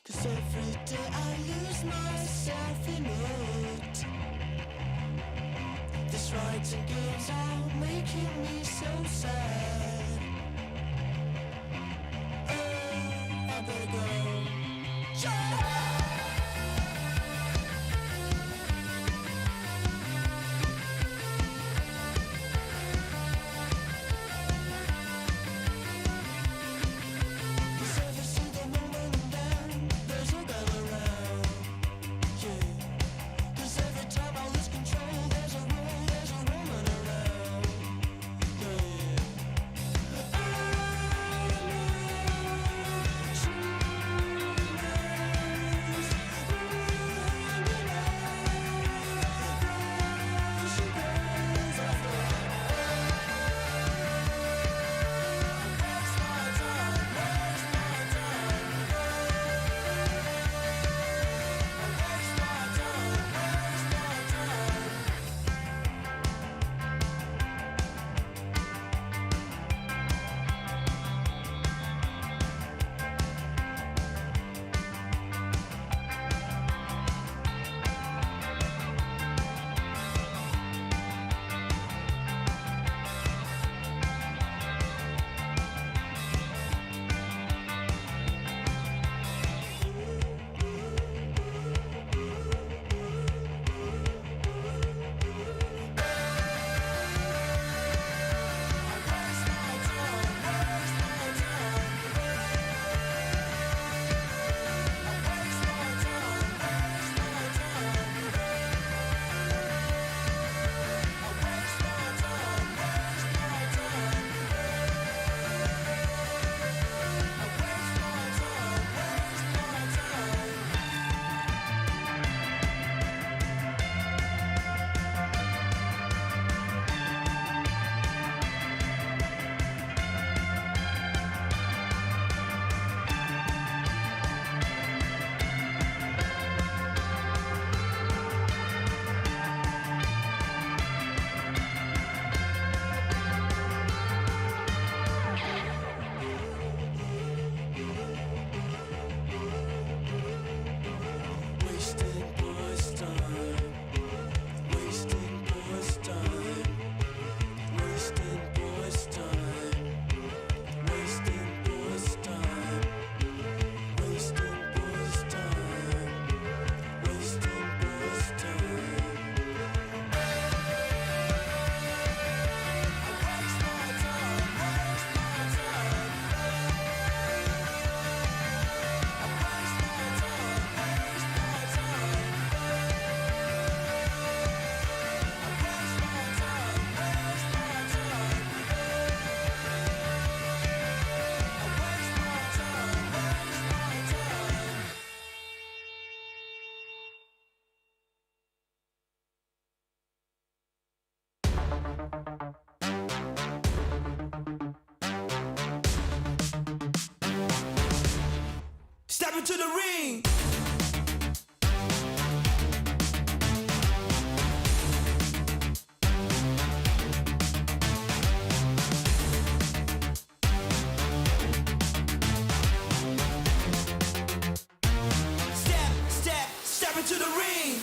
'Cause every day I lose myself in it. This writing games are making me so sad. Oh, I better go. Step into the ring. Step into the ring.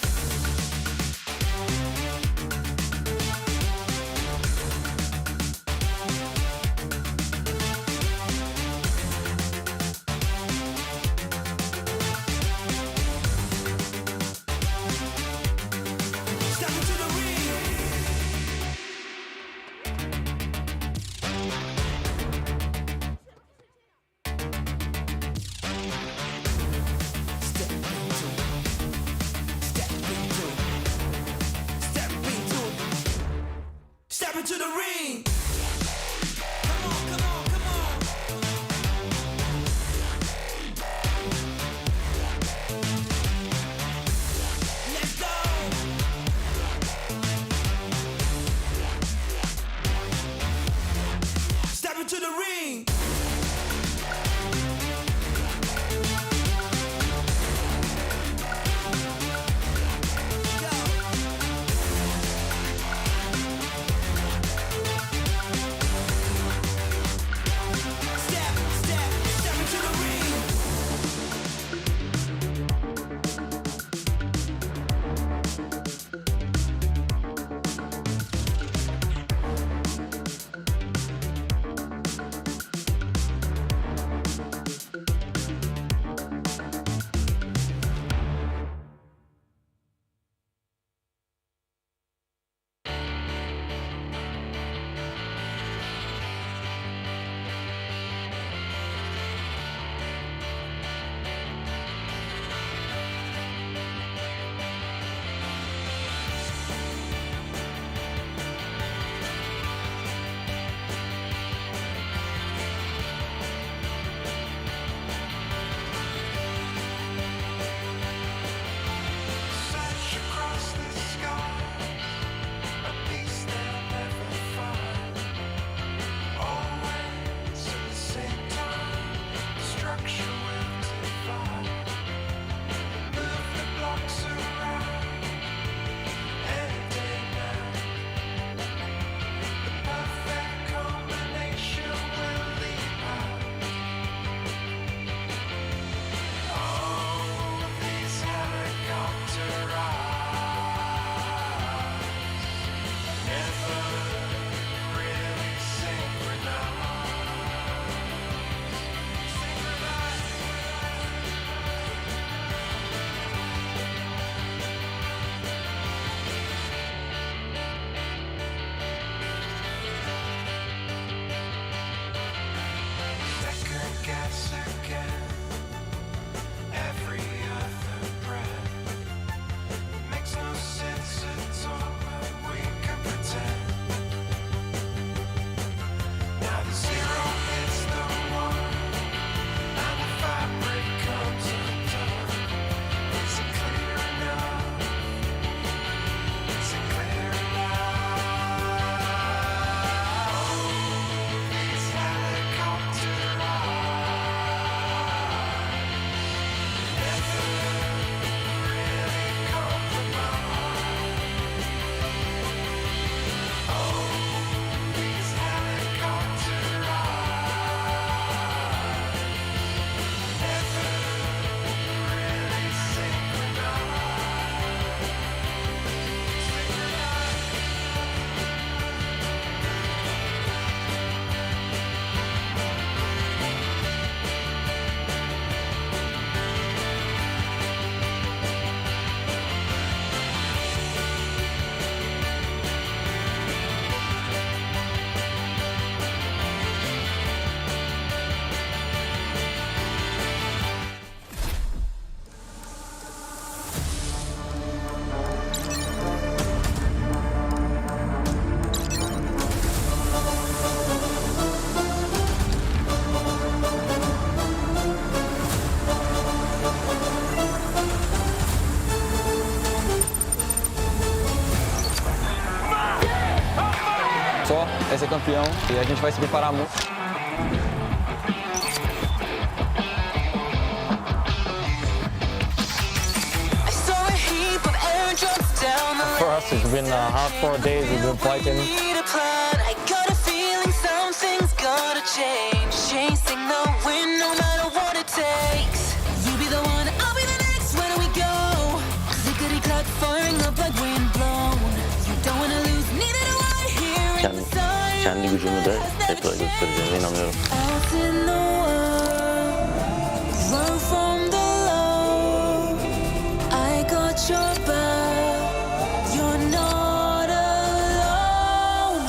To the ring. Come on, come on, come on. Let's go. Step into the ring. Go. vai ser campeão e a gente vai se preparar muito. For us, it's been hard 4 days. We've been fighting. I got a feeling something's gotta change. Chasing the wind, no matter what it takes. You be the one, I'll be the next. Where do we go? Clickety clack, firing up like wind blown. You don't wanna lose, neither do I. Here in the sun. Kendi gücümü de tekrar göstereceğime inanıyorum. Out in the world, run from the low. I got your back. You're not alone.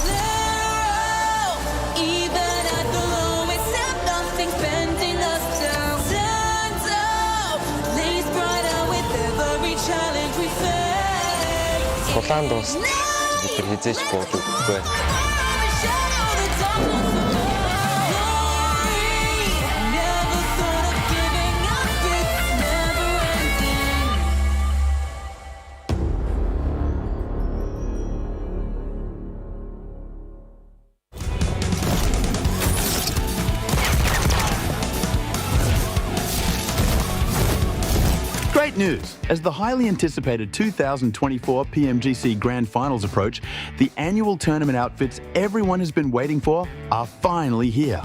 There, even at the lowest step, nothing's bending us down. Stand up, blaze brighter with every challenge we face. Portandost, здесь спорту. Great news! As the highly anticipated 2024 PMGC Grand Finals approach, the annual tournament outfits everyone has been waiting for are finally here.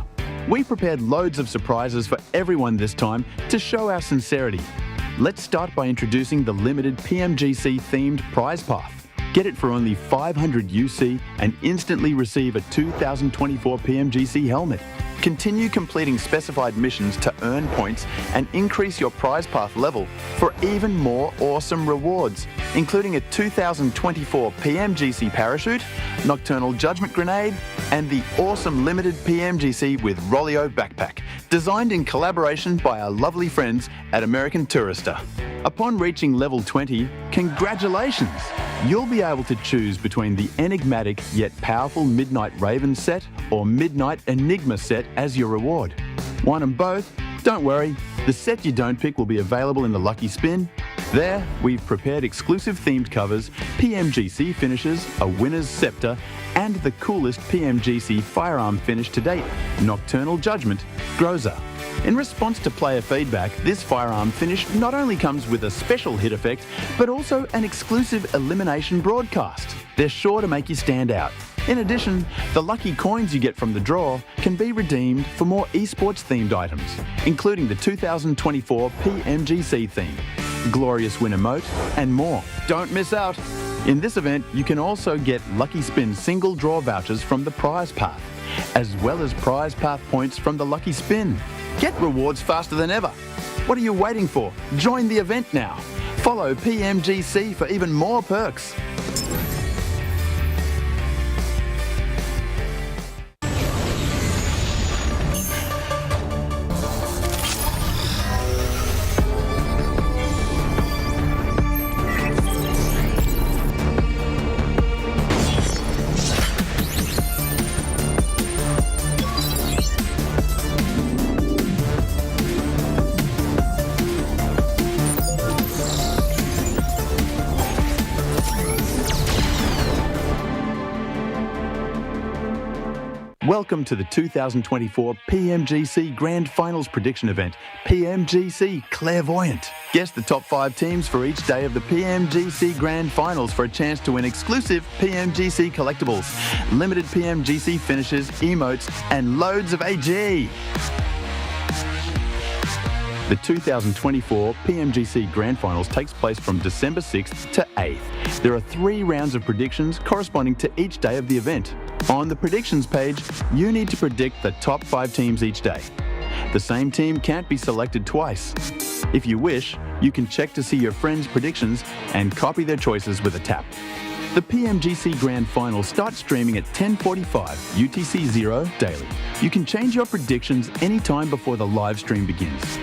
We prepared loads of surprises for everyone this time to show our sincerity. Let's start by introducing the limited PMGC themed prize path. Get it for only 500 UC and instantly receive a 2024 PMGC helmet. Continue completing specified missions to earn points and increase your prize path level for even more awesome rewards, including a 2024 PMGC parachute, nocturnal judgment grenade, and the awesome limited PMGC with Royale backpack, designed in collaboration by our lovely friends at American Tourister. Upon reaching level 20, congratulations! You'll be able to choose between the enigmatic yet powerful Midnight Raven set or Midnight Enigma set as your reward. Want them both? Don't worry, the set you don't pick will be available in the Lucky Spin. There, we've prepared exclusive themed covers, PMGC finishes, a winner's scepter, and the coolest PMGC firearm finish to date, Nocturnal Judgment, Groza. In response to player feedback, this firearm finish not only comes with a special hit effect, but also an exclusive elimination broadcast. They're sure to make you stand out. In addition, the lucky coins you get from the draw can be redeemed for more esports themed items, including the 2024 PMGC theme, Glorious Win emote, and more. Don't miss out. In this event, you can also get Lucky Spin single draw vouchers from the prize path, as well as prize path points from the Lucky Spin. Get rewards faster than ever. What are you waiting for? Join the event now. Follow PMGC for even more perks. Welcome to the 2024 PMGC Grand Finals Prediction Event, PMGC Clairvoyant. Guess the top 5 teams for each day of the PMGC Grand Finals for a chance to win exclusive PMGC collectibles, limited PMGC finishes, emotes, and loads of AG. The 2024 PMGC Grand Finals takes place from December 6th to 8th. There are 3 rounds of predictions corresponding to each day of the event. On the predictions page, you need to predict the top 5 teams each day. The same team can't be selected twice. If you wish, you can check to see your friends' predictions and copy their choices with a tap. The PMGC Grand Final starts streaming at 10:45 UTC 0 daily. You can change your predictions anytime before the live stream begins.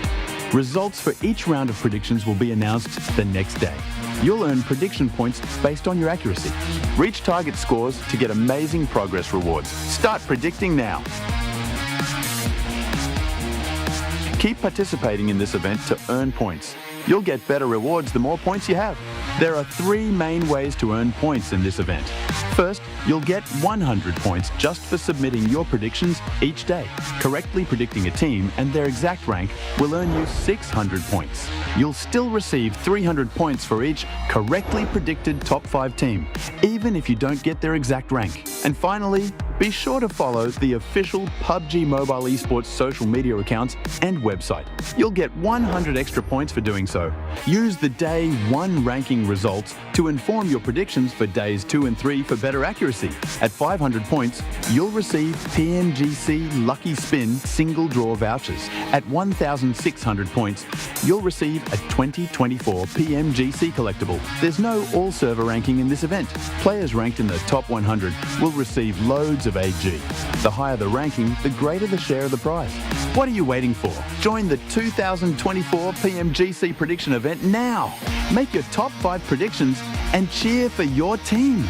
Results for each round of predictions will be announced the next day. You'll earn prediction points based on your accuracy. Reach target scores to get amazing progress rewards. Start predicting now. Keep participating in this event to earn points. You'll get better rewards the more points you have. There are 3 main ways to earn points in this event. First, you'll get 100 points just for submitting your predictions each day. Correctly predicting a team and their exact rank will earn you 600 points. You'll still receive 300 points for each correctly predicted top 5 team, even if you don't get their exact rank. And finally, be sure to follow the official PUBG Mobile Esports social media accounts and website. You'll get 100 extra points for doing so. Use the Day 1 ranking results to inform your predictions for Days 2 and 3 for better accuracy. At 500 points, you'll receive PMGC Lucky Spin single draw vouchers. At 1,600 points, you'll receive a 2024 PMGC collectible. There's no all-server ranking in this event. Players ranked in the top 100 will receive loads of AG. The higher the ranking, the greater the share of the prize. What are you waiting for? Join the 2024 PMGC prediction event now. Make your top 5 predictions and cheer for your team.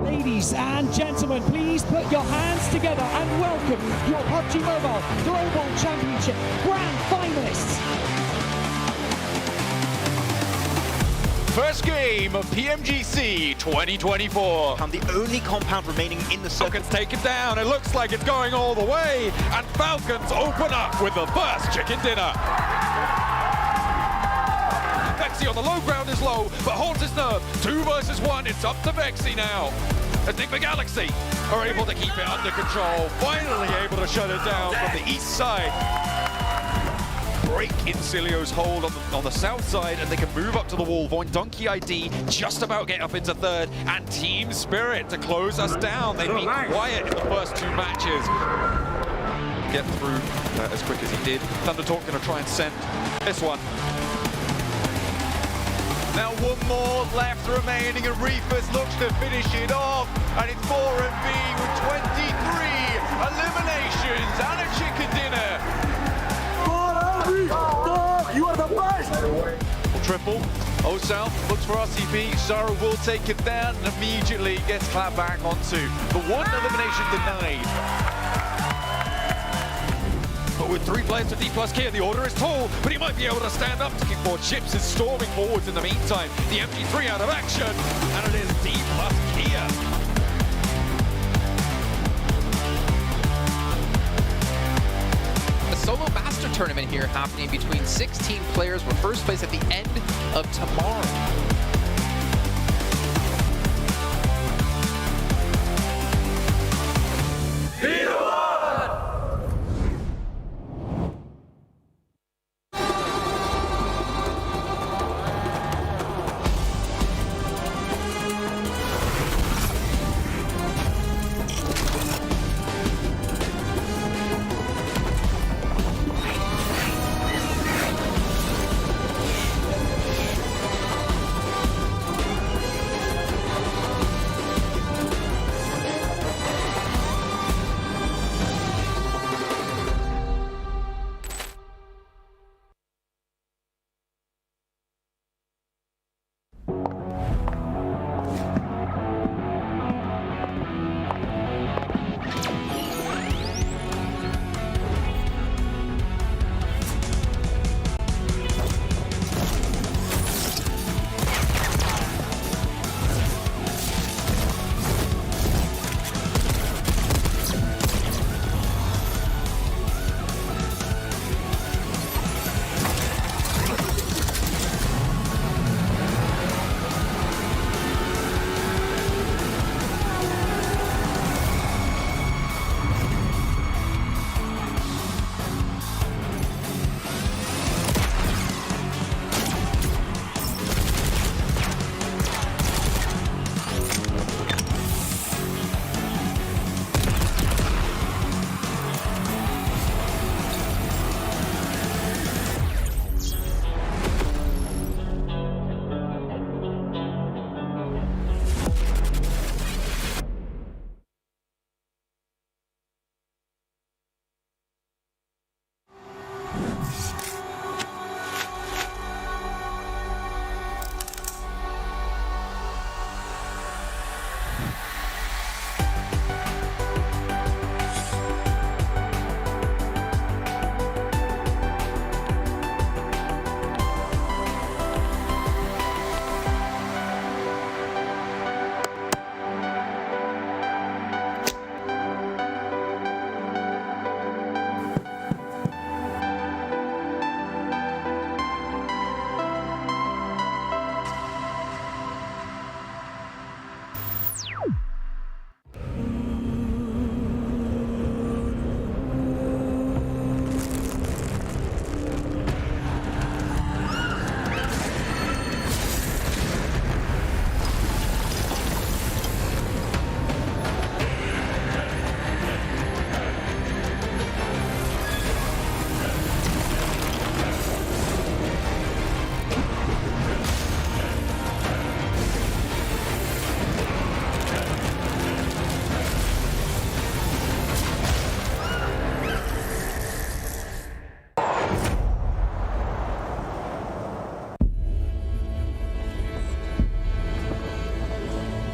Ladies and gentlemen, please put your hands together and welcome your PUBG Mobile Global Championship Grand Finalists. First game of PMGC 2024. I'm the only compound remaining in the circuit. Falcons take it down. It looks like it's going all the way. And Falcons open up with the first chicken dinner. Vexy on the low ground is low, but holds his nerve. 2 versus 1. It's up to Vexy now. Enigma Galaxy are able to keep it under control. Finally able to shut it down from the east side. Break Incilio's hold on the south side, and they can move up to the wall. Void Donkey ID just about get up into 3rd, and Team Spirit to close us down. They've been quiet in the first 2 matches. Get through as quick as he did. Thundertalk going to try and send this one. Now 1 more left remaining, and Reefers looks to finish it off, and it's 4-B with 23 eliminations and a chicken dinner. You are the best! Triple. O-South looks for RCB. Zara will take it down and immediately gets clapped back onto the 1 elimination denied. But with 3 players to D+ Kia, the order is tall, but he might be able to stand up to kick more chips. Is storming forwards in the meantime. The MG3 out of action, and it is D+ Kia. Solo Master Tournament here happening between 16 players with first place at the end of tomorrow.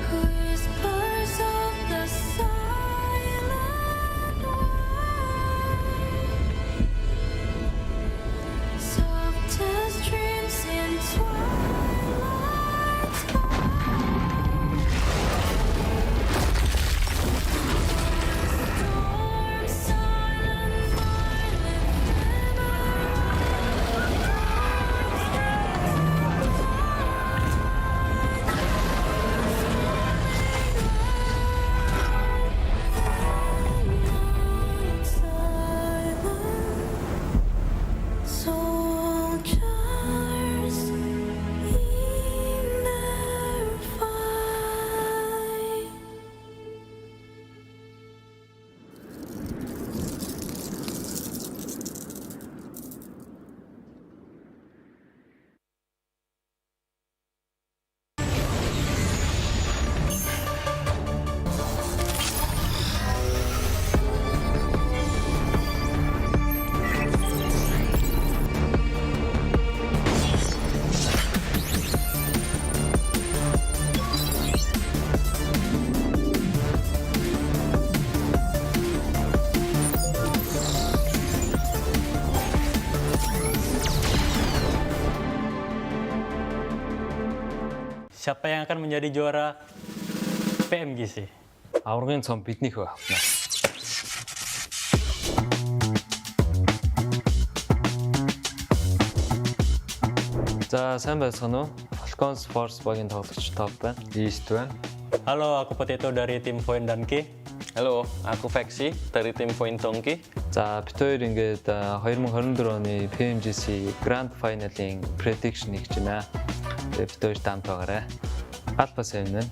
Whispers of the silent wind, softest dreams in twilight's storm, silent soldiers in their fight. Siapa yang akan menjadi juara PMGC? Аваргын цом биднийх авна. За сайн байцгаана уу? Falcon Sports багийн тоглогч топ байна. East байна. Halo, aku Potato dari tim Point Donkey. Halo, aku Vexi dari tim Point Donkey. За бид хоёр ингээд 2024 оны PMGC Grand Final-ийн prediction хийж байна. Тэгээд бид хоёр дамт байгаарай. Alpha 7 байна.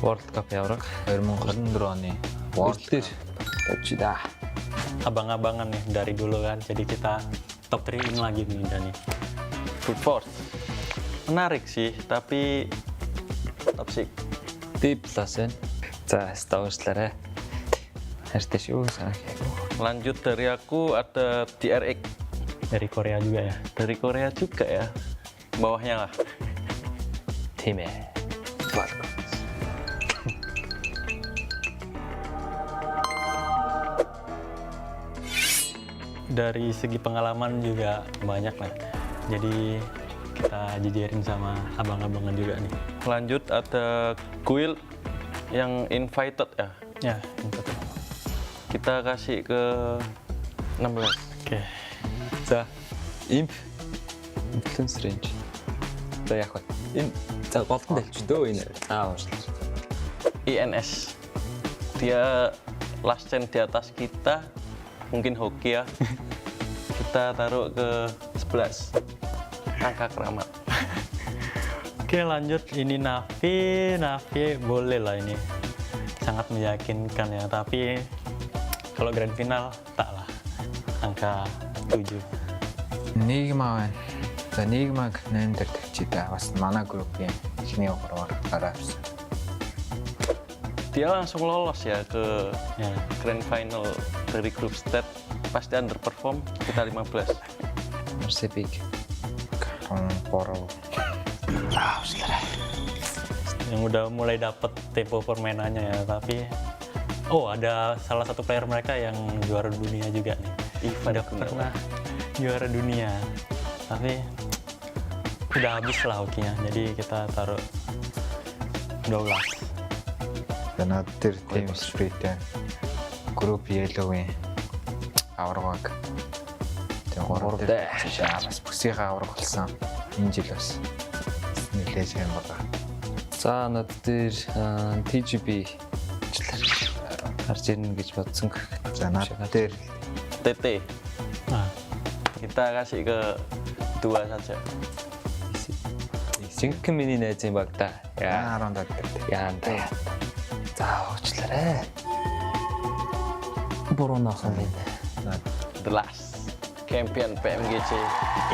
World Cup явраг 2024 оны World Cup тавьчида. Abang-abangan nih dari dulu kan, jadi kita top 3 in lagi nih Dani. Brute Force. Menarik sih, tapi toxic. Deep Plus байна. За стауучлаарай. Хайртай шүү Sanhok. Lanjut dari aku ada DRX Dari Korea juga ya. dari Korea juga ya. Bawahnya lah. 팀의 Falcons. Dari segi pengalaman juga banyak lah. Jadi kita jejerin sama abang-abangan juga nih. Lanjut ada Guild yang invited ya. Ya, betul. Kita kasih ke 16. Oke. За Imp Influence Range. За яг хөө. Энэ за голдон дэлч дөө энэ. Уушлаа. INS. Dia last chance di atas kita, mungkin hoki ya. Kita taruh ke 11. Angka keramat. Oke, lanjut ini Navi boleh lah ini. Sangat meyakinkan ya, tapi kalau grand final tak lah. Angka 7. Enigma байна. За Enigma-г 8 дээр тавьчида. Бас манай группийн эхний оороор гараавсан. Dia langsung lolos ya ke Ya. grand final dari grup stage. Pasti underperform, kita 15. Persibig 13. Yang udah mulai dapet tempo permainannya ya, tapi ada salah satu player mereka yang juara dunia juga nih. Udah pernah juara dunia, tapi udah habis lah hokinya, jadi kita taruh 12. Над тэр team spirit-тэй групп Yellow-ийн аваргаг. Тэгээ 3 дээр бас бүсийнхээ аварга болсон. Энэ жил бас нэлээд сайн байгаа. За над дээр TGB гарч ирнэ гэж бодсон. За над дээр TT. Kita kasih ke 2 saja. Жинхэнэ миний найзын баг та. Яа. 10 дээр. Яантай. За уучлаарай. Буруу наахан байна. The last champion PMGC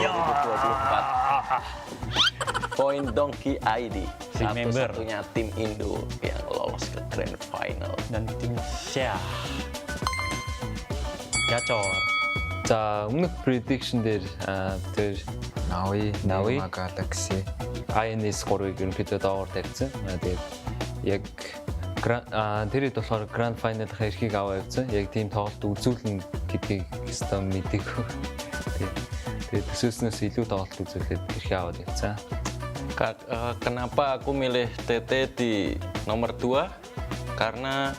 2024. Point Donkey ID. Satu-satunya tim Indo yang lolos ke Grand Final. Dan tim Syah. Gacor. За өмнөх prediction дээр тэр Нави Galaxy INS 3-ыг ерөнхийдөө доогоор тавьсан. Тэгээд яг тэрийг болохоор Grand Final-ын эрхийг аваа явуулсан. Яг тийм тоглолт үзүүлнэ гэдгийг өстөө мэдээгүй. Тэгээд төсөөснөөс илүү тоглолт үзүүлээд эрхээ аваад явуулсан. Kenapa aku milih TT di nomor 2? Karena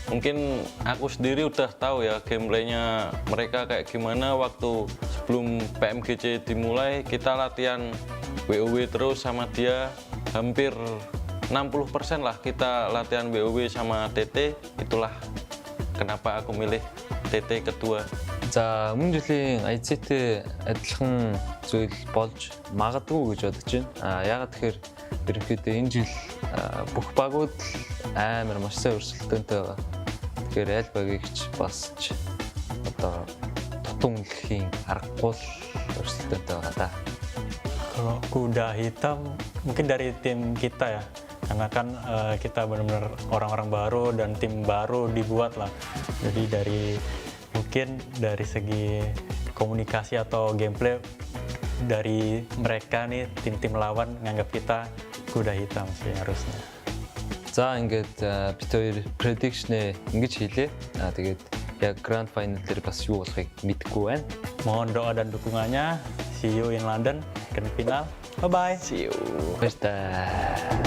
mungkin aku sendiri udah tahu ya gameplaynya mereka kayak gimana waktu sebelum PMGC dimulai. Kita latihan WoW terus sama dia, hampir 60% lah kita latihan WoW sama TT. Itulah kenapa aku milih TT kedua. За өмнө жилийн IC-тэй адилхан зүйл болж магадгүй гэж бодож байна. Яагаад тэгэхээр ерөнхийдөө энэ жил бүх багууд амар маш сайн өрсөлдөөнтэй байгаа. Тэгэхээр аль багийг ч басч одоо тутам үнэлэхийн аргагүй өрсөлдөөнтэй байгаа да. Kalau kuda hitam mungkin dari tim kita ya. Karena kan kita benar-benar orang-orang baru dan tim baru dibuat lah. Jadi mungkin dari segi komunikasi atau gameplay dari mereka nih tim-tim lawan nganggap kita kuda hitam sih harusnya. За ингээд бид хоёр prediction-ээ ингэж хийлээ. Тэгээд яг Grand Final дээр бас юу болохыг мэдэхгүй байна. Mohon doa dan dukungannya. See you in London, Grand Final. Bye-bye. See you. Баярлалаа.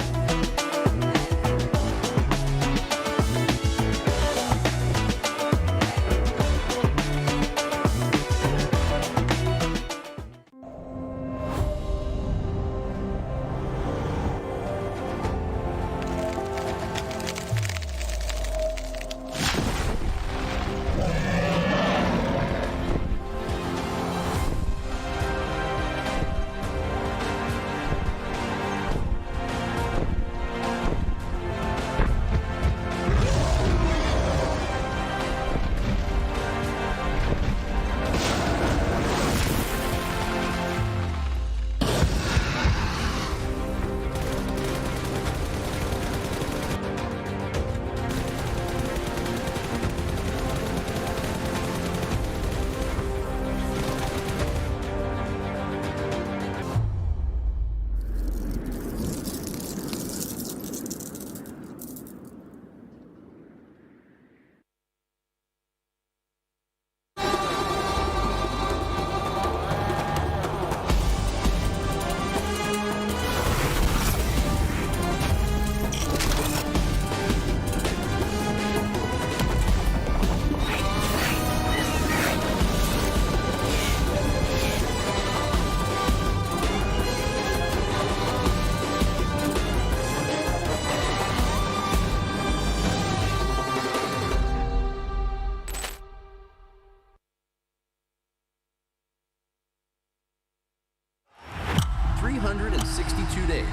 Days.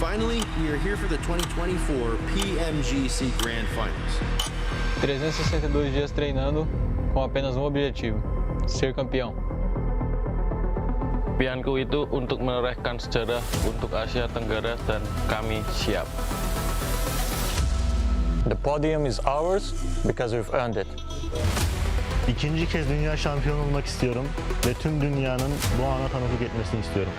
Finally, we are here for the 2024 PMGC Grand Finals. 362 dias treinando com apenas um objetivo: ser campeão. Impianku itu untuk menorehkan sejarah untuk Asia Tenggara dan kami siap. The podium is ours because we've earned it. İkinci kez dünya şampiyonu olmak istiyorum ve tüm dünyanın bu ana tanıklık etmesini istiyorum.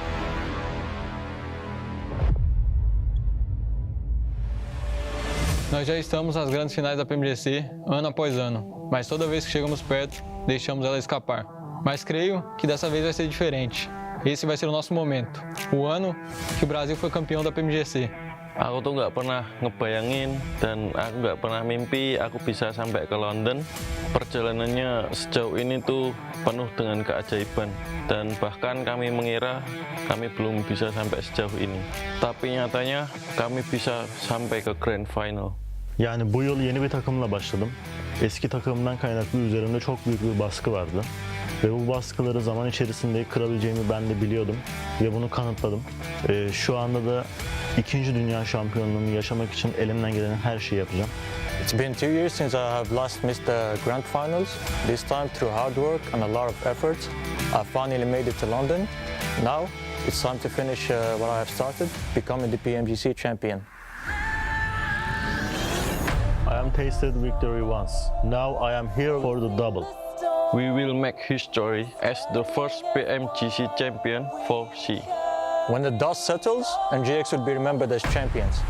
Nós já estamos nas grandes finais da PMGC ano após ano, mas toda vez que chegamos perto, deixamos ela escapar. Mas creio que dessa vez vai ser diferente. Esse vai ser o nosso momento, o ano que o Brasil foi campeão da PMGC. Aku tuh nggak pernah ngebayangin dan aku nggak pernah mimpi aku bisa sampai ke London. Perjalanannya sejauh ini tuh penuh dengan keajaiban dan bahkan kami mengira kami belum bisa sampai sejauh ini. Tapi nyatanya kami bisa sampai ke Grand Final. Yani bu yıl yeni bir takımla başladım. Eski takımımdan kaynaklı üzerimde çok büyük bir baskı vardı. Ve bu baskıları zaman içerisinde kırabileceğimi ben de biliyordum ve bunu kanıtladım. Şu anda da 2. Dünya Şampiyonluğunu yaşamak için elimden gelen her şeyi yapacağım. It's been 2 years since I have last missed the grand finals. This time, through hard work and a lot of efforts, I finally made it to London. Now, it's time to finish what I have started, becoming the PMGC champion. I am tasted victory once. Now I am here for the double. We will make history as the first PMGC champion for C. When the dust settles, MGX will be remembered as champions.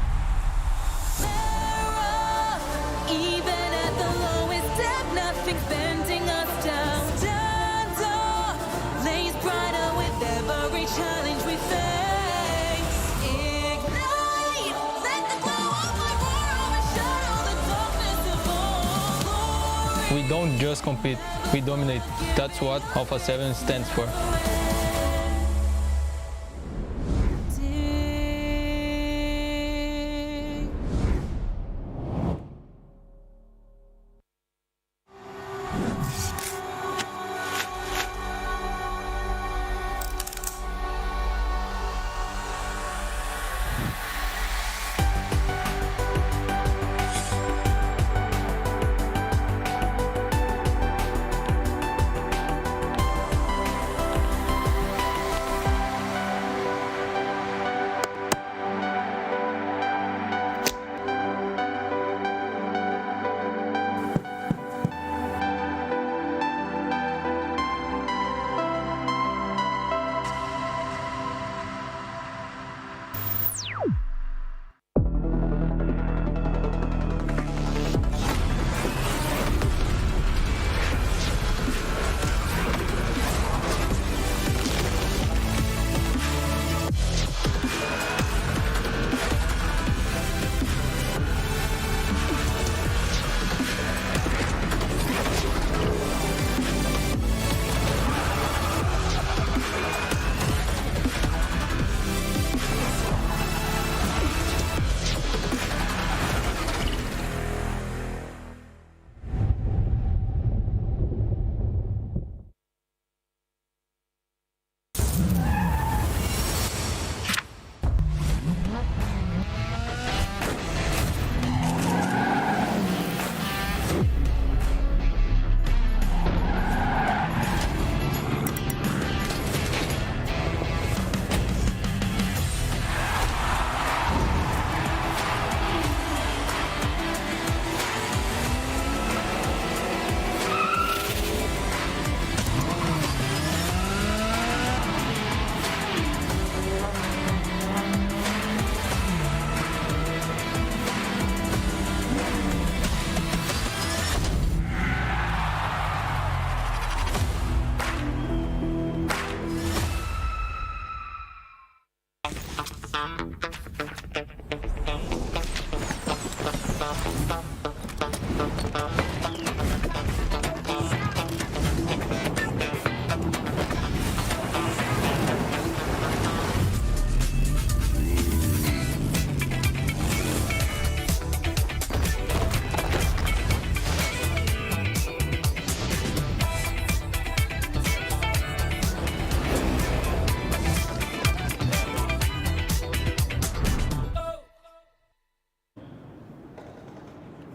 Even at the lowest depth, nothing's bending us down. Stand up, blaze brighter with every challenge we face. Ignite, let the glow of my roar overshadow the darkness of all glory. We don't just compete, we dominate. That's what Alpha 7 stands for.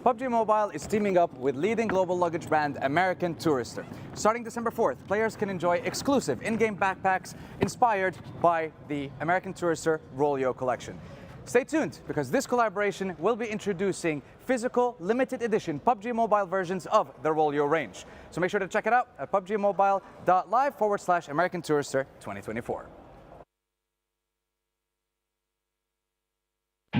PUBG Mobile is teaming up with leading global luggage brand American Tourister. Starting December 4th, players can enjoy exclusive in-game backpacks inspired by the American Tourister Royale collection. Stay tuned, because this collaboration will be introducing physical, limited edition PUBG Mobile versions of the Royale range. So make sure to check it out at pubgmobile.live/American Tourister 2024.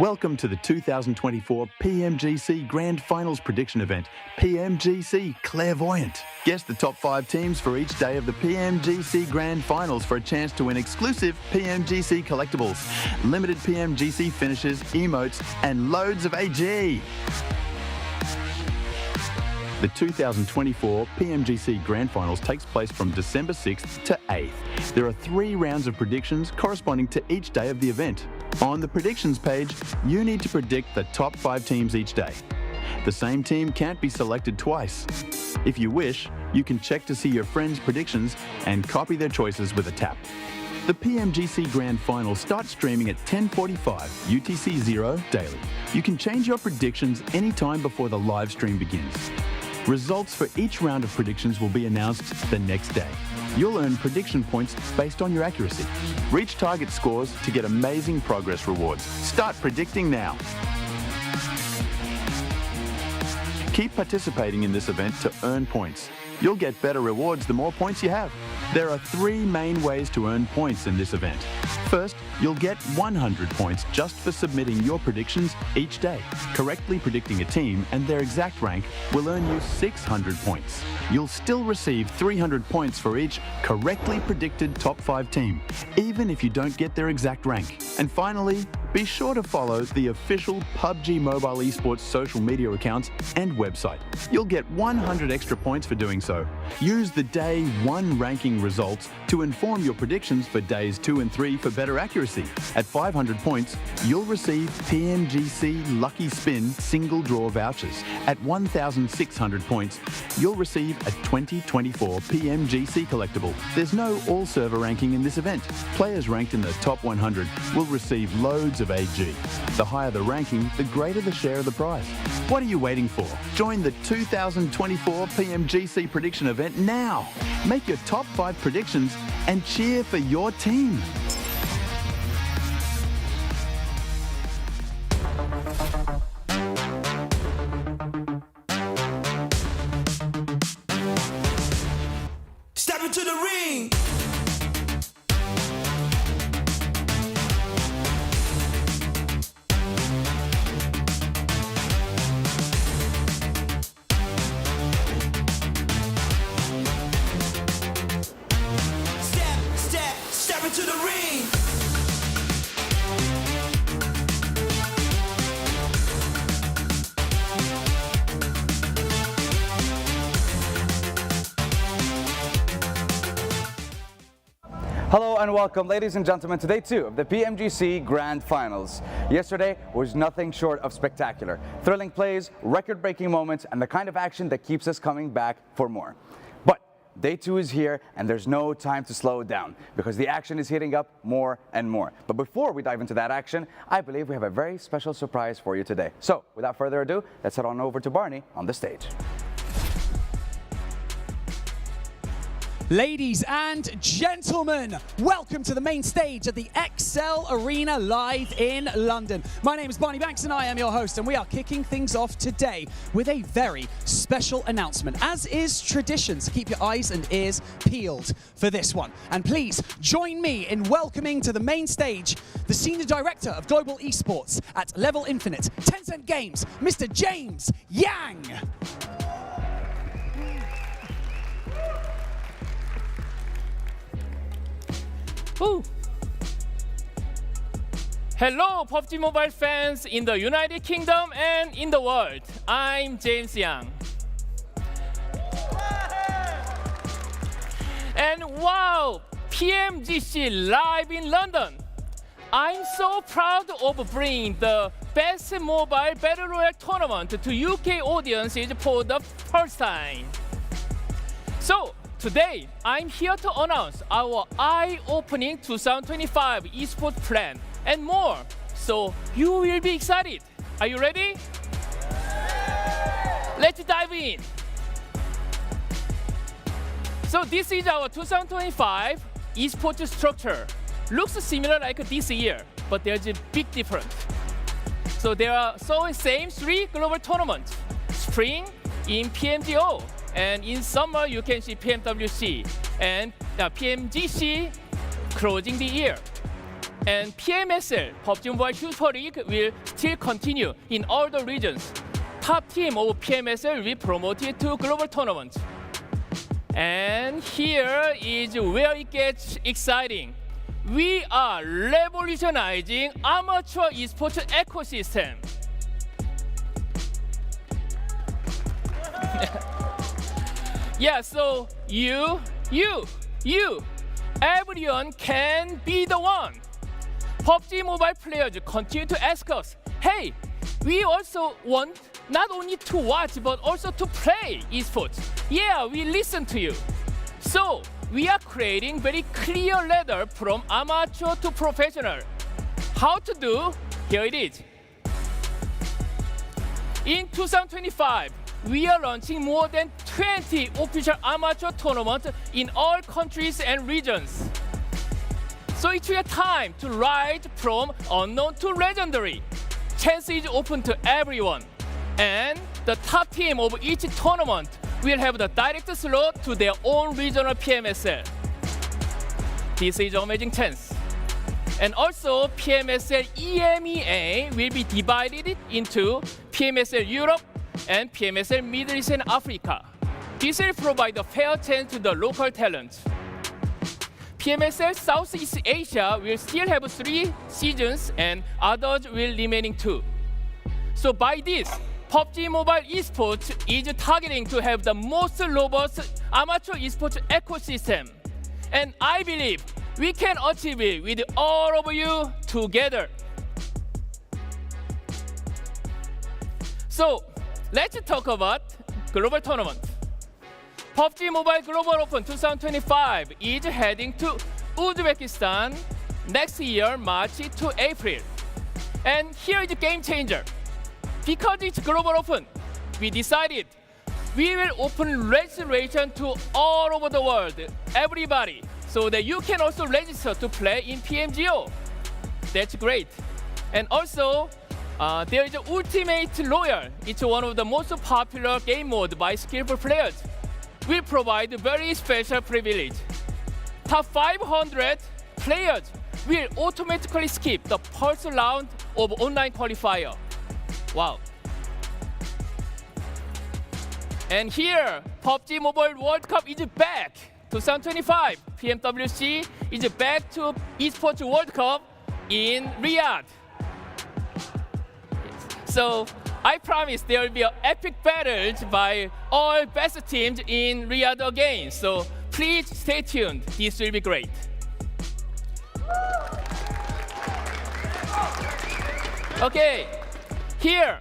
Welcome to the 2024 PMGC Grand Finals Prediction Event, PMGC Clairvoyant. Guess the top 5 teams for each day of the PMGC Grand Finals for a chance to win exclusive PMGC collectibles, limited PMGC finishes, emotes, and loads of AG. The 2024 PMGC Grand Finals takes place from December 6th to 8th. There are 3 rounds of predictions corresponding to each day of the event. On the predictions page, you need to predict the top 5 teams each day. The same team can't be selected twice. If you wish, you can check to see your friends' predictions and copy their choices with a tap. The PMGC Grand Final starts streaming at 10:45 UTC 0 daily. You can change your predictions anytime before the live stream begins. Results for each round of predictions will be announced the next day. You'll earn prediction points based on your accuracy. Reach target scores to get amazing progress rewards. Start predicting now. Keep participating in this event to earn points. You'll get better rewards the more points you have. There are 3 main ways to earn points in this event. First, you'll get 100 points just for submitting your predictions each day. Correctly predicting a team and their exact rank will earn you 600 points. You'll still receive 300 points for each correctly predicted top 5 team, even if you don't get their exact rank. And finally, be sure to follow the official PUBG Mobile Esports social media accounts and website. You'll get 100 extra points for doing so. Use the Day 1 ranking results to inform your predictions for Days 2 and 3 for better accuracy. At 500 points, you'll receive PMGC Lucky Spin single draw vouchers. At 1,600 points, you'll receive a 2024 PMGC collectible. There's no all-server ranking in this event. Players ranked in the top 100 will receive loads of AG. The higher the ranking, the greater the share of the prize. What are you waiting for? Join the 2024 PMGC prediction event now. Make your top 5 predictions and cheer for your team. Step into the ring. Step into the ring. Hello and welcome, ladies and gentlemen, to day 2 of the PMGC Grand Finals. Yesterday was nothing short of spectacular. Thrilling plays, record-breaking moments, and the kind of action that keeps us coming back for more. But day 2 is here, and there's no time to slow down because the action is heating up more and more. But before we dive into that action, I believe we have a very special surprise for you today. So, without further ado, let's head on over to Barney on the stage. Ladies and gentlemen, welcome to the main stage at the Excel Arena live in London. My name is Barney Banks and I am your host, and we are kicking things off today with a very special announcement, as is tradition, so keep your eyes and ears peeled for this one. And please join me in welcoming to the main stage the Senior Director of Global Esports at Level Infinite, Tencent Games, Mr. James Yang. Woo. Hello, PUBG Mobile fans in the United Kingdom and in the world. I'm James Yang. And wow, PMGC live in London. I'm so proud of bringing the best mobile battle royale tournament to UK audiences for the first time. So, today, I'm here to announce our eye-opening 2025 esports plan and more. So you will be excited. Are you ready? Let's dive in. So this is our 2025 esports structure. Looks similar like this year, but there's a big difference. So there are same 3 global tournaments. Spring in PMGO. And in summer, you can see PMWC and PMGC closing the year. And PMSL, PUBG Mobile Super League, will still continue in all the regions. Top team of PMSL will be promoted to global tournaments. And here is where it gets exciting. We are revolutionizing amateur esports ecosystem. Yeah, so you, everyone can be the one. PUBG Mobile players continue to ask us, hey, we also want not only to watch but also to play esports. Yeah, we listen to you. So we are creating very clear ladder from amateur to professional. How to do? Here it is. In 2025, we are launching more than 20 official amateur tournaments in all countries and regions. So it's your time to rise from unknown to legendary. Chance is open to everyone. And the top team of each tournament will have the direct slot to their own regional PMSL. This is an amazing chance. And also, PMSL EMEA will be divided into PMSL Europe and PMSL Middle East and Africa. This will provide a fair chance to the local talent. PMSL Southeast Asia will still have 3 seasons and others will remaining 2. So by this, PUBG Mobile Esports is targeting to have the most robust amateur esports ecosystem. And I believe we can achieve it with all of you together. So let's talk about global tournament. PUBG Mobile Global Open 2025 is heading to Uzbekistan next year, March to April. And here is a game changer. Because it's Global Open, we decided we will open registration to all over the world, everybody, so that you can also register to play in PMGO. That's great. And also, there is Ultimate Royale. It's one of the most popular game mode by skillful players. We provide very special privilege. Top 500 players will automatically skip the first round of online qualifier. Wow. And here, PUBG Mobile World Cup is back. 2025, PMWC is back to Esports World Cup in Riyadh. So I promise there will be an epic battles by all best teams in Riyadh again. So please stay tuned. This will be great. Okay, here,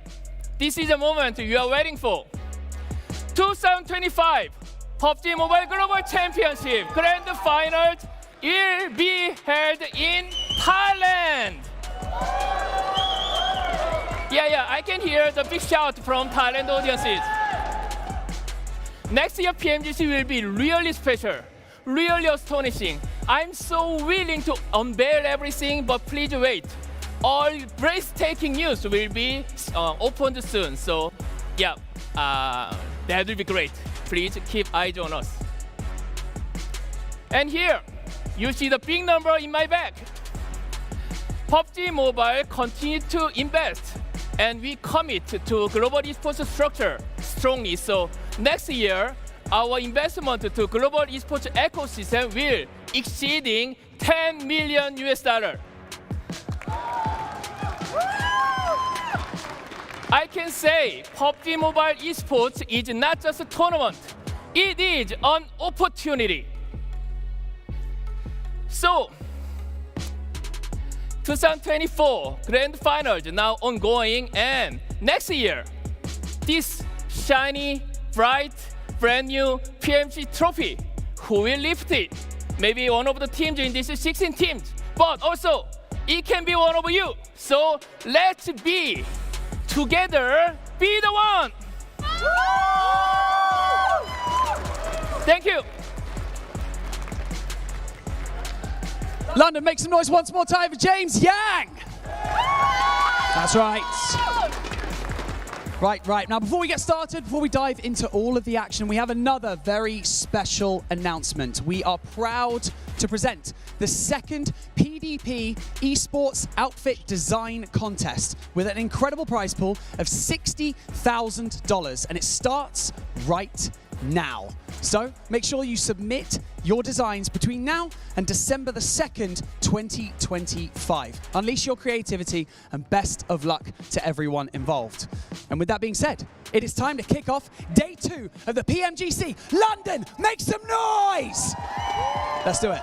this is the moment you are waiting for. 2025 PUBG Mobile Global Championship Grand Finals will be held in Thailand. Yeah, I can hear the big shout from Thailand audiences. Next year, PMGC will be really special, really astonishing. I'm so willing to unveil everything, but please wait. All breathtaking news will be opened soon. So, yeah, that will be great. Please keep eyes on us. And here, you see the big number in my bag. PUBG Mobile continues to invest, and we commit to global esports structure strongly. So next year, our investment to global esports ecosystem will exceeding $10 million. I can say PUBG Mobile Esports is not just a tournament, it is an opportunity. So, 2024 Grand Finals now ongoing, and next year, this shiny, bright, brand new PMGC Trophy, who will lift it? Maybe one of the teams in this 16 teams, but also it can be one of you. So let's be together, be the one. Thank you. London, make some noise once more time for James Yang. That's right. Right. Now, before we get started, before we dive into all of the action, we have another very special announcement. We are proud to present the second PDP Esports Outfit Design Contest with an incredible prize pool of $60,000, and it starts right now. So make sure you submit your designs between now and December the 2nd, 2025. Unleash your creativity and best of luck to everyone involved. And with that being said, it is time to kick off day 2 of the PMGC London. Make some noise! Let's do it.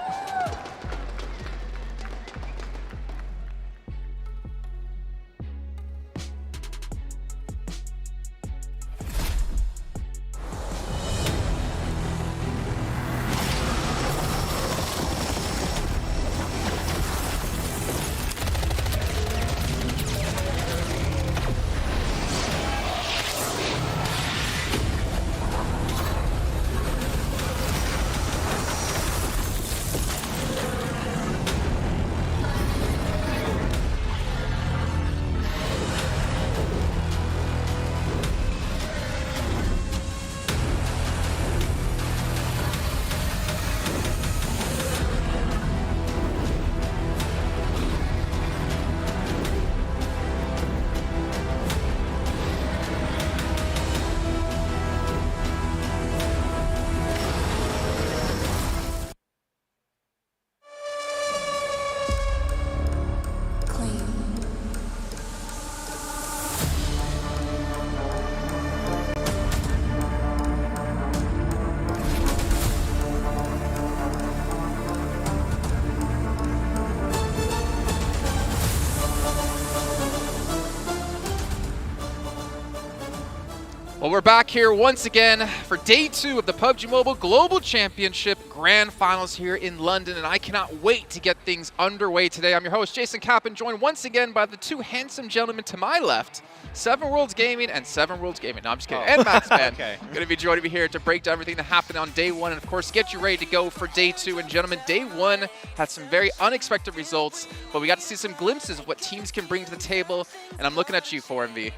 Well, we're back here once again for day 2 of the PUBG Mobile Global Championship Grand Finals here in London, and I cannot wait to get things underway today. I'm your host, Jason Kappen, joined once again by the 2 handsome gentlemen to my left, Seven Worlds Gaming and Seven Worlds Gaming. No, I'm just kidding. And Max Man. Okay. Going to be joining me here to break down everything that happened on day 1 and, of course, get you ready to go for day 2. And, gentlemen, day 1 had some very unexpected results, but we got to see some glimpses of what teams can bring to the table, and I'm looking at you, 4MV.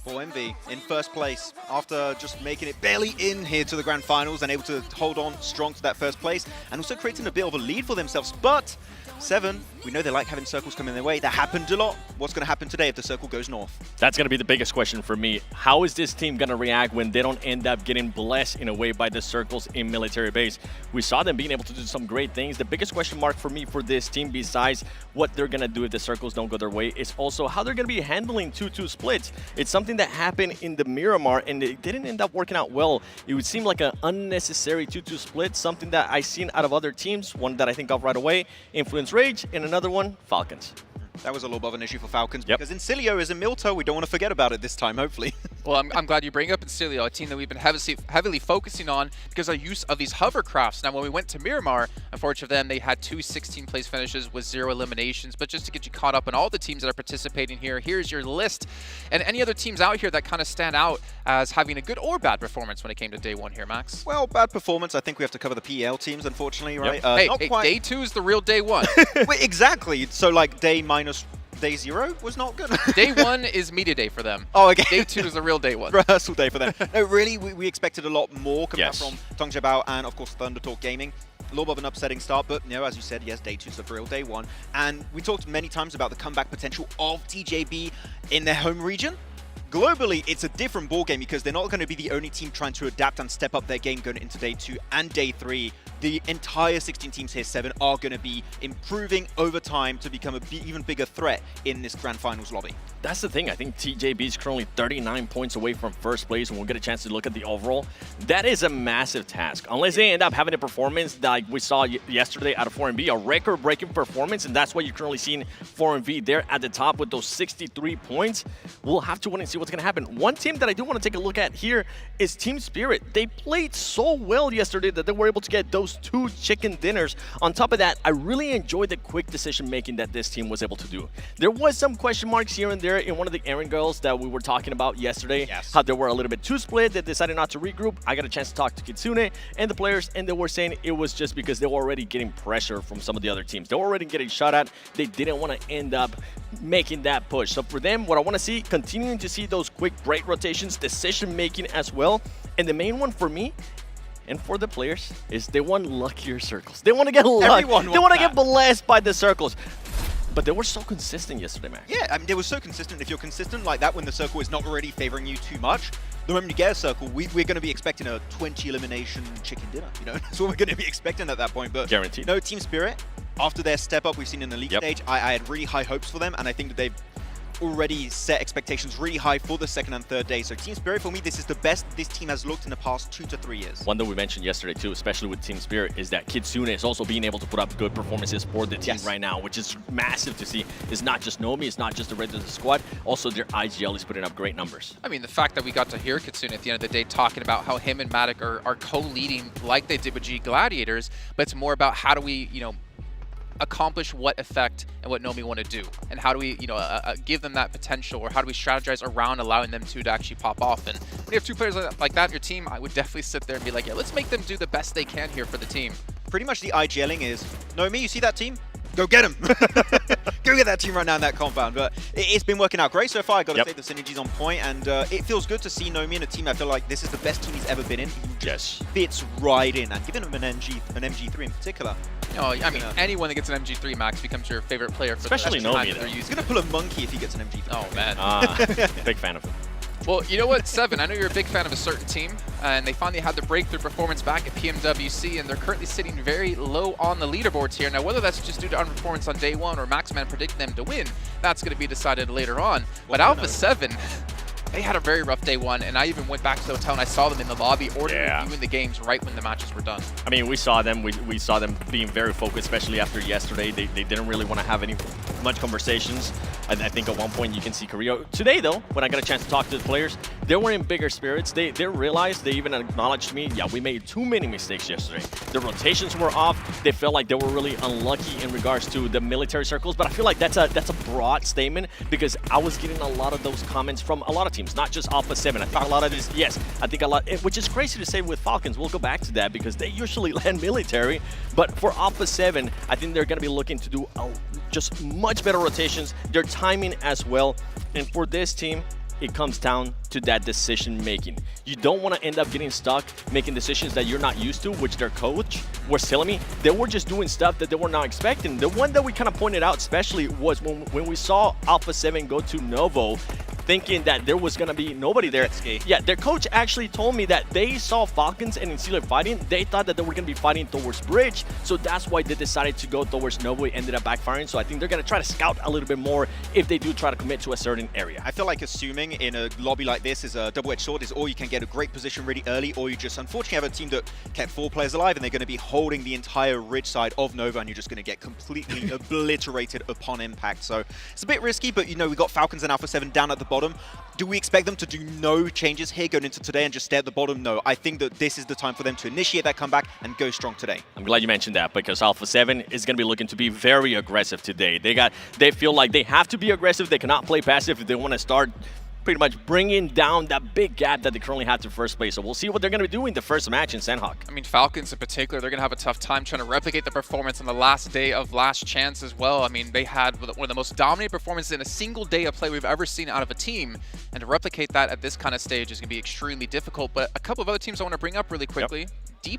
4MV in first place after just making it barely in here to the grand finals and able to hold on strong to that first place and also creating a bit of a lead for themselves. But Seven, we know they like having circles coming their way. That happened a lot. What's going to happen today if the circle goes north? That's going to be the biggest question for me. How is this team going to react when they don't end up getting blessed in a way by the circles in military base? We saw them being able to do some great things. The biggest question mark for me for this team, besides what they're going to do if the circles don't go their way, is also how they're going to be handling 2-2 splits. It's something that happened in the Miramar, and it didn't end up working out well. It would seem like an unnecessary 2-2 split, something that I've seen out of other teams. One that I think of right away, Influence Rage, and another one, Falcons. That was a little bit of an issue for Falcons because Incilio is in Milto. We don't want to forget about it this time, hopefully. Well, I'm glad you bring up Incilio, a team that we've been heavily focusing on because of our use of these hovercrafts. Now, when we went to Miramar, unfortunately for them, they had 2 16th-place finishes with 0 eliminations. But just to get you caught up on all the teams that are participating here, here's your list. And any other teams out here that kind of stand out as having a good or bad performance when it came to day 1 here, Max? Well, bad performance. I think we have to cover the PL teams, unfortunately, right? Hey, day 2 is the real day 1. Wait, exactly. So, like, day minus day 0 was not good. Day 1 is media day for them. Oh, okay. Day 2 is the real day 1. Rehearsal day for them. No, really, we expected a lot more coming out from Tongjiabao and, of course, Thunder Talk Gaming. A little bit of an upsetting start, but, you know, as you said, yes, day 2 is the real day 1. And we talked many times about the comeback potential of TJB in their home region. Globally, it's a different ballgame because they're not going to be the only team trying to adapt and step up their game going into day 2 and day 3. The entire 16 teams here, 7, are going to be improving over time to become an even bigger threat in this Grand Finals lobby. That's the thing. I think TJB is currently 39 points away from first place, and we'll get a chance to look at the overall. That is a massive task. Unless they end up having a performance like we saw yesterday out of 4MV, a record-breaking performance, and that's why you're currently seeing 4MV there at the top with those 63 points. We'll have to wait and see what's going to happen. One team that I do want to take a look at here is Team Spirit. They played so well yesterday that they were able to get those 2 chicken dinners. On top of that, I really enjoyed the quick decision-making that this team was able to do. There was some question marks here and there in one of the Erangels that we were talking about yesterday, how they were a little bit too split. They decided not to regroup. I got a chance to talk to Kitsune and the players, and they were saying it was just because they were already getting pressure from some of the other teams. They were already getting shot at. They didn't want to end up making that push. So for them, what I want to see, continuing to see those quick break rotations, decision-making as well. And the main one for me And for the players, is they want luckier circles. They want to get lucky. Everyone They want to wants get blessed by the circles. But they were so consistent yesterday, man. Yeah, I mean, they were so consistent. If you're consistent like that when the circle is not already favoring you too much, the moment you get a circle, we're going to be expecting a 20 elimination chicken dinner. You know, that's what we're going to be expecting at that point. But guaranteed. No, Team Spirit, after their step up we've seen in the league stage, I had really high hopes for them, and I think that they've already set expectations really high for the second and third day. So Team Spirit, for me, this is the best this team has looked in the past 2 to 3 years. One that we mentioned yesterday too, especially with Team Spirit, is that Kitsune is also being able to put up good performances for the team right now, which is massive to see. It's not just Nomi, it's not just the rest of the squad, also their IGL is putting up great numbers. I mean, the fact that we got to hear Kitsune at the end of the day talking about how him and Matic are co-leading like they did with G Gladiators, but it's more about how do we, you know, accomplish what effect and what Nomi want to do, and how do we, you know, give them that potential, or how do we strategize around allowing them to actually pop off. And when you have 2 players like that in your team, I would definitely sit there and be like, yeah, let's make them do the best they can here for the team. Pretty much the IGLing is, Nomi, you see that team? Go get him! Go get that team right now in that compound. But it's been working out great so far. I got to say the synergy's on point, and it feels good to see Nomi in a team. I feel like this is the best team he's ever been in. He just fits right in, and giving him an MG3 in particular. Oh, I mean, anyone that gets an MG3 Max becomes your favorite player for especially the time Nomi. that they're using. He's gonna pull a monkey if he gets an MG3. Oh man, big fan of him. Well, you know what, Seven, I know you're a big fan of a certain team, and they finally had the breakthrough performance back at PMWC, and they're currently sitting very low on the leaderboards here. Now, whether that's just due to underperformance on day 1 or Maxman predicting them to win, that's going to be decided later on. But Alpha 7, they had a very rough day 1, and I even went back to the hotel and I saw them in the lobby reviewing the games right when the matches were done. I mean, we saw them. We saw them being very focused, especially after yesterday. They didn't really want to have much conversations. I think at one point you can see Korea. Today, though, when I got a chance to talk to the players, they were in bigger spirits. They realized, they even acknowledged to me, yeah, we made too many mistakes yesterday. The rotations were off. They felt like they were really unlucky in regards to the military circles. But I feel like that's a broad statement, because I was getting a lot of those comments from a lot of teams, not just Alpha 7. I think a lot of these, I think a lot, which is crazy to say with Falcons. We'll go back to that because they usually land military. But for Alpha 7, I think they're going to be looking to do just much better rotations, their timing as well. And for this team, it comes down to that decision making. You don't want to end up getting stuck making decisions that you're not used to, which their coach was telling me. They were just doing stuff that they were not expecting. The one that we kind of pointed out especially was when we saw Alpha 7 go to Novo, thinking that there was going to be nobody there. Yeah, their coach actually told me that they saw Falcons and Insiler fighting. They thought that they were going to be fighting towards Bridge, so that's why they decided to go towards Novo. It ended up backfiring, so I think they're going to try to scout a little bit more if they do try to commit to a certain area. I feel like assuming in a lobby like this is a double-edged sword, is or you can get a great position really early, or you just unfortunately have a team that kept 4 players alive and they're going to be holding the entire ridge side of Nova, and you're just going to get completely obliterated upon impact. So it's a bit risky, but you know, we got Falcons and Alpha 7 down at the bottom. Do we expect them to do no changes here going into today and just stay at the bottom? No, I think that this is the time for them to initiate that comeback and go strong today. I'm glad you mentioned that, because Alpha 7 is going to be looking to be very aggressive today. They feel like they have to be aggressive. They cannot play passive if they want to start pretty much bringing down that big gap that they currently have to first place. So we'll see what they're going to be doing the first match in Sanhok. I mean, Falcons in particular, they're going to have a tough time trying to replicate the performance on the last day of Last Chance as well. I mean, they had one of the most dominant performances in a single day of play we've ever seen out of a team, and to replicate that at this kind of stage is going to be extremely difficult. But a couple of other teams I want to bring up really quickly. D+.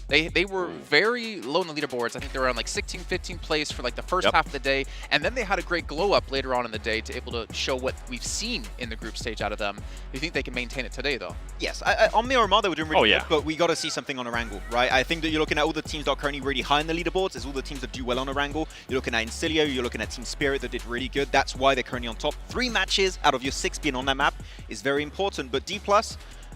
They were very low in the leaderboards. I think they were on like 16, 15 place for like the first half of the day, and then they had a great glow up later on in the day to able to show what we've seen in the group stage out of them. Do you think they can maintain it today, though? Yes, on Miramar they were doing really good, but we got to see something on Erangel, right? I think that you're looking at all the teams that are currently really high in the leaderboards. There's all the teams that do well on Erangel. You're looking at Incilio, you're looking at Team Spirit that did really good. That's why they're currently on top. 3 matches out of your 6 being on that map is very important, but D+,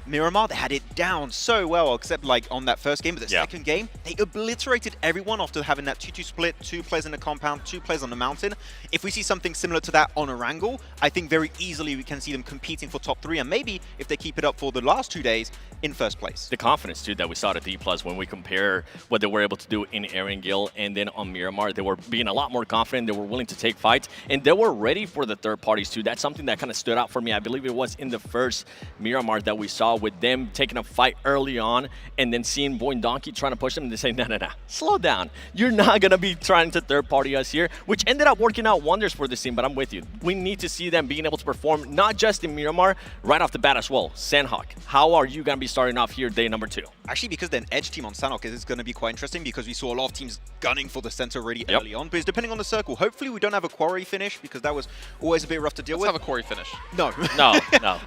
Miramar, they had it down so well, except like on that first game, but the second game, they obliterated everyone after having that 2-2 split, 2 players in the compound, 2 players on the mountain. If we see something similar to that on Erangel, I think very easily we can see them competing for top 3, and maybe if they keep it up for the last 2 days, in first place. The confidence, too, that we saw at D+ when we compare what they were able to do in Erangel and then on Miramar, they were being a lot more confident, they were willing to take fights, and they were ready for the third parties, too. That's something that kind of stood out for me. I believe it was in the first Miramar that we saw with them taking a fight early on and then seeing Boy and Donkey trying to push them and they say, no, slow down. You're not going to be trying to third-party us here, which ended up working out wonders for this team, but I'm with you. We need to see them being able to perform, not just in Miramar, right off the bat as well. Sanhok, how are you going to be starting off here day number 2? Actually, because they're an edge team on Sanhok, it's going to be quite interesting because we saw a lot of teams gunning for the center really early on. But it's depending on the circle. Hopefully we don't have a quarry finish because that was always a bit rough to deal with. Let's have a quarry finish. No. No.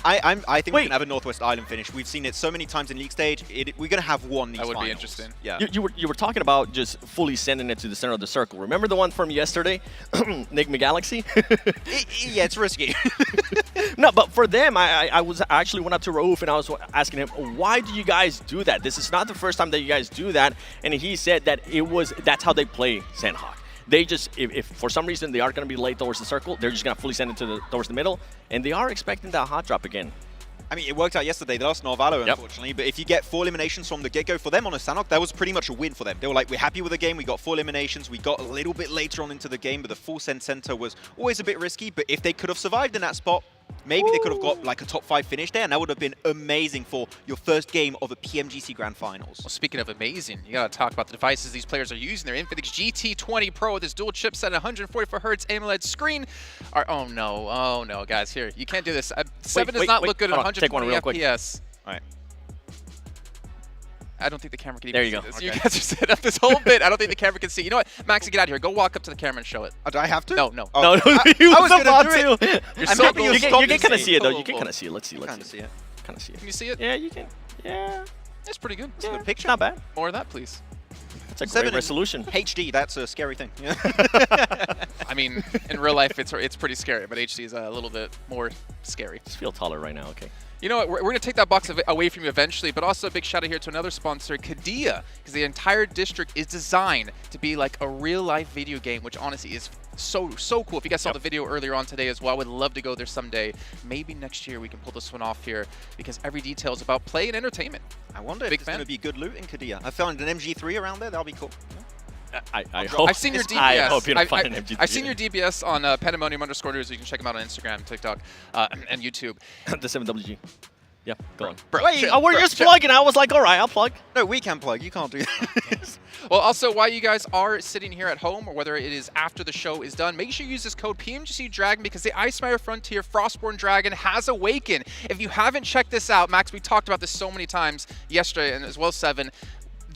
I think we can have a Northwest Island finish. We've seen it so many times in League stage. We're going to have one these That would finals. be interesting. Yeah. You were talking about just fully sending it to the center of the circle. Remember the one from yesterday, Nick McGalaxy? Yeah, it's risky. No, but for them, I actually went up to Raouf and I was asking him, why do you guys do that? This is not the first time that you guys do that. And he said that that's how they play Sanhok. They just, if for some reason they are going to be late towards the circle, they're just going to fully send it towards the middle, and they are expecting that hot drop again. I mean, it worked out yesterday. They lost Norvalo, unfortunately, but if you get 4 eliminations from the get-go for them on a Sanhok, that was pretty much a win for them. They were like, we're happy with the game. We got 4 eliminations. We got a little bit later on into the game, but the full send center was always a bit risky. But if they could have survived in that spot, maybe they could have got like a top 5 finish there, and that would have been amazing for your first game of a PMGC Grand Finals. Well, speaking of amazing, you got to talk about the devices these players are using. Their Infinix GT20 Pro with this dual chipset, 144 Hz AMOLED screen. Oh no, guys, here, you can't do this. 7 does not look good at 120 FPS. All right. I don't think the camera can There even you see go. this. Okay. You guys are setting up this whole bit. I don't think the camera can see. You know what, Maxi, get out of here. Go walk up to the camera and show it. Do I have to? No. No, he was about gonna do to. You're I'm so happy cool. you can kind of see it though. Cool, You can cool. kind of see it. Let's see. Kind of see it. Kind of see it. Can you see it? Yeah, you can. Yeah, It's pretty good. It's a good picture. not bad. More of that, please. It's a 7 great in resolution. HD, that's a scary thing. I mean, in real life, it's pretty scary, but HD is a little bit more scary. Just feel taller right now, okay? You know what, we're going to take that box away from you eventually, but also a big shout out here to another sponsor, Kadia, because the entire district is designed to be like a real-life video game, which honestly is so cool. If you guys saw the video earlier on today as well, I would love to go there someday. Maybe next year we can pull this one off here, because every detail is about play and entertainment. I wonder if there's going to be good loot in Kadia. I found an MG3 around there. That'll be cool. I hope. I've seen your DBS. I hope you don't find an MG3. I've seen your DBS on Pandemonium_News. You can check them out on Instagram, TikTok, and YouTube. The 7WG. Yeah, go on. Bro, Wait, we're just plugging. I was like, all right, I'll plug. No, we can plug. You can't do that. Well, also, while you guys are sitting here at home, or whether it is after the show is done, make sure you use this code PMGC Dragon, because the Ice Matter Frontier Frostborn Dragon has awakened. If you haven't checked this out, Max, we talked about this so many times yesterday, and as well as 7,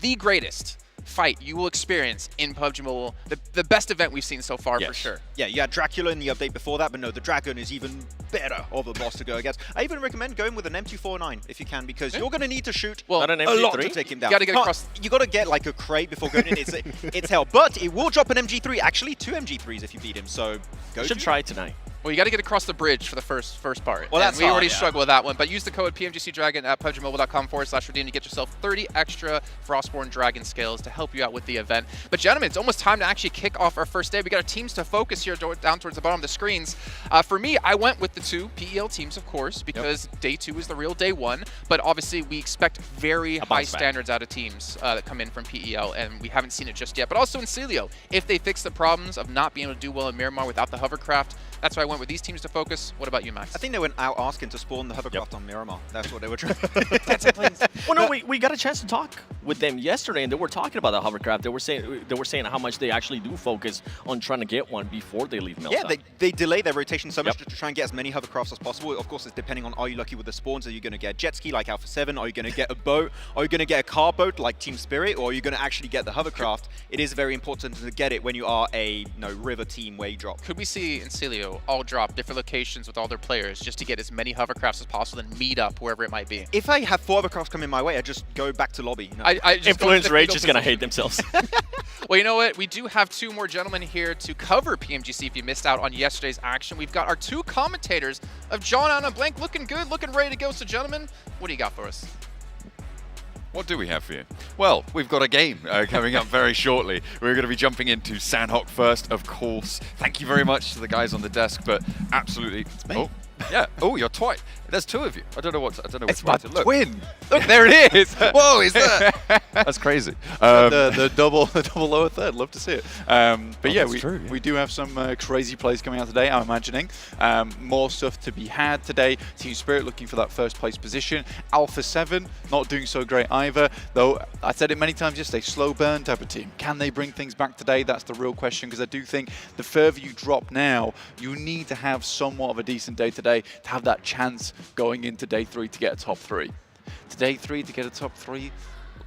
the greatest fight you will experience in PUBG Mobile, the best event we've seen so far, for sure. Yeah, you had Dracula in the update before that, but no, the Dragon is even better of a boss to go against. I even recommend going with an M249 if you can, because you're going to need to shoot a lot to take him down. You got to get across. You got to get like a crate before going in. It's hell, but it will drop an MG3. Actually, 2 MG3s if you beat him. So go. Should try it tonight. Well, you got to get across the bridge for the first part. Well, that's we already hard, struggled with that one, but use the code PMGC Dragon at PUBGMobile.com/redeem to get yourself 30 extra Frostborn Dragon scales to help you out with the event. But gentlemen, it's almost time to actually kick off our first day. We got our teams to focus here down towards the bottom of the screens. For me, I went with the 2 PEL teams, of course, because day 2 is the real day 1. But obviously, we expect very high standards out of teams that come in from PEL, and we haven't seen it just yet. But also in Celio, if they fix the problems of not being able to do well in Miramar without the hovercraft, that's why I went with these teams to focus. What about you, Max? I think they went out asking to spawn the hovercraft on Miramar. That's what they were trying. Well, no, we got a chance to talk with them yesterday, and they were talking about the hovercraft. They were saying how much they actually do focus on trying to get one before they leave Meltdown. Yeah, they delay their rotation so much to try and get as many hovercrafts as possible. Of course, it's depending on, are you lucky with the spawns? Are you going to get a jet ski like Alpha 7? Are you going to get a boat? Are you going to get a car boat like Team Spirit? Or are you going to actually get the hovercraft? It is very important to get it when you are a river team where you drop. Could we see in Celio all drop different locations with all their players just to get as many hovercrafts as possible and meet up wherever it might be? If I have 4 hovercrafts coming my way, I just go back to lobby. You know? I just Influence Rage is going to hate themselves. Well, you know what? We do have 2 more gentlemen here to cover PMGC if you missed out on yesterday's action. We've got our 2 commentators of John Anna Blank looking good, looking ready to go. So, gentlemen, what do you got for us? What do we have for you? Well, we've got a game coming up very shortly. We're going to be jumping into Sanhok first, of course. Thank you very much to the guys on the desk, but absolutely... It's me. Oh, yeah. Oh, you're twice. There's two of you. I don't know what. I don't know It's which way my to look. twin. Look, there it is. Whoa, is that? That's crazy. The double lower third. Love to see it. But yeah, true, we do have some crazy plays coming out today. I'm imagining more stuff to be had today. Team Spirit looking for that first place position. Alpha 7 not doing so great either. Though I said it many times yesterday, slow burn type of team. Can they bring things back today? That's the real question, because I do think the further you drop now, you need to have somewhat of a decent day today to have that chance going into day 3 to get a top 3. To day 3 to get a top 3,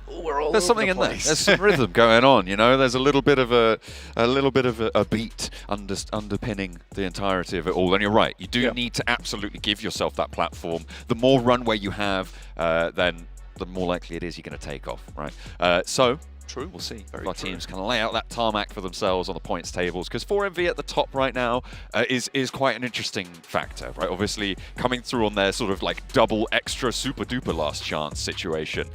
we're all There's over something the in there. place. There's some rhythm going on, you know. There's a little bit of a beat underpinning the entirety of it all. And you're right. You do need to absolutely give yourself that platform. The more runway you have, then the more likely it is you're going to take off, right? So. True, we'll see if our teams can lay out that tarmac for themselves on the points tables, because 4MV at the top right now is quite an interesting factor, right? Obviously, coming through on their sort of like double extra super duper last chance situation.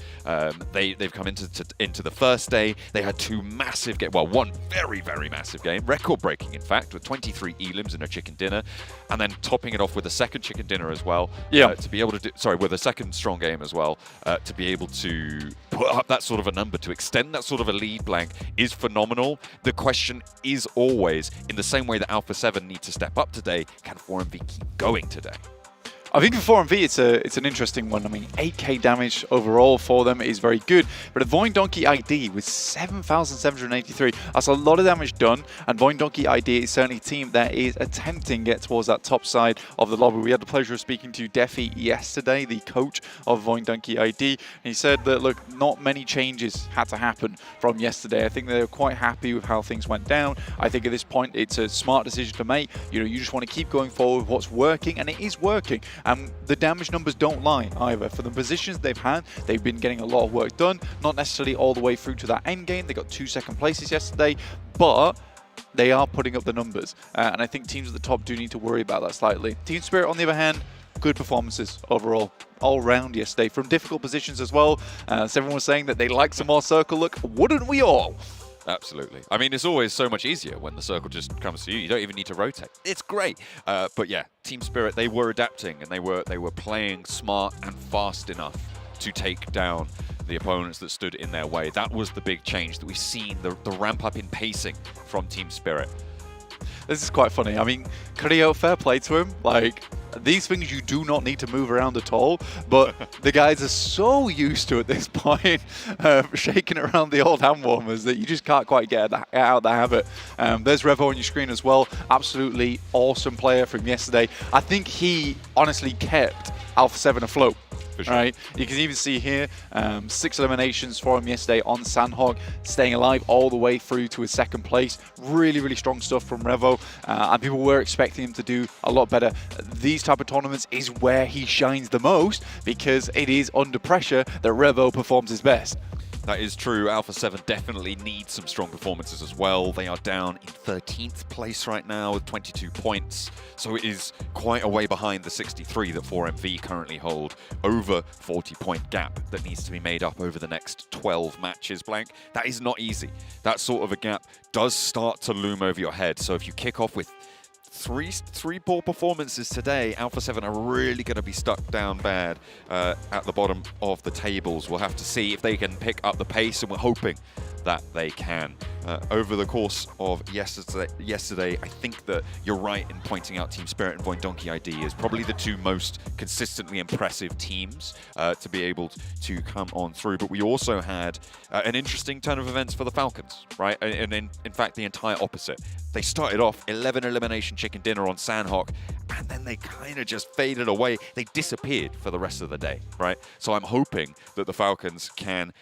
They've come into the first day. They had two massive one very, very massive game, record-breaking in fact, with 23 elims in a chicken dinner, and then topping it off with a second chicken dinner as well. To be able to do, with a second strong game as well, to be able to put up that sort of a number, to extend that sort of a lead, Blank, is phenomenal. The question is always, in the same way that Alpha 7 need to step up today, can 4MV keep going today? I think for 4MV, it's an interesting one. I mean, 8k damage overall for them is very good, but a Voin Donkey ID with 7,783, that's a lot of damage done, and Voin Donkey ID is certainly a team that is attempting to get towards that top side of the lobby. We had the pleasure of speaking to Defi yesterday, the coach of Voin Donkey ID, and he said that, look, not many changes had to happen from yesterday. I think they were quite happy with how things went down. I think at this point, it's a smart decision to make. You know, you just want to keep going forward with what's working, and it is working. And the damage numbers don't lie either. For the positions they've had, they've been getting a lot of work done, not necessarily all the way through to that end game. They got 2 second places yesterday, but they are putting up the numbers. And I think teams at the top do need to worry about that slightly. Team Spirit, on the other hand, good performances overall, all round yesterday, from difficult positions as well. So everyone was saying that they like some more circle look. Wouldn't we all? Absolutely. I mean, it's always so much easier when the circle just comes to you. You don't even need to rotate. It's great. But yeah, Team Spirit, they were adapting, and they were playing smart and fast enough to take down the opponents that stood in their way. That was the big change that we've seen, the ramp up in pacing from Team Spirit. This is quite funny. I mean, Creo, fair play to him. Like, these things you do not need to move around at all, but the guys are so used to at this point shaking around the old hand warmers that you just can't quite get out of the habit. There's Revo on your screen as well. Absolutely awesome player from yesterday. I think he honestly kept Alpha 7 afloat. Sure. Right, you can even see here 6 eliminations for him yesterday on Sanhok, staying alive all the way through to his second place. Really, really strong stuff from Revo, and people were expecting him to do a lot better. These type of tournaments is where he shines the most, because it is under pressure that Revo performs his best. That is true. Alpha 7 definitely needs some strong performances as well. They are down in 13th place right now with 22 points. So it is quite a way behind the 63 that 4MV currently hold. Over 40-point gap that needs to be made up over the next 12 matches, Blank. That is not easy. That sort of a gap does start to loom over your head. So if you kick off with three poor performances today, Alpha 7 are really going to be stuck down bad at the bottom of the tables. We'll have to see if they can pick up the pace, and we're hoping that they can. Over the course of yesterday, I think that you're right in pointing out Team Spirit and Voin Donkey ID is probably the two most consistently impressive teams to be able to come on through. But we also had an interesting turn of events for the Falcons, right? And in fact, the entire opposite. They started off 11 elimination chicken dinner on Sanhok, and then they kind of just faded away. They disappeared for the rest of the day, right? So I'm hoping that the Falcons can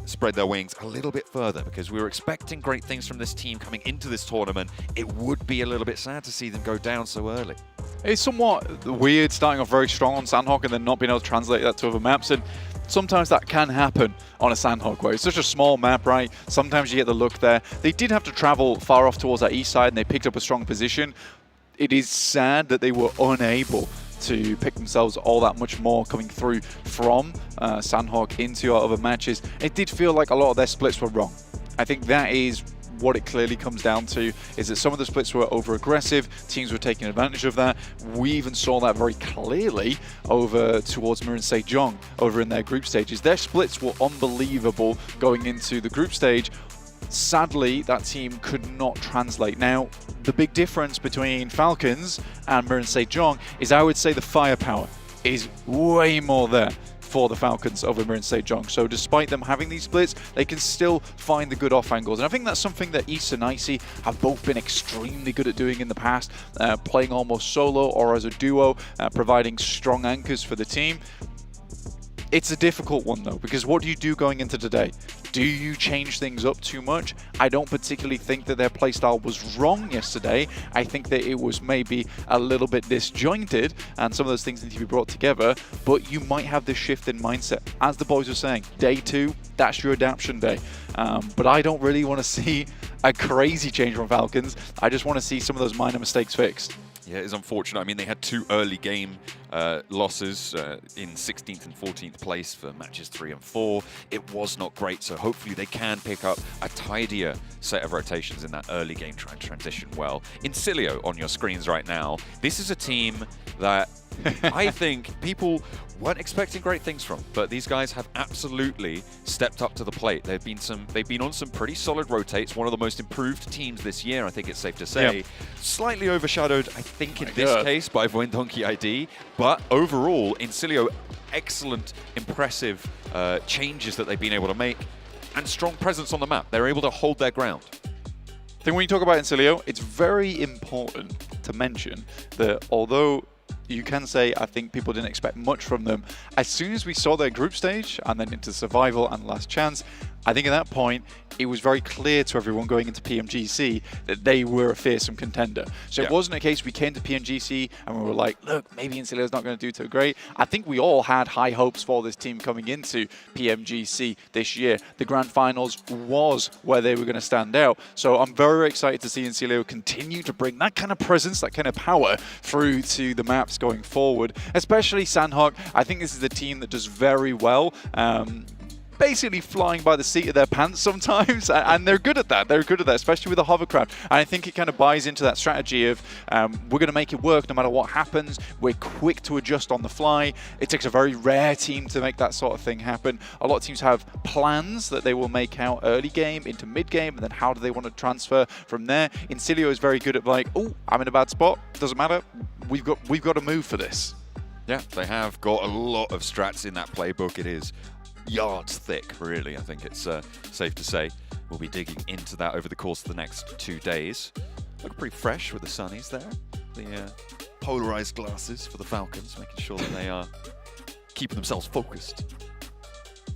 spread their wings a little bit further, because we were expecting great things from this team coming into this tournament. It would be a little bit sad to see them go down so early. It's somewhat weird starting off very strong on Sanhok and then not being able to translate that to other maps, and sometimes that can happen on a Sanhok where it's such a small map, right? Sometimes you get the look there. They did have to travel far off towards that east side, and they picked up a strong position. It is sad that they were unable to pick themselves all that much more coming through from Sanhok into our other matches. It did feel like a lot of their splits were wrong. I think that is what it clearly comes down to is that some of the splits were over-aggressive, teams were taking advantage of that. We even saw that very clearly over towards Miramar Sejong over in their group stages. Their splits were unbelievable going into the group stage. Sadly, that team could not translate. Now, the big difference between Falcons and Miramar Sejong is, I would say, the firepower is way more there for the Falcons over Miramar Sejong. So despite them having these splits, they can still find the good off angles. And I think that's something that East and Icy have both been extremely good at doing in the past, playing almost solo or as a duo, providing strong anchors for the team. It's a difficult one though, because what do you do going into today? Do you change things up too much? I don't particularly think that their playstyle was wrong yesterday. I think that it was maybe a little bit disjointed and some of those things need to be brought together, but you might have this shift in mindset. As the boys were saying, day 2, that's your adaptation day. But I don't really want to see a crazy change from Falcons. I just want to see some of those minor mistakes fixed. Yeah, it's unfortunate. I mean, they had 2 early game losses in 16th and 14th place for matches 3 and 4. It was not great, so hopefully they can pick up a tidier set of rotations in that early game, try and transition well. Incilio on your screens right now, this is a team that I think people weren't expecting great things from, but these guys have absolutely stepped up to the plate. They've been on some pretty solid rotates, one of the most improved teams this year, I think it's safe to say. Yep. Slightly overshadowed, I think, in this case by Voindonkey ID, but overall, Incilio, excellent, impressive changes that they've been able to make, and strong presence on the map. They're able to hold their ground. I think when you talk about Incilio, it's very important to mention that although you can say, I think people didn't expect much from them, as soon as we saw their group stage and then into survival and last chance, I think at that point, it was very clear to everyone going into PMGC that they were a fearsome contender. So it wasn't a case we came to PMGC and we were like, look, maybe Incilio's not going to do too great. I think we all had high hopes for this team coming into PMGC this year. The Grand Finals was where they were going to stand out. So I'm very excited to see Incilio continue to bring that kind of presence, that kind of power through to the maps going forward. Especially Sanhok. I think this is a team that does very well. Basically flying by the seat of their pants sometimes, and they're good at that. They're good at that, especially with the hovercraft. And I think it kind of buys into that strategy of we're going to make it work no matter what happens. We're quick to adjust on the fly. It takes a very rare team to make that sort of thing happen. A lot of teams have plans that they will make out early game into mid game, and then how do they want to transfer from there. Incilio is very good at like, oh, I'm in a bad spot. Doesn't matter. We've got to move for this. Yeah, they have got a lot of strats in that playbook. It is yards thick, really. I think it's safe to say. We'll be digging into that over the course of the next 2 days. Look pretty fresh with the sunnies there. The polarized glasses for the Falcons, making sure that they are keeping themselves focused.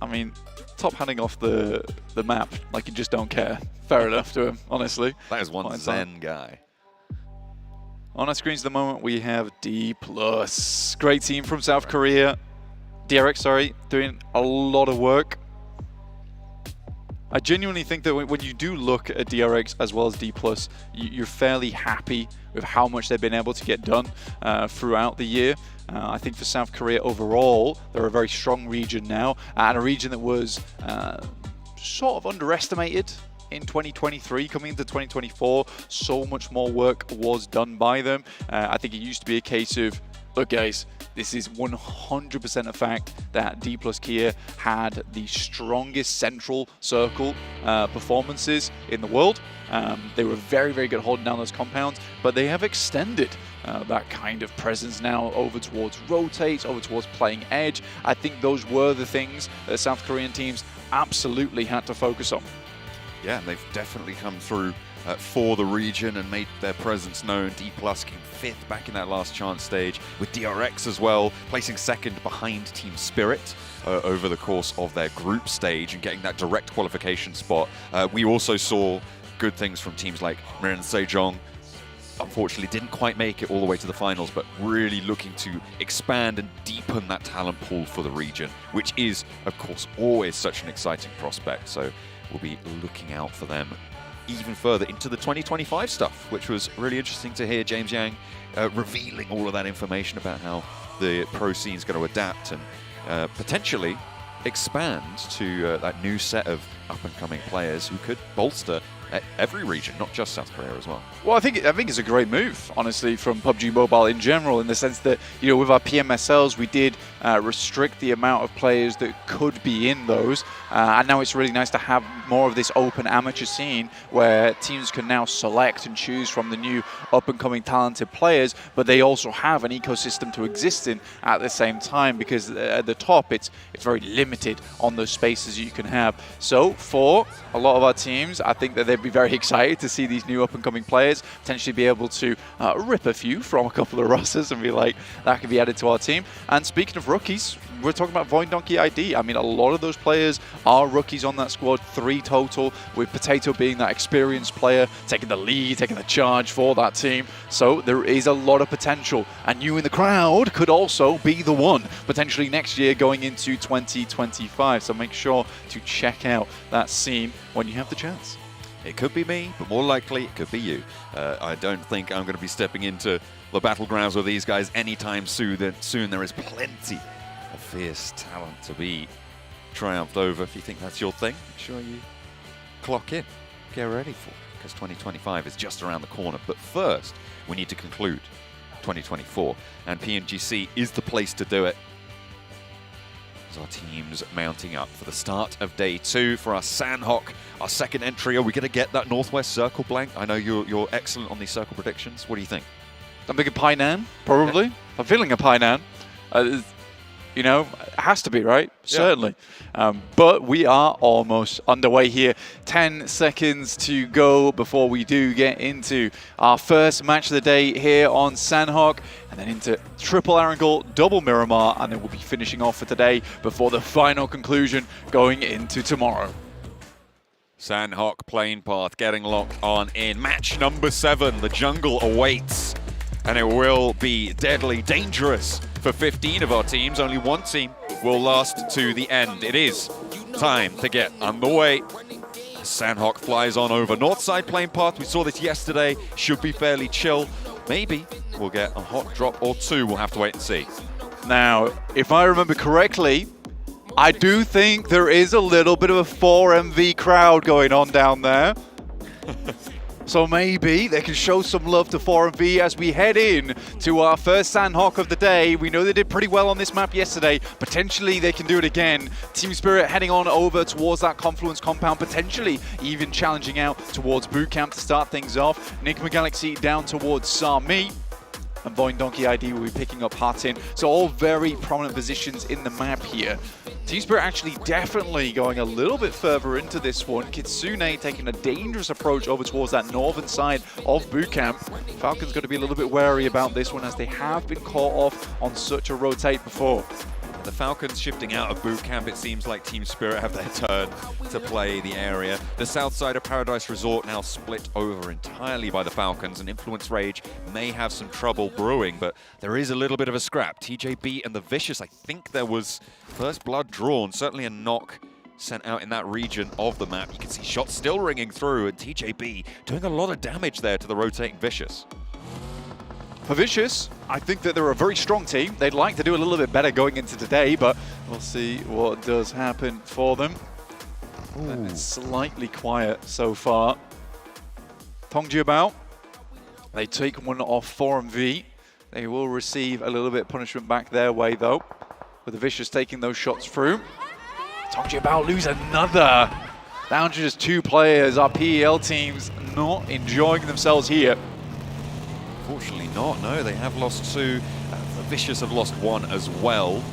I mean, top handing off the map like you just don't care. Fair enough to him, honestly. That is one zen guy. On our screens at the moment, we have D+. Great team from South Korea. DRX, sorry, doing a lot of work. I genuinely think that when you do look at DRX as well as D+, you're fairly happy with how much they've been able to get done throughout the year. I think for South Korea overall, they're a very strong region now, and a region that was sort of underestimated in 2023. Coming into 2024, so much more work was done by them. I think it used to be a case of, look guys, this is 100% a fact that D+ Kia had the strongest central circle performances in the world. They were very, very good holding down those compounds, but they have extended that kind of presence now over towards rotates, over towards playing edge. I think those were the things that South Korean teams absolutely had to focus on. Yeah, they've definitely come through for the region and made their presence known. D+ came 5th back in that last chance stage, with DRX as well, placing 2nd behind Team Spirit over the course of their group stage and getting that direct qualification spot. We also saw good things from teams like Miramar Sejong. Unfortunately, didn't quite make it all the way to the finals, but really looking to expand and deepen that talent pool for the region, which is, of course, always such an exciting prospect. So we'll be looking out for them even further into the 2025 stuff, which was really interesting to hear James Yang revealing all of that information about how the pro scene is going to adapt and potentially expand to that new set of up-and-coming players who could bolster every region, not just South Korea as well. Well, I think it's a great move, honestly, from PUBG Mobile in general, in the sense that, you know, with our PMSLs, we did restrict the amount of players that could be in those, and now it's really nice to have more of this open amateur scene where teams can now select and choose from the new up-and-coming talented players, but they also have an ecosystem to exist in at the same time, because at the top it's very limited on those spaces you can have. So for a lot of our teams, I think that they'd be very excited to see these new up-and-coming players, potentially be able to rip a few from a couple of rosters and be like, that could be added to our team. And speaking of rookies, we're talking about Voindonkey ID. I mean, a lot of those players are rookies on that squad, 3 total, with Potato being that experienced player, taking the lead, taking the charge for that team. So there is a lot of potential. And you in the crowd could also be the one, potentially next year going into 2025. So make sure to check out that scene when you have the chance. It could be me, but more likely it could be you. I don't think I'm going to be stepping into the battlegrounds with these guys anytime soon. There is plenty of fierce talent to be triumphed over. If you think that's your thing, make sure you clock in, get ready for it, because 2025 is just around the corner. But first, we need to conclude 2024, and PMGC is the place to do it. As our teams mounting up for the start of day 2 for our Sanhok, our second entry. Are we going to get that Northwest Circle blank? I know you're excellent on these circle predictions. What do you think? I'm thinking Painan, probably. Yeah. I'm feeling a Painan. You know, it has to be, right? Yeah. Certainly. But we are almost underway here. 10 seconds to go before we do get into our first match of the day here on Sanhok, and then into triple Erangel, double Miramar, and then we'll be finishing off for today before the final conclusion going into tomorrow. Sanhok plane path getting locked on in match number 7. The jungle awaits, and it will be deadly dangerous for 15 of our teams. Only one team will last to the end. It is time to get underway. Sanhok flies on over north side plane path. We saw this yesterday. Should be fairly chill. Maybe we'll get a hot drop or 2. We'll have to wait and see. Now, if I remember correctly, I do think there is a little bit of a 4MV crowd going on down there. So maybe they can show some love to 4MV as we head in to our first Sanhok of the day. We know they did pretty well on this map yesterday. Potentially they can do it again. Team Spirit heading on over towards that Confluence compound, potentially even challenging out towards Bootcamp to start things off. Enigma Galaxy down towards Sami. And Voindonkey ID will be picking up Hatin. So all very prominent positions in the map here. Team Spirit actually definitely going a little bit further into this one. Kitsune taking a dangerous approach over towards that northern side of Bootcamp. Falcon's going to be a little bit wary about this one, as they have been caught off on such a rotate before. The Falcons shifting out of Bootcamp, it seems like Team Spirit have their turn to play the area. The south side of Paradise Resort now split over entirely by the Falcons, and Influence Rage may have some trouble brewing, but there is a little bit of a scrap. TJB and the Vicious, I think there was first blood drawn, certainly a knock sent out in that region of the map. You can see shots still ringing through, and TJB doing a lot of damage there to the rotating Vicious. For Vicious, I think that they're a very strong team. They'd like to do a little bit better going into today, but we'll see what does happen for them. It's slightly quiet so far. Tongjiabao, they take one off 4MV. They will receive a little bit of punishment back their way though, with the Vicious taking those shots through. Tongjiabao lose another. Down to just 2 players. Our PEL teams not enjoying themselves here. Unfortunately not, no, they have lost 2. The Vicious have lost 1 as well.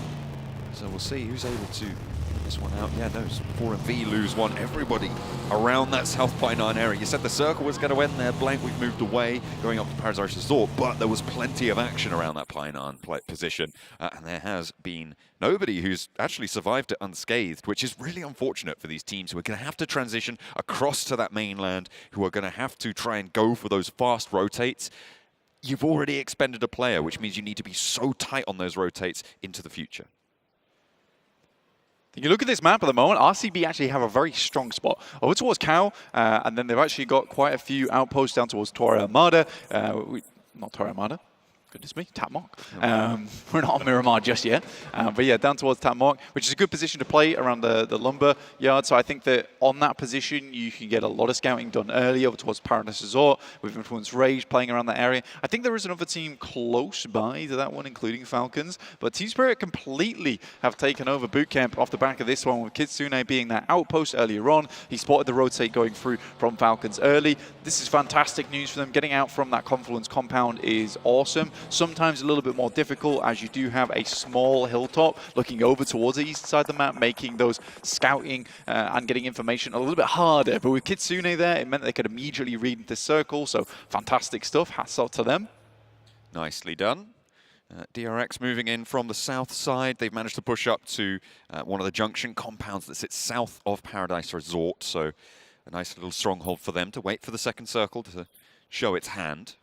So we'll see who's able to get this one out. Yeah, no, 4MV lose 1. Everybody around that South Painan area. You said the circle was going to end there. Blank, we've moved away, going up to Paradise Resort, but there was plenty of action around that Painan position. And there has been nobody who's actually survived it unscathed, which is really unfortunate for these teams who are going to have to transition across to that mainland, who are going to have to try and go for those fast rotates. You've already expended a player, which means you need to be so tight on those rotates into the future. You look at this map at the moment, RCB actually have a very strong spot over towards Cow, and then they've actually got quite a few outposts down towards Torre Armada. Not Torre Armada. goodness me, Tatmok. We're not on Miramar just yet. But yeah, down towards Tatmok, which is a good position to play around the lumber yard. So I think that on that position, you can get a lot of scouting done early over towards Paradise Resort with Influence Rage playing around that area. I think there is another team close by to that one, including Falcons. But Team Spirit completely have taken over Boot Camp off the back of this one, with Kitsune being that outpost earlier on. He spotted the rotate going through from Falcons early. This is fantastic news for them. Getting out from that Confluence compound is awesome. Sometimes a little bit more difficult, as you do have a small hilltop looking over towards the east side of the map, making those scouting and getting information a little bit harder. But with Kitsune there, it meant they could immediately read this circle, so fantastic stuff. Hats off to them. Nicely done. DRX moving in from the south side. They've managed to push up to one of the junction compounds that sits south of Paradise Resort, so a nice little stronghold for them to wait for the second circle to show its hand,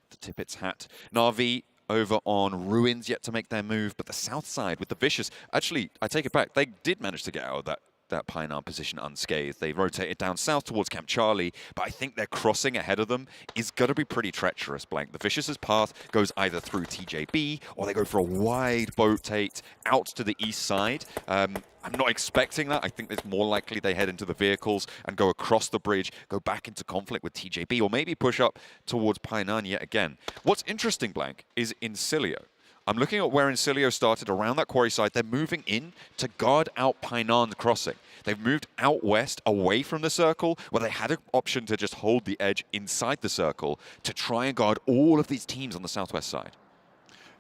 to tip its hat. Na'Vi over on Ruins, yet to make their move, but the south side with the Vicious, actually, I take it back, they did manage to get out of that Pioneer position unscathed. They rotated down south towards Camp Charlie, but I think their crossing ahead of them is going to be pretty treacherous, Blank. The Vicious's path goes either through TJB, or they go for a wide rotate out to the east side. I'm not expecting that. I think it's more likely they head into the vehicles and go across the bridge, go back into conflict with TJB, or maybe push up towards Painan yet again. What's interesting, Blank, is Incilio. I'm looking at where Incilio started around that quarry side. They're moving in to guard out Painan's crossing. They've moved out west, away from the circle, where they had an option to just hold the edge inside the circle to try and guard all of these teams on the southwest side.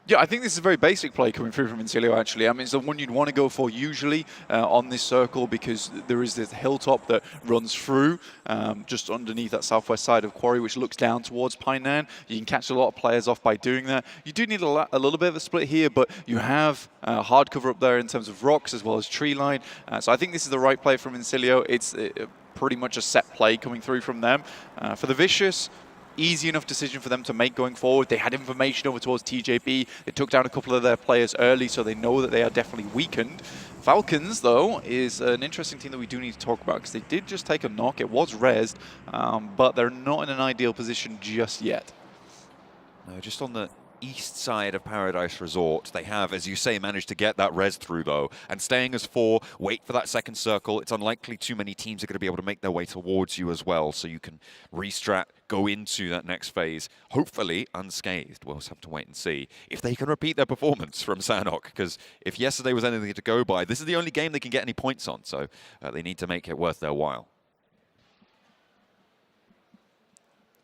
Yeah, I think this is a very basic play coming through from Incilio, actually. I mean, it's the one you'd want to go for usually on this circle, because there is this hilltop that runs through just underneath that southwest side of Quarry, which looks down towards Painan. You can catch a lot of players off by doing that. You do need a little bit of a split here, but you have hard cover up there in terms of rocks as well as tree line. So I think this is the right play from Incilio. It's pretty much a set play coming through from them. For the Vicious, easy enough decision for them to make going forward. They had information over towards TJB. They took down a couple of their players early, so they know that they are definitely weakened. Falcons, though, is an interesting team that we do need to talk about, because they did just take a knock. It was rezzed, but they're not in an ideal position just yet. No, just on the east side of Paradise Resort, they have, as you say, managed to get that res through, though, and staying as 4, wait for that second circle. It's unlikely too many teams are going to be able to make their way towards you as well, so you can restrat, go into that next phase, hopefully unscathed. We'll just have to wait and see if they can repeat their performance from Sanhok, because if yesterday was anything to go by, this is the only game they can get any points on, so they need to make it worth their while.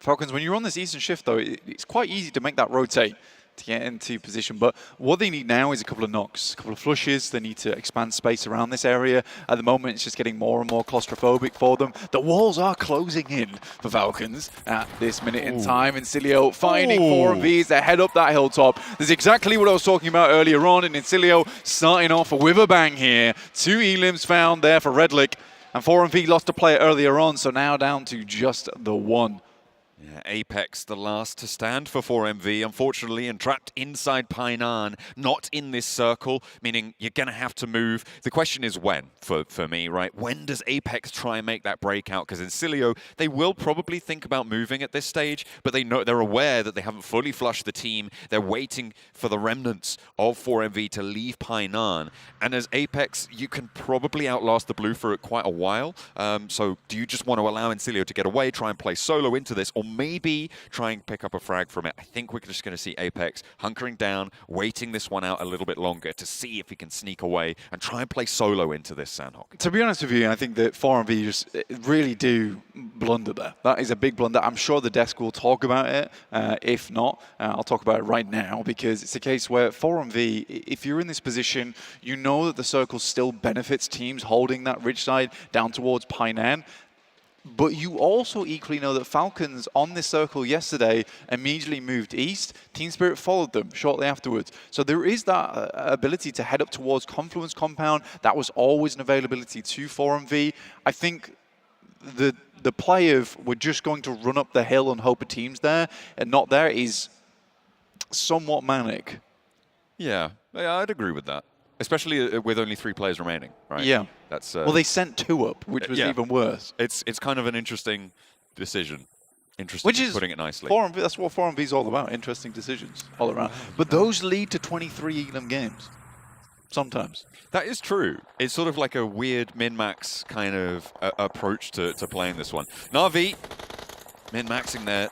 Falcons, when you're on this eastern shift, though, it's quite easy to make that rotate to get into position. But what they need now is a couple of knocks, a couple of flushes. They need to expand space around this area. At the moment, it's just getting more and more claustrophobic for them. The walls are closing in for Falcons at this minute in time. Incilio finding 4Vs. They head up that hilltop. This is exactly what I was talking about earlier on. And Incilio starting off with a bang here. 2 elims found there for Redlick. And 4V lost a player earlier on, so now down to just the 1. Yeah, Apex, the last to stand for 4MV, unfortunately, and trapped inside Painan, not in this circle, meaning you're going to have to move. The question is when, for me, right? When does Apex try and make that breakout? Because in Incilio, they will probably think about moving at this stage, but they're aware that they haven't fully flushed the team. They're waiting for the remnants of 4MV to leave Painan. And as Apex, you can probably outlast the blue for quite a while. So do you just want to allow Incilio to get away, try and play solo into this, or maybe try and pick up a frag from it? I think we're just going to see Apex hunkering down, waiting this one out a little bit longer to see if he can sneak away and try and play solo into this Sanhok. To be honest with you, I think that 4MV just really do blunder there. That is a big blunder. I'm sure the desk will talk about it. If not, I'll talk about it right now, because it's a case where 4MV, if you're in this position, you know that the circle still benefits teams holding that ridge side down towards Painan. But you also equally know that Falcons on this circle yesterday immediately moved east. Team Spirit followed them shortly afterwards. So there is that ability to head up towards Confluence Compound. That was always an availability to 4MV. I think the play of we're just going to run up the hill and hope a team's there and not there is somewhat manic. Yeah, I'd agree with that. Especially with only 3 players remaining, right? Yeah. That's well, they sent 2 up, which was even worse. It's kind of an interesting decision. Interesting. Which is putting it nicely. 4MV, that's what 4MV is all about. Interesting decisions all around. But those lead to 23 Elam games. Sometimes. That is true. It's sort of like a weird min-max kind of approach to playing this one. Na'Vi min-maxing their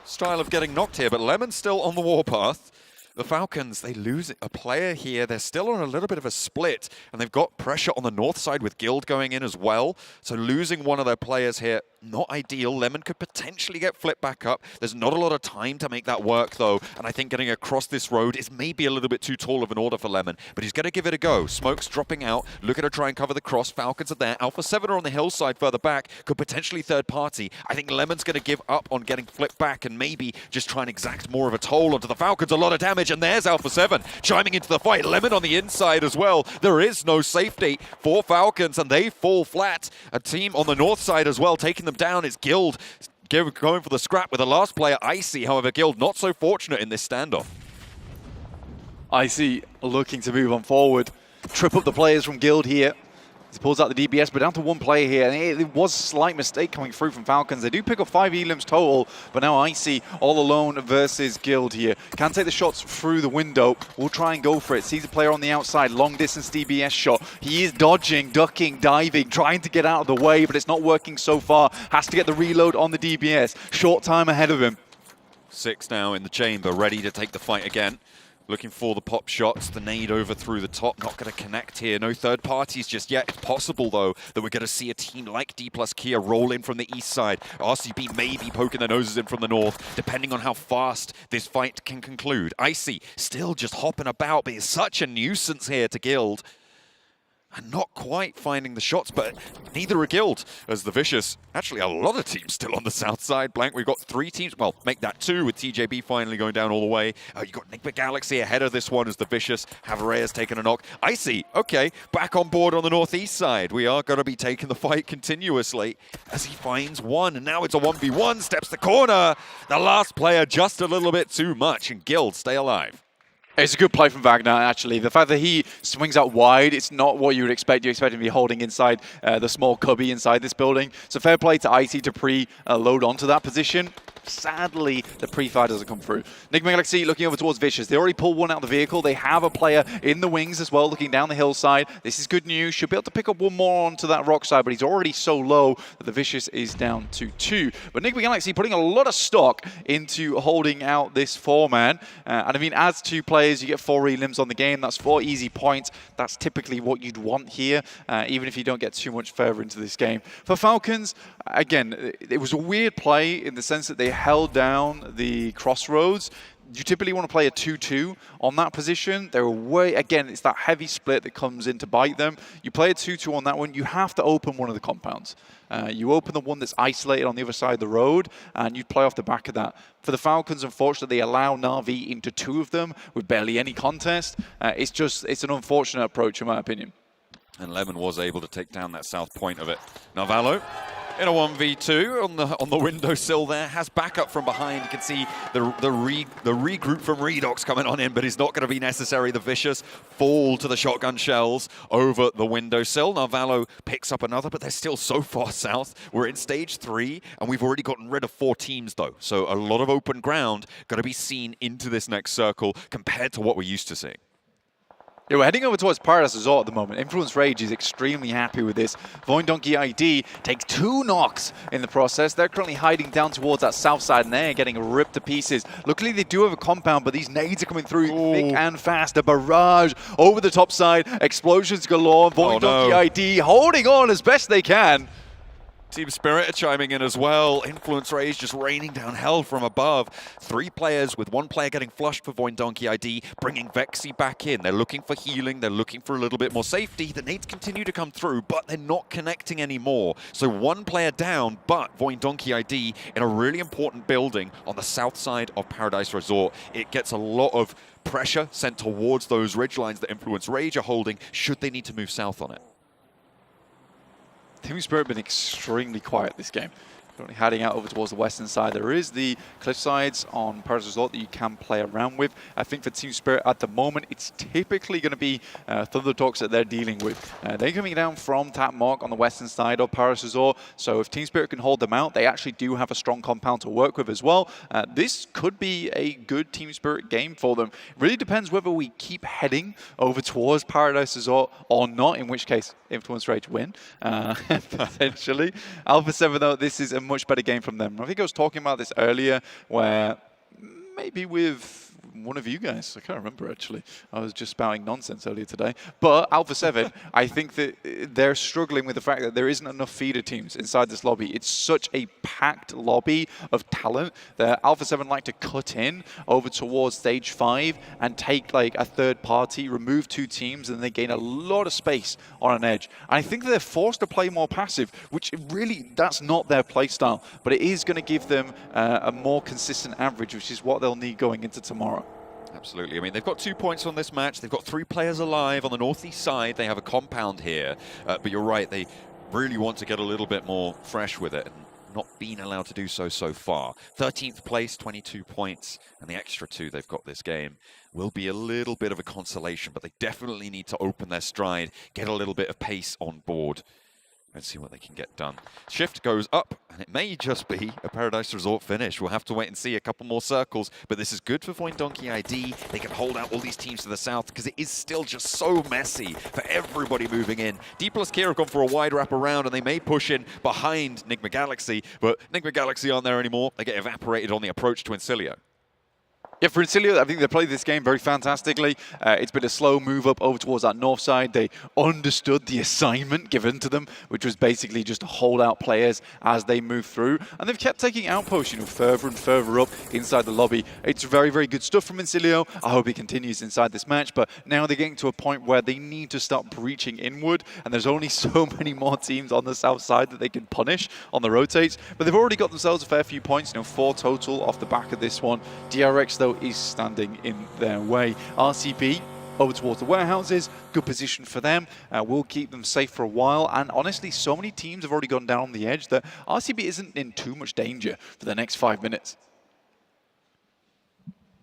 style of getting knocked here, but Lemon's still on the warpath. The Falcons, they lose a player here. They're still on a little bit of a split, and they've got pressure on the north side with Guild going in as well. So losing one of their players here, not ideal. Lemon could potentially get flipped back up. There's not a lot of time to make that work, though, and I think getting across this road is maybe a little bit too tall of an order for Lemon, but he's going to give it a go. Smoke's dropping out. Looking to try and cover the cross. Falcons are there. Alpha 7 are on the hillside further back. Could potentially third party. I think Lemon's going to give up on getting flipped back and maybe just try and exact more of a toll onto the Falcons. A lot of damage, and there's Alpha 7 chiming into the fight. Lemon on the inside as well. There is no safety for Falcons, and they fall flat. A team on the north side as well taking them down is Guild. Going for the scrap with the last player, Icy. However, Guild not so fortunate in this standoff. Icy looking to move on forward. Trip up the players from Guild here. He pulls out the DBS, but down to one player here. And it was a slight mistake coming through from Falcons. They do pick up 5 elims total, but now Icy all alone versus Guild here. Can't take the shots through the window. We'll try and go for it. Sees a player on the outside. Long distance DBS shot. He is dodging, ducking, diving, trying to get out of the way, but it's not working so far. Has to get the reload on the DBS. Short time ahead of him. 6 now in the chamber, ready to take the fight again. Looking for the pop shots, the nade over through the top, not going to connect here. No third parties just yet. It's possible, though, that we're going to see a team like D plus Kia roll in from the east side. RCB may be poking their noses in from the north, depending on how fast this fight can conclude. Icy still just hopping about, but he's such a nuisance here to Guild. And not quite finding the shots, but neither are Guild, as the Vicious, actually a lot of teams still on the south side. Blank, we've got 3 teams, well, make that 2 with TJB finally going down all the way. You've got Nick Galaxy ahead of this one as the Vicious. Havarea's taken a knock. Icy, okay, back on board on the northeast side. We are going to be taking the fight continuously as he finds one, and now it's a 1v1, steps the corner. The last player just a little bit too much, and Guild stay alive. It's a good play from Wagner, actually. The fact that he swings out wide, it's not what you would expect. You expect him to be holding inside the small cubby inside this building. So fair play to Icy to pre-load onto that position. Sadly, the pre-fire doesn't come through. Nick Galaxy looking over towards Vicious. They already pulled one out of the vehicle. They have a player in the wings as well, looking down the hillside. This is good news. Should be able to pick up one more onto that rock side, but he's already so low that the Vicious is down to 2. But Nick Galaxy putting a lot of stock into holding out this 4-man. And I mean, as 2 players, you get 4 elims on the game. That's 4 easy points. That's typically what you'd want here, even if you don't get too much further into this game. For Falcons, again, it was a weird play in the sense that they held down the crossroads. You typically want to play a 2-2 on that position. They're way, again, it's that heavy split that comes in to bite them. You play a 2-2 on that one, you have to open one of the compounds. You open the one that's isolated on the other side of the road, and you play off the back of that. For the Falcons, unfortunately, they allow Na'Vi into 2 of them with barely any contest. It's an unfortunate approach, in my opinion. And Lemon was able to take down that south point of it. Narvalo in a 1v2 on the windowsill there, has backup from behind. You can see the regroup from Redox coming on in, but it's not going to be necessary. The Vicious fall to the shotgun shells over the windowsill. Narvalo picks up another, but they're still so far south. We're in stage 3, and we've already gotten rid of 4 teams, though. So a lot of open ground going to be seen into this next circle compared to what we're used to seeing. Yeah, we're heading over towards Paradise Resort at the moment. Influence Rage is extremely happy with this. Void Donkey ID takes 2 knocks in the process. They're currently hiding down towards that south side, and they're getting ripped to pieces. Luckily, they do have a compound, but these nades are coming through thick and fast. A barrage over the top side. Explosions galore. Void Donkey ID holding on as best they can. Team Spirit are chiming in as well. Influence Rage just raining down hell from above. 3 players with 1 player getting flushed for Void Donkey ID, bringing Vexy back in. They're looking for healing. They're looking for a little bit more safety. The nades continue to come through, but they're not connecting anymore. So 1 player down, but Void Donkey ID in a really important building on the south side of Paradise Resort. It gets a lot of pressure sent towards those ridgelines that Influence Rage are holding, should they need to move south on it. Team Spirit have been extremely quiet this game. currently heading out over towards the western side. There is the cliff sides on Paradise Resort that you can play around with. I think for Team Spirit at the moment, it's typically going to be Thunder Talks that they're dealing with. They're coming down from Tap Mark on the western side of Paradise Resort, so if Team Spirit can hold them out, they actually do have a strong compound to work with as well. This could be a good Team Spirit game for them. It really depends whether we keep heading over towards Paradise Resort or not, in which case Influence Rage win, potentially. Alpha 7, though, this is a much better game from them. I think I was talking about this earlier, where maybe with one of you guys, I can't remember actually, I was just spouting nonsense earlier today, but Alpha 7, I think that they're struggling with the fact that there isn't enough feeder teams inside this lobby. It's such a packed lobby of talent that Alpha 7 like to cut in over towards stage 5 and take like a third party, remove 2 teams, and they gain a lot of space on an edge. And I think that they're forced to play more passive, which really, that's not their play style, but it is going to give them a more consistent average, which is what they'll need going into tomorrow. Absolutely. I mean, they've got 2 points on this match. They've got 3 players alive on the northeast side. They have a compound here. But you're right, they really want to get a little bit more fresh with it, and not been allowed to do so far. 13th place, 22 points, and the extra 2 they've got this game will be a little bit of a consolation, but they definitely need to open their stride, get a little bit of pace on board. Let's see what they can get done. Shift goes up, and it may just be a Paradise Resort finish. We'll have to wait and see a couple more circles, but this is good for Void Donkey ID. They can hold out all these teams to the south, because it is still just so messy for everybody moving in. D plus Kia have gone for a wide wrap around, and they may push in behind Nigma Galaxy, but Nigma Galaxy aren't there anymore. They get evaporated on the approach to Incilio. Yeah, for Incilio, I think they played this game very fantastically. It's been a slow move up over towards that north side. They understood the assignment given to them, which was basically just to hold out players as they move through. And they've kept taking outposts, further and further up inside the lobby. It's very, very good stuff from Incilio. I hope it continues inside this match. But now they're getting to a point where they need to start breaching inward. And there's only so many more teams on the south side that they can punish on the rotates. But they've already got themselves a fair few points, 4 total off the back of this one. DRX, though, is standing in their way. RCB over towards the warehouses, good position for them. We'll keep them safe for a while, and honestly, so many teams have already gone down on the edge that RCB isn't in too much danger for the next 5 minutes.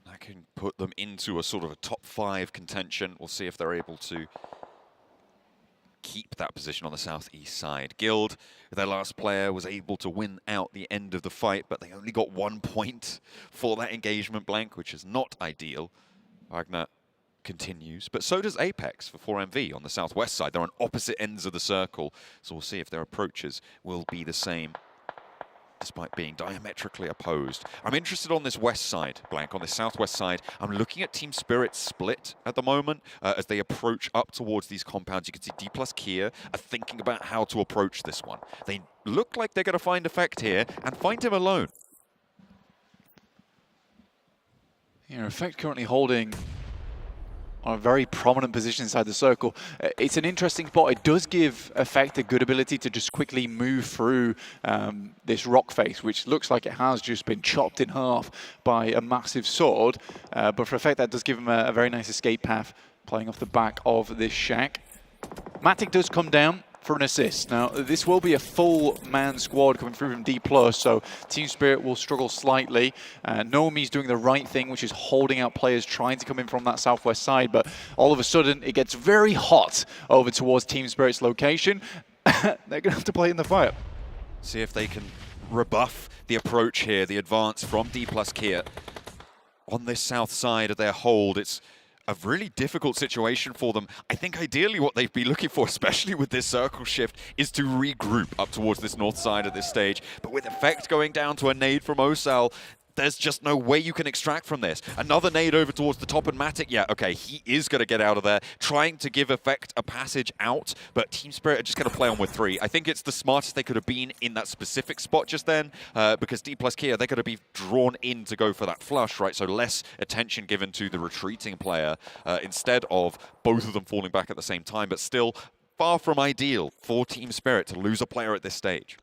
That can put them into a sort of a top 5 contention. We'll see if they're able to keep that position on the southeast side. Guild, their last player, was able to win out the end of the fight, but they only got 1 point for that engagement blank, which is not ideal. Wagner continues, but so does Apex for 4MV on the southwest side. They're on opposite ends of the circle, so we'll see if their approaches will be the same, despite being diametrically opposed. I'm interested on this west side, Blank, on the southwest side. I'm looking at Team Spirit's split at the moment as they approach up towards these compounds. You can see D plus Kia are thinking about how to approach this one. They look like they're going to find Effect here and find him alone. Yeah, Effect currently holding on a very prominent position inside the circle. It's an interesting spot. It does give Effect a good ability to just quickly move through this rock face, which looks like it has just been chopped in half by a massive sword. But for Effect, that does give him a very nice escape path, playing off the back of this shack. Matic does come down for an assist. Now, this will be a full-man squad coming through from D+, so Team Spirit will struggle slightly. Nomi's doing the right thing, which is holding out players trying to come in from that southwest side, but all of a sudden, it gets very hot over towards Team Spirit's location. They're going to have to play in the fire. See if they can rebuff the approach here, the advance from D plus Kia. On this south side of their hold, it's a really difficult situation for them. I think ideally what they'd be looking for, especially with this circle shift, is to regroup up towards this north side of this stage. But with Effect going down to a nade from Osal, there's just no way you can extract from this. Another nade over towards the top, and Matic, yeah, okay, he is going to get out of there, trying to give Effect a passage out, but Team Spirit are just going to play on with 3. I think it's the smartest they could have been in that specific spot just then, because D plus Kia, they're going to be drawn in to go for that flush, right? So less attention given to the retreating player, instead of both of them falling back at the same time, but still far from ideal for Team Spirit to lose a player at this stage.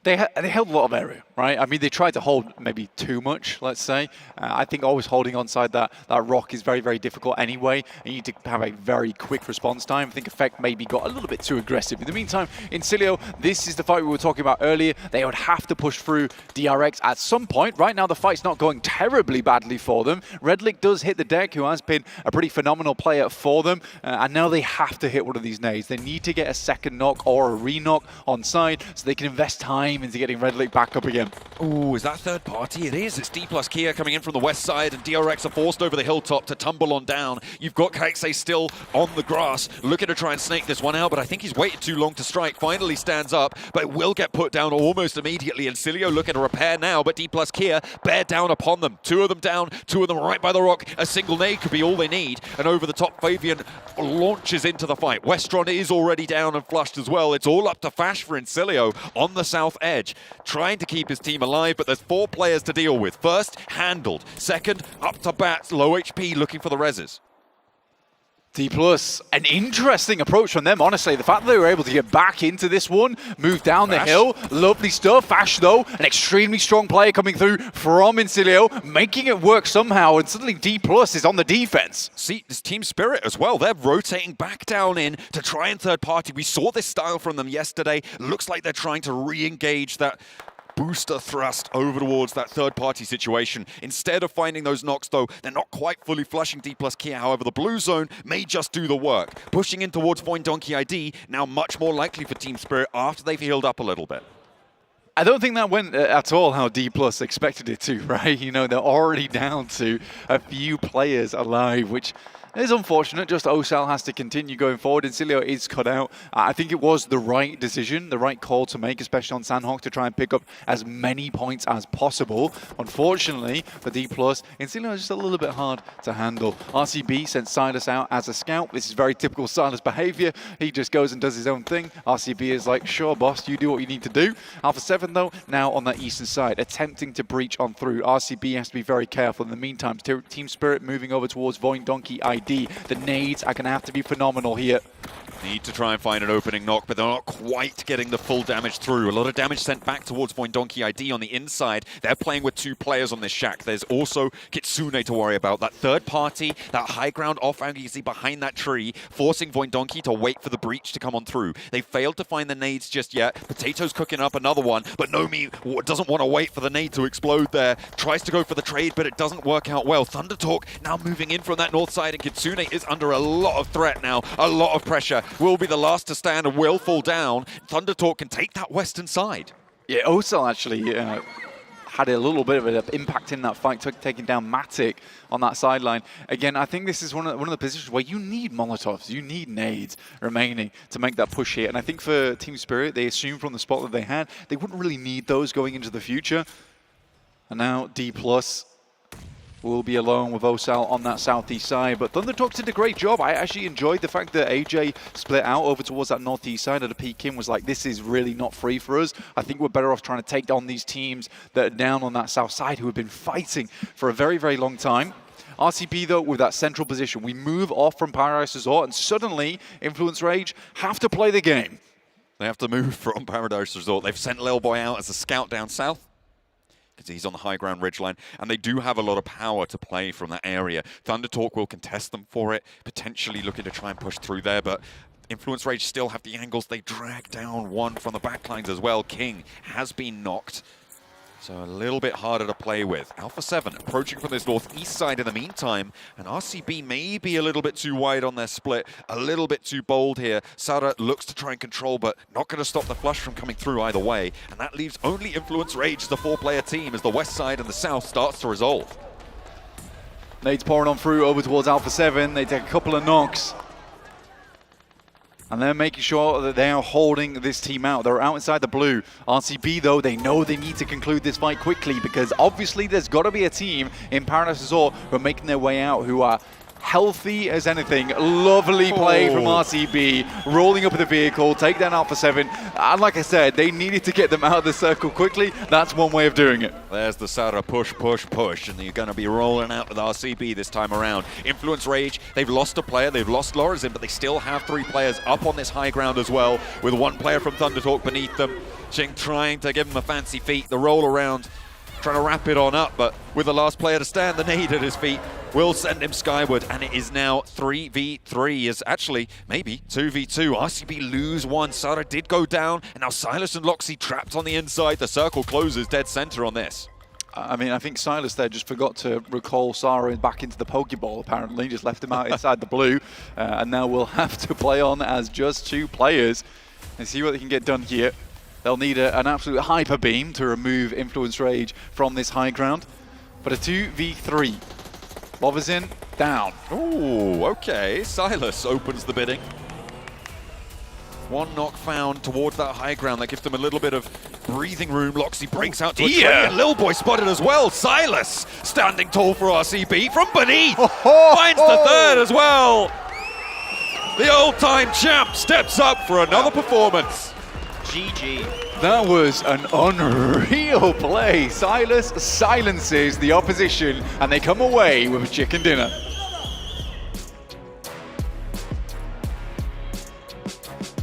They held a lot of area, right? I mean, they tried to hold maybe too much, let's say. I think always holding onside that rock is very, very difficult anyway. You need to have a very quick response time. I think Effect maybe got a little bit too aggressive. In the meantime, Incilio, this is the fight we were talking about earlier. They would have to push through DRX at some point. Right now, the fight's not going terribly badly for them. Redlick does hit the deck, who has been a pretty phenomenal player for them. And now they have to hit one of these nades. They need to get a second knock or a re-knock on side so they can invest time into getting Redlick back up again. Ooh, is that third party? It is. It's D plus Kia coming in from the west side, and DRX are forced over the hilltop to tumble on down. You've got Kaixei still on the grass, looking to try and snake this one out, but I think he's waited too long to strike. Finally stands up, but will get put down almost immediately. And Cilio looking to repair now, but D plus Kia bear down upon them. Two of them down, two of them right by the rock. A single nade could be all they need, and over the top, Fabian launches into the fight. Westron is already down and flushed as well. It's all up to Fash for Incilio on the south edge, trying to keep his team alive, but there's 4 players to deal with. First, handled. Second, up to bat, low HP, looking for the reses. D+, an interesting approach from them, honestly. The fact that they were able to get back into this one, move down the hill, lovely stuff. Fash, though, an extremely strong player coming through from Incilio, making it work somehow, and suddenly D+ is on the defense. See, this team spirit as well. They're rotating back down in to try and third party. We saw this style from them yesterday. Looks like they're trying to re-engage that booster thrust over towards that third-party situation. Instead of finding those knocks, though, they're not quite fully flushing D plus Kia. However, the blue zone may just do the work. Pushing in towards Void Donkey ID, now much more likely for Team Spirit after they've healed up a little bit. I don't think that went at all how D+ expected it to, right? You know, they're already down to a few players alive, which is unfortunate. Just Osal has to continue going forward. Incilio is cut out. I think it was the right decision, the right call to make, especially on Sanhok, to try and pick up as many points as possible. Unfortunately, for D+, Incilio is just a little bit hard to handle. RCB sent Silas out as a scout. This is very typical Silas behavior. He just goes and does his own thing. RCB is like, sure, boss, you do what you need to do. Alpha 7, though, now on that eastern side, attempting to breach on through. RCB has to be very careful. In the meantime, Team Spirit moving over towards Void Donkey ID. The nades are going to have to be phenomenal here. Need to try and find an opening knock, but they're not quite getting the full damage through. A lot of damage sent back towards Void Donkey ID on the inside. They're playing with 2 players on this shack. There's also Kitsune to worry about. That third party, that high ground off angle you see behind that tree, forcing Void Donkey to wait for the breach to come on through. They failed to find the nades just yet. Potato's cooking up another one, but Nomi doesn't want to wait for the nade to explode there. Tries to go for the trade, but it doesn't work out well. Thunder Talk now moving in from that north side, and Kitsune is under a lot of threat now, a lot of pressure. Will be the last to stand and will fall down. Thunder Talk can take that western side. Yeah, Osal actually had a little bit of an impact in that fight, taking down Matic on that sideline. Again, I think this is one of the positions where you need Molotovs, you need nades remaining to make that push here. And I think for Team Spirit, they assumed from the spot that they had, they wouldn't really need those going into the future. And now D+ will be alone with Osal on that southeast side, but Thunder Talk did a great job. I actually enjoyed the fact that AJ split out over towards that northeast side, and the peek in was like, this is really not free for us. I think we're better off trying to take on these teams that are down on that south side who have been fighting for a very, very long time. RCB, though, with that central position, we move off from Paradise Resort, and suddenly Influence Rage have to play the game. They have to move from Paradise Resort. They've sent Lil Boy out as a scout down south, because he's on the high ground ridgeline, and they do have a lot of power to play from that area. Thunder Talk will contest them for it, potentially looking to try and push through there, but Influence Rage still have the angles. They drag down one from the backlines as well. King has been knocked, so a little bit harder to play with. Alpha 7 approaching from this northeast side in the meantime, and RCB may be a little bit too wide on their split, a little bit too bold here. Sara looks to try and control, but not going to stop the flush from coming through either way, and that leaves only Influence Rage as the 4-player team as the west side and the south starts to resolve. Nades pouring on through over towards Alpha 7. They take a couple of knocks, and they're making sure that they are holding this team out. They're out inside the blue. RCB, though, they know they need to conclude this fight quickly, because obviously there's got to be a team in Paradise Resort who are making their way out, who are healthy as anything. Lovely play from RCB, rolling up the vehicle, take down Alpha 7. And like I said, they needed to get them out of the circle quickly. That's one way of doing it. There's the Sarah push, push, push, and you're going to be rolling out with RCB this time around. Influence Rage, they've lost a player, they've lost Lorazin, but they still have 3 players up on this high ground as well, with 1 player from Thundertalk beneath them. Ching trying to give him a fancy feat, the roll around, trying to wrap it on up, but with the last player to stand, the nade at his feet will send him skyward, and it is now 3v3, is actually maybe 2v2. RCB lose 1, Sarah did go down, and now Silas and Loxy trapped on the inside. The circle closes dead center on this. I mean, I think Silas there just forgot to recall Sarah back into the Pokeball, apparently. Just left him out inside the blue, and now we'll have to play on as just 2 players and see what they can get done here. They'll need an absolute hyper beam to remove Influence Rage from this high ground. But a 2v3. Lorazin down. Ooh, okay. Silas opens the bidding. 1 knock found towards that high ground. That gives them a little bit of breathing room. Loxy breaks out to a tree. And Lil Boy spotted as well. Silas standing tall for RCB from beneath. Finds the 3rd as well. The old-time champ steps up for another performance. GG. That was an unreal play. Silas silences the opposition and they come away with a chicken dinner.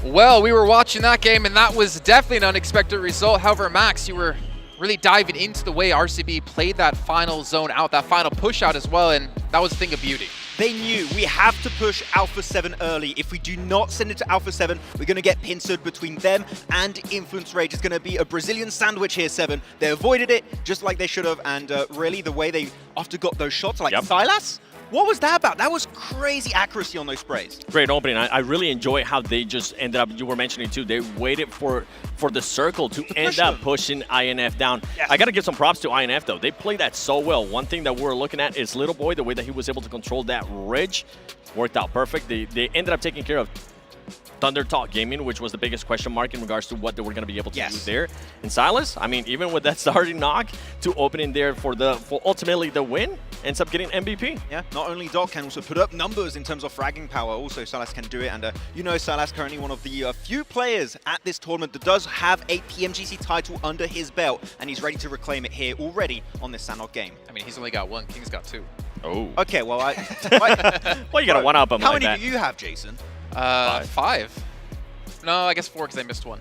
Well, we were watching that game, and that was definitely an unexpected result. However, Max, you were really diving into the way RCB played that final zone out, that final push out as well, and that was a thing of beauty. They knew we have to push Alpha 7 early. If we do not send it to Alpha 7, we're going to get pincered between them and Influence Rage. It's going to be a Brazilian sandwich here, 7. They avoided it just like they should have, and really the way they after got those shots, like Silas, what was that about? That was crazy accuracy on those sprays. Great opening. I really enjoy how they just ended up, you were mentioning too, they waited for the circle to end up pushing INF down. Yes. I got to give some props to INF though. They played that so well. One thing that we're looking at is Little Boy, the way that he was able to control that ridge worked out perfect. They ended up taking care of Thunder Talk Gaming, which was the biggest question mark in regards to what they were going to be able to do there. And Silas, I mean, even with that starting knock to opening there for ultimately the win, ends up getting MVP. Yeah, not only Doc can also put up numbers in terms of fragging power, also Silas can do it. And you know, Silas currently one of the few players at this tournament that does have a PMGC title under his belt, and he's ready to reclaim it here already on this Sanhok game. I mean, he's only got 1, King's got 2. Oh. Okay, well, well, you got to one-up him How like many that. do you have, Jason? 5. No, I guess 4 because I missed 1.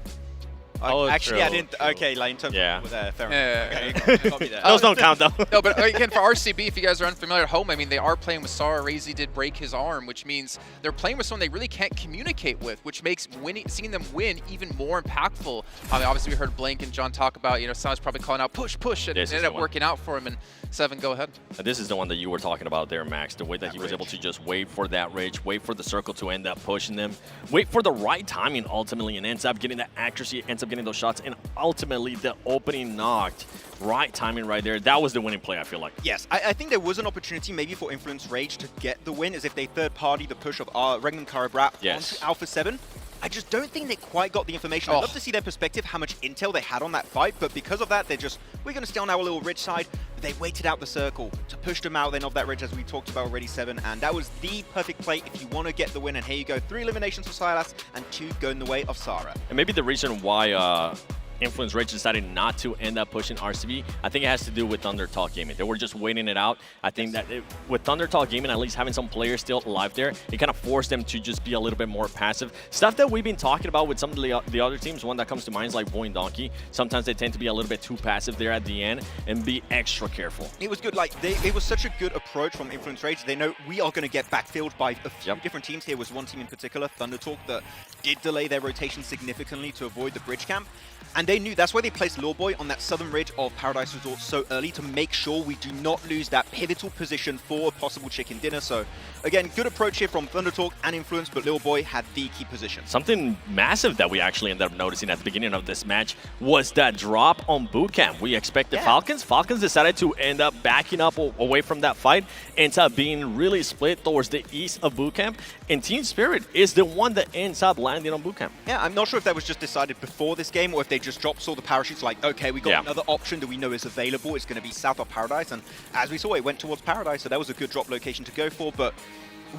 Actually, I didn't. Okay, like in terms of fair enough. Okay, got me there. Those don't count though. No, but again, for RCB, if you guys are unfamiliar at home, I mean, they are playing with Sarah. Razy did break his arm, which means they're playing with someone they really can't communicate with, which makes seeing them win even more impactful. I mean, obviously, we heard Blank and John talk about, you know, Silas probably calling out push, push, and it ended up working out for him. And 7, go ahead. This is the one that you were talking about there, Max. The way that he was able to just wait for that rage, wait for the circle to end up pushing them, wait for the right timing ultimately, and ends up getting that accuracy, ends up getting those shots, and ultimately the opening knocked. Right timing right there. That was the winning play, I feel like. Yes, I think there was an opportunity maybe for Influence Rage to get the win, as if they third-party the push of Regnum Karabrat onto Alpha 7. I just don't think they quite got the information. I'd love to see their perspective, how much intel they had on that fight, but because of that, we're going to stay on our little ridge side. But they waited out the circle to push them out then of that ridge, as we talked about already, 7, and that was the perfect play if you want to get the win. And here you go, 3 eliminations for Silas and 2 go in the way of Sarah. And maybe the reason why Influence Rage decided not to end up pushing RCB, I think it has to do with Thunder Talk Gaming. They were just waiting it out. I think that with Thunder Talk Gaming, at least having some players still alive there, it kind of forced them to just be a little bit more passive. Stuff that we've been talking about with some of the other teams, one that comes to mind is like Boy and Donkey. Sometimes they tend to be a little bit too passive there at the end and be extra careful. It was good. Like, it was such a good approach from Influence Rage. They know we are going to get backfilled by a few different teams. Here was one team in particular, Thunder Talk, that did delay their rotation significantly to avoid the bridge camp. And they knew that's why they placed Lil Boy on that southern ridge of Paradise Resort so early, to make sure we do not lose that pivotal position for a possible chicken dinner. So again, good approach here from Thunder Talk and Influence, but Lil Boy had the key position. Something massive that we actually ended up noticing at the beginning of this match was that drop on bootcamp. We expected Falcons. Falcons decided to end up backing up away from that fight, ends up being really split towards the east of bootcamp, and Team Spirit is the one that ends up landing on bootcamp. Yeah, I'm not sure if that was just decided before this game or if they just dropped all the parachutes, like, okay, we got another option that we know is available. It's going to be south of Paradise, and as we saw, it went towards Paradise, so that was a good drop location to go for. But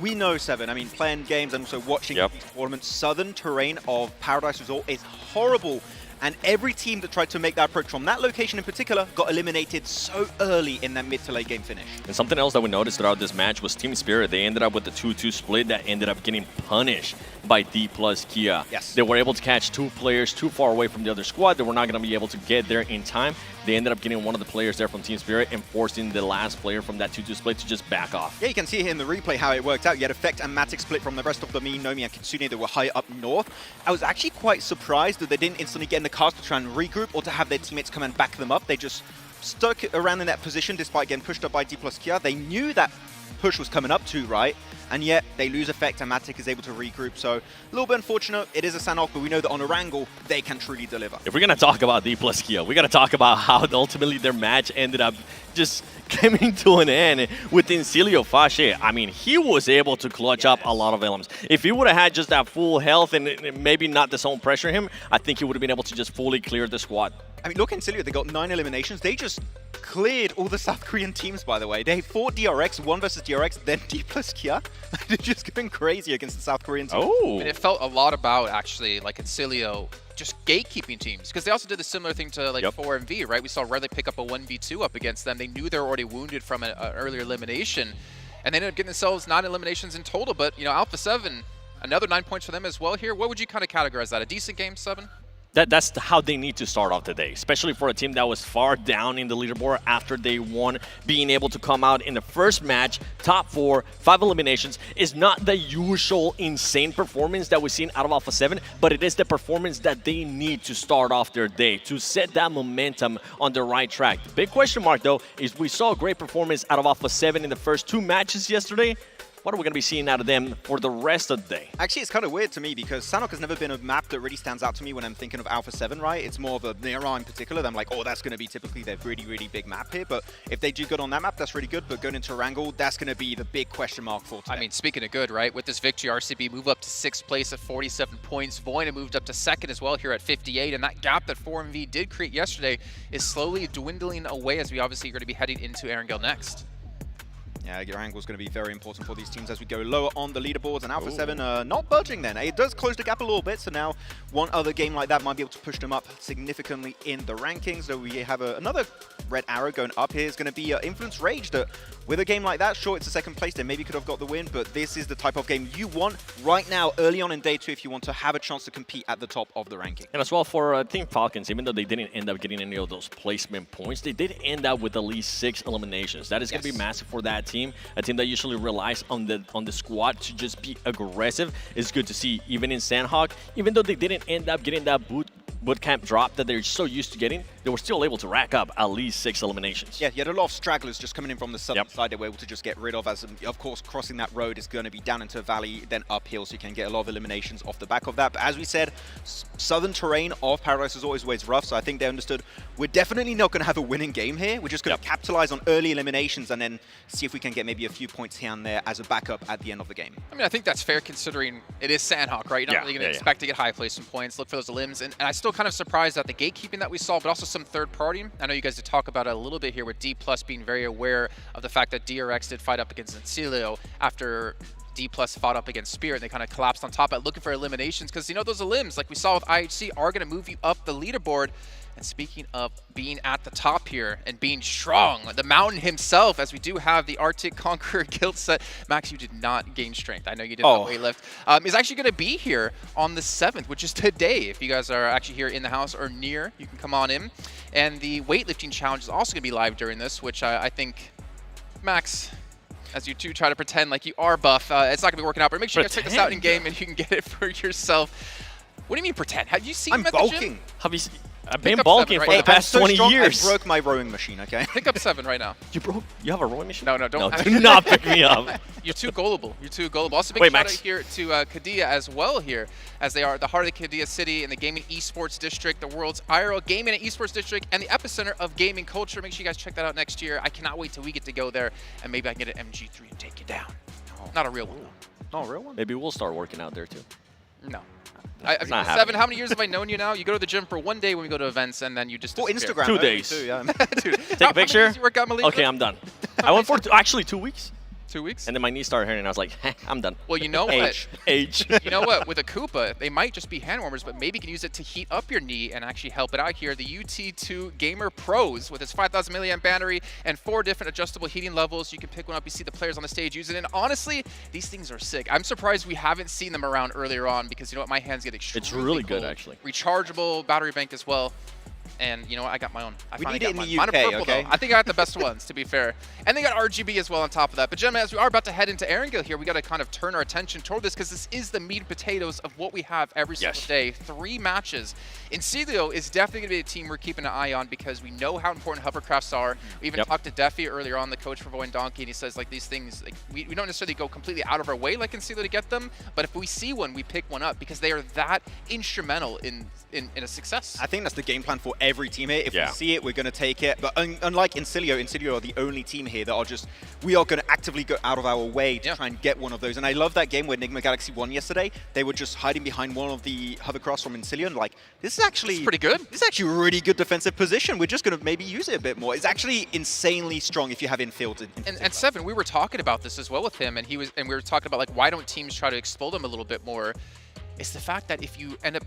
we know, Seven, I mean, playing games and also watching these tournaments, southern terrain of Paradise Resort is horrible. And every team that tried to make that approach from that location in particular got eliminated so early in that mid to late game finish. And something else that we noticed throughout this match was Team Spirit. They ended up with the 2-2 split that ended up getting punished by D plus Kia. Yes. They were able to catch 2 players too far away from the other squad. They were not going to be able to get there in time. They ended up getting one of the players there from Team Spirit and forcing the last player from that 2-2 split to just back off. Yeah, you can see here in the replay how it worked out. You had Effect and Matic split from the rest of the Nomi and Kitsune that were high up north. I was actually quite surprised that they didn't instantly get in the cars to try and regroup or to have their teammates come and back them up. They just stuck around in that position despite getting pushed up by D plus Kia. They knew that push was coming up too, right? And yet they lose Effect and Matic is able to regroup. So a little bit unfortunate. It is a Sanhok, but we know that on Erangel, they can truly deliver. If we're going to talk about D plus Kia, we got to talk about how ultimately their match ended up just coming to an end with Incilio Fashe. I mean, he was able to clutch up a lot of elements. If he would have had just that full health and maybe not the zone pressure him, I think he would have been able to just fully clear the squad. I mean, look, Incilio, they got 9 eliminations. They just cleared all the South Korean teams, by the way. They fought DRX, 1 versus DRX, then D plus Kia. They're just going crazy against the South Korean team. Oh. And it felt a lot about, actually, like Incilio, just gatekeeping teams. Because they also did a similar thing to, like, 4MV, right? We saw Riley pick up a 1v2 up against them. They knew they were already wounded from an earlier elimination. And they ended up getting themselves 9 eliminations in total. But, you know, Alpha 7, another 9 points for them as well here. What would you kind of categorize that? A decent game, 7? That's how they need to start off today, especially for a team that was far down in the leaderboard after they won. Being able to come out in the first match, top 4, 5 eliminations, is not the usual insane performance that we've seen out of Alpha 7, but it is the performance that they need to start off their day, to set that momentum on the right track. The big question mark, though, is we saw a great performance out of Alpha 7 in the first 2 matches yesterday. What are we going to be seeing out of them for the rest of the day? Actually, it's kind of weird to me because Sanhok has never been a map that really stands out to me when I'm thinking of Alpha 7, right? It's more of a Miramar in particular. I'm like, oh, that's going to be typically their really, really big map here. But if they do good on that map, that's really good. But going into Erangel, that's going to be the big question mark for today. I mean, speaking of good, right? With this victory, RCB move up to 6th place at 47 points. Voina moved up to 2nd as well here at 58. And that gap that 4MV did create yesterday is slowly dwindling away as we obviously are going to be heading into Erangel next. Yeah, Erangel is going to be very important for these teams as we go lower on the leaderboards, and Alpha 7 not budging then. It does close the gap a little bit, so now one other game like that might be able to push them up significantly in the rankings. So we have another red arrow going up here. Is going to be Influence Rage that, with a game like that, sure, it's a 2nd place. They maybe could have got the win, but this is the type of game you want right now, early on in day 2, if you want to have a chance to compete at the top of the ranking. And as well for Team Falcons, even though they didn't end up getting any of those placement points, they did end up with at least 6 eliminations. That is going to be massive for that team, a team that usually relies on the squad to just be aggressive. It's good to see, even in Sanhok, even though they didn't end up getting that bootcamp drop that they're so used to getting, they were still able to rack up at least 6 eliminations. Yeah, you had a lot of stragglers just coming in from the southern side they were able to just get rid of, as of course crossing that road is going to be down into a valley, then uphill, so you can get a lot of eliminations off the back of that. But as we said, southern terrain of Paradise is always rough, so I think they understood we're definitely not going to have a winning game here. We're just going to capitalize on early eliminations and then see if we can get maybe a few points here and there as a backup at the end of the game. I mean, I think that's fair considering it is Sanhok, right? You're not really going to expect to get high placement points, look for those limbs, and I still kind of surprised at the gatekeeping that we saw, but also some third party. I know you guys did talk about it a little bit here with D Plus being very aware of the fact that DRX did fight up against Incilio after D Plus fought up against Spirit, and they kind of collapsed on top at looking for eliminations because, you know, those limbs, like we saw with IHC, are going to move you up the leaderboard. And speaking of being at the top here and being strong, the Mountain himself, as we do have the Arctic Conqueror guild set. Max, you did not gain strength. I know you did not weightlift. Is actually going to be here on the 7th, which is today. If you guys are actually here in the house or near, you can come on in. And the weightlifting challenge is also going to be live during this, which I think, Max, as you two try to pretend like you are buff, it's not going to be working out. But make sure you guys check this out in game and you can get it for yourself. What do you mean pretend? Have you seen him at the gym? Have you seen? I've been bulking for the past 20 years. I broke my rowing machine, okay? Pick up 7 right now. You have a rowing machine? No, don't. No, do not pick me up. You're too gullible. You're too gullible. Also, big shout out here to Qiddiya as well here, as they are the heart of the Qiddiya city in the gaming esports district, the world's IRL gaming and esports district, and the epicenter of gaming culture. Make sure you guys check that out next year. I cannot wait till we get to go there, and maybe I can get an MG3 and take you down. Not a real one. Not a real one? Maybe we'll start working out there too. No. Seven, how many years have I known you now? You go to the gym for 1 day when we go to events, and then you just disappear. Instagram. 2 days. Too, yeah. Take a picture? You work out, Malaysia? Okay, I'm done. I went for actually 2 weeks. 2 weeks. And then my knee started hurting, and I was like, I'm done. Well, you know what? Age. You know what? With a Koopa, they might just be hand warmers, but maybe you can use it to heat up your knee and actually help it out here. The UT2 Gamer Pros with its 5,000 milliamp battery and 4 different adjustable heating levels. You can pick one up. You see the players on the stage using it. And honestly, these things are sick. I'm surprised we haven't seen them around earlier on because you know what? My hands get extremely It's really cold. good, actually. Rechargeable battery bank as well. And you know what? I got my own. I We finally need it got in the mine. UK, Mine are purple, okay? though. I think I got the best ones, to be fair. And they got RGB as well on top of that. But gentlemen, as we are about to head into Erangel here, we got to kind of turn our attention toward this because this is the meat and potatoes of what we have every single day. 3 matches. Inciglio is definitely going to be a team we're keeping an eye on because we know how important hovercrafts are. We even talked to Defi earlier on, the coach for Void Donkey, and he says like these things, like we don't necessarily go completely out of our way like Inciglio to get them, but if we see one, we pick one up because they are that instrumental in a success. I think that's the game plan for every team here. If we see it, we're going to take it. But unlike Inciglio are the only team here that are just, we are going to actively go out of our way to try and get one of those. And I love that game where Enigma Galaxy won yesterday. They were just hiding behind one of the hovercrafts from Inciglio and like, this is actually pretty good. This is actually a really good defensive position. We're just going to maybe use it a bit more. It's actually insanely strong if you have infield. And Seven, we were talking about this as well with him, and we were talking about like, why don't teams try to explode him a little bit more? It's the fact that if you end up,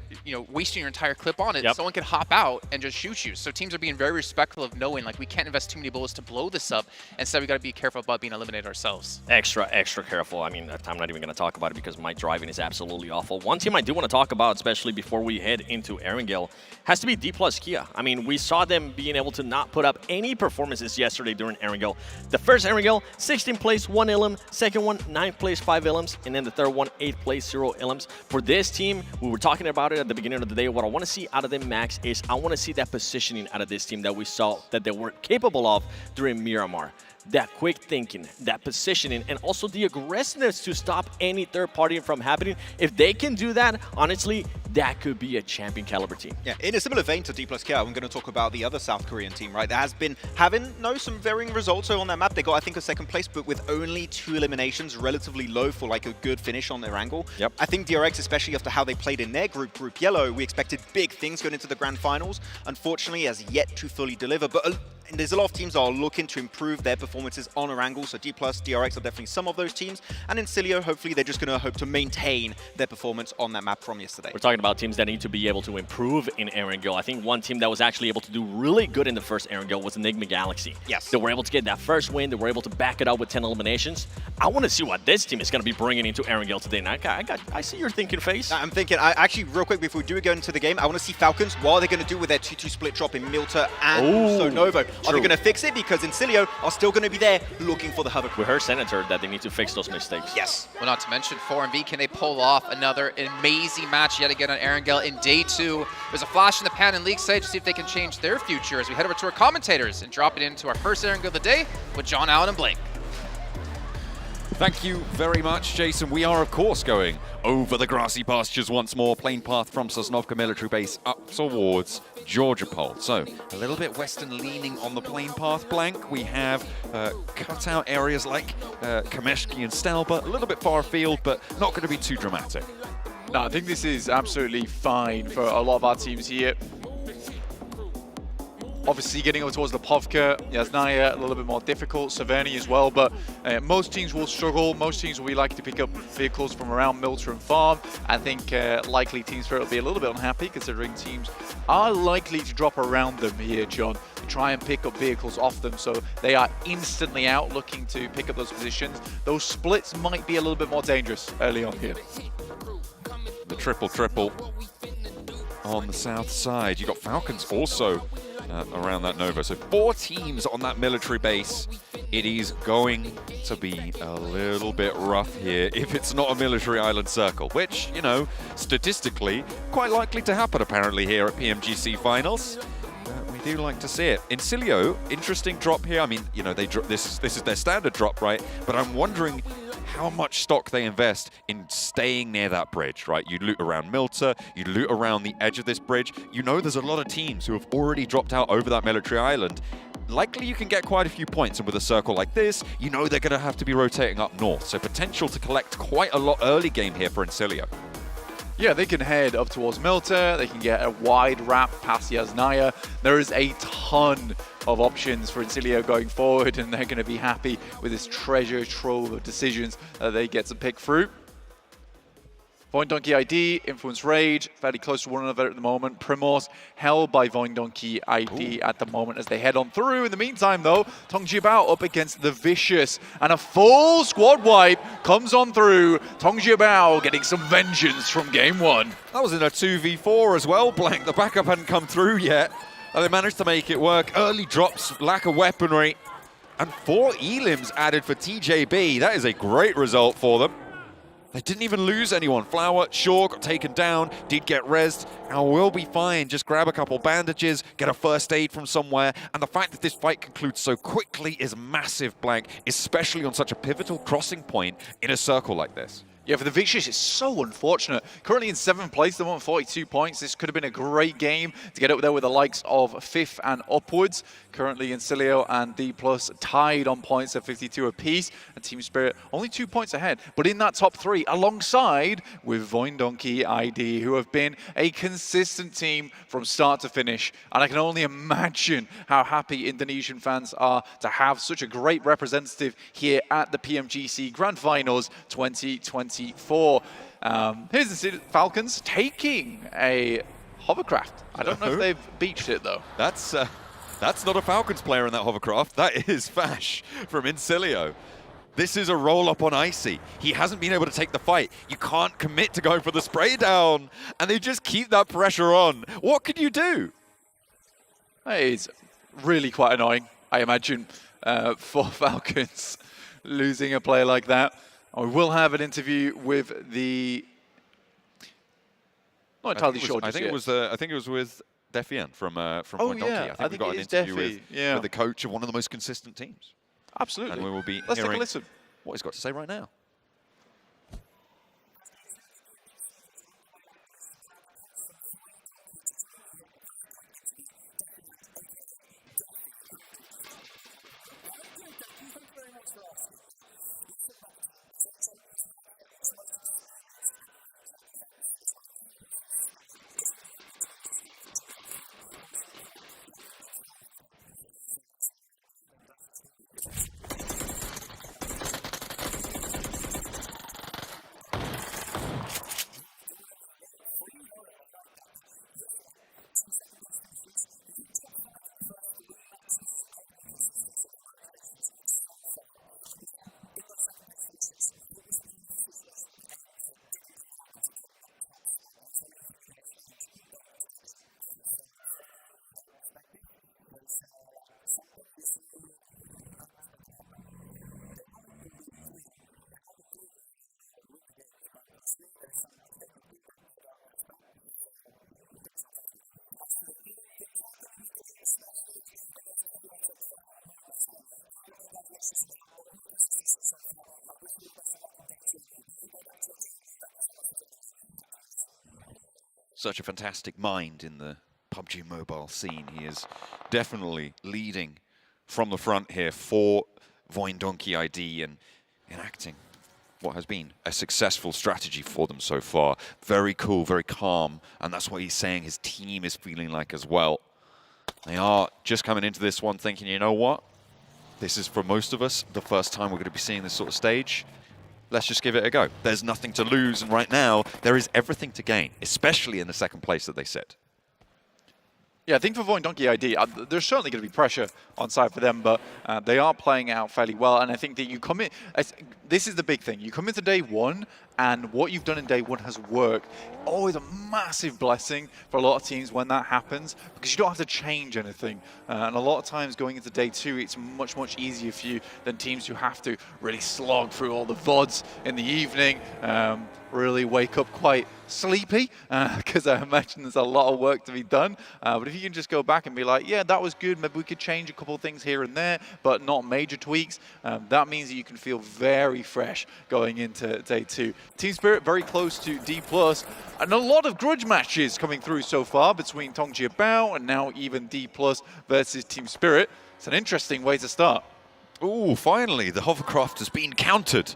wasting your entire clip on it, someone can hop out and just shoot you. So teams are being very respectful of knowing, like, we can't invest too many bullets to blow this up. Instead, we got to be careful about being eliminated ourselves. Extra careful. I mean, I'm not even going to talk about it because my driving is absolutely awful. One team I do want to talk about, especially before we head into Erangel, has to be D+ Kia. I mean, we saw them being able to not put up any performances yesterday during Erangel. The first Erangel, 16th place, 1 ilm. Second one, 9th place, 5 ilms. And then the third one, 8th place, 0 ilms. For this team, we were talking about it at the beginning of the day. What I want to see out of them, Max, is I want to see that positioning out of this team that we saw that they were capable of during Miramar. That quick thinking, that positioning, and also the aggressiveness to stop any third party from happening. If they can do that, honestly, that could be a champion caliber team. Yeah, in a similar vein to D+ Kia, I'm going to talk about the other South Korean team, right? That has been having, some varying results on their map. They got, I think, a 2nd place, but with only 2 eliminations, relatively low for like a good finish on their angle. Yep. I think DRX, especially after how they played in their Group Yellow, we expected big things going into the Grand Finals. Unfortunately, has yet to fully deliver, but there's a lot of teams that are looking to improve their performances on Erangel, so D+, DRX are definitely some of those teams, and Inciglio, hopefully they're just going to hope to maintain their performance on that map from yesterday. We're talking about teams that need to be able to improve in Erangel. I think one team that was actually able to do really good in the first Erangel was Enigma Galaxy. Yes. They were able to get that first win. They were able to back it up with 10 eliminations. I want to see what this team is going to be bringing into Erangel today. And I see your thinking face. I'm thinking, actually, real quick, before we do go into the game, I want to see Falcons. What are they going to do with their 2-2 split drop in Milta and also Novo? Are they going to fix it? Because Inciglio are still going to be there looking for the hover. We heard Senator that they need to fix those mistakes. Yes. Well, not to mention 4MV, can they pull off another amazing match yet again on Erangel in day 2? There's a flash in the pan in League stage to see if they can change their future as we head over to our commentators and drop it into our first Erangel of the day with John Allen and Blake. Thank you very much, Jason. We are, of course, going over the grassy pastures once more. Plane path from Sosnovka military base up towards Georgia Pole. So, a little bit western leaning on the plane path blank. We have cut out areas like Kameshki and Stelba, a little bit far afield, but not going to be too dramatic. No, I think this is absolutely fine for a lot of our teams here. Obviously, getting over towards the Povka, Yasnaya, a little bit more difficult, Severny as well, but most teams will struggle. Most teams will be likely to pick up vehicles from around Milta and Farm. I think likely Team Spirit will be a little bit unhappy, considering teams are likely to drop around them here, John, to try and pick up vehicles off them, so they are instantly out looking to pick up those positions. Those splits might be a little bit more dangerous early on here. The triple on the south side. You got Falcons also around that Nova. So 4 teams on that military base. It is going to be a little bit rough here if it's not a military island circle, which, statistically, quite likely to happen apparently here at PMGC Finals. We do like to see it. Inciglio, interesting drop here. I mean, they this is their standard drop, right? But I'm wondering how much stock they invest in staying near that bridge, right? You loot around Milta, you loot around the edge of this bridge. There's a lot of teams who have already dropped out over that military island. Likely you can get quite a few points, and with a circle like this, they're going to have to be rotating up north. So potential to collect quite a lot early game here for Inciglio. Yeah, they can head up towards Milta, they can get a wide wrap past Yasnaya. There is a ton of options for Incilio going forward, and they're going to be happy with this treasure trove of decisions that they get to pick through. Voin Donkey ID, Influence Rage, fairly close to one another at the moment. Primos held by Voin Donkey ID at the moment as they head on through. In the meantime, though, Tong Jiabao up against the Vicious, and a full squad wipe comes on through. Tong Jiabao getting some vengeance from game one. That was in a 2v4 as well, Blank. The backup hadn't come through yet. And they managed to make it work. Early drops, lack of weaponry, and 4 elims added for TJB. That is a great result for them. They didn't even lose anyone. Flower, Shaw got taken down, did get rezzed, and will be fine. Just grab a couple bandages, get a first aid from somewhere, and the fact that this fight concludes so quickly is massive, Blank, especially on such a pivotal crossing point in a circle like this. Yeah, for the Vicious, it's so unfortunate. Currently in 7th place, they want 42 points. This could have been a great game to get up there with the likes of 5th and upwards. Currently Incilio and D+ tied on points at 52 apiece. And Team Spirit only 2 points ahead. But in that top 3, alongside with Voin Donkey ID, who have been a consistent team from start to finish. And I can only imagine how happy Indonesian fans are to have such a great representative here at the PMGC Grand Finals 2024. Here's the Falcons taking a hovercraft. I don't know if they've beached it though. That's not a Falcons player in that hovercraft. That is Fash from Incilio. This is a roll-up on Icy. He hasn't been able to take the fight. You can't commit to going for the spray down, and they just keep that pressure on. What can you do? It's really quite annoying, I imagine, for Falcons losing a player like that. We will have an interview with the. Not entirely sure. I think it was with Defian from Voin Donkey. Yeah. I think we got an interview with the coach of one of the most consistent teams. Absolutely. And we will be Let's take a hearing listen. what he's got to say right now. Such a fantastic mind in the PUBG Mobile scene. He is definitely leading from the front here for Voin Donkey ID and enacting what has been a successful strategy for them so far. Very cool, very calm, and that's what he's saying his team is feeling like as well. They are just coming into this one thinking, you know what? This is, for most of us, the first time we're going to be seeing this sort of stage. Let's just give it a go. There's nothing to lose, and right now, there is everything to gain, especially in the second place that they sit. Yeah, I think for Voin Donkey ID, there's certainly going to be pressure on side for them, but they are playing out fairly well. And I think that you come in, this is the big thing. You come into day one, and what you've done in day one has worked. Always a massive blessing for a lot of teams when that happens, because you don't have to change anything. And a lot of times going into day two, it's much, much easier for you than teams who have to really slog through all the VODs in the evening, really wake up quite sleepy, because I imagine there's a lot of work to be done. But if you can just go back and be like, yeah, that was good, maybe we could change a couple of things here and there, but not major tweaks, that means that you can feel very fresh going into day two. Team Spirit very close to D+, and a lot of grudge matches coming through so far between Tong Jiabao and now even D+ versus Team Spirit. It's an interesting way to start. Ooh, finally, the hovercraft has been countered.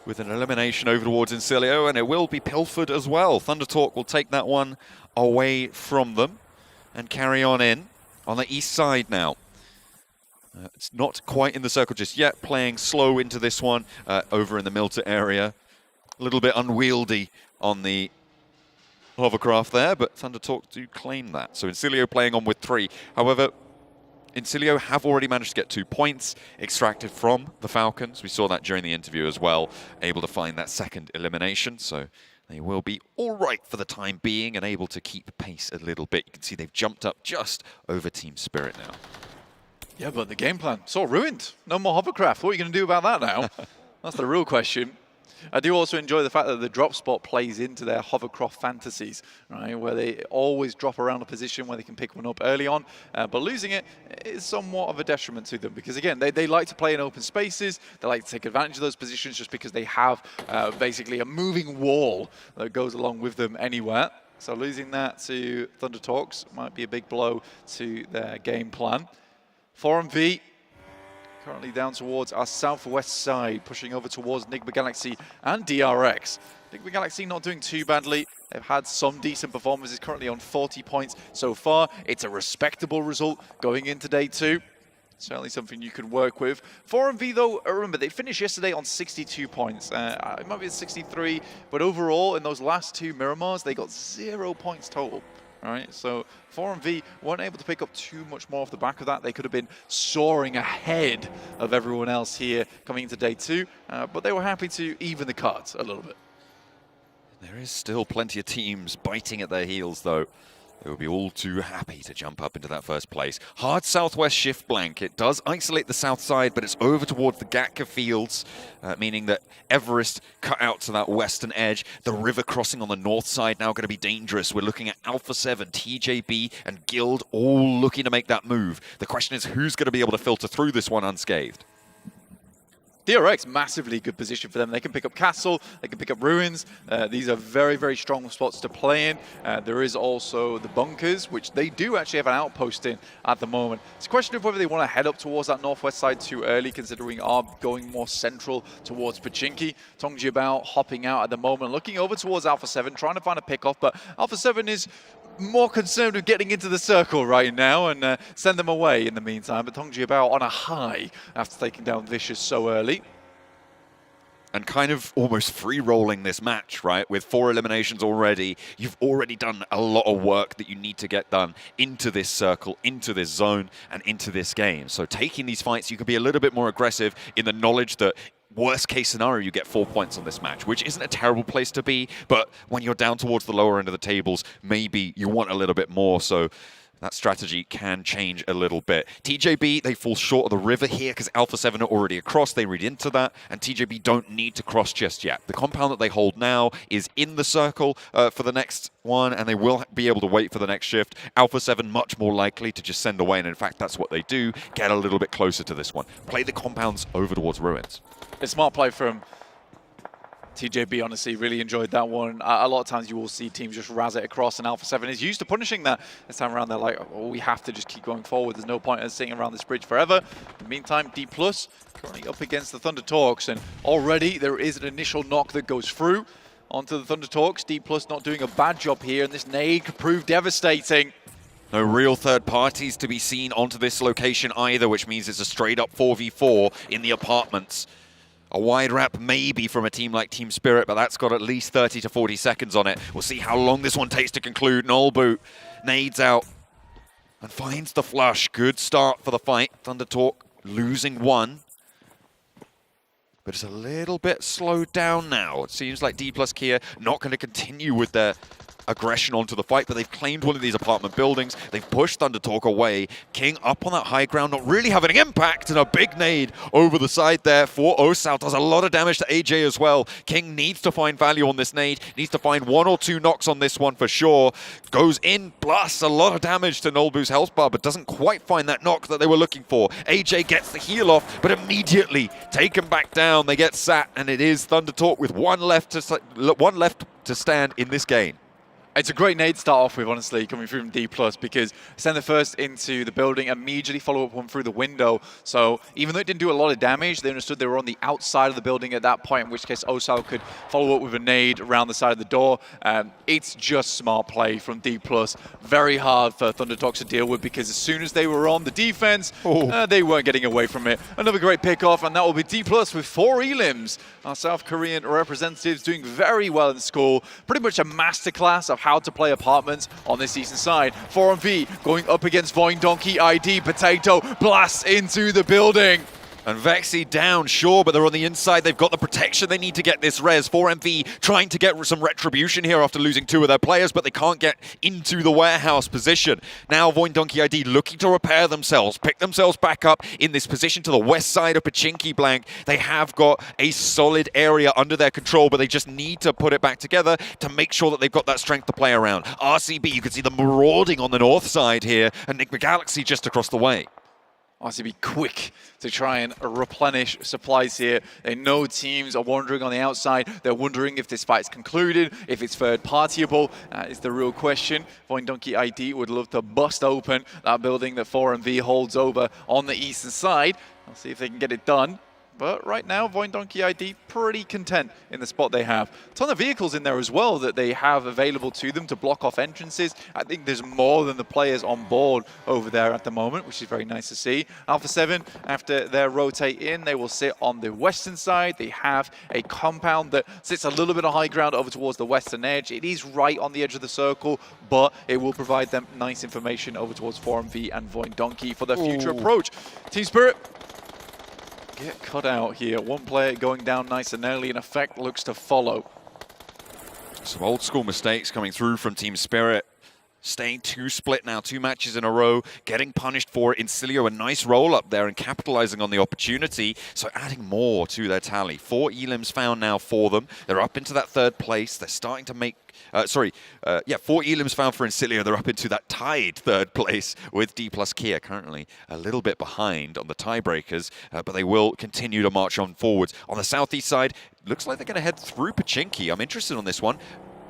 with an elimination over towards Incilio, and it will be pilfered as well. Thundertalk will take that one away from them and carry on in on the east side now. It's not quite in the circle just yet, playing slow into this one over in the Milta area. A little bit unwieldy on the hovercraft there, but Thundertalk do claim that. So Incilio playing on with 3. However, Incilio have already managed to get 2 points extracted from the Falcons. We saw that during the interview as well, able to find that second elimination. So they will be all right for the time being and able to keep pace a little bit. You can see they've jumped up just over Team Spirit now. Yeah, but the game plan, it's all ruined. No more hovercraft. What are you going to do about that now? That's the real question. I do also enjoy the fact that the drop spot plays into their hovercraft fantasies, right? Where they always drop around a position where they can pick one up early on, but losing it is somewhat of a detriment to them because, again, they like to play in open spaces. They like to take advantage of those positions just because they have basically a moving wall that goes along with them anywhere. So losing that to Thundertalks might be a big blow to their game plan. 4MV currently down towards our southwest side, pushing over towards Enigma Galaxy and DRX. Enigma Galaxy not doing too badly. They've had some decent performances, currently on 40 points so far. It's a respectable result going into day 2. Certainly something you can work with. 4MV though, remember, they finished yesterday on 62 points. It might be 63, but overall in those last 2 Miramars, they got 0 points total. All right, so 4MV weren't able to pick up too much more off the back of that. They could have been soaring ahead of everyone else here coming into day 2, but they were happy to even the cards a little bit. There is still plenty of teams biting at their heels, though. They will be all too happy to jump up into that first place. Hard southwest shift blank. It does isolate the south side, but it's over towards the Gatka fields, meaning that Everest cut out to that western edge. The river crossing on the north side now going to be dangerous. We're looking at Alpha 7, TJB, and Guild all looking to make that move. The question is who's going to be able to filter through this one unscathed? DRX, massively good position for them. They can pick up Castle, they can pick up Ruins. These are very, very strong spots to play in. There is also the bunkers, which they do actually have an outpost in at the moment. It's a question of whether they want to head up towards that northwest side too early, considering are going more central towards Pachinki. Tongjiabao hopping out at the moment, looking over towards Alpha 7, trying to find a pick-off, but Alpha 7 is more concerned with getting into the circle right now and send them away in the meantime. But Tongjiabao on a high after taking down Vicious so early. And kind of almost free-rolling this match, right? With 4 eliminations already, you've already done a lot of work that you need to get done into this circle, into this zone, and into this game. So taking these fights, you can be a little bit more aggressive in the knowledge that worst case scenario, you get 4 points on this match, which isn't a terrible place to be, but when you're down towards the lower end of the tables, maybe you want a little bit more, so that strategy can change a little bit. TJB, they fall short of the river here because Alpha 7 are already across. They read into that, and TJB don't need to cross just yet. The compound that they hold now is in the circle for the next one, and they will be able to wait for the next shift. Alpha 7 much more likely to just send away, and in fact, that's what they do. Get a little bit closer to this one. Play the compounds over towards Ruins. A smart play from TJB, honestly, really enjoyed that one. A lot of times you will see teams just razz it across, and Alpha 7 is used to punishing that. This time around, they're like, oh, we have to just keep going forward. There's no point in sitting around this bridge forever. In the meantime, D+ currently up against the Thundertalks, and already there is an initial knock that goes through onto the Thundertalks. D+ not doing a bad job here, and this nade could prove devastating. No real third parties to be seen onto this location either, which means it's a straight-up 4v4 in the apartments. A wide wrap maybe from a team like Team Spirit, but that's got at least 30 to 40 seconds on it. We'll see how long this one takes to conclude. Nolboot nades out and finds the flush. Good start for the fight. Thundertalk losing 1. But it's a little bit slowed down now. It seems like D+ Kia not going to continue with their aggression onto the fight, but they've claimed one of these apartment buildings. They've pushed Thundertalk away. King up on that high ground, not really having an impact, and a big nade over the side there for Osal. Does a lot of damage to AJ as well. King needs to find value on this nade, needs to find 1 or 2 knocks on this one for sure. Goes in, plus a lot of damage to Nolbu's health bar, but doesn't quite find that knock that they were looking for. AJ gets the heal off, but immediately taken back down. They get sat, and it is Thundertalk with one left to stand in this game. It's a great nade to start off with, honestly, coming through from D+, because send the first into the building, immediately follow up one through the window. So even though it didn't do a lot of damage, they understood they were on the outside of the building at that point, in which case Osal could follow up with a nade around the side of the door. It's just smart play from D+. Very hard for Thunderdogs to deal with, because as soon as they were on the defense, they weren't getting away from it. Another great pickoff, and that will be D+ with 4 elims. Our South Korean representatives doing very well in school. Pretty much a masterclass of how to play apartments on this eastern side. 4MV going up against Voin Donkey ID. Potato blasts into the building. And Vexy down, sure, but they're on the inside. They've got the protection they need to get this res. 4MV trying to get some retribution here after losing 2 of their players, but they can't get into the warehouse position. Now Voin Donkey ID looking to repair themselves, pick themselves back up in this position to the west side of Pachinki Blank. They have got a solid area under their control, but they just need to put it back together to make sure that they've got that strength to play around. RCB, you can see them marauding on the north side here, and Enigma Galaxy just across the way. RCB quick to try and replenish supplies here. They know teams are wandering on the outside. They're wondering if this fight's concluded, if it's third-partyable. Is the real question. Voin Donkey ID would love to bust open that building that 4MV holds over on the eastern side. I'll see if they can get it done. But right now, Voin Donkey ID pretty content in the spot they have. A ton of vehicles in there as well that they have available to them to block off entrances. I think there's more than the players on board over there at the moment, which is very nice to see. Alpha 7, after they rotate in, they will sit on the western side. They have a compound that sits a little bit of high ground over towards the western edge. It is right on the edge of the circle, but it will provide them nice information over towards 4MV and Voin Donkey for their future approach. Team Spirit get cut out here. One player going down nice and early, and Effect looks to follow. Some old school mistakes coming through from Team Spirit. Staying 2 split now, 2 matches in a row, getting punished for it. Incilio, a nice roll up there and capitalizing on the opportunity, so adding more to their tally. 4 elims found now for them. They're up into that 3rd place. They're starting to make 4 elims found for Incilio. They're up into that tied 3rd place with D plus Kia currently a little bit behind on the tiebreakers, but they will continue to march on forwards. On the southeast side, looks like they're going to head through Pachinki. I'm interested on this one.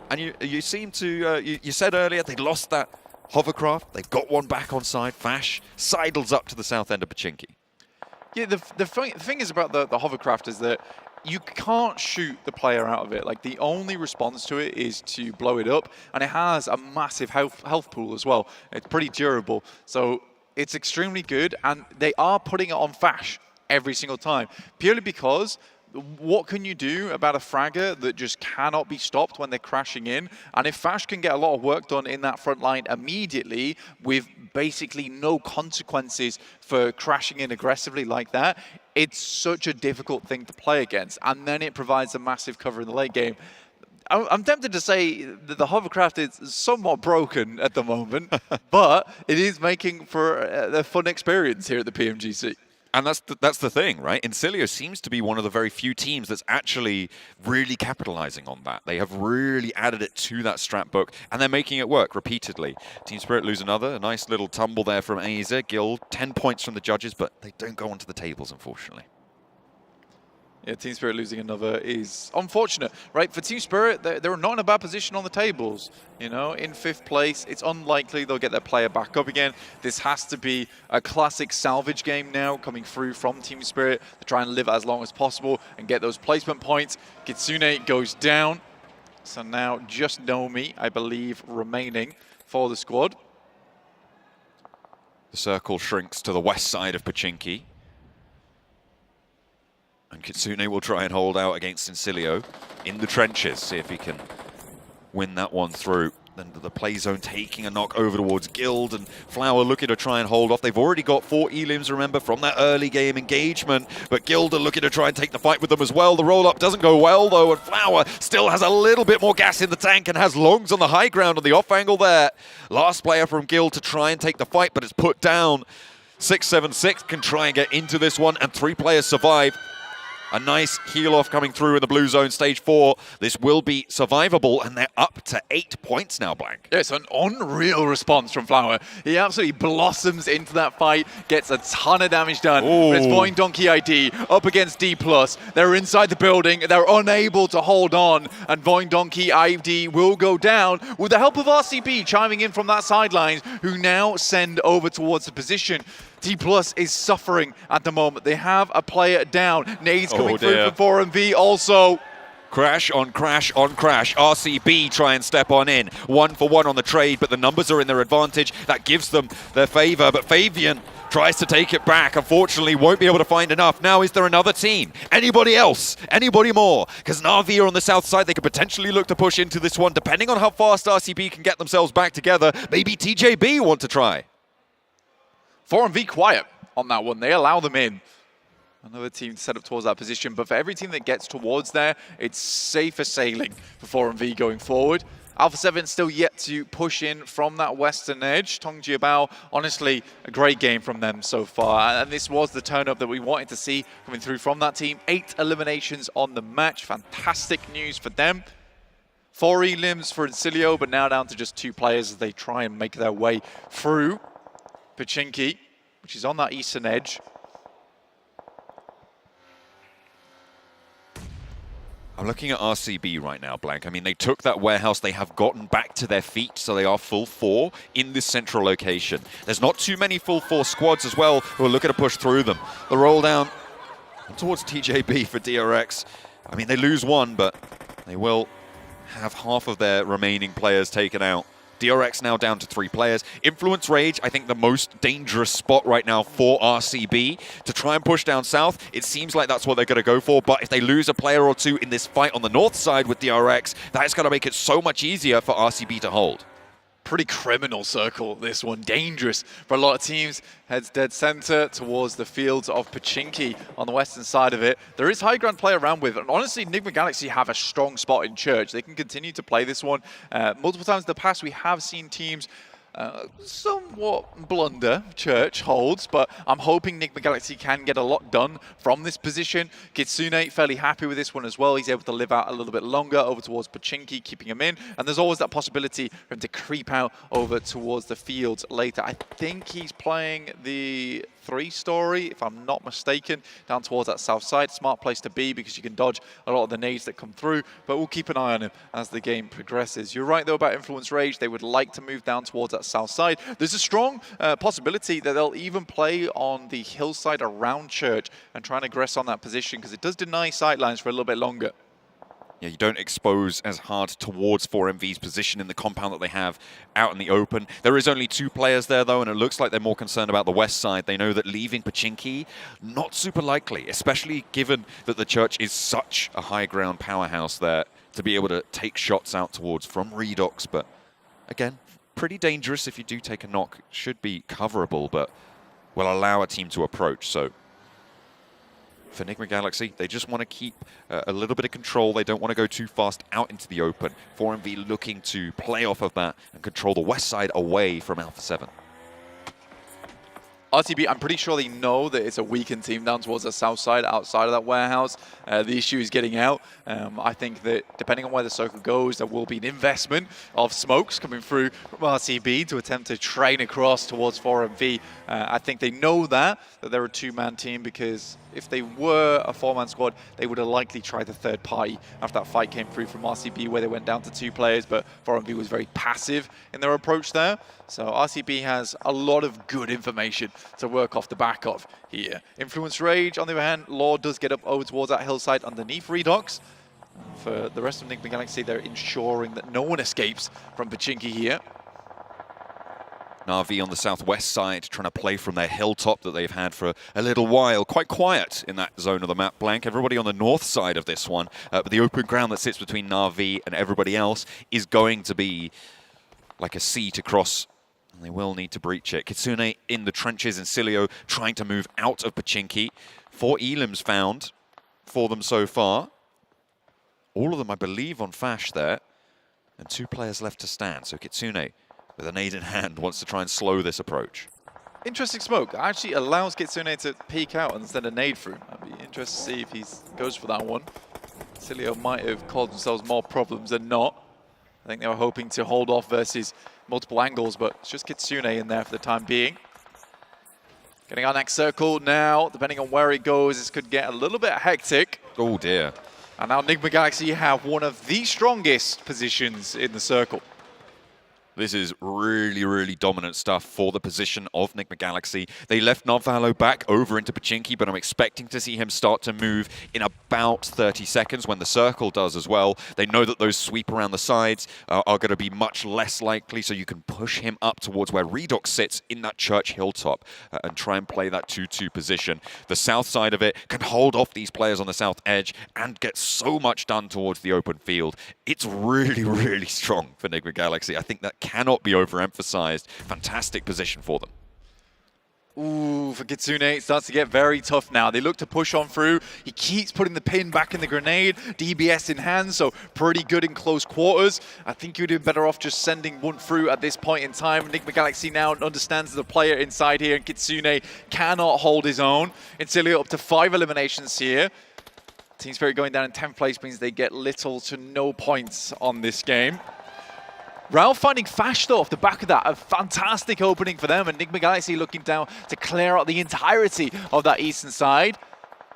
And you seem to, you said earlier they lost that hovercraft. They've got one back on side. Fash sidles up to the south end of Pachinki. Yeah, the thing is about the hovercraft is that you can't shoot the player out of it. Like, the only response to it is to blow it up, and it has a massive health pool as well. It's pretty durable, so it's extremely good, and they are putting it on Fash every single time, purely because what can you do about a fragger that just cannot be stopped when they're crashing in? And if Fash can get a lot of work done in that front line immediately with basically no consequences for crashing in aggressively like that, it's such a difficult thing to play against. And then it provides a massive cover in the late game. I'm tempted to say that the hovercraft is somewhat broken at the moment, but it is making for a fun experience here at the PMGC. And that's the thing, right? Incilio seems to be one of the very few teams that's actually really capitalizing on that. They have really added it to that strat book, and they're making it work repeatedly. Team Spirit lose another. A nice little tumble there from Aza. Guild, 10 points from the judges, but they don't go onto the tables, unfortunately. Yeah, Team Spirit losing another is unfortunate, right? For Team Spirit, they're not in a bad position on the tables. You know, in 5th place, it's unlikely they'll get their player back up again. This has to be a classic salvage game now coming through from Team Spirit to try and live as long as possible and get those placement points. Kitsune goes down. So now just Nomi, I believe, remaining for the squad. The circle shrinks to the west side of Pachinki. And Kitsune will try and hold out against Incilio in the trenches, see if he can win that one through. Then the play zone taking a knock over towards Guild, and Flower looking to try and hold off. They've already got 4 elims, remember, from that early game engagement, but Guild are looking to try and take the fight with them as well. The roll-up doesn't go well, though, and Flower still has a little bit more gas in the tank and has Longs on the high ground on the off angle there. Last player from Guild to try and take the fight, but it's put down. 676 can try and get into this one, and 3 players survive. A nice heal off coming through in the blue zone, stage 4. This will be survivable, and they're up to 8 points now, Blank. Yeah, it's an unreal response from Flower. He absolutely blossoms into that fight, gets a ton of damage done. But it's Void Donkey ID up against D+. They're inside the building. They're unable to hold on, and Void Donkey ID will go down with the help of RCB chiming in from that sidelines, who now send over towards the position. D+ is suffering at the moment. They have a player down. Nades coming through for 4MV also. Crash on crash on crash. RCB try and step on in. 1-for-1 on the trade, but the numbers are in their advantage. That gives them their favor, but Fabian tries to take it back. Unfortunately, won't be able to find enough. Now, is there another team? Anybody else? Anybody more? Because Na'Vi are on the south side. They could potentially look to push into this one, depending on how fast RCB can get themselves back together. Maybe TJB want to try. 4MV quiet on that one. They allow them in. Another team to set up towards that position, but for every team that gets towards there, it's safer sailing for 4MV going forward. Alpha 7 still yet to push in from that western edge. Tong Jiabao, honestly, a great game from them so far. And this was the turn-up that we wanted to see coming through from that team. 8 eliminations on the match. Fantastic news for them. 4 elims for Incilio, but now down to just 2 players as they try and make their way through. Pachinki, which is on that eastern edge. I'm looking at RCB right now, Blank. I mean, they took that warehouse. They have gotten back to their feet, so they are full 4 in this central location. There's not too many full 4 squads as well who are looking to push through them. The roll down towards TJB for DRX. I mean, they lose 1, but they will have half of their remaining players taken out. DRX now down to 3 players. Influence Rage, I think the most dangerous spot right now for RCB to try and push down south. It seems like that's what they're going to go for, but if they lose a player or 2 in this fight on the north side with DRX, that's going to make it so much easier for RCB to hold. Pretty criminal circle, this one. Dangerous for a lot of teams. Heads dead center towards the fields of Pachinki on the western side of it. There is high ground play around with, and honestly, Enigma Galaxy have a strong spot in Church. They can continue to play this one. Multiple times in the past, we have seen teams somewhat blunder Church holds, but I'm hoping Enigma Galaxy can get a lot done from this position. Kitsune fairly happy with this one as well. He's able to live out a little bit longer over towards Pachinki, keeping him in, and there's always that possibility for him to creep out over towards the fields later. I think he's playing the 3-story, if I'm not mistaken, down towards that south side. Smart place to be because you can dodge a lot of the nades that come through, but we'll keep an eye on him as the game progresses. You're right, though, about Influence Rage. They would like to move down towards that south side. There's a strong possibility that they'll even play on the hillside around Church and try and aggress on that position because it does deny sightlines for a little bit longer. Yeah, you don't expose as hard towards 4MV's position in the compound that they have out in the open. There is only 2 players there, though, and it looks like they're more concerned about the west side. They know that leaving Pachinki, not super likely, especially given that the Church is such a high ground powerhouse there to be able to take shots out towards from Redox. But again, pretty dangerous if you do take a knock. Should be coverable, but will allow a team to approach. So for Enigma Galaxy, they just want to keep a little bit of control. They don't want to go too fast out into the open. 4MV looking to play off of that and control the west side away from Alpha 7. RTB, I'm pretty sure they know that it's a weakened team down towards the south side, outside of that warehouse. The issue is getting out. I think that depending on where the circle goes, there will be an investment of smokes coming through from RCB to attempt to train across towards 4MV. I think they know that they're a 2-man team, because if they were a 4-man squad, they would have likely tried the third party after that fight came through from RCB where they went down to 2 players, but 4MV was very passive in their approach there. So RCB has a lot of good information to work off the back of here. Influence Rage, on the other hand, Lord does get up over towards that hillside underneath Redox. For the rest of Enigma Galaxy, they're ensuring that no one escapes from Pachinki here. Na'Vi on the southwest side trying to play from their hilltop that they've had for a little while. Quite quiet in that zone of the map, Blank. Everybody on the north side of this one, but the open ground that sits between Na'Vi and everybody else is going to be like a sea to cross, and they will need to breach it. Kitsune in the trenches, and Cilio trying to move out of Pachinki. 4 elims found for them so far. All of them, I believe, on Fash there, and 2 players left to stand. So Kitsune, with a nade in hand, wants to try and slow this approach. Interesting smoke. Actually allows Kitsune to peek out and send a nade through. I'd be interested to see if he goes for that one. Silio might have caused themselves more problems than not. I think they were hoping to hold off versus multiple angles, but it's just Kitsune in there for the time being. Getting our next circle now, depending on where it goes, this could get a little bit hectic. Oh dear. And now Enigma Galaxy have one of the strongest positions in the circle. This is really, really dominant stuff for the position of Enigma Galaxy. They left Narvalo back over into Pachinki, but I'm expecting to see him start to move in about 30 seconds when the circle does as well. They know that those sweep around the sides are going to be much less likely, so you can push him up towards where Redox sits in that church hilltop and try and play that 2-2 position. The south side of it can hold off these players on the south edge and get so much done towards the open field. It's really, really strong for Enigma Galaxy. I think that cannot be overemphasized. Fantastic position for them. Ooh, for Kitsune, it starts to get very tough now. They look to push on through. He keeps putting the pin back in the grenade. DBS in hand, so pretty good in close quarters. I think you'd be better off just sending one through at this point in time. Enigma Galaxy now understands the player inside here, and Kitsune cannot hold his own. Incilio up to 5 eliminations here. Team Spirit going down in 10th place means they get little to no points on this game. Ralph finding Fash though off the back of that. A fantastic opening for them. Enigma Galaxy looking down to clear out the entirety of that eastern side.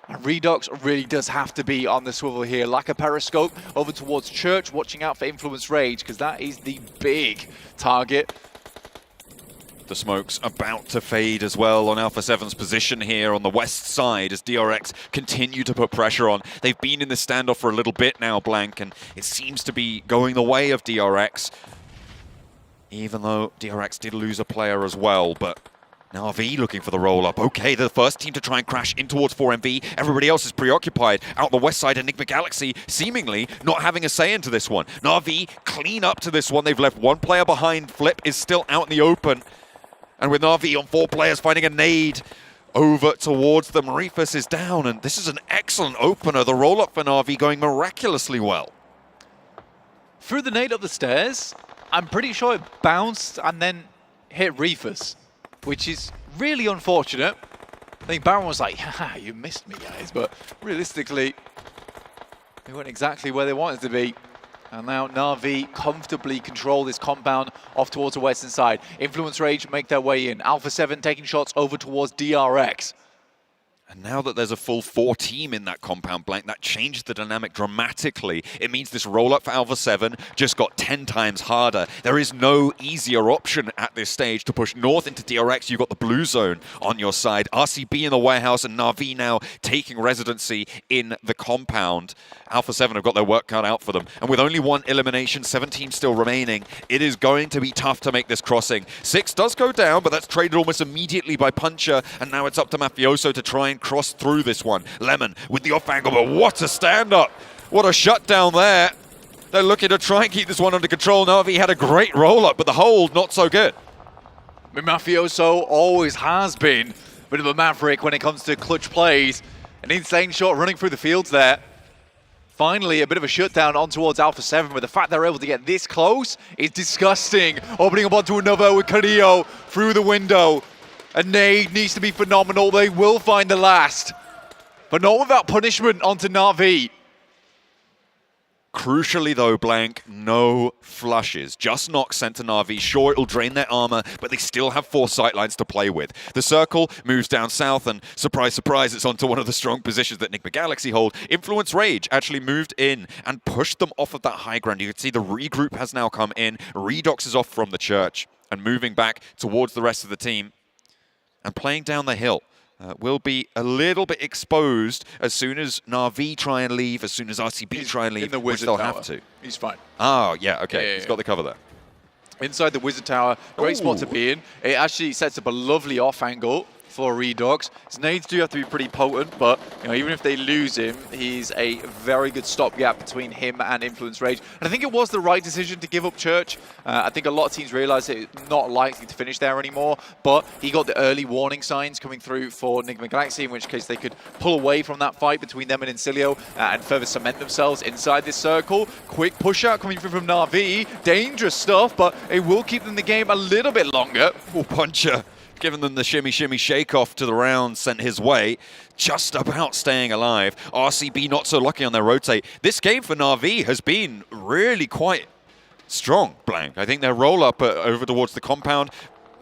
And Redox really does have to be on the swivel here. Like a periscope over towards Church, watching out for Influence Rage, because that is the big target. The smoke's about to fade as well on Alpha 7's position here on the west side as DRX continue to put pressure on. They've been in this standoff for a little bit now, Blank, and it seems to be going the way of DRX. Even though DRX did lose a player as well, but Na'Vi looking for the roll-up. Okay, they're the first team to try and crash in towards 4MV. Everybody else is preoccupied. Out the west side, Enigma Galaxy seemingly not having a say into this one. Na'Vi clean up to this one. They've left one player behind. Flip is still out in the open. And with Na'Vi on 4 players finding a nade over towards them, Reefus is down, and this is an excellent opener. The roll-up for Na'Vi going miraculously well. Through the nade up the stairs, I'm pretty sure it bounced and then hit Reefus, which is really unfortunate. I think Baron was like, haha, you missed me, guys. But realistically, they weren't exactly where they wanted to be. And now Na'Vi comfortably control this compound off towards the western side. Influence Rage make their way in. Alpha 7 taking shots over towards DRX. And now that there's a full 4 team in that compound, Blank, that changed the dynamic dramatically. It means this roll-up for Alpha 7 just got 10 times harder. There is no easier option at this stage to push north into DRX. You've got the blue zone on your side. RCB in the warehouse and Na'Vi now taking residency in the compound. Alpha 7 have got their work cut out for them. And with only 1 elimination, 7 teams still remaining, it is going to be tough to make this crossing. 6 does go down, but that's traded almost immediately by Puncher. And now it's up to Mafioso to try and cross through this one. Lemon with the off angle, but what a stand-up. What a shutdown there. They're looking to try and keep this one under control. Na'Vi had a great roll-up, but the hold, not so good. Mafioso always has been a bit of a maverick when it comes to clutch plays. An insane shot running through the fields there. Finally, a bit of a shutdown on towards Alpha 7, but the fact they're able to get this close is disgusting. Opening up onto another with Carrillo through the window. A nade needs to be phenomenal. They will find the last, but not without punishment onto Na'Vi. Crucially though, Blank, no flushes. Just knocks sent to Na'Vi. Sure, it'll drain their armor, but they still have 4 sightlines to play with. The circle moves down south, and surprise, surprise, it's onto one of the strong positions that Enigma Galaxy hold. Influence Rage actually moved in and pushed them off of that high ground. You can see the regroup has now come in. Redox is off from the church and moving back towards the rest of the team. And playing down the hill will be a little bit exposed as soon as Na'Vi try and leave, as soon as RCB try and leave, in the which they'll tower. have to. He's fine. Oh, yeah, okay. Yeah. He's got the cover there. Inside the Wizard Tower, great spot to be in. It actually sets up a lovely off angle for Redox. His nades do have to be pretty potent, but even if they lose him, he's a very good stopgap between him and Influence Rage. And I think it was the right decision to give up Church. I think a lot of teams realize it's not likely to finish there anymore, but he got the early warning signs coming through for Enigma Galaxy, in which case they could pull away from that fight between them and Incilio and further cement themselves inside this circle. Quick push out coming through from Na'Vi. Dangerous stuff, but it will keep them in the game a little bit longer. Oh, Puncher giving them the shimmy, shimmy, shake off to the round sent his way. Just about staying alive. RCB not so lucky on their rotate. This game for Na'Vi has been really quite strong, Blank. I think their roll-up over towards the compound,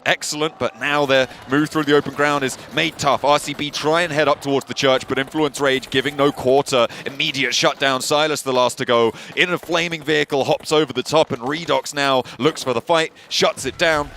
excellent, but now their move through the open ground is made tough. RCB try and head up towards the church, but Influence Rage giving no quarter. Immediate shutdown. Silas the last to go. In a flaming vehicle, hops over the top, and Redox now looks for the fight, shuts it down,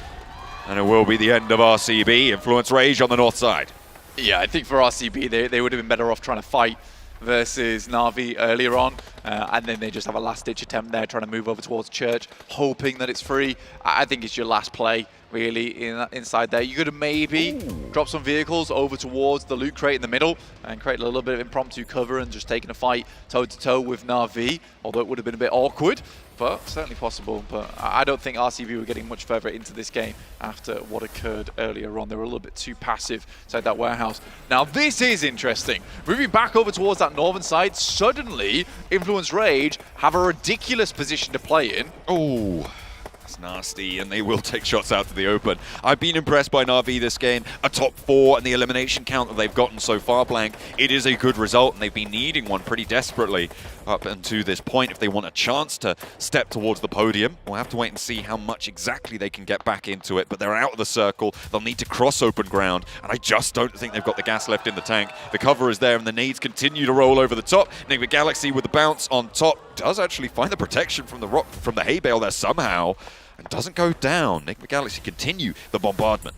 and it will be the end of RCB. Influence Rage on the north side. Yeah, I think for RCB, they would have been better off trying to fight versus Na'Vi earlier on, and then they just have a last-ditch attempt there, trying to move over towards Church, hoping that it's free. I think it's your last play, really, inside there. You could have maybe dropped some vehicles over towards the loot crate in the middle and create a little bit of impromptu cover and just taking a fight toe-to-toe with Na'Vi, although it would have been a bit awkward, but certainly possible. But I don't think RCB were getting much further into this game after what occurred earlier on. They were a little bit too passive inside that warehouse. Now, this is interesting. Moving back over towards that northern side, suddenly Influence Rage have a ridiculous position to play in. Oh, that's nasty, and they will take shots out to the open. I've been impressed by Na'Vi this game. A top 4 and the elimination count that they've gotten so far, Blank. It is a good result, and they've been needing one pretty desperately up until this point if they want a chance to step towards the podium. We'll have to wait and see how much exactly they can get back into it, but they're out of the circle. They'll need to cross open ground, and I just don't think they've got the gas left in the tank. The cover is there, and the nades continue to roll over the top. Enigma Galaxy with the bounce on top does actually find the protection from the rock, from the hay bale there somehow, and doesn't go down. Enigma Galaxy continue the bombardment.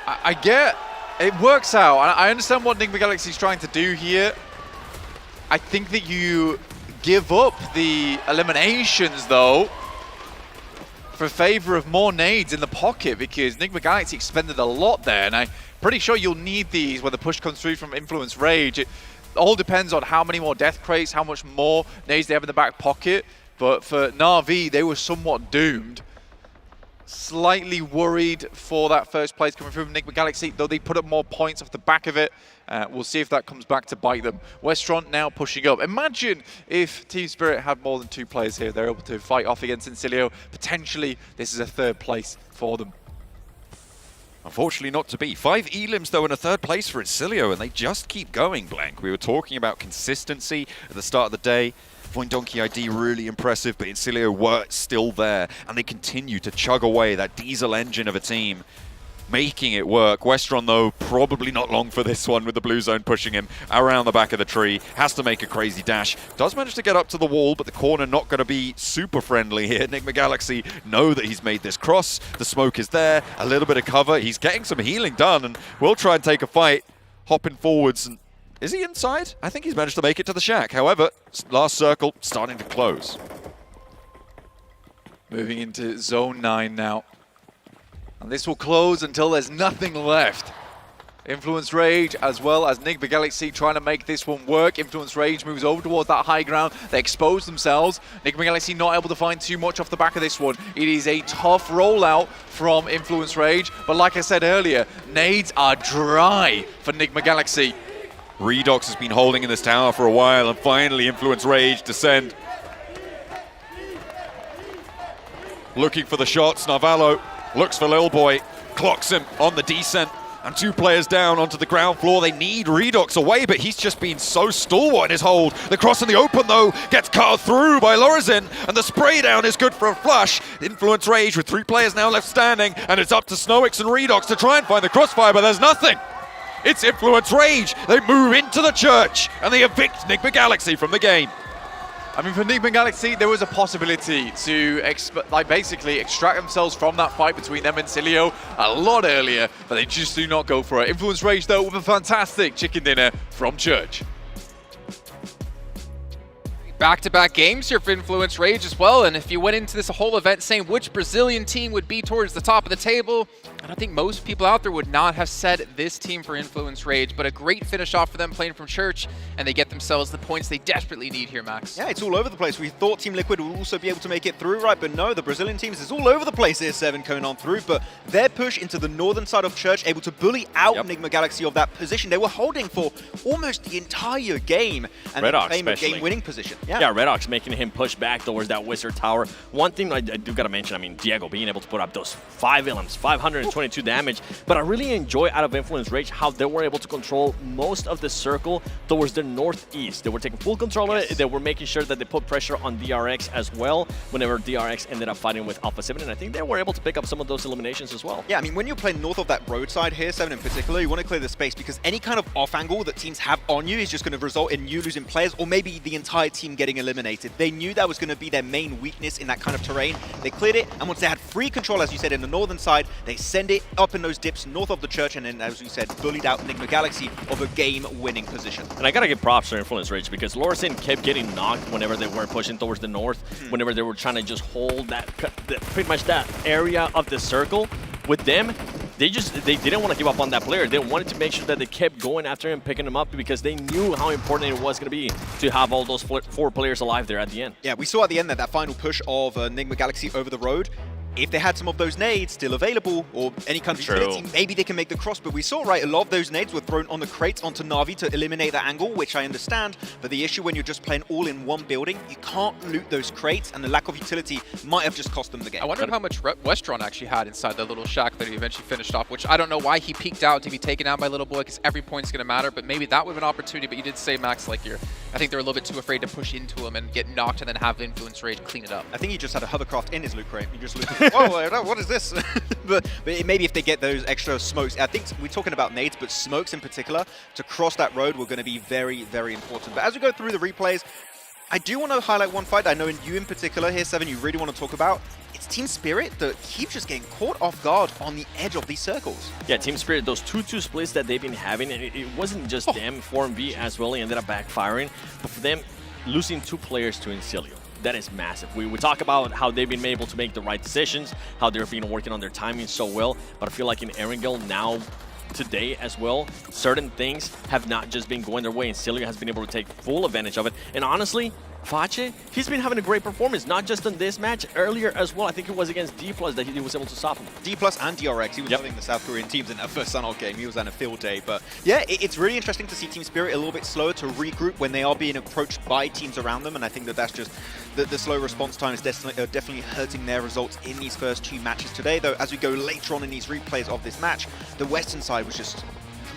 I get it works out. I understand what Enigma Galaxy is trying to do here. I think that you give up the eliminations, though, for favor of more nades in the pocket, because Enigma Galaxy expended a lot there, and I'm pretty sure you'll need these when the push comes through from Influence Rage. It all depends on how many more death crates, how much more nades they have in the back pocket, but for Na'Vi, they were somewhat doomed. Slightly worried for that first place coming through from Enigma Galaxy, though they put up more points off the back of it. We'll see if that comes back to bite them. Westron now pushing up. Imagine if Team Spirit had more than 2 players here. They're able to fight off against Incilio. Potentially, this is a 3rd place for them. Unfortunately not to be. 5 elims though in a 3rd place for Incilio, and they just keep going, Blank. We were talking about consistency at the start of the day. Donkey ID really impressive, but Incilio were still there, and they continue to chug away that diesel engine of a team, making it work. Westron, though, probably not long for this one with the blue zone pushing him around the back of the tree. Has to make a crazy dash. Does manage to get up to the wall, but the corner not going to be super friendly here. Enigma Galaxy know that he's made this cross. The smoke is there. A little bit of cover. He's getting some healing done, and will try and take a fight. Hopping forwards. And is he inside? I think he's managed to make it to the shack. However, last circle starting to close. Moving into Zone 9 now. And this will close until there's nothing left. Influence Rage as well as Enigma Galaxy trying to make this one work. Influence Rage moves over towards that high ground. They expose themselves. Enigma Galaxy not able to find too much off the back of this one. It is a tough rollout from Influence Rage. But like I said earlier, nades are dry for Enigma Galaxy. Redox has been holding in this tower for a while, and finally Influence Rage descend. Looking for the shots. Navallo looks for Lil Boy, clocks him on the descent, and 2 players down onto the ground floor. They need Redox away, but he's just been so stalwart in his hold. The cross in the open, though, gets cut through by Lorazin, and the spray down is good for a flush. Influence Rage with 3 players now left standing, and it's up to Snowix and Redox to try and find the crossfire, but there's nothing. It's Influence Rage. They move into the church, and they evict Enigma Galaxy from the game. I mean, for Enigma Galaxy, there was a possibility to basically extract themselves from that fight between them and Cilio a lot earlier, but they just do not go for it. Influence Rage, though, with a fantastic chicken dinner from Church. Back-to-back games here for Influence Rage as well, and if you went into this whole event saying which Brazilian team would be towards the top of the table, I don't think most people out there would not have said this team for Influence Rage, but a great finish off for them playing from Church, and they get themselves the points they desperately need here, Max. Yeah, it's all over the place. We thought Team Liquid would also be able to make it through, right? But no, the Brazilian teams is all over the place here, 7 coming on through, but their push into the northern side of Church, able to bully out Enigma Galaxy of that position they were holding for almost the entire game, and then claim a game-winning position. Yeah, Redox making him push back towards that Wizard Tower. One thing I do gotta mention, I mean, Diego being able to put up those 5 LMs, 522 damage, but I really enjoy out of Influence Rage how they were able to control most of the circle towards the northeast. They were taking full control of it. They were making sure that they put pressure on DRX as well whenever DRX ended up fighting with Alpha 7, and I think they were able to pick up some of those eliminations as well. Yeah, I mean, when you're playing north of that roadside here, 7 in particular, you want to clear the space because any kind of off angle that teams have on you is just going to result in you losing players or maybe the entire team getting eliminated. They knew that was going to be their main weakness in that kind of terrain. They cleared it, and once they had free control, as you said, in the northern side, they send it up in those dips north of the church, and then, as you said, bullied out Enigma Galaxy of a game-winning position. And I gotta give props to Influence Rage because Lorison kept getting knocked whenever they were pushing towards the north, whenever they were trying to just hold that, pretty much that area of the circle. With them, they didn't want to give up on that player. They wanted to make sure that they kept going after him, picking him up, because they knew how important it was going to be to have all those 4 players alive there at the end. Yeah, we saw at the end that final push of Enigma Galaxy over the road. If they had some of those nades still available, or any kind of utility, maybe they can make the cross. But we saw, right, a lot of those nades were thrown on the crates onto Na'Vi to eliminate that angle, which I understand. But the issue when you're just playing all in one building, you can't loot those crates, and the lack of utility might have just cost them the game. I wonder how much Westron actually had inside the little shack that he eventually finished off, which I don't know why he peeked out to be taken out by Little Boy, because every point's going to matter. But maybe that would have an opportunity. But you did say, Max, like I think they're a little bit too afraid to push into him and get knocked and then have Influence Rage clean it up. I think he just had a hovercraft in his loot crate. He just looked, whoa, what is this? but maybe if they get those extra smokes, I think we're talking about nades, but smokes in particular to cross that road were going to be very, very important. But as we go through the replays, I do want to highlight one fight I know you in particular here, 7, you really want to talk about. It's Team Spirit that keeps just getting caught off guard on the edge of these circles. Yeah, Team Spirit, those 2-2 splits that they've been having, it wasn't just them, 4MV as well, ended up backfiring, but for them, losing 2 players to Incilio. That is massive. We talk about how they've been able to make the right decisions, how they've been working on their timing so well, but I feel like in Erangel now, today as well, certain things have not just been going their way, and Cilio has been able to take full advantage of it. And honestly, Fache, he's been having a great performance, not just in this match, earlier as well. I think it was against D+ that he was able to stop him. D+ and DRX, he was killing the South Korean teams in that first Sanhok game. He was on a field day. But yeah, it's really interesting to see Team Spirit a little bit slower to regroup when they are being approached by teams around them. And I think that's just the slow response time is definitely hurting their results in these first 2 matches today. Though, as we go later on in these replays of this match, the Western side was just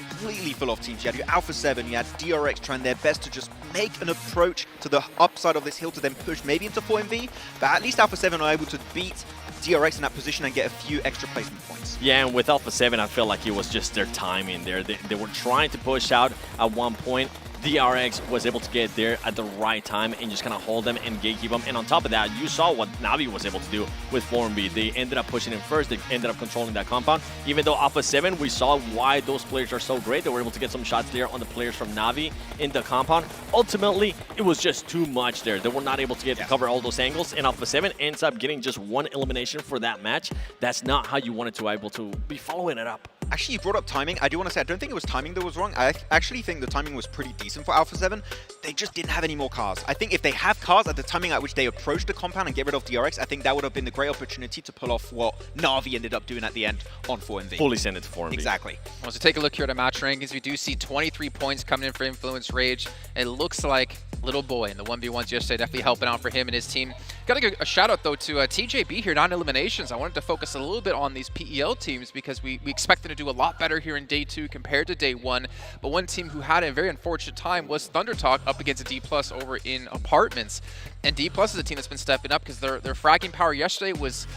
completely full of teams. You had your Alpha 7, you had DRX trying their best to just make an approach to the upside of this hill to then push maybe into 4MV, but at least Alpha 7 are able to beat DRX in that position and get a few extra placement points. Yeah, and with Alpha 7, I feel like it was just their timing there. They were trying to push out at one point. DRX was able to get there at the right time and just kind of hold them and gatekeep them. And on top of that, you saw what Na'Vi was able to do with 4MB. They ended up pushing him first. They ended up controlling that compound. Even though Alpha 7, we saw why those players are so great. They were able to get some shots there on the players from Na'Vi in the compound. Ultimately, it was just too much there. They were not able to cover all those angles. And Alpha 7 ends up getting just 1 elimination for that match. That's not how you wanted to be able to be following it up. Actually, you brought up timing. I do want to say, I don't think it was timing that was wrong. I actually think the timing was pretty decent for Alpha 7. They just didn't have any more cars. I think if they have cars at the timing at which they approached the compound and get rid of DRX, I think that would have been the great opportunity to pull off what Na'Vi ended up doing at the end on 4MV. Fully send it to 4MV. Exactly. Well, so take a look here at the match rankings. We do see 23 points coming in for Influence Rage. It looks like Little Boy in the 1v1s yesterday, definitely helping out for him and his team. Got to give a shout out though to TJB here, 9 eliminations. I wanted to focus a little bit on these PEL teams because we expect them to do a lot better here in day 2 compared to day 1. But one team who had a very unfortunate time was Thunder Talk up against a D+ over in Apartments. And D+ is a team that's been stepping up because their fragging power yesterday was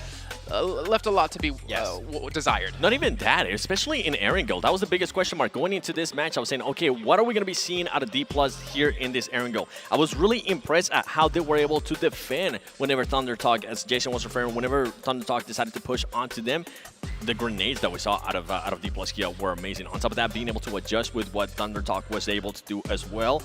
left a lot to be desired. Not even that, especially in Erangel. That was the biggest question mark. Going into this match, I was saying, okay, what are we going to be seeing out of D+ here in this Erangel? I was really impressed at how they were able to defend whenever Thunder Talk, as Jason was referring, whenever Thunder Talk decided to push onto them. The grenades that we saw out of D+ here were amazing. On top of that, being able to adjust with what Thunder Talk was able to do as well.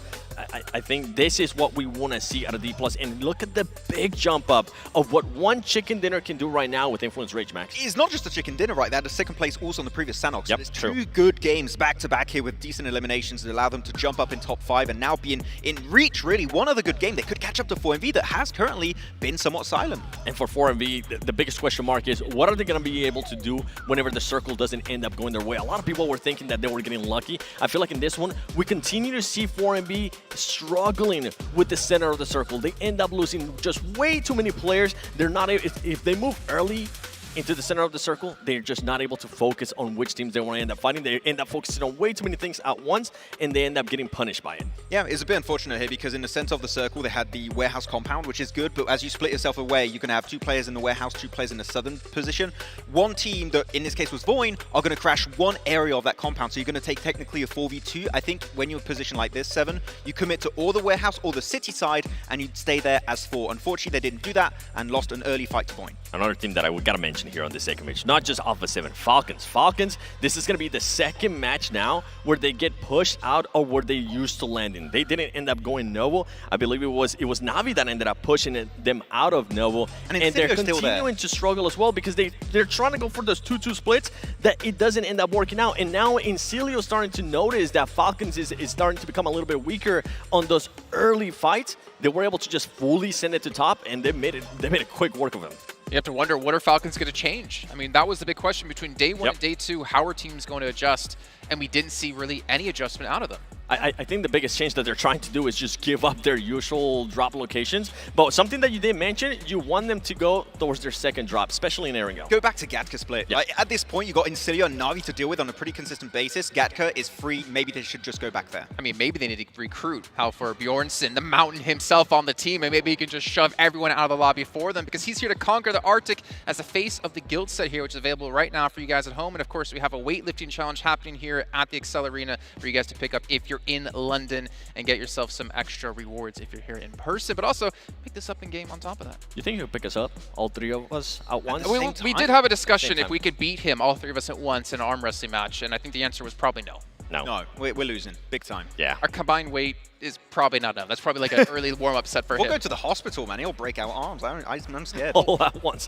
I think this is what we want to see out of D+. And look at the big jump up of what one chicken dinner can do right now with Influence Rage, Max. It's not just a chicken dinner, right? They had a second place also on the previous Sanhok. So there's 2 good games back-to-back here with decent eliminations that allow them to jump up in top 5 and now be in reach, really. One other good game. They could catch up to 4MV that has currently been somewhat silent. And for 4MV, the biggest question mark is, what are they going to be able to do whenever the circle doesn't end up going their way? A lot of people were thinking that they were getting lucky. I feel like in this one, we continue to see 4MV struggling with the center of the circle. They end up losing just way too many players. They're not able, if they move early into the center of the circle, they're just not able to focus on which teams they want to end up fighting. They end up focusing on way too many things at once, and they end up getting punished by it. Yeah, it's a bit unfortunate here because in the center of the circle, they had the warehouse compound, which is good, but as you split yourself away, you can have 2 players in the warehouse, 2 players in the southern position. One team, that in this case was Voin, are going to crash one area of that compound, so you're going to take technically a 4v2. I think when you're in a position like this, 7, you commit to all the warehouse or the city side, and you stay there as 4. Unfortunately, they didn't do that and lost an early fight to Voin. Another team that I would gotta mention here on this second match, not just Alpha 7, Falcons. Falcons, this is gonna be the second match now where they get pushed out of where they used to land in. They didn't end up going Noble. I believe it was Navi that ended up pushing them out of Noble. And they're continuing to struggle as well because they're trying to go for those 2-2 splits that it doesn't end up working out. And now Incilio's starting to notice that Falcons is starting to become a little bit weaker on those early fights. They were able to just fully send it to top, and they made a quick work of them. You have to wonder, what are Falcons going to change? I mean, that was the big question between day 1 and day 2. How are teams going to adjust? And we didn't see really any adjustment out of them. I think the biggest change that they're trying to do is just give up their usual drop locations. But something that you did mention, you want them to go towards their second drop, especially in Erangel. Go back to Gatka split. Yeah. Like, at this point, you got Incilio and Navi to deal with on a pretty consistent basis. Gatka is free. Maybe they should just go back there. I mean, maybe they need to recruit Halfor Bjornsson, the mountain himself, on the team, and maybe he can just shove everyone out of the lobby for them because he's here to conquer the Arctic as the face of the guild set here, which is available right now for you guys at home. And of course, we have a weightlifting challenge happening here at the Excel Arena for you guys to pick up if you're in London and get yourself some extra rewards if you're here in person, but also pick this up in game on top of that. You think he'll pick us up, all 3 of us at once? We did have a discussion if we could beat him, all 3 of us at once, in an arm wrestling match, and I think the answer was probably no. No, we're losing big time. Yeah. Our combined weight is probably not enough. That's probably like an early warm-up set for him. We'll go to the hospital, man. He'll break our arms. I'm scared. All at once.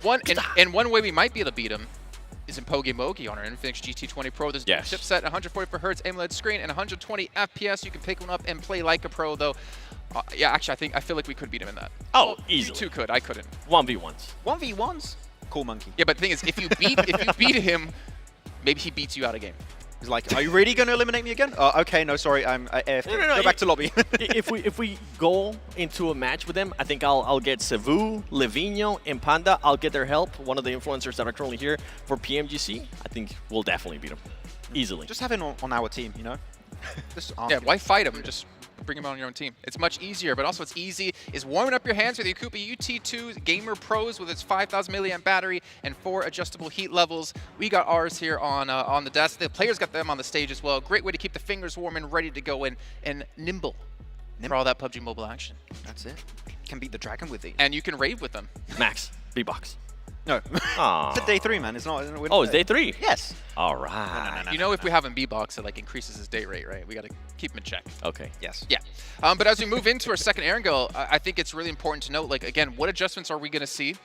And one way we might be able to beat him is in Pogi on our Infinix GT20 Pro. There's a chipset, 144 Hz AMOLED screen, and 120 FPS. You can pick one up and play like a pro, though. Yeah, actually, I feel like we could beat him in that. Oh, well, easily. You 2 could. I couldn't. 1v1s. 1v1s? Cool monkey. Yeah, but the thing is, if you beat him, maybe he beats you out of game. He's like, are you really going to eliminate me again? Okay, no, sorry, I'm AFK. No, go back to lobby. if we go into a match with them, I think I'll get Savu, Levino, and Panda. I'll get their help. One of the influencers that are currently here for PMGC. I think we'll definitely beat them easily. Just have him on our team, you know. Yeah, why fight him? Just bring him on your own team. It's much easier, but also it's easy. Is warming up your hands with the Akupa UT2 Gamer Pros with its 5,000 milliamp battery and 4 adjustable heat levels. We got ours here on the desk. The players got them on the stage as well. Great way to keep the fingers warm and ready to go in, and nimble for all that PUBG Mobile action. That's it. Can beat the dragon with these. And you can raid with them. Max, B-Box. No. It's day 3, man. It's not. Oh, it's day 3? Yes. All right. You know, if we have him B-Box, it like increases his day rate, right? We got to keep him in check. Okay. Yes. Yeah. But as we move into our second Erangel, I think it's really important to note, like, again, what adjustments are we going to see?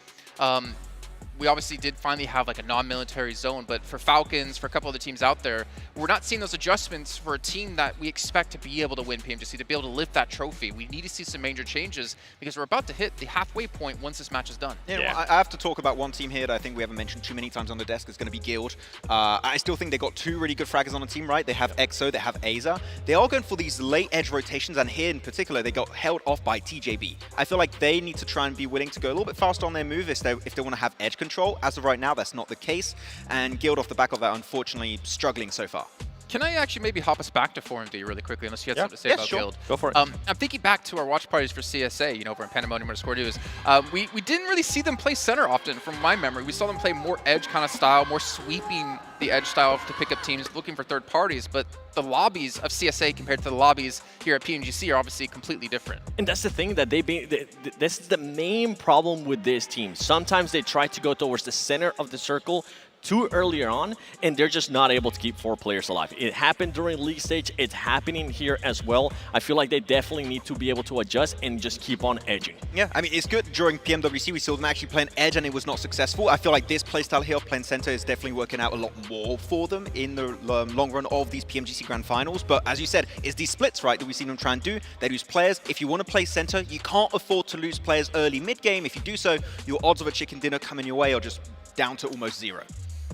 We obviously did finally have like a non-military zone, but for Falcons, for a couple of the teams out there, we're not seeing those adjustments for a team that we expect to be able to win PMGC, to be able to lift that trophy. We need to see some major changes because we're about to hit the halfway point once this match is done. Yeah, well, I have to talk about one team here that I think we haven't mentioned too many times on the desk. It's going to be Guild. I still think they got 2 really good fraggers on the team, right? They have EXO, they have Aza. They are going for these late edge rotations, and here in particular, they got held off by TJB. I feel like they need to try and be willing to go a little bit faster on their move if they want to have edge control. As of right now, that's not the case, and Guild off the back of that, unfortunately, struggling so far. Can I actually maybe hop us back to 4MD really quickly, unless you had something to say about Guild? Go for it. I'm thinking back to our watch parties for CSA, you know, over in Pandemonium_News. We didn't really see them play center often, from my memory. We saw them play more edge kind of style, more sweeping the edge style to pick up teams looking for third parties, but the lobbies of CSA compared to the lobbies here at PMGC are obviously completely different. And that's the thing, that this is the main problem with this team. Sometimes they try to go towards the center of the circle too earlier on, and they're just not able to keep 4 players alive. It happened during league stage. It's happening here as well. I feel like they definitely need to be able to adjust and just keep on edging. Yeah, I mean, it's good. During PMWC, we saw them actually playing edge, and it was not successful. I feel like this playstyle here of playing center is definitely working out a lot more for them in the long run of these PMGC Grand Finals. But as you said, it's these splits, right, that we've seen them try and do. They lose players. If you want to play center, you can't afford to lose players early mid-game. If you do so, your odds of a chicken dinner coming your way are just down to almost 0.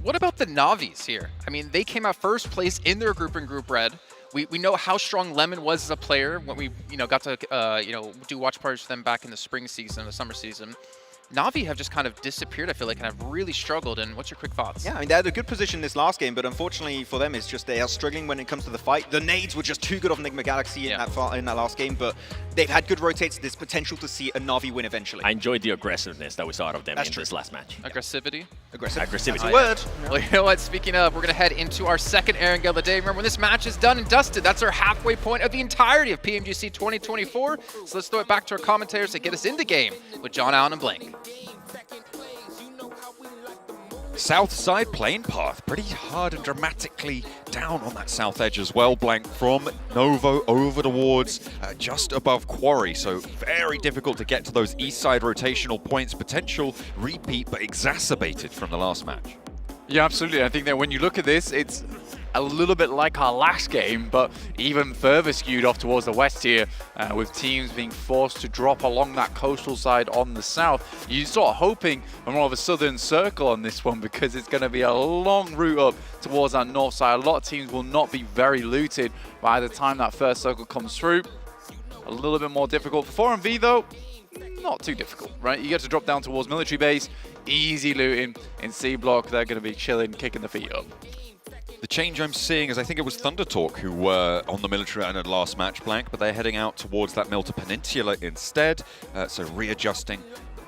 What about the Navis here? I mean, they came out first place in their group in Group Red. We know how strong Lemon was as a player when we got to do watch parties for them back in the spring season, the summer season. Na'Vi have just kind of disappeared, I feel like, and have really struggled. And what's your quick thoughts? Yeah, I mean, they had a good position this last game, but unfortunately for them, it's just they are struggling when it comes to the fight. The nades were just too good of Enigma Galaxy in that last game, but they've had good rotates. There's potential to see a Na'Vi win eventually. I enjoyed the aggressiveness that we saw out of them in this last match. Aggressivity? Aggressivity. That's a word. Well, you know what? Speaking of, we're going to head into our second Erangel of the day. Remember, when this match is done and dusted, that's our halfway point of the entirety of PMGC 2024. So let's throw it back to our commentators to get us into game with John Allen and Blank. South side plane path, pretty hard and dramatically down on that south edge as well. Blank from Novo over towards just above Quarry, so very difficult to get to those east side rotational points. Potential repeat, but exacerbated from the last match. Yeah, absolutely. I think that when you look at this, it's a little bit like our last game, but even further skewed off towards the west here, with teams being forced to drop along that coastal side on the south. You're sort of hoping for more of a southern circle on this one because it's going to be a long route up towards our north side. A lot of teams will not be very looted by the time that first circle comes through. A little bit more difficult. For 4MV though, not too difficult, right? You get to drop down towards military base, easy looting in C block. They're going to be chilling, kicking the feet up. The change I'm seeing is I think it was Thunder Talk who were on the military island last match, Blank, but they're heading out towards that Milta Peninsula instead, so readjusting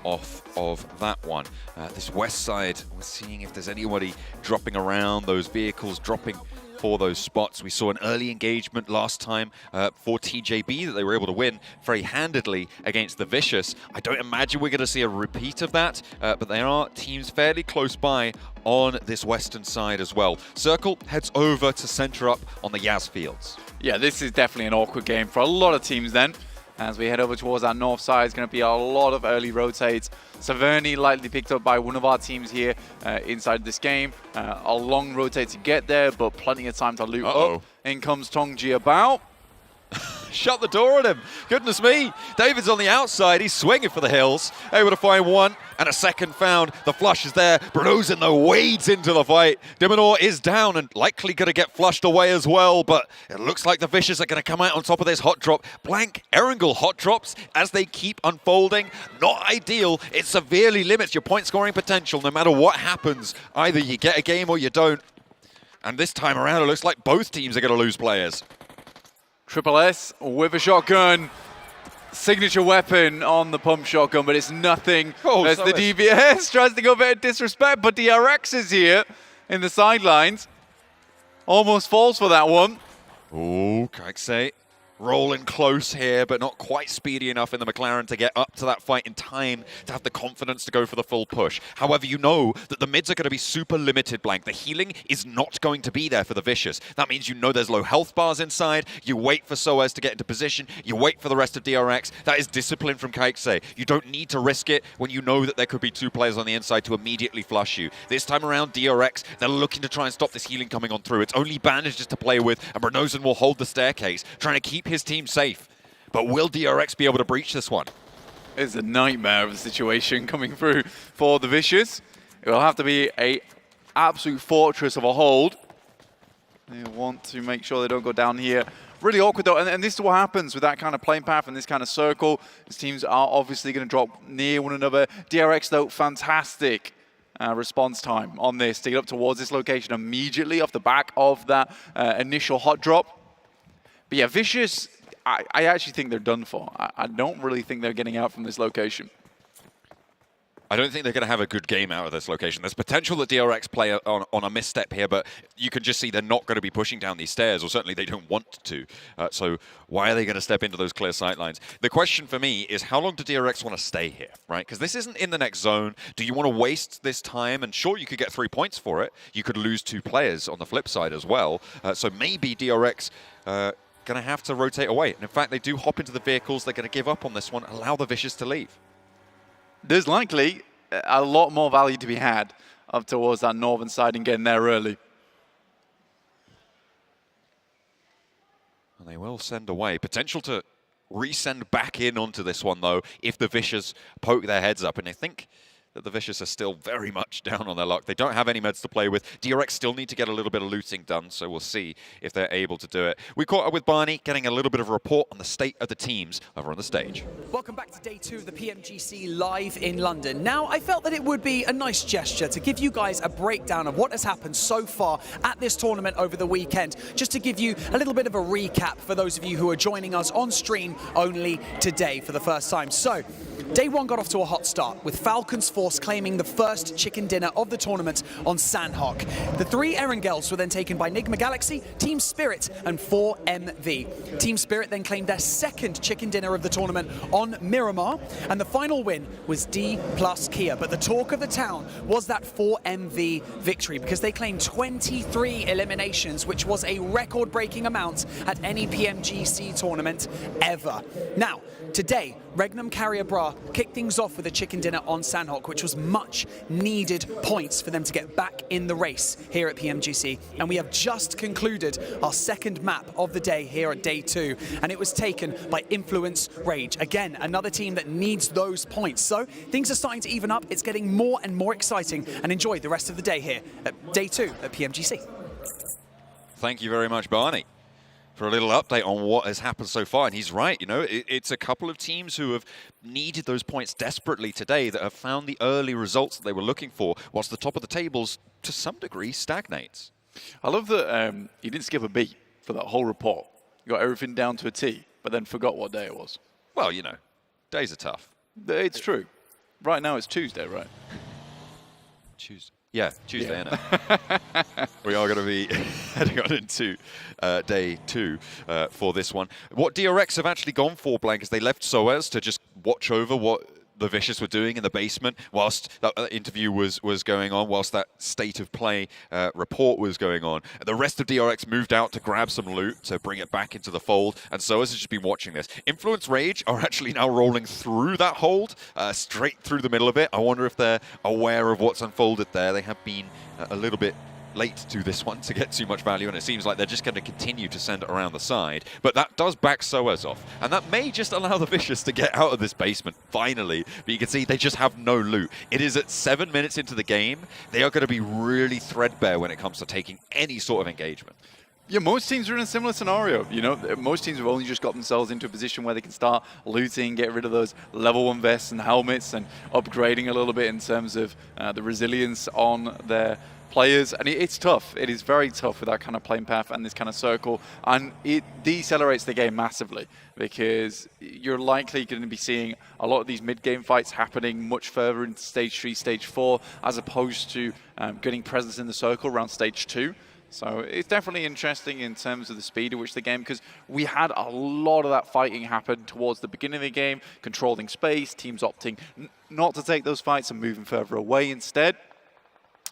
off of that one. This west side, we're seeing if there's anybody dropping around, those vehicles dropping for those spots. We saw an early engagement last time for TJB that they were able to win very handedly against the Vicious. I don't imagine we're going to see a repeat of that, but there are teams fairly close by on this western side as well. Circle heads over to center up on the Yaz Fields. Yeah, this is definitely an awkward game for a lot of teams then. As we head over towards our north side, it's going to be a lot of early rotates. Saverni lightly picked up by one of our teams here inside this game. A long rotate to get there, but plenty of time to loot up. In comes Tongji about. Shut the door on him. Goodness me. David's on the outside. He's swinging for the hills. Able to find one and a second found. The flush is there. Bruno's in the wades into the fight. Diminor is down and likely going to get flushed away as well, but it looks like the Vicious are going to come out on top of this hot drop. Blank Erangel hot drops as they keep unfolding. Not ideal. It severely limits your point scoring potential no matter what happens. Either you get a game or you don't. And this time around, it looks like both teams are going to lose players. Triple S with a shotgun. Signature weapon on the pump shotgun, but it's nothing as the DBS tries to go a bit of disrespect, but DRX is here in the sidelines. Almost falls for that one. Oh, Kaikse rolling close here, but not quite speedy enough in the McLaren to get up to that fight in time to have the confidence to go for the full push. However, you know that the mids are going to be super limited, Blank. The healing is not going to be there for the Vicious. That means you know there's low health bars inside. You wait for Soaz to get into position. You wait for the rest of DRX. That is discipline from Kaikse. You don't need to risk it when you know that there could be two players on the inside to immediately flush you. This time around, DRX, they're looking to try and stop this healing coming on through. It's only bandages to play with, and Brenozen will hold the staircase, trying to keep his team safe. But will DRX be able to breach this one? It's a nightmare of a situation coming through for the Vicious. It will have to be an absolute fortress of a hold. They want to make sure they don't go down here. Really awkward though, and this is what happens with that kind of plane path and this kind of circle. These teams are obviously going to drop near one another. DRX though, fantastic response time on this to get up towards this location immediately off the back of that initial hot drop. But yeah, Vicious, I actually think they're done for. I don't really think they're getting out from this location. I don't think they're going to have a good game out of this location. There's potential that DRX play on a misstep here, but you can just see they're not going to be pushing down these stairs, or certainly they don't want to. So why are they going to step into those clear sight lines? The question for me is, how long do DRX want to stay here, right? Because this isn't in the next zone. Do you want to waste this time? And sure, you could get 3 points for it. You could lose 2 players on the flip side as well. So maybe DRX... going to have to rotate away. And in fact, they do hop into the vehicles. They're going to give up on this one, allow the Vicious to leave. There's likely a lot more value to be had up towards that northern side and getting there early. And they will send away. Potential to resend back in onto this one, though, if the Vicious poke their heads up. And I think that the Vicious are still very much down on their luck. They don't have any meds to play with. DRX still need to get a little bit of looting done, so we'll see if they're able to do it. We caught up with Barney, getting a little bit of a report on the state of the teams over on the stage. Welcome back to day 2 of the PMGC Live in London. Now, I felt that it would be a nice gesture to give you guys a breakdown of what has happened so far at this tournament over the weekend, just to give you a little bit of a recap for those of you who are joining us on stream only today for the first time. So, day 1 got off to a hot start, with Falcon's Force claiming the first chicken dinner of the tournament on Sanhok. The 3 Erangels were then taken by Enigma Galaxy, Team Spirit, and 4MV. Team Spirit then claimed their second chicken dinner of the tournament on Miramar, and the final win was D plus Kia. But the talk of the town was that 4MV victory, because they claimed 23 eliminations, which was a record-breaking amount at any PMGC tournament ever. Now, today, Regnum Carrier Bra kicked things off with a chicken dinner on Sanhok, which was much needed points for them to get back in the race here at PMGC. And we have just concluded our second map of the day here at day 2, and it was taken by Influence Rage. Again, another team that needs those points. So things are starting to even up. It's getting more and more exciting, and enjoy the rest of the day here at day 2 at PMGC. Thank you very much, Barney, for a little update on what has happened so far. And he's right, you know, it's a couple of teams who have needed those points desperately today that have found the early results that they were looking for, whilst the top of the tables, to some degree, stagnates. I love that he didn't skip a beat for that whole report. He got everything down to a T, but then forgot what day it was. Well, you know, days are tough. It's true. Right now it's Tuesday, right? Tuesday. Yeah, Tuesday, innit? We are going to be heading on into day 2 for this one. What DRX have actually gone for, Blank, is they left Soaz to just watch over what the Vicious were doing in the basement whilst that interview was going on, whilst that state of play report was going on. And the rest of DRX moved out to grab some loot to bring it back into the fold, and Soaz has just been watching this. Influence Rage are actually now rolling through that hold, straight through the middle of it. I wonder if they're aware of what's unfolded there. They have been a little bit late to this one to get too much value, and it seems like they're just going to continue to send it around the side. But that does back Soaz off, and that may just allow the Vicious to get out of this basement, finally. But you can see they just have no loot. It is at 7 minutes into the game. They are going to be really threadbare when it comes to taking any sort of engagement. Yeah, most teams are in a similar scenario. You know, most teams have only just got themselves into a position where they can start looting, get rid of those level 1 vests and helmets, and upgrading a little bit in terms of the resilience on their players. And it's tough. It is very tough with that kind of playing path and this kind of circle. And it decelerates the game massively, because you're likely going to be seeing a lot of these mid-game fights happening much further into stage 3, stage 4, as opposed to getting presence in the circle around stage 2. So it's definitely interesting in terms of the speed at which the game, because we had a lot of that fighting happen towards the beginning of the game, controlling space, teams opting not to take those fights and moving further away instead.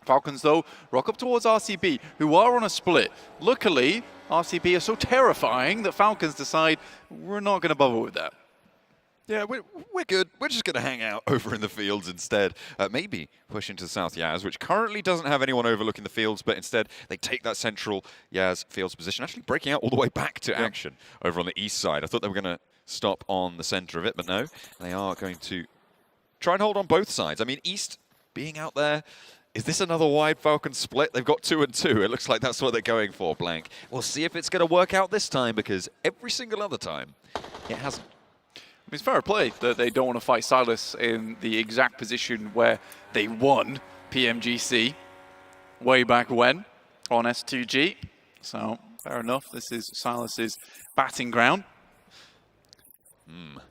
Falcons, though, rock up towards RCB, who are on a split. Luckily, RCB are so terrifying that Falcons decide we're not going to bother with that. Yeah, we're good. We're just going to hang out over in the fields instead. Maybe push into South Yaz, which currently doesn't have anyone overlooking the fields, but instead they take that central Yaz fields position, actually breaking out all the way back to action over on the east side. I thought they were going to stop on the center of it, but no. They are going to try and hold on both sides. I mean, East being out there, is this another wide Falcon split? They've got 2 and 2. It looks like that's what they're going for, Blank. We'll see if it's going to work out this time, because every single other time it hasn't. I mean, it's fair play that they don't want to fight Silas in the exact position where they won PMGC way back when on S2G. So, fair enough. This is Silas's batting ground.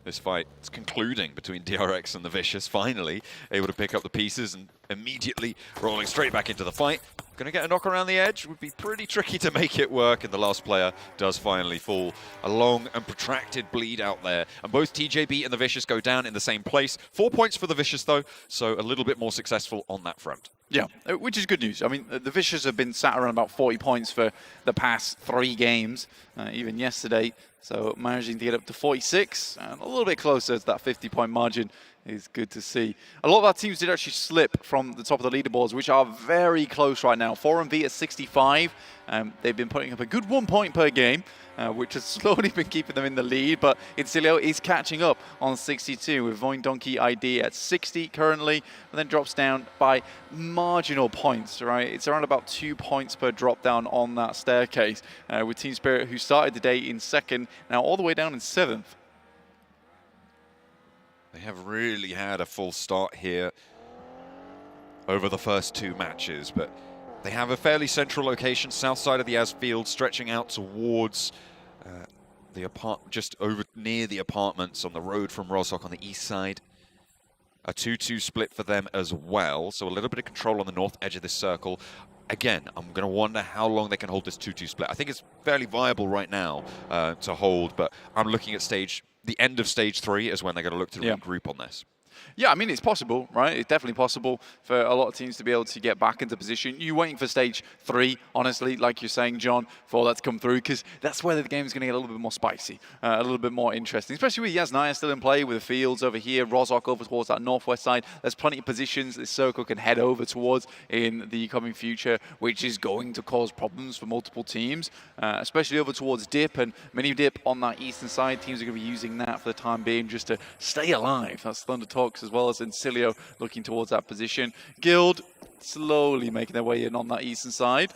This fight is concluding between DRX and the Vicious, finally able to pick up the pieces and immediately rolling straight back into the fight. Going to get a knock around the edge. Would be pretty tricky to make it work, and the last player does finally fall. A long and protracted bleed out there, and both TJB and the Vicious go down in the same place. 4 points for the Vicious, though, so a little bit more successful on that front. Yeah, which is good news. I mean, the Vicious have been sat around about 40 points for the past 3 games, even yesterday. So managing to get up to 46, and a little bit closer to that 50-point margin is good to see. A lot of our teams did actually slip from the top of the leaderboards, which are very close right now. 4MV at 65. They've been putting up a good 1 point per game, which has slowly been keeping them in the lead, but Incilio is catching up on 62 with Voin Donkey ID at 60 currently, and then drops down by marginal points, right? It's around about 2 points per drop down on that staircase, with Team Spirit, who started the day in second, now all the way down in 7th. They have really had a full start here over the first 2 matches, but they have a fairly central location, south side of the AS field, stretching out towards just over near the apartments on the road from Rosoc on the east side. A 2-2 split for them as well, so a little bit of control on the north edge of this circle. Again, I'm going to wonder how long they can hold this 2-2 split. I think it's fairly viable right now to hold, but I'm looking at the end of stage 3 is when they're going to look to regroup on this. Yeah, I mean, it's possible, right? It's definitely possible for a lot of teams to be able to get back into position. You're waiting for stage 3, honestly, like you're saying, John, for that to come through, because that's where the game's going to get a little bit more spicy, a little bit more interesting, especially with Yasnaya still in play, with the fields over here, Rosoc over towards that northwest side. There's plenty of positions this circle can head over towards in the coming future, which is going to cause problems for multiple teams, especially over towards Dip and Mini Dip on that eastern side. Teams are going to be using that for the time being just to stay alive. That's Thunder Talks, as well as Incilio looking towards that position. Guild slowly making their way in on that eastern side.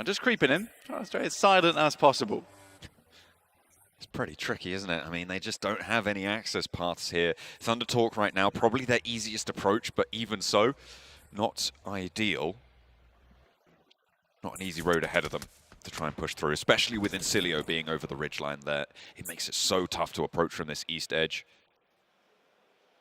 Just creeping in, trying to stay as silent as possible. It's pretty tricky, isn't it? I mean, they just don't have any access paths here. Thunder Talk right now, probably their easiest approach, but even so, not ideal. Not an easy road ahead of them to try and push through, especially with Incilio being over the ridgeline there. It makes it so tough to approach from this east edge.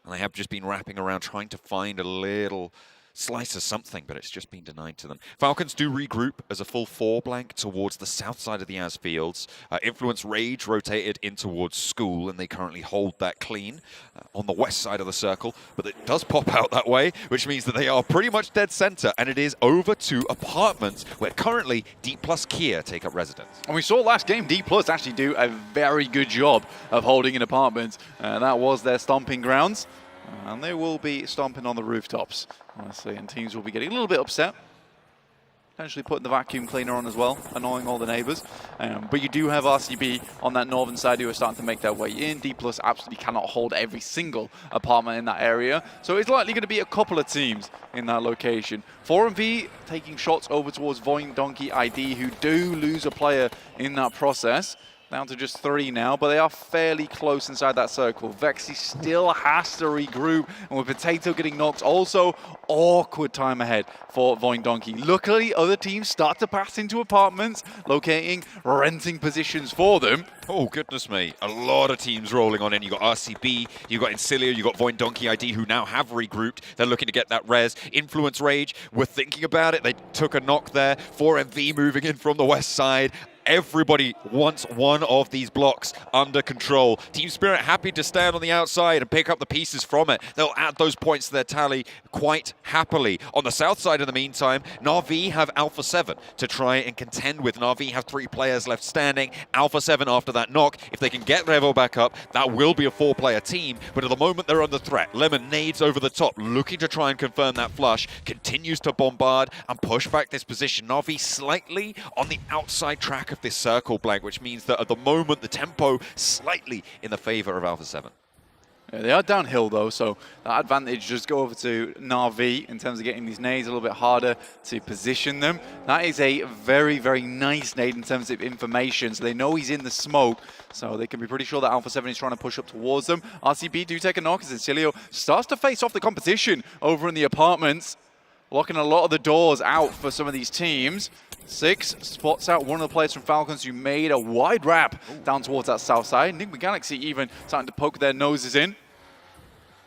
And they have just been wrapping around trying to find a little slice of something, but it's just been denied to them. Falcons do regroup as a full 4 blank towards the south side of the AS fields. Influence Rage rotated in towards School, and they currently hold that clean on the west side of the circle, but it does pop out that way, which means that they are pretty much dead center, and it is over to apartments, where currently D plus Kia take up residence. And we saw last game D plus actually do a very good job of holding in apartments. That was their stomping grounds. And they will be stomping on the rooftops, honestly, and teams will be getting a little bit upset. Potentially putting the vacuum cleaner on as well, annoying all the neighbors. But you do have RCB on that northern side who are starting to make their way in. D plus absolutely cannot hold every single apartment in that area. So it's likely going to be a couple of teams in that location. 4MV taking shots over towards Voin Donkey ID, who do lose a player in that process. Down to just 3 now, but they are fairly close inside that circle. Vexy still has to regroup, and with Potato getting knocked, also awkward time ahead for Voin Donkey. Luckily, other teams start to pass into apartments, locating renting positions for them. Oh, goodness me. A lot of teams rolling on in. You got RCB, you got Incilio, you got Voin Donkey ID, who now have regrouped. They're looking to get that res. Influence Rage, we're thinking about it. They took a knock there. 4MV moving in from the west side. Everybody wants one of these blocks under control. Team Spirit happy to stand on the outside and pick up the pieces from it. They'll add those points to their tally quite happily. On the south side, in the meantime, Na'Vi have Alpha 7 to try and contend with. Na'Vi have 3 players left standing. Alpha 7 after that knock. If they can get Revo back up, that will be a 4-player team. But at the moment, they're under threat. Lemonades over the top, looking to try and confirm that flush. Continues to bombard and push back this position. Na'Vi slightly on the outside track of this circle blank, which means that at the moment the tempo slightly in the favor of Alpha 7. Yeah, they are downhill though, so that advantage just go over to Na'Vi in terms of getting these nades a little bit harder to position them. That is a very, very nice nade in terms of information, so they know he's in the smoke, so they can be pretty sure that Alpha 7 is trying to push up towards them. RCB do take a knock as Incilio starts to face off the competition over in the apartments, blocking a lot of the doors out for some of these teams. 6 spots out one of the players from Falcons who made a wide wrap down towards that south side. Enigma Galaxy even starting to poke their noses in.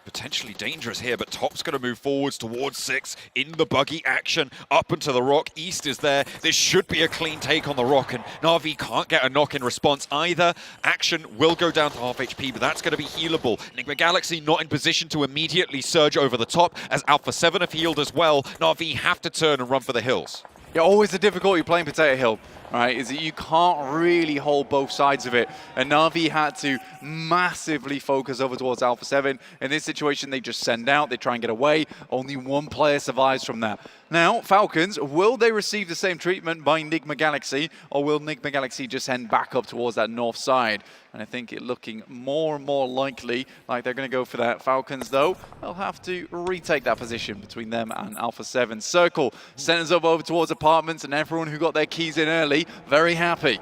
Potentially dangerous here, but Top's going to move forwards towards 6 in the buggy action up into the rock. East is there. This should be a clean take on the rock, and Na'Vi can't get a knock in response either. Action will go down to half HP, but that's going to be healable. Enigma Galaxy not in position to immediately surge over the top, as Alpha 7 have healed as well. Na'Vi have to turn and run for the hills. Yeah, always the difficulty playing Potato Hill. right, is that you can't really hold both sides of it. And Na'Vi had to massively focus over towards Alpha 7. In this situation, they just send out, they try and get away. Only one player survives from that. Now, Falcons, will they receive the same treatment by Nigma Galaxy, or will Nigma Galaxy just head back up towards that north side? And I think it looking more and more likely like they're going to go for that. Falcons, though, they'll have to retake that position between them and Alpha 7. Circle sends up over towards apartments, and everyone who got their keys in early, very happy.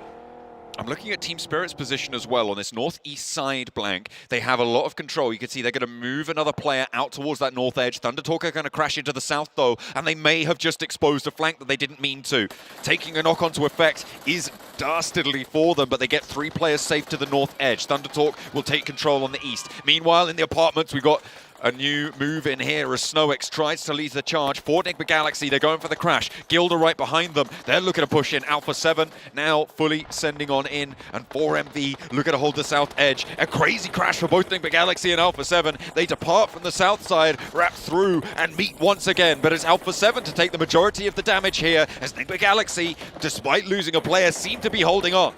I'm looking at Team Spirit's position as well on this northeast side, Blank. They have a lot of control. You can see they're going to move another player out towards that north edge. Thundertalk are going to crash into the south, though, and they may have just exposed a flank that they didn't mean to. Taking a knock onto effect is dastardly for them, but they get 3 players safe to the north edge. Thundertalk will take control on the east. Meanwhile, in the apartments, we've got a new move in here as SnowX tries to lead the charge for Nigma Galaxy. They're going for the crash. Gilda right behind them. They're looking to push in. Alpha 7 now fully sending on in. And 4MV looking to hold the south edge. A crazy crash for both Nigma Galaxy and Alpha 7. They depart from the south side, wrap through and meet once again. But it's Alpha 7 to take the majority of the damage here as Nigma Galaxy, despite losing a player, seem to be holding on.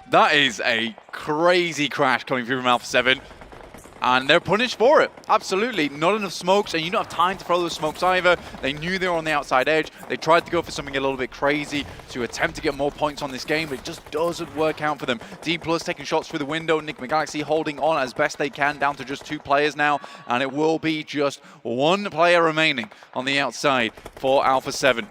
That is a crazy crash coming through from Alpha 7. And they're punished for it. Absolutely. Not enough smokes, and you don't have time to throw those smokes either. They knew they were on the outside edge. They tried to go for something a little bit crazy to attempt to get more points on this game, but it just doesn't work out for them. D+ taking shots through the window. Nigma Galaxy holding on as best they can, down to just 2 players now, and it will be just 1 player remaining on the outside for Alpha 7.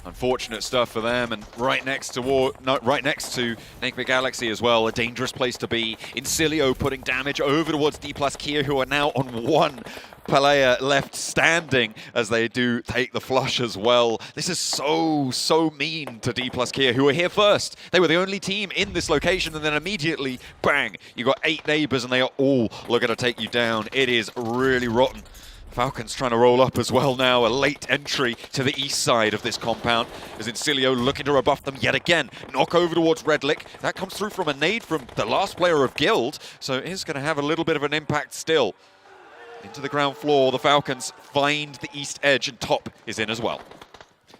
Unfortunate stuff for them, and right next to Nigma Galaxy as well, a dangerous place to be. Incilio putting damage over towards D+ Kia, who are now on 1 player left standing as they do take the flush as well. This is so mean to D+ Kia, who are here first. They were the only team in this location, and then immediately, bang, you got 8 neighbors, and they are all looking to take you down. It is really rotten. Falcons trying to roll up as well now, a late entry to the east side of this compound as Incilio looking to rebuff them yet again. Knock over towards Redlick. That comes through from a nade from the last player of Guild, so it is going to have a little bit of an impact still. Into the ground floor, the Falcons find the east edge, and top is in as well.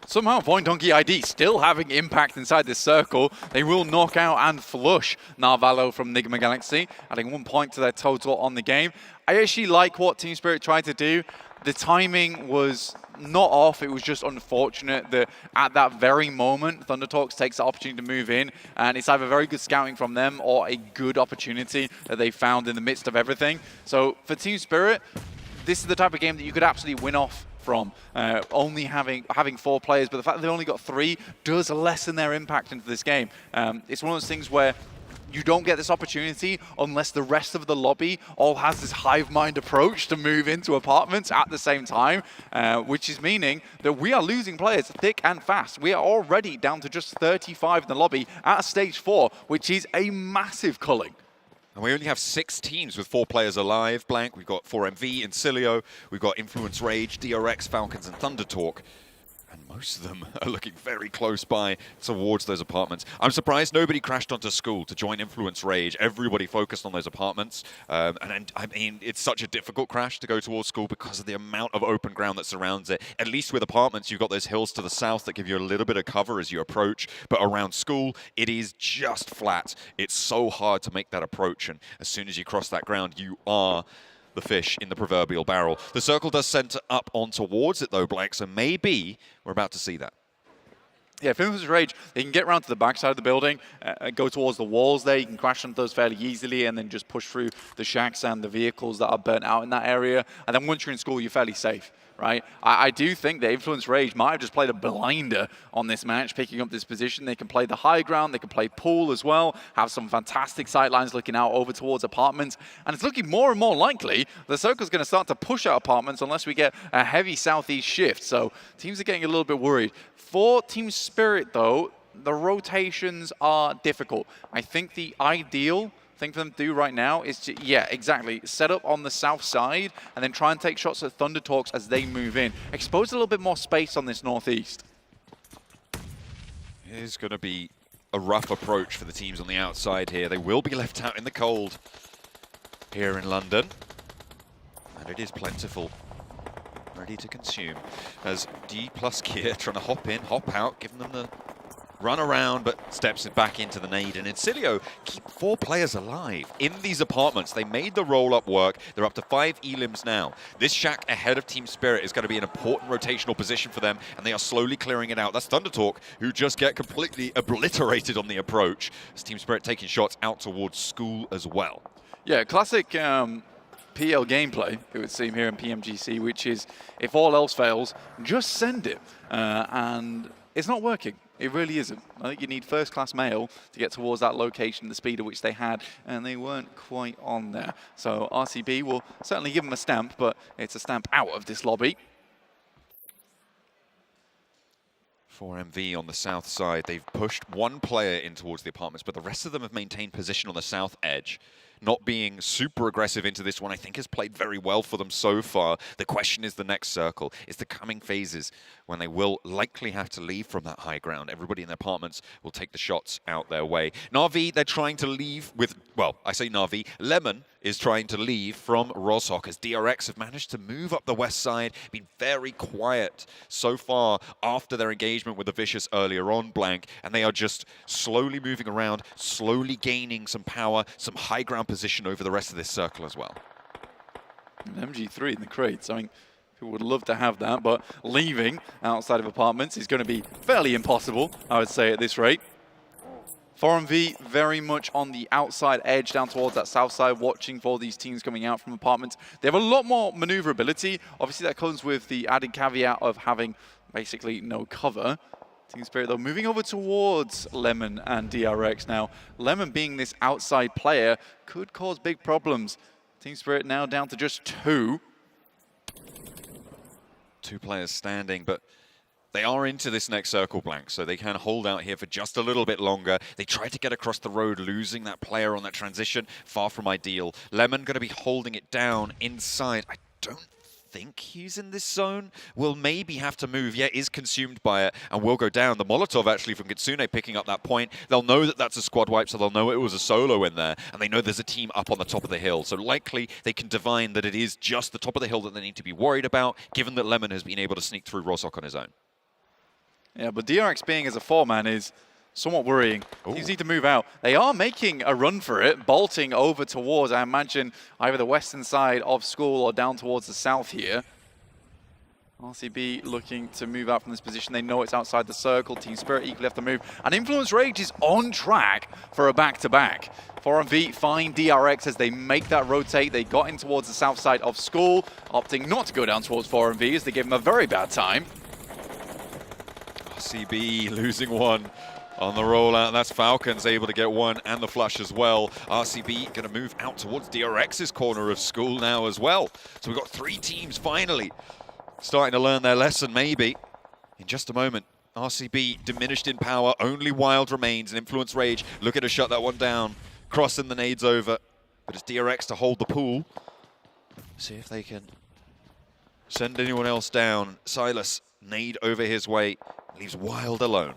Somehow, Voindonkey ID still having impact inside this circle. They will knock out and flush Narvalo from Nigma Galaxy, adding 1 point to their total on the game. I actually like what Team Spirit tried to do. The timing was not off, it was just unfortunate that at that very moment, Thundertalks takes the opportunity to move in, and it's either very good scouting from them or a good opportunity that they found in the midst of everything. So for Team Spirit, this is the type of game that you could absolutely win off from, only having 4 players, but the fact that they only got 3 does lessen their impact into this game. It's one of those things where you don't get this opportunity unless the rest of the lobby all has this hive mind approach to move into apartments at the same time, which is meaning that we are losing players thick and fast. We are already down to just 35 in the lobby at stage 4, which is a massive culling. And we only have 6 teams with 4 players alive, Blank. We've got 4MV, Incilio, we've got Influence Rage, DRX, Falcons, and Thundertalk. And most of them are looking very close by towards those apartments. I'm surprised nobody crashed onto school to join Influence Rage. Everybody focused on those apartments. And I mean, it's such a difficult crash to go towards school because of the amount of open ground that surrounds it. At least with apartments, you've got those hills to the south that give you a little bit of cover as you approach. But around school, it is just flat. It's so hard to make that approach. And as soon as you cross that ground, you are the fish in the proverbial barrel. The circle does center up on towards it though, Blank, so maybe we're about to see that. Yeah, if Influence Rage, they can get around to the backside of the building, go towards the walls there. You can crash into those fairly easily and then just push through the shacks and the vehicles that are burnt out in that area. And then once you're in school, you're fairly safe, right? I do think that Influence Rage might have just played a blinder on this match, picking up this position. They can play the high ground, they can play pool as well, have some fantastic sight lines looking out over towards apartments. And it's looking more and more likely the circle's going to start to push out apartments unless we get a heavy southeast shift. So teams are getting a little bit worried. For Team Spirit, though, the rotations are difficult. I think the ideal thing for them to do right now is to, yeah, exactly, set up on the south side and then try and take shots at Thundertalks as they move in. Expose a little bit more space on this northeast. It is going to be a rough approach for the teams on the outside here. They will be left out in the cold here in London. And it is plentiful, ready to consume. As D+ Kia trying to hop in, hop out, giving them the run around, but steps it back into the nade. And Incilio keep 4 players alive in these apartments. They made the roll-up work. They're up to 5 elims now. This shack ahead of Team Spirit is going to be an important rotational position for them, and they are slowly clearing it out. That's Thundertalk, who just get completely obliterated on the approach, as Team Spirit taking shots out towards school as well. Yeah, classic PL gameplay, it would seem, here in PMGC, which is, if all else fails, just send it. And it's not working. It really isn't. I think you need first-class mail to get towards that location, the speed at which they had, and they weren't quite on there. So RCB will certainly give them a stamp, but it's a stamp out of this lobby. 4MV on the south side, they've pushed 1 player in towards the apartments, but the rest of them have maintained position on the south edge. Not being super aggressive into this one, I think, has played very well for them so far. The question is the next circle. It's the coming phases when they will likely have to leave from that high ground. Everybody in their apartments will take the shots out their way. Na'Vi, they're trying to leave with, well, I say Na'Vi, Lemon is trying to leave from Roshok as DRX have managed to move up the west side, been very quiet so far after their engagement with the Vicious earlier on, Blank, and they are just slowly moving around, slowly gaining some power, some high ground position over the rest of this circle as well. An MG3 in the crates. I mean, people would love to have that, but leaving outside of apartments is going to be fairly impossible, I would say, at this rate. 4MV very much on the outside edge down towards that south side, watching for these teams coming out from apartments. They have a lot more maneuverability. Obviously, that comes with the added caveat of having basically no cover. Team Spirit, though, moving over towards Lemon and DRX now. Lemon being this outside player could cause big problems. Team Spirit now down to just 2. 2 players standing, but they are into this next circle, Blank, so they can hold out here for just a little bit longer. They try to get across the road, losing that player on that transition. Far from ideal. Lemon going to be holding it down inside. I don't think he's in this zone. Will maybe have to move. Yeah, is consumed by it and will go down. The Molotov actually from Kitsune picking up that point. They'll know that that's a squad wipe, so they'll know it was a solo in there, and they know there's a team up on the top of the hill. So likely they can divine that it is just the top of the hill that they need to be worried about, given that Lemon has been able to sneak through Roshok on his own. Yeah, but DRX being as a 4-man is somewhat worrying. Teams need to move out. They are making a run for it, bolting over towards, I imagine, either the western side of school or down towards the south here. RCB looking to move out from this position. They know it's outside the circle. Team Spirit equally have to move. And Influence Rage is on track for a back-to-back. 4MV find DRX as they make that rotate. They got in towards the south side of school, opting not to go down towards 4MV as they gave them a very bad time. RCB losing 1 on the rollout. That's Falcons able to get 1 and the flush as well. RCB going to move out towards DRX's corner of school now as well. So we've got 3 teams finally starting to learn their lesson maybe. In just a moment, RCB diminished in power. Only Wild remains. And Influence Rage looking to shut that one down. Crossing the nades over. But it's DRX to hold the pool. See if they can send anyone else down. Silas, nade over his way. Leaves Wild alone.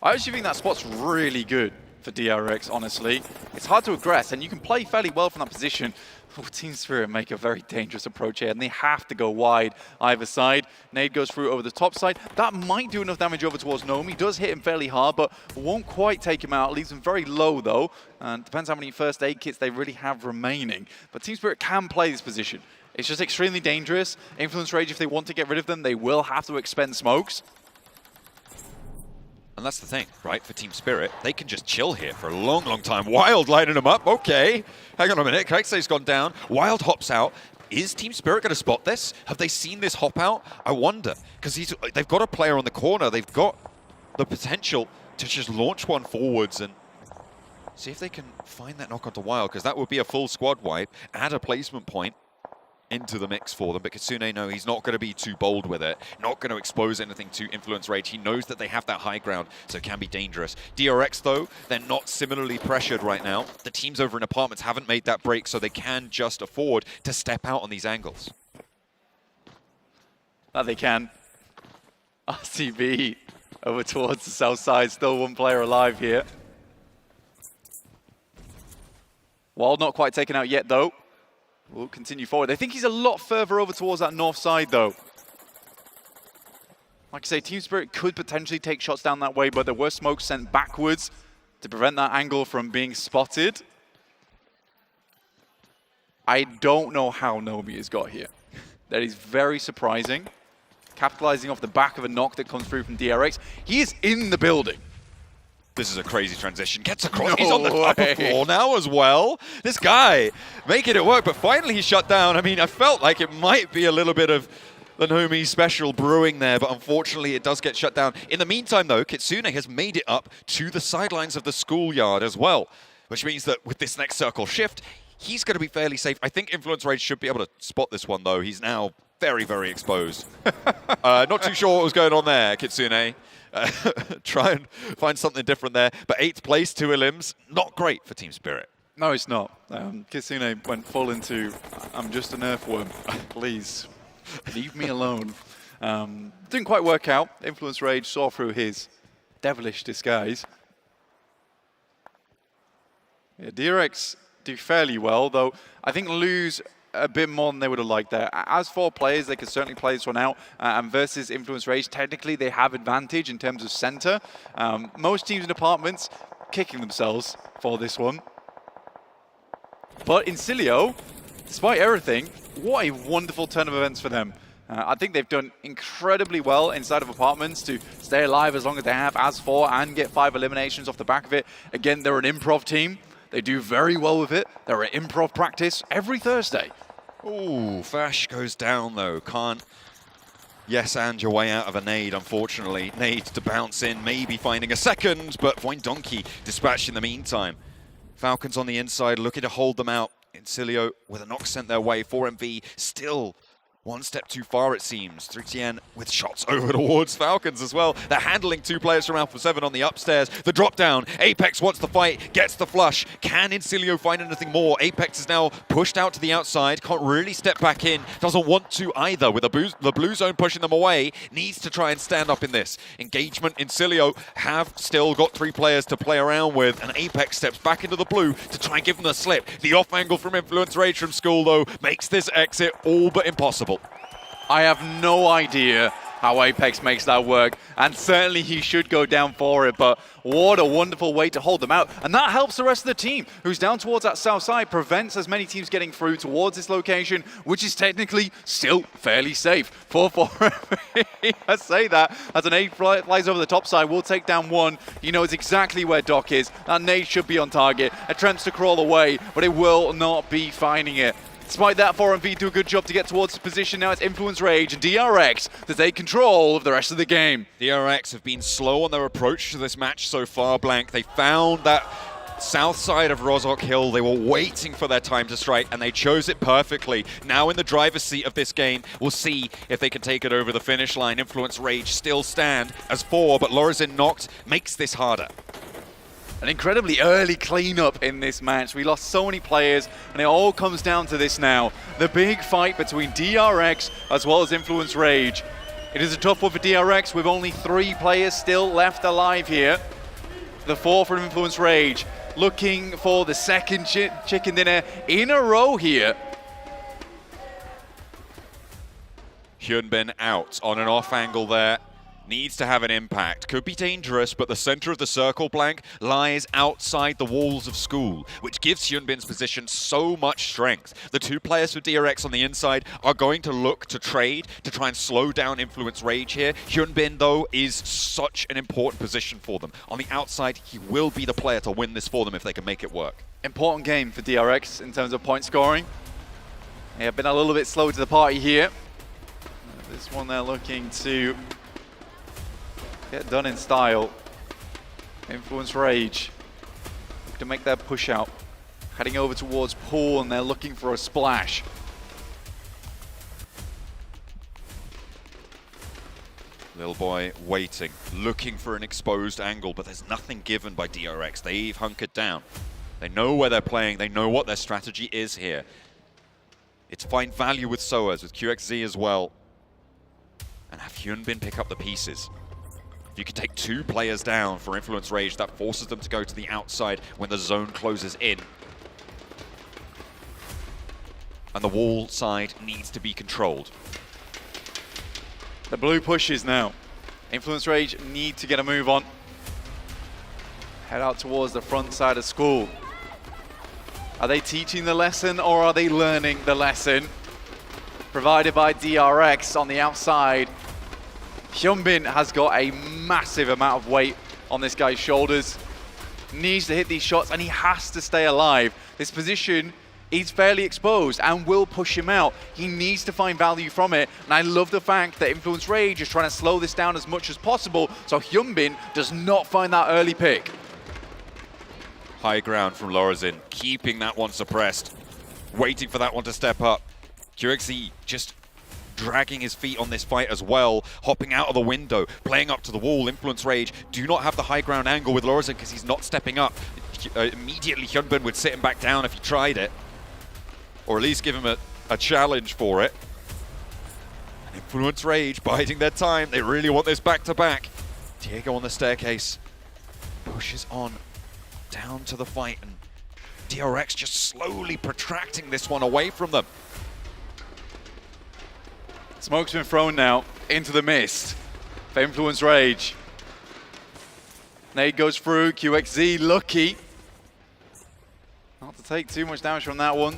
I actually think that spot's really good for DRX, honestly. It's hard to aggress, and you can play fairly well from that position. Oh, Team Spirit make a very dangerous approach here, and they have to go wide either side. Nade goes through over the top side. That might do enough damage over towards Nomi. Does hit him fairly hard, but won't quite take him out. Leaves him very low, though. And depends how many first aid kits they really have remaining. But Team Spirit can play this position. It's just extremely dangerous. Influence Rage, if they want to get rid of them, they will have to expend smokes. And that's the thing, right, for Team Spirit. They can just chill here for a long, long time. Wild lighting them up. Okay. Hang on a minute. Kaikse's gone down. Wild hops out. Is Team Spirit going to spot this? Have they seen this hop out? I wonder. Because they've got a player on the corner. They've got the potential to just launch one forwards and see if they can find that knock onto Wild, because that would be a full squad wipe, add a placement point into the mix for them. But Kitsune, no, he's not going to be too bold with it, not going to expose anything to Influence Rage. He knows that they have that high ground, so it can be dangerous. DRX, though, they're not similarly pressured right now. The teams over in apartments haven't made that break, so they can just afford to step out on these angles. That they can. RCB over towards the south side, still 1 player alive here. Wild not quite taken out yet, though. We'll continue forward. I think he's a lot further over towards that north side, though. Like I say, Team Spirit could potentially take shots down that way, but there were smokes sent backwards to prevent that angle from being spotted. I don't know how Nomi has got here. That is very surprising. Capitalizing off the back of a knock that comes through from DRX. He is in the building. This is a crazy transition. Gets across. He's on the upper floor now as well. This guy making it work, but finally he's shut down. I mean, I felt like it might be a little bit of the Nomi special brewing there, but unfortunately it does get shut down. In the meantime, though, Kitsune has made it up to the sidelines of the schoolyard as well, which means that with this next circle shift, he's going to be fairly safe. I think Influence Rage should be able to spot this one, though. He's now very, very exposed. Not too sure what was going on there, Kitsune. Try and find something different there. But 8th place, 2 elims, not great for Team Spirit. No, it's not. Kitsune went full into, I'm just an earthworm. Please, leave me alone. Didn't quite work out. Influence Rage saw through his devilish disguise. Yeah, DRX do fairly well, though I think lose a bit more than they would have liked there. As 4 players, they could certainly play this one out, and versus Influence Rage, technically they have advantage in terms of center. Most teams and departments kicking themselves for this one. But Incilio, despite everything, what a wonderful turn of events for them. I think they've done incredibly well inside of apartments to stay alive as long as they have as 4 and get 5 eliminations off the back of it. Again, they're an improv team. They do very well with it. They're at improv practice every Thursday. Ooh, Fash goes down though. Can't and your way out of a nade, unfortunately. Nade to bounce in, maybe finding a second, but Voindonkey dispatched in the meantime. Falcons on the inside looking to hold them out. Incilio with a knock sent their way. 4MV still one step too far, it seems. 3TN with shots over towards Falcons as well. They're handling 2 players from Alpha 7 on the upstairs. The drop down. Apex wants the fight, gets the flush. Can Incilio find anything more? Apex is now pushed out to the outside. Can't really step back in. Doesn't want to either. With the blue zone pushing them away. Needs to try and stand up in this. Engagement. Incilio have still got 3 players to play around with. And Apex steps back into the blue to try and give them the slip. The off angle from Influence Rage from School, though, makes this exit all but impossible. I have no idea how Apex makes that work, and certainly he should go down for it, but what a wonderful way to hold them out. And that helps the rest of the team, who's down towards that south side, prevents as many teams getting through towards this location, which is technically still fairly safe. 4-4. I say that as an nade flies over the top side, will take down 1. He knows exactly where Doc is. That nade should be on target. Attempts to crawl away, but it will not be finding it. Despite that, 4MV do a good job to get towards the position. Now it's Influence Rage and DRX to take control of the rest of the game. DRX have been slow on their approach to this match so far, Blank. They found that south side of Rozhok Hill. They were waiting for their time to strike, and they chose it perfectly. Now in the driver's seat of this game, we'll see if they can take it over the finish line. Influence Rage still stand as 4, but Lorazin knocked makes this harder. An incredibly early cleanup in this match. We lost so many players, and it all comes down to this now. The big fight between DRX as well as Influence Rage. It is a tough one for DRX with only 3 players still left alive here. The 4 from Influence Rage looking for the second chicken dinner in a row here. Hyunbin out on an off angle there. Needs to have an impact. Could be dangerous, but the center of the circle, Blank, lies outside the walls of School, which gives Hyunbin's position so much strength. The 2 players for DRX on the inside are going to look to trade to try and slow down Influence Rage here. Hyunbin, though, is such an important position for them. On the outside, he will be the player to win this for them if they can make it work. Important game for DRX in terms of point scoring. They have been a little bit slow to the party here. This one they're looking to get done in style. Influence Rage look to make their push out. Heading over towards Pool, and they're looking for a splash. Little boy waiting, looking for an exposed angle, but there's nothing given by DRX. They've hunkered down. They know where they're playing. They know what their strategy is here. It's find value with Soas, with QXZ as well, and have Hyunbin pick up the pieces. If you can take 2 players down for Influence Rage, that forces them to go to the outside when the zone closes in. And the wall side needs to be controlled. The blue pushes now. Influence Rage need to get a move on. Head out towards the front side of school. Are they teaching the lesson or are they learning the lesson? Provided by DRX on the outside. Hyunbin has got a massive amount of weight on this guy's shoulders. Needs to hit these shots and he has to stay alive. This position is fairly exposed and will push him out. He needs to find value from it. And I love the fact that Influence Rage is trying to slow this down as much as possible so Hyunbin does not find that early pick. High ground from Lorazin, keeping that one suppressed. Waiting for that one to step up. QXZ just dragging his feet on this fight as well, hopping out of the window, playing up to the wall. Influence Rage do not have the high ground angle with Lorazin because he's not stepping up. Immediately Hyunbin would sit him back down if he tried it, or at least give him a challenge for it. And Influence Rage biding their time. They really want this back-to-back. Diego on the staircase pushes on down to the fight, and DRX just slowly protracting this one away from them. Smoke's been thrown now into the mist for Influence Rage. Nade goes through, QXZ lucky not to take too much damage from that one.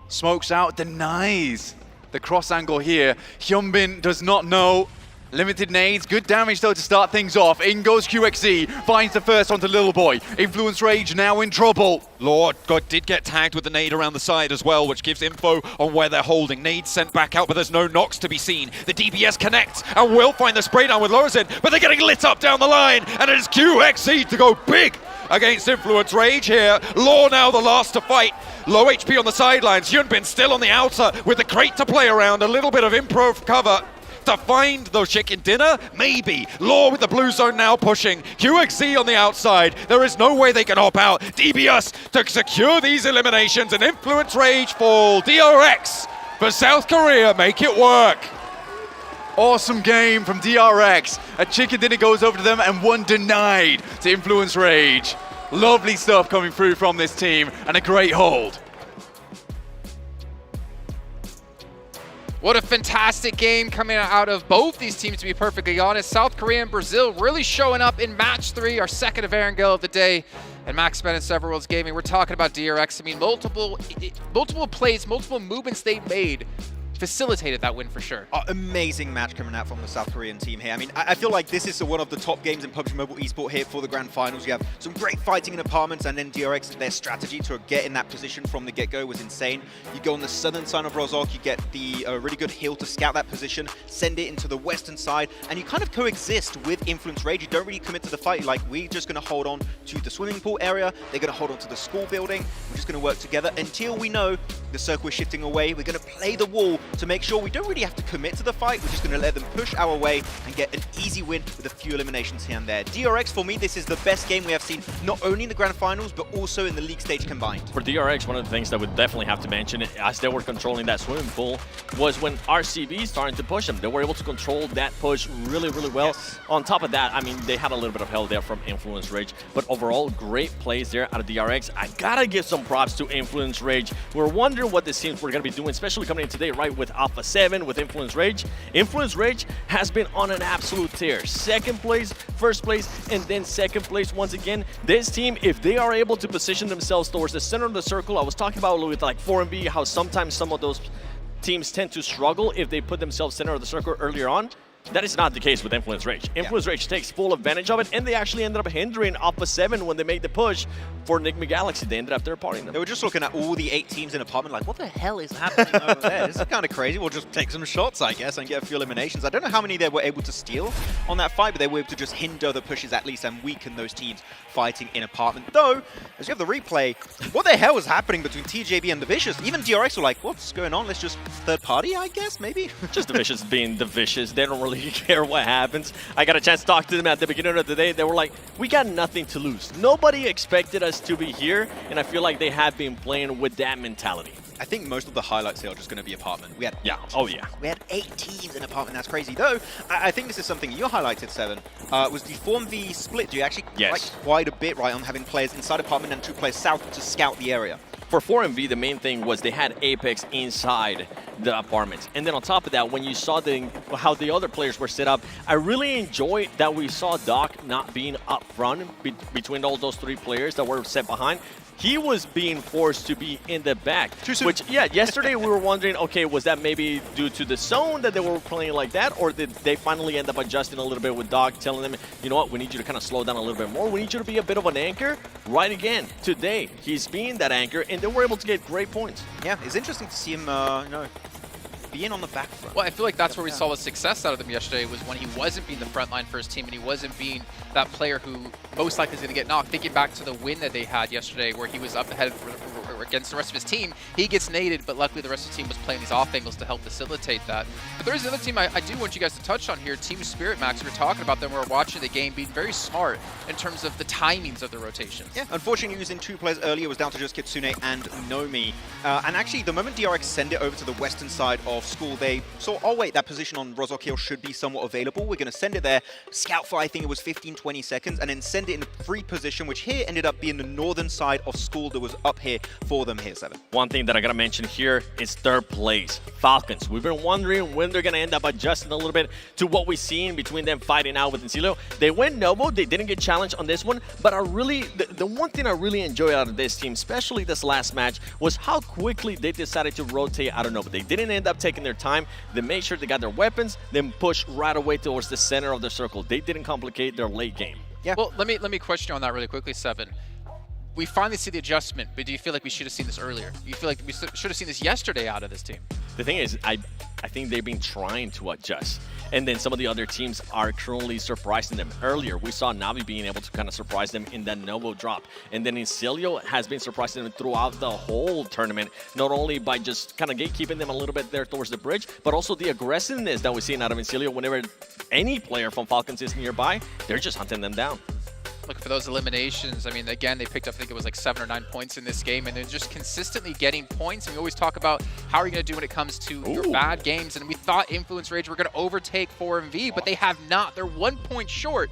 Smokes out, denies the cross angle here. Hyunbin does not know. Limited nades, good damage though to start things off. In goes QXZ, finds the first onto Little Boy. Influence Rage now in trouble. Lord God did get tagged with the nade around the side as well, which gives info on where they're holding. Nade sent back out, but there's no knocks to be seen. The DPS connects and will find the spray down with Lorazin, but they're getting lit up down the line, and it is QXZ to go big against Influence Rage here. Law now the last to fight. Low HP on the sidelines. Hyunbin still on the outer with the crate to play around. A little bit of improv cover to find those chicken dinner? Maybe. Law with the blue zone now pushing. QXZ on the outside. There is no way they can hop out. DBS to secure these eliminations, and Influence Rage fall. DRX for South Korea make it work. Awesome game from DRX. A chicken dinner goes over to them and one denied to Influence Rage. Lovely stuff coming through from this team and a great hold. What a fantastic game coming out of both these teams, to be perfectly honest. South Korea and Brazil really showing up in match 3, our second of Erangel of the day. And Max Bennett, Several Worlds Gaming, we're talking about DRX. I mean, multiple plays, multiple movements they made facilitated that win for sure. Amazing match coming out from the South Korean team here. I mean, I feel like this is one of the top games in PUBG Mobile Esport here for the Grand Finals. You have some great fighting in apartments, and then DRX, their strategy to get in that position from the get-go was insane. You go on the southern side of Rozhok, you get the really good hill to scout that position, send it into the western side, and you kind of coexist with Influence Rage. You don't really commit to the fight. Like, we're just going to hold on to the swimming pool area. They're going to hold on to the school building. We're just going to work together until we know the circle is shifting away. We're going to play the wall to make sure we don't really have to commit to the fight. We're just going to let them push our way and get an easy win with a few eliminations here and there. DRX, for me, this is the best game we have seen, not only in the Grand Finals, but also in the league stage combined. For DRX, one of the things that we definitely have to mention, as they were controlling that swimming pool, was when RCB started to push them. They were able to control that push really, really well. Yes. On top of that, I mean, they had a little bit of help there from Influence Rage, but overall, great plays there out of DRX. I gotta give some props to Influence Rage. We're wondering what this teams were gonna be doing, especially coming in today, right, with Alpha 7, with Influence Rage. Influence Rage has been on an absolute tear. Second place, first place, and then second place once again. This team, if they are able to position themselves towards the center of the circle, I was talking about with like 4MB, how sometimes some of those teams tend to struggle if they put themselves center of the circle earlier on. That is not the case with Influence Rage. Influence Rage takes full advantage of it, and they actually ended up hindering Alpha 7 when they made the push for Enigma Galaxy. They ended up third-partying them. They were just looking at all the 8 teams in apartment like, what the hell is happening over there? This is kind of crazy. We'll just take some shots, I guess, and get a few eliminations. I don't know how many they were able to steal on that fight, but they were able to just hinder the pushes at least and weaken those teams fighting in apartment. Though, as you have the replay, what the hell was happening between TJB and the Vicious? Even DRX were like, what's going on? Let's just third party, I guess, maybe? Just the Vicious being the Vicious. They don't really care what happens. I got a chance to talk to them at the beginning of the day. They were like, we got nothing to lose. Nobody expected us to be here, and I feel like they have been playing with that mentality. I think most of the highlights here are just going to be apartment. We had we had 8 teams in apartment. That's crazy. Though I think this is something you highlighted, Seven. Was the Form V split? Do you actually like quite a bit, right, on having players inside apartment and 2 players south to scout the area? for 4MV, the main thing was they had Apex inside the apartments. And then on top of that, when you saw how the other players were set up, I really enjoyed that we saw Doc not being up front between all those three players that were set behind. He was being forced to be in the back. Which, yeah, yesterday we were wondering, okay, was that maybe due to the zone that they were playing like that, or did they finally end up adjusting a little bit with Doc, telling them, you know what, we need you to kind of slow down a little bit more. We need you to be a bit of an anchor. Right again, today, he's being that anchor, and they were able to get great points. Yeah, it's interesting to see him, being on the back front. Well, I feel like that's where we saw the success out of them yesterday, was when he wasn't being the frontline first team and he wasn't being that player who most likely is going to get knocked. Thinking back to the win that they had yesterday where he was up ahead against the rest of his team, he gets naded, but luckily the rest of the team was playing these off angles to help facilitate that. But there's another team I do want you guys to touch on here, Team Spirit, Max. We were talking about them, we were watching the game, being very smart in terms of the timings of the rotations. Yeah, unfortunately using two players earlier was down to just Kitsune and Nomi. And actually, the moment DRX send it over to the western side of School, they saw, oh wait, that position on Rozok Hill should be somewhat available. We're going to send it there, scout for, I think it was 15-20 seconds, and then send it in a free position, which here ended up being the northern side of School that was up here for them here, 7. One thing that I gotta mention here is third place, Falcons. We've been wondering when they're gonna end up adjusting a little bit to what we've seen between them fighting out with Encilio. They went Novo, they didn't get challenged on this one, but the one thing I really enjoyed out of this team, especially this last match, was how quickly they decided to rotate out of Novo. They didn't end up taking their time. They made sure they got their weapons, then pushed right away towards the center of the circle. They didn't complicate their late game. Yeah. Well, let me question you on that really quickly, 7. We finally see the adjustment, but do you feel like we should have seen this earlier? You feel like we should have seen this yesterday out of this team? The thing is, I think they've been trying to adjust. And then some of the other teams are currently surprising them. Earlier, we saw Navi being able to kind of surprise them in that Novo drop. And then Encilio has been surprising them throughout the whole tournament, not only by just kind of gatekeeping them a little bit there towards the bridge, but also the aggressiveness that we're seeing out of Encilio whenever any player from Falcons is nearby, they're just hunting them down. Looking for those eliminations. I mean, again, they picked up, I think it was like 7 or 9 points in this game, and they're just consistently getting points. And we always talk about how are you going to do when it comes to your bad games. And we thought Influence Rage were going to overtake 4MV, but they have not. They're 1 point short.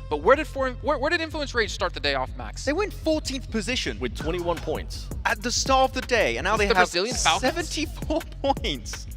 But where did Influence Rage start the day off, Max? They went 14th position with 21 points at the start of the day, and now they have Brazilian Falcons? 74 points.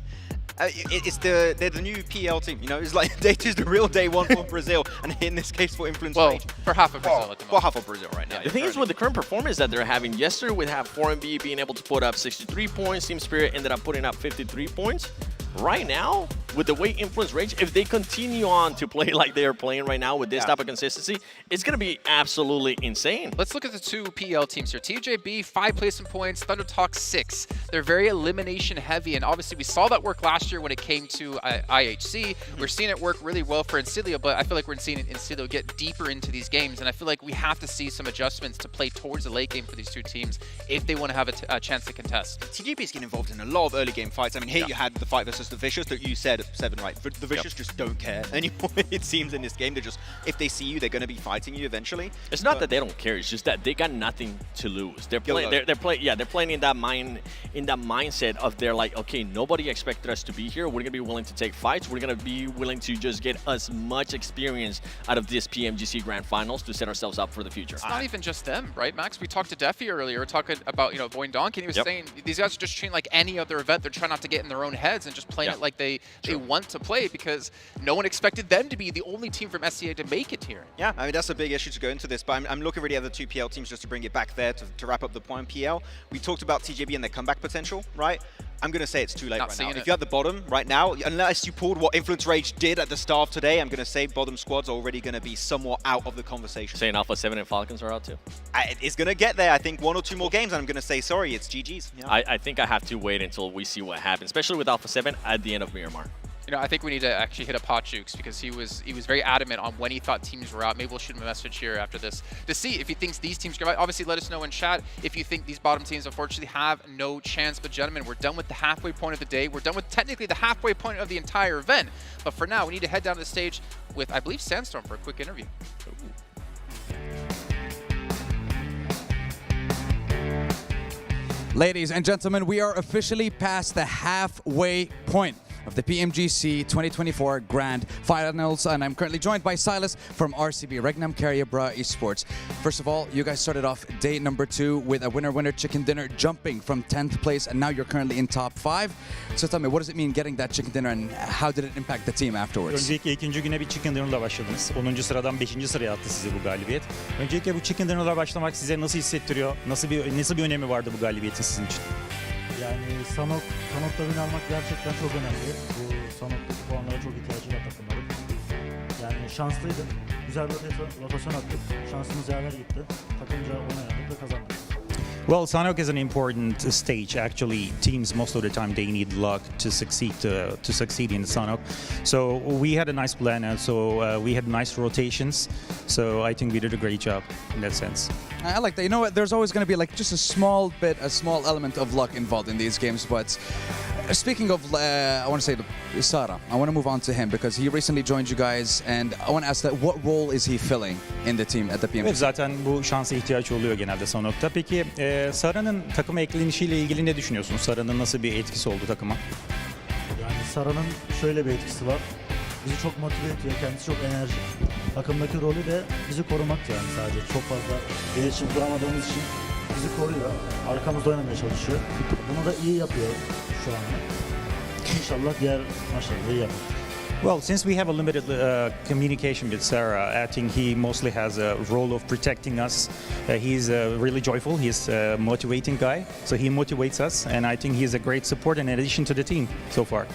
They're the new PL team, you know. It's like they choose the real day one for Brazil, and in this case for Influence Rage. For half of Brazil at the moment. For half of Brazil right now. The thing is, with the current performance that they're having, yesterday we have 4MV being able to put up 63 points. Team Spirit ended up putting up 53 points. Right now, with the way Influence Rage, if they continue on to play like they are playing right now with this type of consistency, it's going to be absolutely insane. Let's look at the two PL teams here. TJB, 5 placement points, Thunder Talk 6. They're very elimination heavy, and obviously we saw that work last year when it came to IHC. We're seeing it work really well for Encilio, but I feel like we're seeing Encilio get deeper into these games, and I feel like we have to see some adjustments to play towards the late game for these two teams if they want to have a chance to contest. TJB is getting involved in a lot of early game fights. I mean, here you had the fight versus the Vicious that you said, 7, right? The Vicious just don't care anymore, it seems, in this game. They're just, if they see you, they're going to be fighting you eventually. It's not that they don't care, it's just that they got nothing to lose. They're playing they're playing in that mindset of they're like, okay, nobody expected us to be here. We're going to be willing to take fights. We're going to be willing to just get as much experience out of this PMGC Grand Finals to set ourselves up for the future. It's not even just them, right, Max? We talked to Defi earlier. We're talking about, you know, Voin Donkey, and he was saying these guys are just treating like any other event. They're trying not to get in their own heads and just playing it like they want to play, because no one expected them to be the only team from SCA to make it here. Yeah, I mean, that's a big issue to go into this, but I'm looking really at the two PL teams just to bring it back there to wrap up the point PL. We talked about TJB and their comeback potential, right? I'm going to say it's too late right now. If you're at the bottom right now, unless you pulled what Influence Rage did at the start of today, I'm going to say bottom squad's already going to be somewhat out of the conversation. Saying Alpha 7 and Falcons are out too? It's going to get there. I think 1 or 2 more games, and I'm going to say, sorry, it's GG's. Yeah. I think I have to wait until we see what happens, especially with Alpha 7 at the end of Miramar. You know, I think we need to actually hit up Potjukes, because he was very adamant on when he thought teams were out. Maybe we'll shoot him a message here after this to see if he thinks these teams can. Obviously, let us know in chat if you think these bottom teams unfortunately have no chance. But gentlemen, we're done with the halfway point of the day. We're done with technically the halfway point of the entire event. But for now, we need to head down to the stage with, I believe, Sandstorm for a quick interview. Ladies and gentlemen, we are officially past the halfway point. of the PMGC 2024 Grand Finals, and I'm currently joined by Silas from RCB, Regnum Carrier Esports. First of all, you guys started off day number 2 with a winner-winner chicken dinner, jumping from 10th place, and now you're currently in top 5. So tell me, what does it mean getting that chicken dinner, and how did it impact the team afterwards? Öncelikle ikinci güne bir chicken dinner'la başladınız. 10. sıradan 5. sıraya attı sizi bu galibiyet. Öncelikle bu chicken dinner'la başlamak size nasıl hissettiriyor? Nasıl bir önemi vardı bu galibiyetin sizin için? Yani Sanhok'ta win almak gerçekten çok önemli. Bu Sanhok'taki puanlara çok ihtiyacı var takımların. Yani şanslıydık. Güzel bir rotasyon attık. Şansımız yaver gitti. Takımca oynadık ve kazandık. Well, Sanhok is an important stage. Actually, teams most of the time they need luck to succeed in Sanhok. So we had a nice plan, and so we had nice rotations. So I think we did a great job in that sense. I like that. You know what? There's always going to be like just a small element of luck involved in these games. But speaking of, I want to say Sara. I want to move on to him because he recently joined you guys, and I want to ask that what role is he filling in the team at the PMGC? Evet, zaten bu şansa ihtiyaç oluyor genelde Sanhok'ta. Peki Sara'nın takıma eklenişiyle ilgili ne düşünüyorsunuz? Sara'nın nasıl bir etkisi oldu takıma? Yani Sara'nın şöyle bir etkisi var. Bizi çok motive ediyor. Kendisi çok enerjik. Takımdaki rolü de bizi korumak yani sadece. Çok fazla iletişim kuramadığımız için bizi koruyor. Arkamızda oynamaya çalışıyor. Bunu da iyi yapıyor şu anda. İnşallah diğer maçlarda iyi yapar. Well, since we have a limited communication with Sarah, I think he mostly has a role of protecting us. He's really joyful. He's a motivating guy, so he motivates us, and I think he's a great support in addition to the team so far.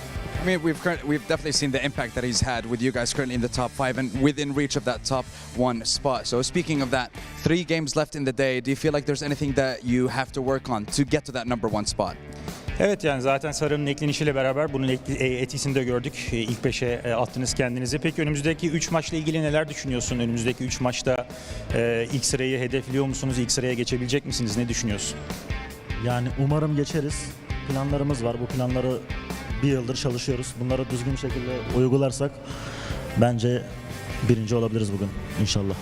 I mean, we've definitely seen the impact that he's had with you guys currently in the top 5 and within reach of that top 1 spot. So speaking of that, 3 games left in the day. Do you feel like there's anything that you have to work on to get to that number 1 spot? Evet, yani zaten Sara'nın eklenişiyle beraber bunun etkisini de gördük. İlk 5'e attınız kendinizi. Peki önümüzdeki 3 maçla ilgili neler düşünüyorsun? Önümüzdeki 3 maçta ilk sırayı hedefliyor musunuz? İlk sıraya geçebilecek misiniz? Ne düşünüyorsun? Yani umarım geçeriz. Planlarımız var. Bu planları bir yıldır çalışıyoruz. Bunları düzgün bir şekilde uygularsak bence birinci olabiliriz bugün inşallah.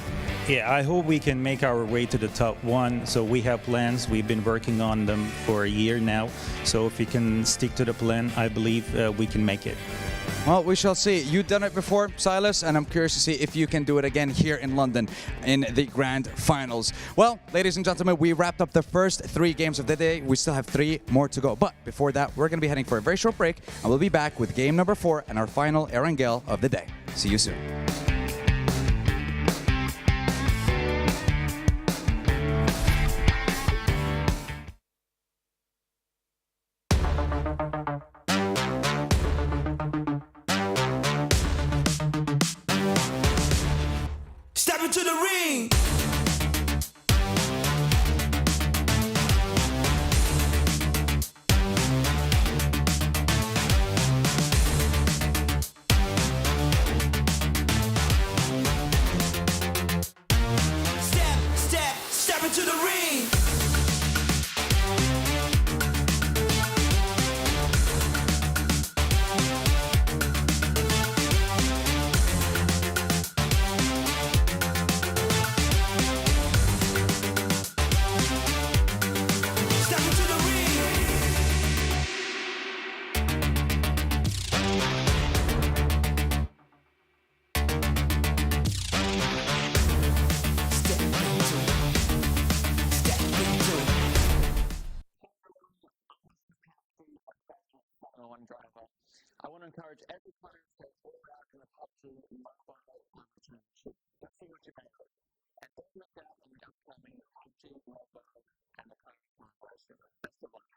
Yeah, I hope we can make our way to the top 1. So we have plans. We've been working on them for a year now. So if we can stick to the plan, I believe we can make it. Well, we shall see. You've done it before, Silas, and I'm curious to see if you can do it again here in London in the Grand Finals. Well, ladies and gentlemen, we wrapped up the first 3 games of the day. We still have 3 more to go. But before that, we're going to be heading for a very short break, and we'll be back with game number 4 and our final Erangel of the day. See you soon. Step into the ring. Step into the ring. I want to encourage every player to take all out in the PUBG Mobile Championship. Let's see what you make of it. And don't look out on the upcoming PUBG Mobile and the current version. Best of luck.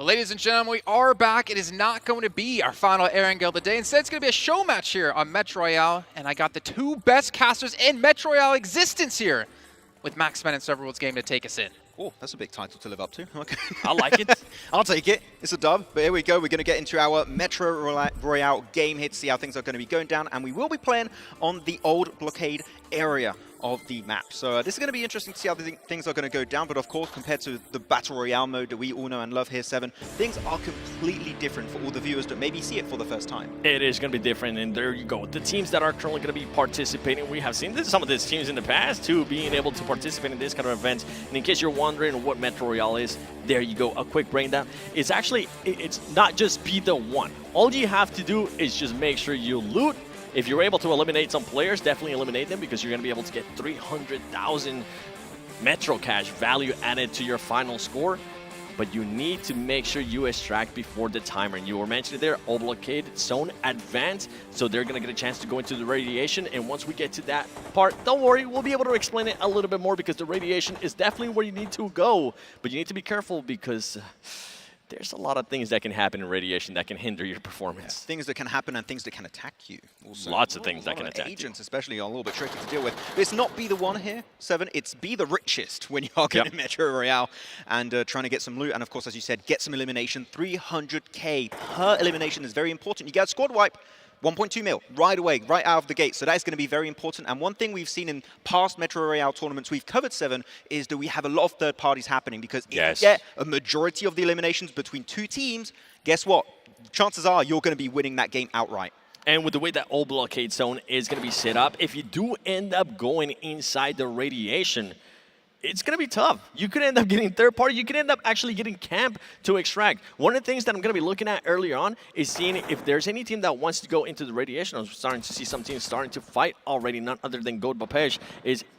Ladies and gentlemen, we are back. It is not going to be our final Erangel of the day. Instead, it's going to be a show match here on Metro Royale, and I got the two best casters in Metro Royale existence here with Maxman and Serverworld's game to take us in. Oh, that's a big title to live up to. Okay. I like it. I'll take it. It's a dub. But here we go. We're going to get into our Metro Royale game here to see how things are going to be going down. And we will be playing on the old blockade area of the map. So this is going to be interesting to see how things are going to go down. But of course, compared to the Battle Royale mode that we all know and love here, 7, things are completely different for all the viewers that maybe see it for the first time. It is going to be different, and there you go. The teams that are currently going to be participating, we have seen some of these teams in the past too being able to participate in this kind of events. And in case you're wondering what Metro Royale is, there you go, a quick breakdown. It's actually, it's not just be the one. All you have to do is just make sure you loot. If you're able to eliminate some players, definitely eliminate them, because you're going to be able to get 300,000 Metro Cash value added to your final score. But you need to make sure you extract before the timer. And you were mentioning there, all blockade zone advanced, so they're going to get a chance to go into the radiation. And once we get to that part, don't worry, we'll be able to explain it a little bit more, because the radiation is definitely where you need to go. But you need to be careful, because there's a lot of things that can happen in radiation that can hinder your performance. Things that can happen and things that can attack you. Also. Lots of things that can attack agents, especially, are a little bit tricky to deal with. But it's not be the one here, 7. It's be the richest when you are getting Metro Royale and trying to get some loot. And of course, as you said, get some elimination. 300k per elimination is very important. You get a squad wipe. 1.2 mil right away, right out of the gate. So that is going to be very important. And one thing we've seen in past Metro Royale tournaments we've covered, 7, is that we have a lot of third parties happening, because if you get a majority of the eliminations between 2 teams, guess what? Chances are you're going to be winning that game outright. And with the way that old blockade zone is going to be set up, if you do end up going inside the radiation, it's going to be tough. You could end up getting third party. You could end up actually getting camp to extract. One of the things that I'm going to be looking at earlier on is seeing if there's any team that wants to go into the radiation. I'm starting to see some teams starting to fight already, none other than Gold Bapej.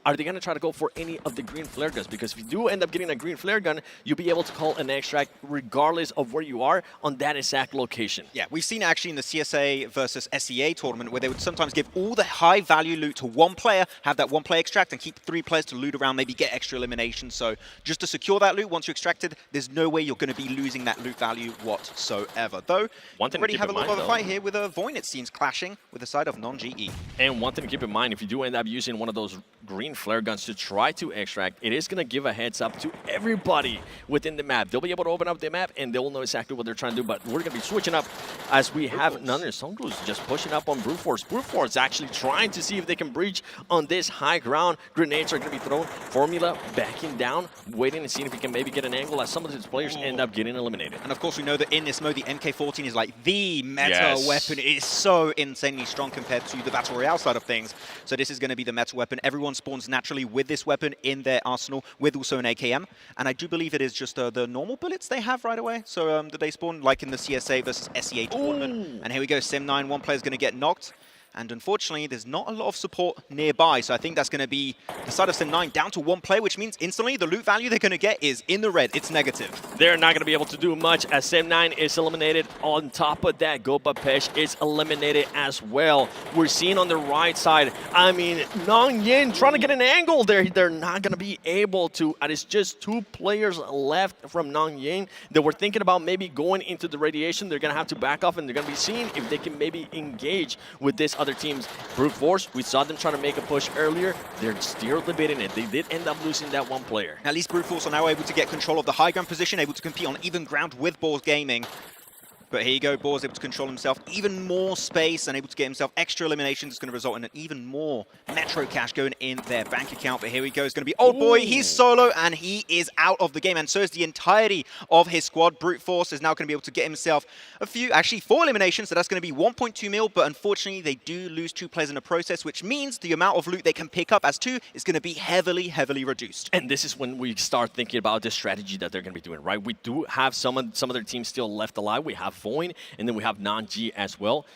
Are they going to try to go for any of the green flare guns? Because if you do end up getting a green flare gun, you'll be able to call an extract regardless of where you are on that exact location. Yeah, we've seen it actually in the CSA versus SEA tournament, where they would sometimes give all the high value loot to one player, have that one player extract, and keep 3 players to loot around, maybe get extra elimination. So just to secure that loot, once you extracted, there's no way you're going to be losing that loot value whatsoever. Though, already have a little bit of a fight here with a Voin, it seems, clashing with the side of non-GE. And one thing to keep in mind, if you do end up using one of those green flare guns to try to extract, it is going to give a heads up to everybody within the map. They'll be able to open up the map, and they'll know exactly what they're trying to do. But we're going to be switching up as we have none of Songru's just pushing up on Brute Force. Brute Force actually trying to see if they can breach on this high ground. Grenades are going to be thrown. Formula backing down, waiting and seeing if he can maybe get an angle, as some of his players end up getting eliminated. And of course, we know that in this mode, the MK14 is like the meta weapon. It is so insanely strong compared to the Battle Royale side of things. So this is going to be the meta weapon. Everyone spawns naturally with this weapon in their arsenal, with also an AKM. And I do believe it is just the normal bullets they have right away. So do they spawn like in the CSA versus SEA tournament? And here we go, Sim9, one player's going to get knocked. And unfortunately, there's not a lot of support nearby. So I think that's going to be the side of Sim9 down to 1 player, which means instantly the loot value they're going to get is in the red. It's negative. They're not going to be able to do much as Sim9 is eliminated. On top of that, Gold Bapej is eliminated as well. We're seeing on the right side, I mean, Nong Yin trying to get an angle there. They're not going to be able to. And it's just 2 players left from Nong Yin that were thinking about maybe going into the radiation. They're going to have to back off, and they're going to be seeing if they can maybe engage with this other teams. Brute Force, we saw them trying to make a push earlier. They're still debating it. They did end up losing that 1 player. At least Brute Force are now able to get control of the high ground position, able to compete on even ground with Boars Gaming. But here you go, Boars able to control himself, even more space, and able to get himself extra eliminations. It's going to result in an even more Metro Cash going in their bank account. But here we go, it's going to be Old Boy. He's solo, and he is out of the game. And so is the entirety of his squad. Brute Force is now going to be able to get himself a few, actually 4 eliminations. So that's going to be 1.2 mil. But unfortunately, they do lose 2 players in the process, which means the amount of loot they can pick up as 2 is going to be heavily, heavily reduced. And this is when we start thinking about the strategy that they're going to be doing, right? We do have some of their teams still left alive. We have Voin, and then we have non-G as well.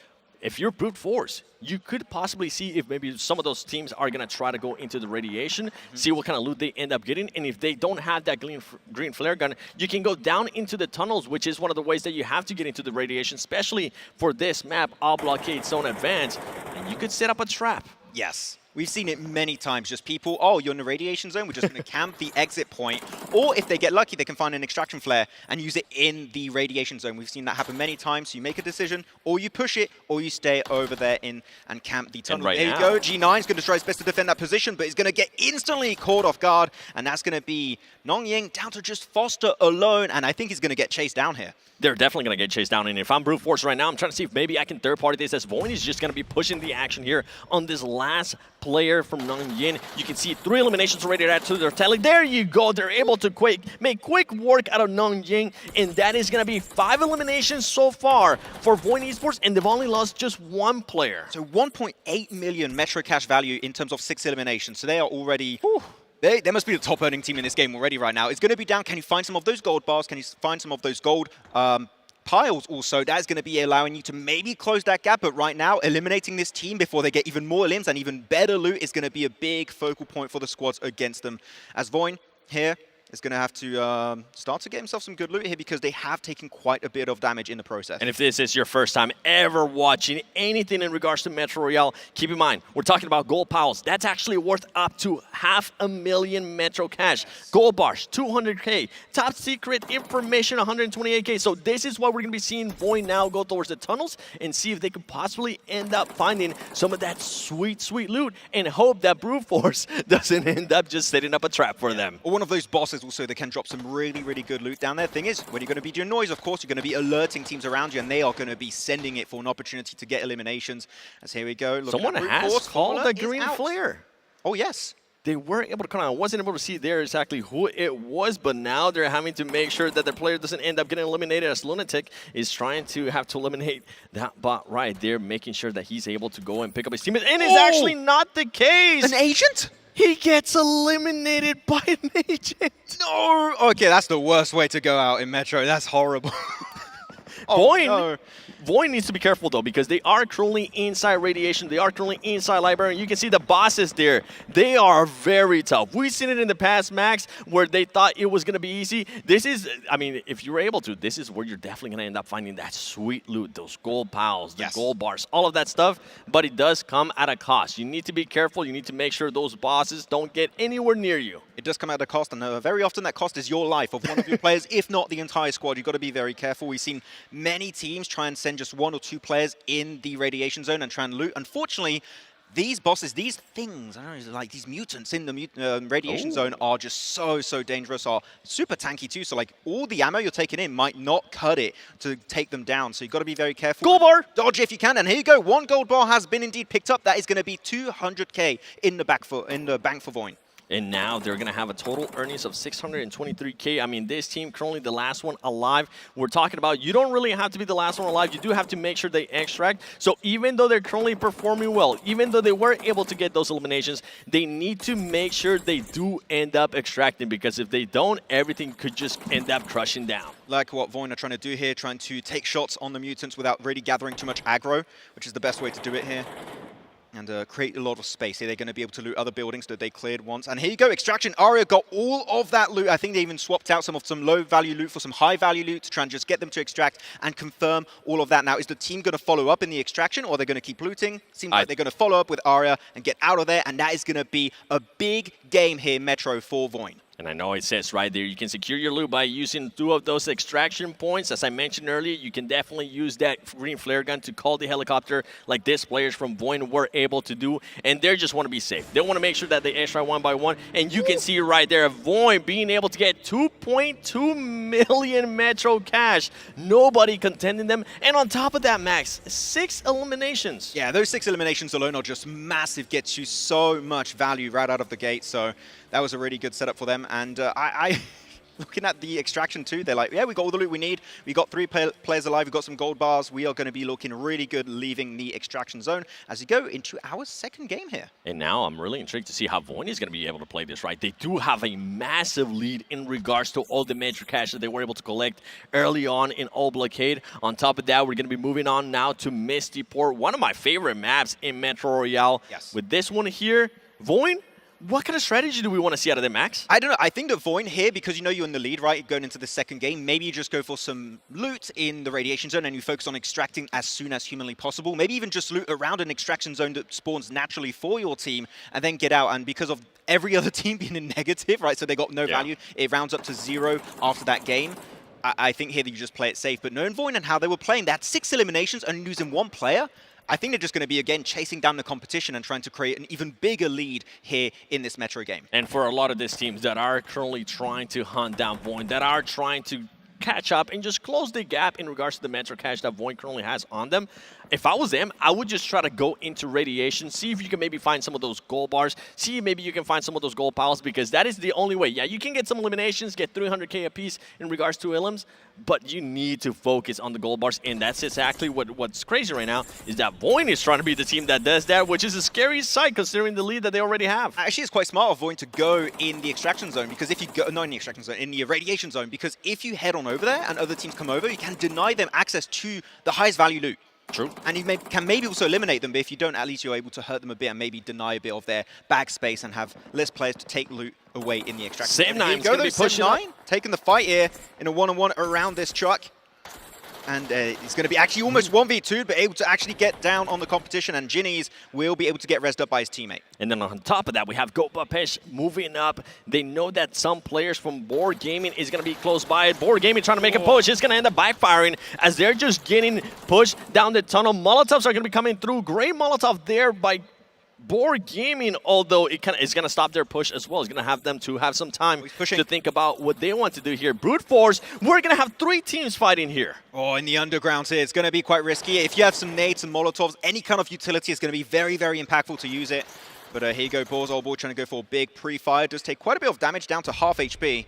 If you're Brute Force, you could possibly see if maybe some of those teams are going to try to go into the radiation, see what kind of loot they end up getting. And if they don't have that green flare gun, you can go down into the tunnels, which is one of the ways that you have to get into the radiation, especially for this map, all blockade zone advanced. And you could set up a trap. Yes. We've seen it many times, just people, oh, you're in the radiation zone, we're just going to camp the exit point. Or if they get lucky, they can find an extraction flare and use it in the radiation zone. We've seen that happen many times. So you make a decision, or you push it, or you stay over there in and camp the tunnel. Right there you go. G9 is going to try his best to defend that position, but he's going to get instantly caught off guard. And that's going to be Nongying down to just Foster alone. And I think he's going to get chased down here. They're definitely going to get chased down. And if I'm Brute Force right now, I'm trying to see if maybe I can third-party this, as Voin is just going to be pushing the action here on this last player from Nongyin. You can see 3 eliminations already added to their tally. There you go. They're able to make quick work out of Nongying, and that is going to be 5 eliminations so far for Voin Esports, and they've only lost just 1 player. So 1.8 million Metro Cash value in terms of 6 eliminations. So they are already... They must be the top earning team in this game already right now. It's going to be down. Can you find some of those gold bars? Can you find some of those gold piles also? That is going to be allowing you to maybe close that gap. But right now, eliminating this team before they get even more limbs and even better loot is going to be a big focal point for the squads against them. As Voin here is going to have to start to get himself some good loot here, because they have taken quite a bit of damage in the process. And if this is your first time ever watching anything in regards to Metro Royale, keep in mind, we're talking about gold piles. That's actually worth up to 500,000 Metro Cash. Gold bars, 200K. Top secret information, 128K. So this is what we're going to be seeing Voin now go towards the tunnels and see if they could possibly end up finding some of that sweet, sweet loot, and hope that Brute Force doesn't end up just setting up a trap for them. Or one of those bosses also, they can drop some really, really good loot down there. Thing is, when you're going to be doing noise, of course, you're going to be alerting teams around you, and they are going to be sending it for an opportunity to get eliminations. As here we go. Look, someone has called the green flare. Oh, yes. They were able to come out. I wasn't able to see there exactly who it was, but now they're having to make sure that their player doesn't end up getting eliminated, as Lunatic is trying to have to eliminate that bot right there, making sure that he's able to go and pick up his teammates. And it's actually not the case. An agent? He gets eliminated by an agent. No! Okay, that's the worst way to go out in Metro. That's horrible. Voin needs to be careful, though, because they are currently inside radiation. They are currently inside library. And you can see the bosses there. They are very tough. We've seen it in the past, Max, where they thought it was going to be easy. This is, I mean, if you were able to, this is where you're definitely going to end up finding that sweet loot, those gold piles, the gold bars, all of that stuff. But it does come at a cost. You need to be careful. You need to make sure those bosses don't get anywhere near you. It does come at a cost, and very often that cost is your life of one of your players, if not the entire squad. You've got to be very careful. We've seen many teams try and send just 1 or 2 players in the radiation zone and try and loot. Unfortunately, these bosses, these things, I don't know, like these mutants in the radiation zone are just so dangerous, are super tanky too. So like all the ammo you're taking in might not cut it to take them down. So you've got to be very careful. Gold bar! Dodge if you can. And here you go. 1 gold bar has been indeed picked up. That is going to be 200K in the bank for Voin. And now they're going to have a total earnings of 623K. I mean, this team currently the last one alive. We're talking about you don't really have to be the last one alive. You do have to make sure they extract. So even though they're currently performing well, even though they were able to get those eliminations, they need to make sure they do end up extracting, because if they don't, everything could just end up crushing down. Like what Voin are trying to do here, trying to take shots on the mutants without really gathering too much aggro, which is the best way to do it here. And create a lot of space. Here they're going to be able to loot other buildings that they cleared once. And here you go, Extraction. Aria got all of that loot. I think they even swapped out some low-value loot for some high-value loot to try and just get them to extract and confirm all of that. Now, is the team going to follow up in the Extraction, or are they going to keep looting? Seems like they're going to follow up with Aria and get out of there, and that is going to be a big game here, Metro, for Voin. And I know it says right there, you can secure your loot by using 2 of those extraction points. As I mentioned earlier, you can definitely use that green flare gun to call the helicopter like these players from Voin were able to do. And they just want to be safe. They want to make sure that they extract 1 by 1. And you can see right there, Voin being able to get 2.2 million Metro Cash. Nobody contending them. And on top of that, Max, 6 eliminations. Yeah, those 6 eliminations alone are just massive. Gets you so much value right out of the gate. So that was a really good setup for them. And looking at the extraction too, they're like, yeah, we got all the loot we need. We got 3 players alive. We've got some gold bars. We are going to be looking really good leaving the extraction zone as we go into our 2nd game here. And now I'm really intrigued to see how Voin is going to be able to play this, right? They do have a massive lead in regards to all the Metro Cash that they were able to collect early on in All Blockade. On top of that, we're going to be moving on now to Misty Port, one of my favorite maps in Metro Royale. Yes. With this one here, Voin What kind of strategy do we want to see out of them, Max? I don't know. I think that Voin here, because you know you're in the lead, right, going into the second game, maybe you just go for some loot in the radiation zone and you focus on extracting as soon as humanly possible. Maybe even just loot around an extraction zone that spawns naturally for your team and then get out. And because of every other team being in negative, right, so they got no value, it rounds up to 0 after that game. I think here that you just play it safe. But knowing Voin and how they were playing, they had 6 eliminations and losing 1 player. I think they're just going to be, again, chasing down the competition and trying to create an even bigger lead here in this Metro game. And for a lot of these teams that are currently trying to hunt down Voin, that are trying to catch up and just close the gap in regards to the Metro cash that Voin currently has on them, if I was them, I would just try to go into radiation, see if you can maybe find some of those gold bars, see if maybe you can find some of those gold piles, because that is the only way. Yeah, you can get some eliminations, get 300k apiece in regards to elims, but you need to focus on the gold bars, and that's exactly what's crazy right now, is that Voin is trying to be the team that does that, which is a scary sight considering the lead that they already have. Actually, it's quite smart of Voin to go in the extraction zone, because if you go, not in the extraction zone, in the radiation zone, because if you head on over there and other teams come over, you can deny them access to the highest value loot. True. And you can maybe also eliminate them, but if you don't, at least you're able to hurt them a bit and maybe deny a bit of their bag space and have less players to take loot away in the extraction. Sam9's going to be pushing Sam9 taking the fight here in a one-on-one around this truck. And it's going to be actually almost 1v2, but able to actually get down on the competition, and Ginny's will be able to get rezzed up by his teammate. And then on top of that, we have Gopapesh moving up. They know that some players from Board Gaming is going to be close by. Board Gaming trying to make a push. It's going to end up backfiring as they're just getting pushed down the tunnel. Molotovs are going to be coming through. Great Molotov there by Board Gaming, although it's going to stop their push as well. It's going to have them to have some time to think about what they want to do here. Brute Force, we're going to have 3 teams fighting here. Oh, in the underground here, it's going to be quite risky. If you have some nades and Molotovs, any kind of utility is going to be very, very impactful to use it. But here you go, Balls, old boy trying to go for a big pre-fire. Does take quite a bit of damage, down to half HP.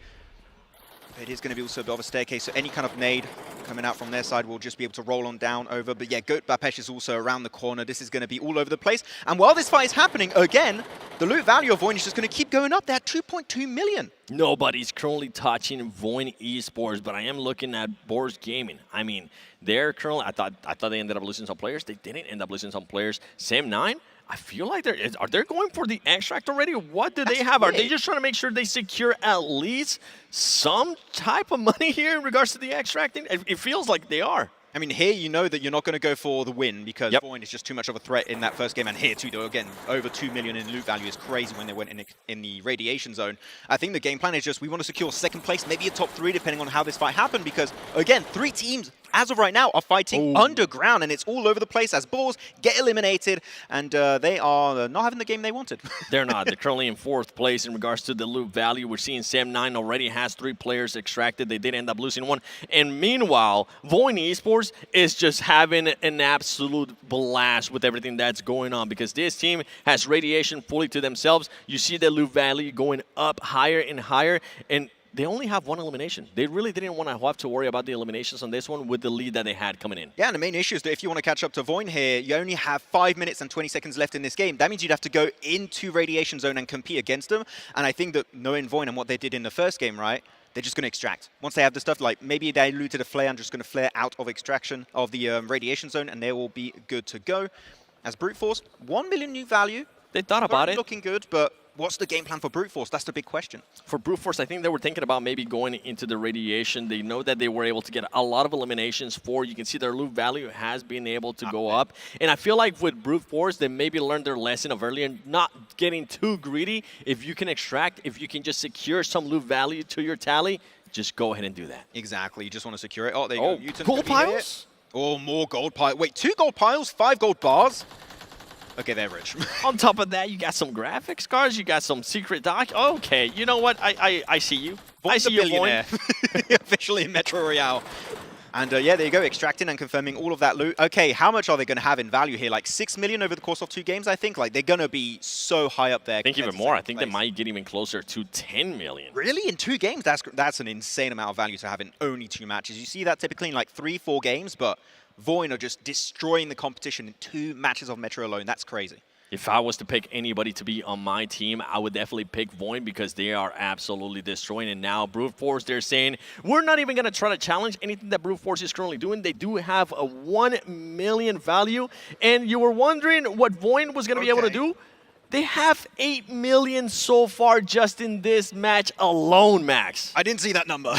It is going to be also a bit of a staircase, so any kind of nade coming out from their side will just be able to roll on down over. But yeah, Goat Bapesh is also around the corner. This is going to be all over the place. And while this fight is happening, again, the loot value of Voin is just going to keep going up. They're at 2.2 million. Nobody's currently touching Voin Esports, but I am looking at Board Gaming. I mean, they're currently, I thought they ended up losing some players. They didn't end up losing some players. Sam9, I feel like are they going for the extract already? What do they have? Are they just trying to make sure they secure at least some type of money here in regards to the extracting? It feels like they are. I mean, here you know that you're not going to go for the win because Voin is just too much of a threat in that first game. And here too, though, again, over 2 million in loot value is crazy when they went in the radiation zone. I think the game plan is just we want to secure second place, maybe a top 3, depending on how this fight happened. Because, again, 3 teams, as of right now, are fighting underground. And it's all over the place as Balls get eliminated. And they are not having the game they wanted. They're not. They're currently in 4th place in regards to the loot value. We're seeing Sam9 already has 3 players extracted. They did end up losing 1. And meanwhile, Voin Esports is just having an absolute blast with everything that's going on because this team has radiation fully to themselves. You see the loot value going up higher and higher, and they only have 1 elimination. They really didn't want to have to worry about the eliminations on this one with the lead that they had coming in. Yeah, and the main issue is that if you want to catch up to Voin here, you only have 5 minutes and 20 seconds left in this game. That means you'd have to go into radiation zone and compete against them. And I think that knowing Voin and what they did in the first game, right, they're just going to extract. Once they have the stuff, like maybe they looted a flare and just going to flare out of extraction of the radiation zone, and they will be good to go. As Brute Force, 1 million new value. They thought about it. Looking good, but what's the game plan for Brute Force? That's the big question. For Brute Force, I think they were thinking about maybe going into the radiation. They know that they were able to get a lot of eliminations for. You can see their loot value has been able to go up. And I feel like with Brute Force, they maybe learned their lesson of earlier, not getting too greedy. If you can extract, if you can just secure some loot value to your tally, just go ahead and do that. Exactly. You just want to secure it. Oh, there you go. Gold piles? Oh, more gold piles. Wait, 2 gold piles, 5 gold bars? Okay, they're rich. On top of that, you got some graphics cards, you got some secret doc. Okay, you know what? I see you. I see you, Voin. Officially in Metro Royale. And yeah, there you go, extracting and confirming all of that loot. Okay, how much are they going to have in value here? Like 6 million over the course of 2 games, I think? Like, they're going to be so high up there. I think even more. I think they might get even closer to 10 million. Really? In 2 games? That's an insane amount of value to have in only 2 matches. You see that typically in like 3, 4 games, but Voin are just destroying the competition in 2 matches of Metro alone. That's crazy. If I was to pick anybody to be on my team, I would definitely pick Voin because they are absolutely destroying. And now Brute Force, they're saying, we're not even going to try to challenge anything that Brute Force is currently doing. They do have a 1 million value. And you were wondering what Voin was going to be able to do? They have 8 million so far just in this match alone, Max. I didn't see that number.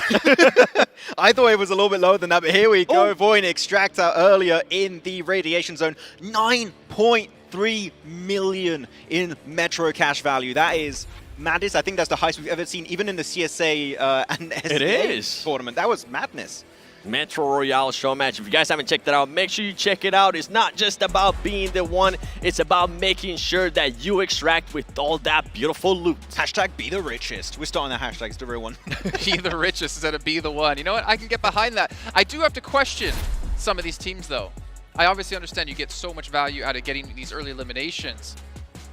I thought it was a little bit lower than that, but here we go. Void extract out earlier in the radiation zone. 9.3 million in Metro cash value. That is madness. I think that's the highest we've ever seen, even in the CSA and SDA tournament. That was madness. Metro Royale show match. If you guys haven't checked that out, make sure you check it out. It's not just about being the one, it's about making sure that you extract with all that beautiful loot. Hashtag be the richest. We're starting that hashtag, it's the real one. Be the richest instead of be the one. You know what? I can get behind that. I do have to question some of these teams, though. I obviously understand you get so much value out of getting these early eliminations.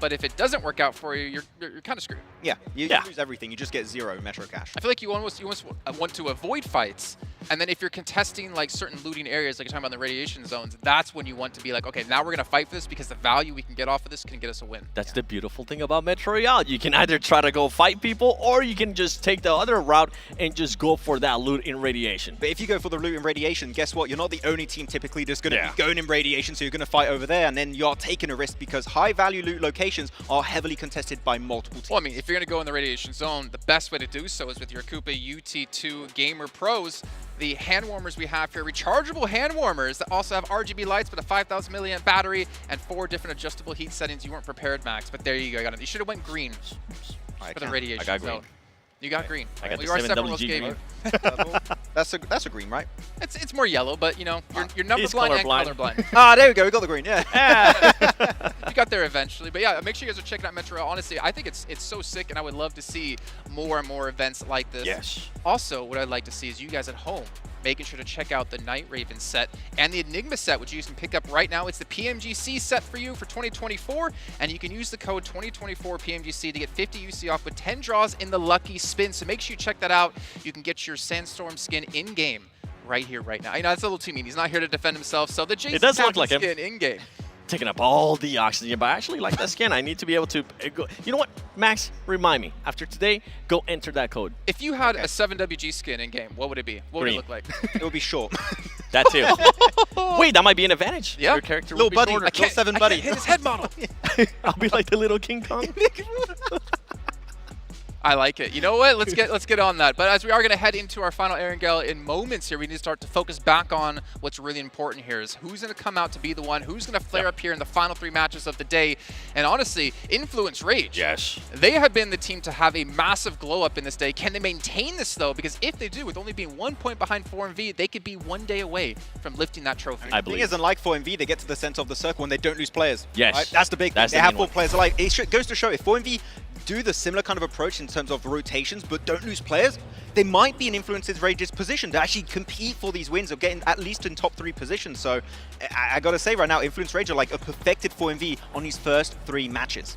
But if it doesn't work out for you, you're kind of screwed. Yeah, you lose everything. You just get 0 Metro cash. I feel like you almost want to avoid fights. And then if you're contesting like certain looting areas, like you're talking about the radiation zones, that's when you want to be like, okay, now we're going to fight for this because the value we can get off of this can get us a win. That's the beautiful thing about Metro Royale. You can either try to go fight people, or you can just take the other route and just go for that loot in radiation. But if you go for the loot in radiation, guess what? You're not the only team typically that's going to be going in radiation, so you're going to fight over there, and then you're taking a risk because high-value loot locations are heavily contested by multiple teams. Well, I mean, if you're going to go in the radiation zone, the best way to do so is with your Coupe UT2 Gamer Pros. The hand warmers we have here, rechargeable hand warmers that also have RGB lights, but a 5,000 milliamp battery and 4 different adjustable heat settings. You weren't prepared, Max, but there you go. You should have went green for the radiation I got green. zone. You got green. I got well, the 7WG green. That's a green, right? It's more yellow, but you know, you're number blind and colorblind. Ah, there we go. We got the green. Yeah. You got there eventually, but yeah, make sure you guys are checking out Metro. Honestly, I think it's so sick, and I would love to see more and more events like this. Yes. Also, what I'd like to see is you guys at home making sure to check out the Night Raven set and the Enigma set, which you can pick up right now. It's the PMGC set for you for 2024, and you can use the code 2024 PMGC to get 50 UC off with 10 draws in the lucky spin. So make sure you check that out. You can get your Sandstorm skin in game right here, right now. You know, that's a little too mean. He's not here to defend himself. So the Jason It does look Captain like him. skin in game. Taking up all the oxygen, but I actually like that skin. I need to be able to go. You know what, Max? Remind me. After today, go enter that code. If you had a 7WG skin in game, what would it be? What would it look like? It would be short. That too. Wait, that might be an advantage. Yeah. Your character Little will be buddy, shorter. I can't 7 buddy. Hit his head model. I'll be like the little King Kong. I like it. You know what? Let's get on that. But as we are going to head into our final Erangel in moments here, we need to start to focus back on what's really important here is who's going to come out to be the one, who's going to flare up here in the final 3 matches of the day. And honestly, Influence Rage. Yes. They have been the team to have a massive glow up in this day. Can they maintain this though? Because if they do, with only being 1 point behind 4MV, they could be 1 day away from lifting that trophy. The thing is, unlike 4MV, they get to the center of the circle and they don't lose players. Yes. Right? That's the big thing. That's They the have main 4 one. players. Like, it goes to show if 4MV do the similar kind of approach in terms of rotations, but don't lose players, they might be in Influence's Rage's position to actually compete for these wins of getting at least in top 3 positions. So I gotta say right now, Influence Rage are like a perfected 4MV on these first 3 matches.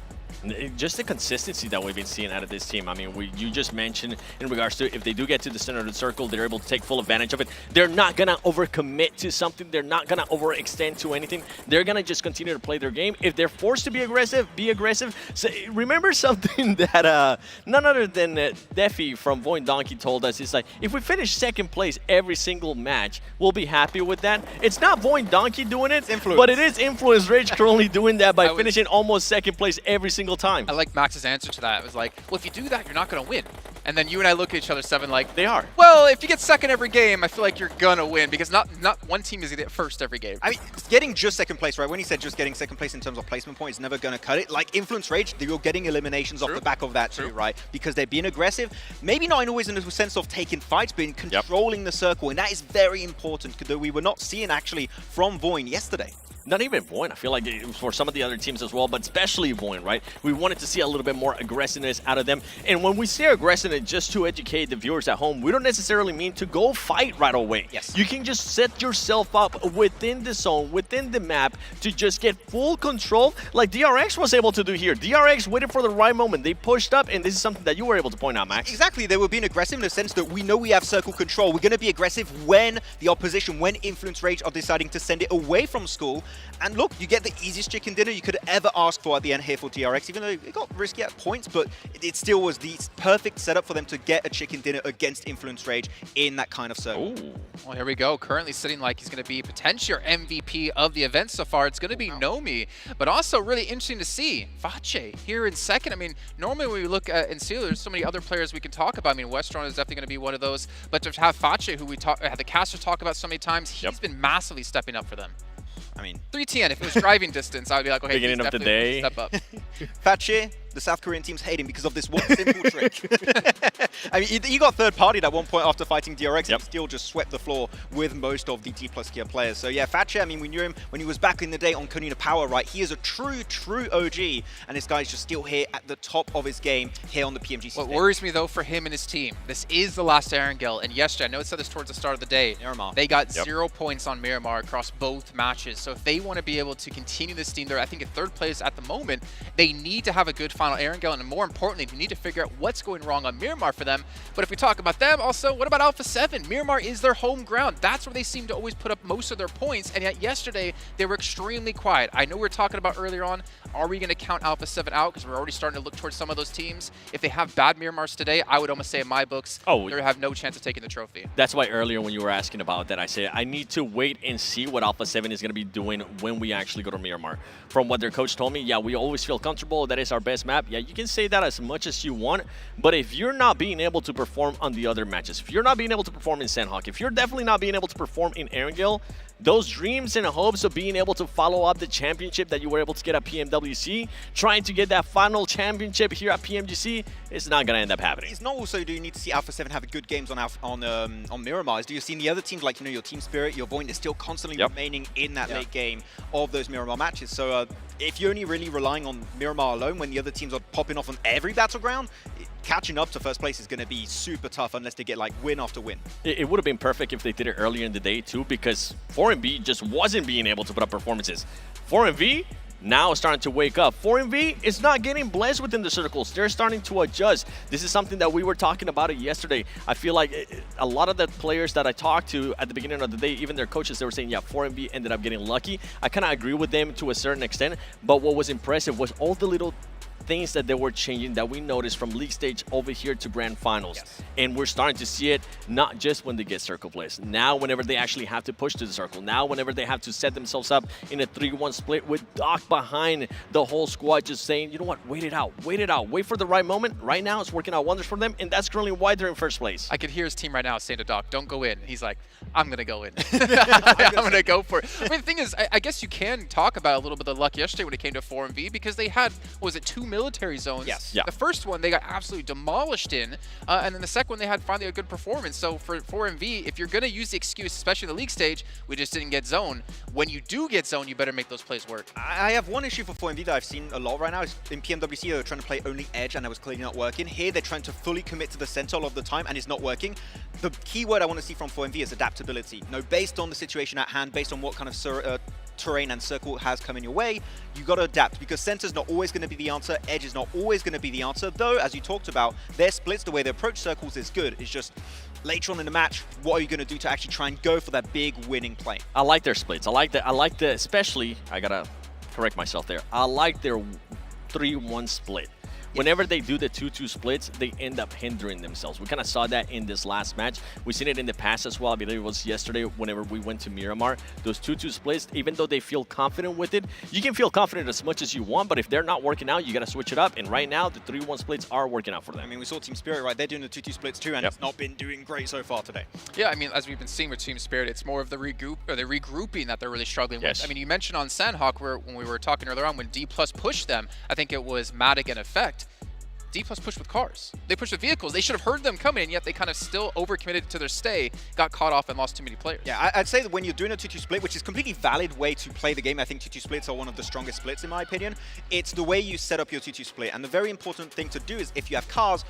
Just the consistency that we've been seeing out of this team. I mean, you just mentioned in regards to if they do get to the center of the circle, they're able to take full advantage of it. They're not going to overcommit to something. They're not going to overextend to anything. They're going to just continue to play their game. If they're forced to be aggressive, be aggressive. So remember something that none other than Defi from Void Donkey told us. It's like, if we finish 2nd place every single match, we'll be happy with that. It's not Void Donkey doing it, but it is Influence Rage currently doing that by finishing almost 2nd place every single time. I like Max's answer to that. It was like, well, if you do that, you're not going to win. And then you and I look at each other, Seven, like, they are. Well, if you get 2nd every game, I feel like you're going to win because not one team is going to get 1st every game. I mean, getting just 2nd place, right? When he said just getting 2nd place in terms of placement points is never going to cut it. Like Influence Rage, you're getting eliminations off the back of that too, right? Because they're being aggressive. Maybe not always in the sense of taking fights, but in controlling the circle. And that is very important that we were not seeing actually from Void yesterday. Not even Void. I feel like for some of the other teams as well, but especially Void, right? We wanted to see a little bit more aggressiveness out of them. And when we say aggressiveness, just to educate the viewers at home, we don't necessarily mean to go fight right away. Yes. You can just set yourself up within the zone, within the map, to just get full control, like DRX was able to do here. DRX waited for the right moment. They pushed up, and this is something that you were able to point out, Max. Exactly. They were being aggressive in the sense that we know we have circle control. We're going to be aggressive when the opposition, when Influence Rage are deciding to send it away from school And look, you get the easiest chicken dinner you could ever ask for at the end here for DRX, even though it got risky at points, but it still was the perfect setup for them to get a chicken dinner against Influence Rage in that kind of circle. Ooh. Well, here we go. Currently sitting like he's going to be potentially our MVP of the event so far. It's going to be Nomi, but also really interesting to see Fache here in second. I mean, normally when we look at Ensealer, there's so many other players we can talk about. I mean, Westron is definitely going to be one of those, but to have Fache, who we had the casters talk about so many times, he's been massively stepping up for them. I mean, 3TN, if it was driving distance, I would be like, okay, beginning he's of the definitely day. step up. Fache, the South Korean team's hating because of this one simple trick. I mean, he got third-partied at one point after fighting DRX, and still just swept the floor with most of the D+ gear players. So yeah, Fache, I mean, we knew him when he was back in the day on Konina Power, right? He is a true OG, and this guy's just still here at the top of his game here on the PMGC What stage. worries me, though, for him and his team, this is the last Erangel, and yesterday, I know it said this towards the start of the day, Miramar. they got 0 points on Miramar across both matches. So if they want to be able to continue this team, they're, I think, in third place at the moment, they need to have a good final Erangel, and more importantly, they need to figure out what's going wrong on Miramar for them. But if we talk about them, also, what about Alpha 7? Miramar is their home ground. That's where they seem to always put up most of their points, and yet yesterday, they were extremely quiet. I know we were talking about earlier on, are we going to count Alpha 7 out? Because we're already starting to look towards some of those teams. If they have bad Miramars today, I would almost say in my books, they have no chance of taking the trophy. That's why earlier when you were asking about that, I said I need to wait and see what Alpha 7 is going to be doing when we actually go to Miramar. From what their coach told me, yeah, we always feel comfortable. That is our best map. Yeah, you can say that as much as you want, but if you're not being able to perform on the other matches, if you're not being able to perform in Sanhok, if you're definitely not being able to perform in Erangel, those dreams and hopes of being able to follow up the championship that you were able to get at PMWC, trying to get that final championship here at PMGC, it's not going to end up happening. It's not also do you need to see Alpha 7 have good games on Miramar. Do you see the other teams like, you know, your Team Spirit, your Void is still constantly remaining in that late game of those Miramar matches. So if you're only really relying on Miramar alone when the other teams are popping off on every battleground, catching up to first place is going to be super tough unless they get like win after win. It would have been perfect if they did it earlier in the day too, because 4MV just wasn't being able to put up performances. 4MV now starting to wake up. 4MV is not getting blessed within the circles. They're starting to adjust. This is something that we were talking about it yesterday. I feel like a lot of the players that I talked to at the beginning of the day, even their coaches, they were saying, yeah, 4MV ended up getting lucky. I kind of agree with them to a certain extent, but what was impressive was all the little things that they were changing that we noticed from league stage over here to grand finals. And we're starting to see it not just when they get circle place. Now whenever they actually have to push to the circle. Now whenever they have to set themselves up in a 3-1 split with Doc behind the whole squad just saying, you know what, wait it out, wait for the right moment. Right now it's working out wonders for them, and that's currently why they're in first place. I could hear his team right now saying to Doc, don't go in. He's like, I'm going to go in. I'm going to go for it. I mean, the thing is, I guess you can talk about a little bit of the luck yesterday when it came to 4MV because they had, what was it, 2 military zones? Yes. The first one they got absolutely demolished in, and then the second one they had finally a good performance. So for 4MV, if you're going to use the excuse, especially in the league stage, we just didn't get zone. When you do get zone, you better make those plays work. I have one issue for 4MV that I've seen a lot right now. Is in PMWC, they were trying to play only edge, and that was clearly not working. Here, they're trying to fully commit to the center all of the time, and it's not working. The key word I want to see from 4MV is adaptability. You know, based on the situation at hand, based on what kind of terrain and circle has come in your way, you got to adapt, because center's not always going to be the answer, edge is not always going to be the answer, though, as you talked about, their splits, the way they approach circles is good. It's just later on in the match, what are you going to do to actually try and go for that big winning play? I like their splits. I like the, especially, I got to correct myself there, I like their 3-1 split. Whenever they do the 2-2 splits, they end up hindering themselves. We kind of saw that in this last match. We've seen it in the past as well. I believe it was yesterday whenever we went to Miramar. Those 2-2 splits, even though they feel confident with it, you can feel confident as much as you want, but if they're not working out, you got to switch it up. And right now, the 3-1 splits are working out for them. I mean, we saw Team Spirit, right? They're doing the 2-2 splits too, and it's not been doing great so far today. Yeah, I mean, as we've been seeing with Team Spirit, it's more of the regrouping that they're really struggling with. I mean, you mentioned on Sanhok, where when we were talking earlier on, when D+ pushed them, I think it was Matic and Effect, D+ pushed with cars. They pushed with vehicles. They should have heard them coming, and yet they kind of still overcommitted to their stay, got caught off, and lost too many players. Yeah, I'd say that when you're doing a 2-2 split, which is a completely valid way to play the game, I think 2-2 splits are one of the strongest splits in my opinion, it's the way you set up your 2-2 split. And the very important thing to do is if you have cars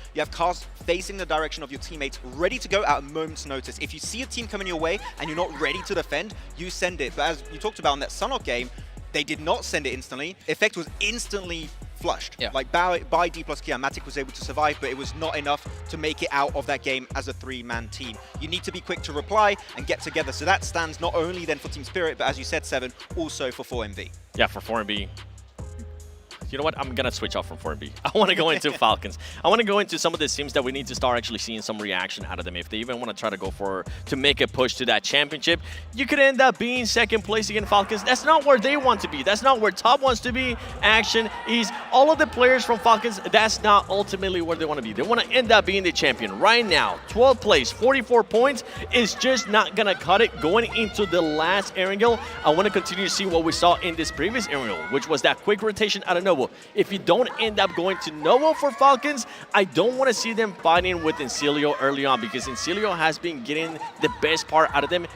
facing the direction of your teammates, ready to go at a moment's notice. If you see a team coming your way and you're not ready to defend, you send it. But as you talked about in that Sanhok game, they did not send it instantly. Effect was instantly flushed. Yeah. Like by D plus Kia, Matic was able to survive, but it was not enough to make it out of that game as a 3-man team. You need to be quick to reply and get together. So that stands not only then for Team Spirit, but as you said, Seven, also for 4MV. Yeah, for 4MV. You know what? I'm going to switch off from 4MV. I want to go into Falcons. I want to go into some of the teams that we need to start actually seeing some reaction out of them. If they even want to try to go to make a push to that championship, you could end up being second place against Falcons. That's not where they want to be. That's not where Top wants to be. Action is all of the players from Falcons. That's not ultimately where they want to be. They want to end up being the champion. Right now, 12th place, 44 points is just not going to cut it going into the last Erangel. I want to continue to see what we saw in this previous Erangel, which was that quick rotation out of Novo. If you don't end up going to Novo for Falcons, I don't want to see them fighting with Incilio early on, because Incilio has been getting the best part out of them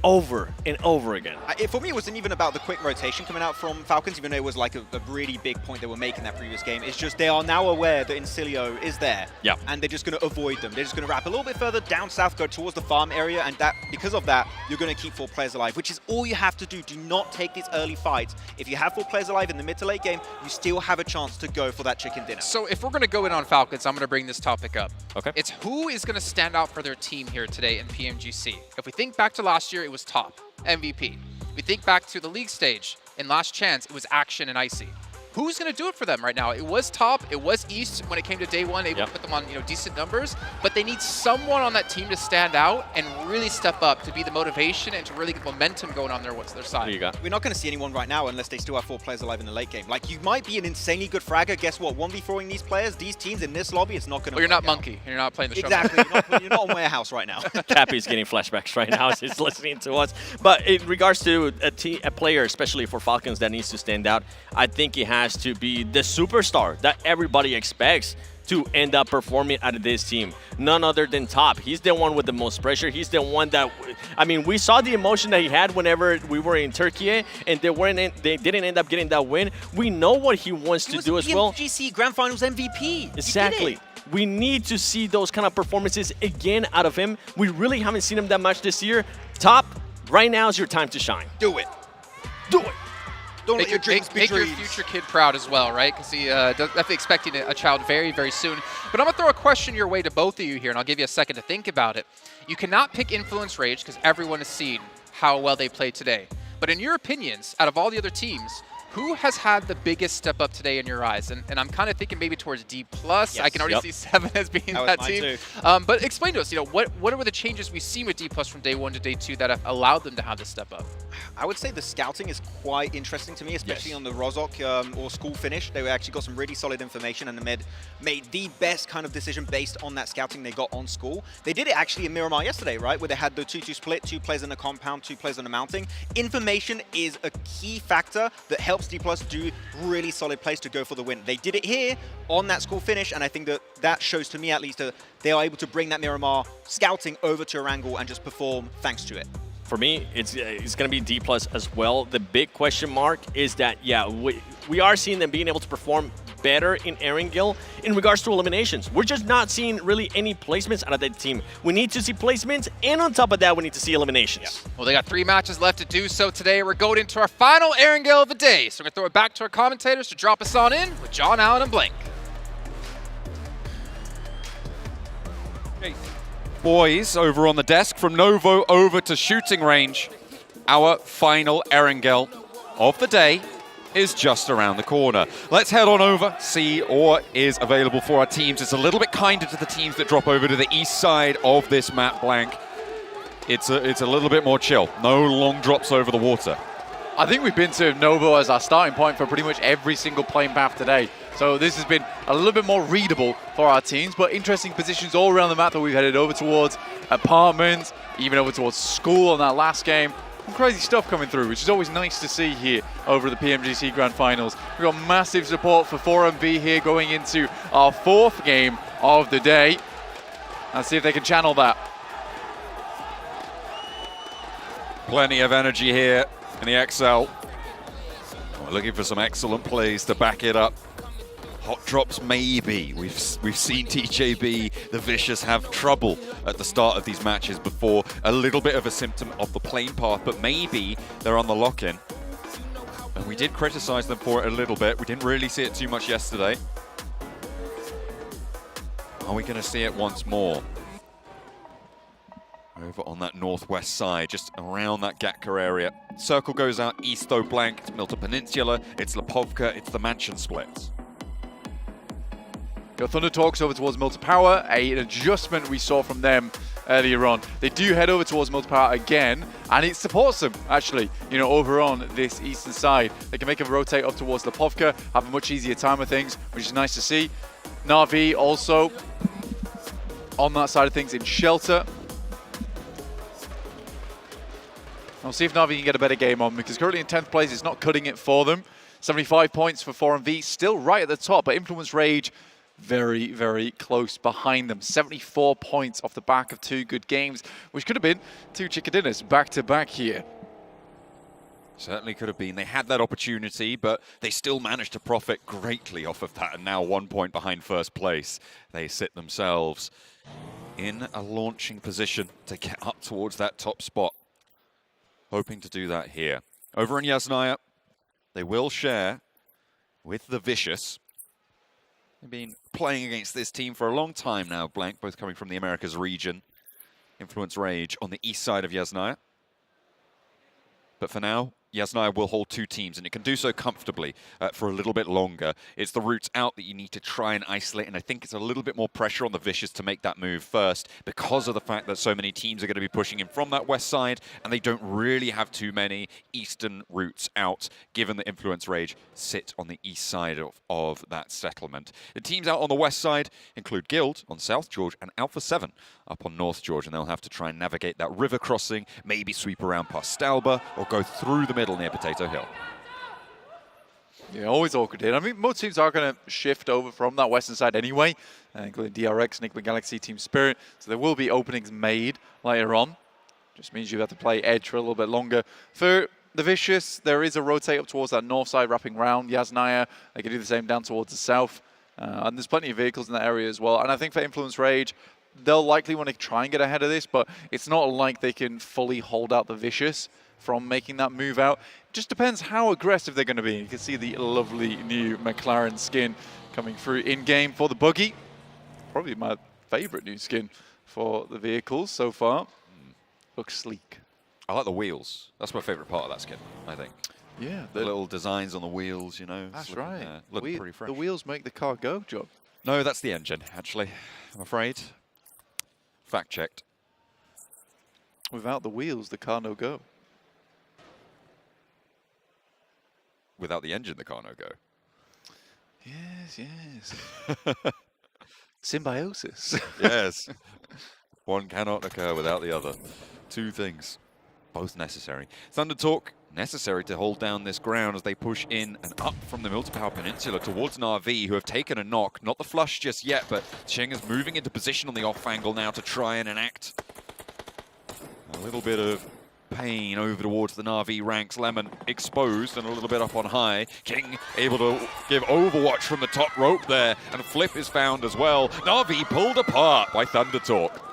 over and over again. For me, it wasn't even about the quick rotation coming out from Falcons, even though it was like a really big point they were making that previous game. It's just they are now aware that Incilio is there, and they're just going to avoid them. They're just going to wrap a little bit further down south, go towards the farm area, and that because of that, you're going to keep 4 players alive, which is all you have to do. Do not take these early fights. If you have 4 players alive in the mid to late game, you still have a chance to go for that chicken dinner. So if we're going to go in on Falcons, I'm going to bring this topic up. Okay. It's who is going to stand out for their team here today in PMGC. If we think back to last year, it was Top. MVP. We think back to the league stage. In Last Chance, it was Action and Icy. Who's going to do it for them right now? It was Top, it was East when it came to day one, able to put them on decent numbers, but they need someone on that team to stand out and really step up to be the motivation and to really get momentum going on their side. Who you got? We're not going to see anyone right now unless they still have 4 players alive in the late game. Like, you might be an insanely good fragger. Guess what? 1v4ing these players, these teams in this lobby, it's not going to Well, you're not Monkey. You're not playing the show. Exactly. You're not on Warehouse right now. Cappy's getting flashbacks right now as he's listening to us. But in regards to a player, especially for Falcons, that needs to stand out, I think it has to be the superstar that everybody expects to end up performing out of this team. None other than Top. He's the one with the most pressure. He's the one that, I mean, we saw the emotion that he had whenever we were in Turkey, and they didn't end up getting that win. We know what he wants to do as well. PMGC Grand Finals MVP. Exactly. We need to see those kind of performances again out of him. We really haven't seen him that much this year. Top, right now is your time to shine. Do it. Do it. Don't let your dreams be Make your dreams. future kid proud as well, right? Because he definitely expecting a child very, very soon. But I'm going to throw a question your way to both of you here, and I'll give you a second to think about it. You cannot pick Influence Rage because everyone has seen how well they played today. But in your opinions, out of all the other teams, who has had the biggest step up today in your eyes? And I'm kind of thinking maybe towards D+. Yes. I can already see 7 as being that team. But explain to us, what were the changes we've seen with D+ from day 1 to day 2 that have allowed them to have this step up? I would say the scouting is quite interesting to me, especially on the Rozhok or school finish. They actually got some really solid information and made the best kind of decision based on that scouting they got on school. They did it actually in Miramar yesterday, right? Where they had the 2-2 split, 2 players in the compound, 2 players in the mounting. Information is a key factor that helps D+ do really solid plays to go for the win. They did it here on that school finish, and I think that shows to me at least that they are able to bring that Miramar scouting over to Erangel and just perform thanks to it. For me, it's going to be D+ as well. The big question mark is that, we are seeing them being able to perform better in Erangel in regards to eliminations. We're just not seeing really any placements out of that team. We need to see placements, and on top of that, we need to see eliminations. Well, they got 3 matches left to do so today. We're going into our final Erangel of the day. So we're going to throw it back to our commentators to drop us on in with John, Allen, and Blake. Hey. Boys, over on the desk, from Novo over to shooting range, our final Erangel of the day is just around the corner. Let's head on over, see what is available for our teams. It's a little bit kinder to the teams that drop over to the east side of this map blank. It's a little bit more chill. No long drops over the water. I think we've been to Novo as our starting point for pretty much every single playing path today. So this has been a little bit more readable for our teams, but interesting positions all around the map that we've headed over towards apartments, even over towards school on that last game. Some crazy stuff coming through, which is always nice to see here over the PMGC Grand Finals. We've got massive support for 4MV here going into our 4th game of the day. Let's see if they can channel that. Plenty of energy here in the XL. We're looking for some excellent plays to back it up. Hot drops maybe. We've seen TJB, the Vicious, have trouble at the start of these matches before. A little bit of a symptom of the plane path, but maybe they're on the lock-in. And we did criticize them for it a little bit. We didn't really see it too much yesterday. Are we going to see it once more? Over on that northwest side, just around that Gatka area. Circle goes out east though blank. It's Milta Peninsula, it's Lipovka, it's the Mansion splits. Your Thunder Talks over towards Milta Power, an adjustment we saw from them earlier on. They do head over towards Milta Power again, and it supports them, actually, over on this eastern side. They can make a rotate up towards Lipovka, have a much easier time of things, which is nice to see. Na'Vi also on that side of things in shelter. We'll see if Na'Vi can get a better game on, because currently in 10th place, it's not cutting it for them. 75 points for 4MV, still right at the top, but Influence Rage very, very close behind them. 74 points off the back of 2 good games, which could have been 2 chicken dinners back-to-back here. Certainly could have been. They had that opportunity, but they still managed to profit greatly off of that, and now 1 point behind first place. They sit themselves in a launching position to get up towards that top spot. Hoping to do that here. Over in Yasnaya, they will share with the Vicious. They've been playing against this team for a long time now, Blank, both coming from the Americas region. Influence Rage on the east side of Yasnaya. But for now, Yasnaya will hold 2 teams, and it can do so comfortably for a little bit longer. It's the routes out that you need to try and isolate, and I think it's a little bit more pressure on the Vicious to make that move first, because of the fact that so many teams are going to be pushing in from that west side, and they don't really have too many eastern routes out, given that Influence Rage sit on the east side of that settlement. The teams out on the west side include Guild on South George and Alpha 7 up on North George, and they'll have to try and navigate that river crossing, maybe sweep around past Stalba, or go through the middle near Potato Hill. Yeah, always awkward here. I mean, most teams are going to shift over from that western side anyway, including DRX, Enigma Galaxy, Team Spirit, so there will be openings made later on. Just means you have to play edge for a little bit longer. For the Vicious, there is a rotate up towards that north side, wrapping round Yasnaya. They can do the same down towards the south. And there's plenty of vehicles in that area as well. And I think for Influence Rage, they'll likely want to try and get ahead of this, but it's not like they can fully hold out the Vicious from making that move out. Just depends how aggressive they're going to be. You can see the lovely new McLaren skin coming through in-game for the buggy. Probably my favorite new skin for the vehicles so far. Looks sleek. I like the wheels. That's my favorite part of that skin, I think. Yeah. The little designs on the wheels, That's right. Look pretty fresh. The wheels make the car go, John. No, that's the engine, actually, I'm afraid. Fact-checked. Without the wheels, the car no go. Without the engine, the car no go. Yes, yes. Symbiosis. Yes. One cannot occur without the other. 2 things, both necessary. Thunder Talk, necessary to hold down this ground as they push in and up from the Milta Power Peninsula towards Na'Vi, who have taken a knock. Not the flush just yet, but Cheng is moving into position on the off angle now to try and enact a little bit of pain over towards the Na'Vi ranks. Lemon exposed and a little bit up on high. King able to give Overwatch from the top rope there, and Flip is found as well. Na'Vi pulled apart by Thunder Talk.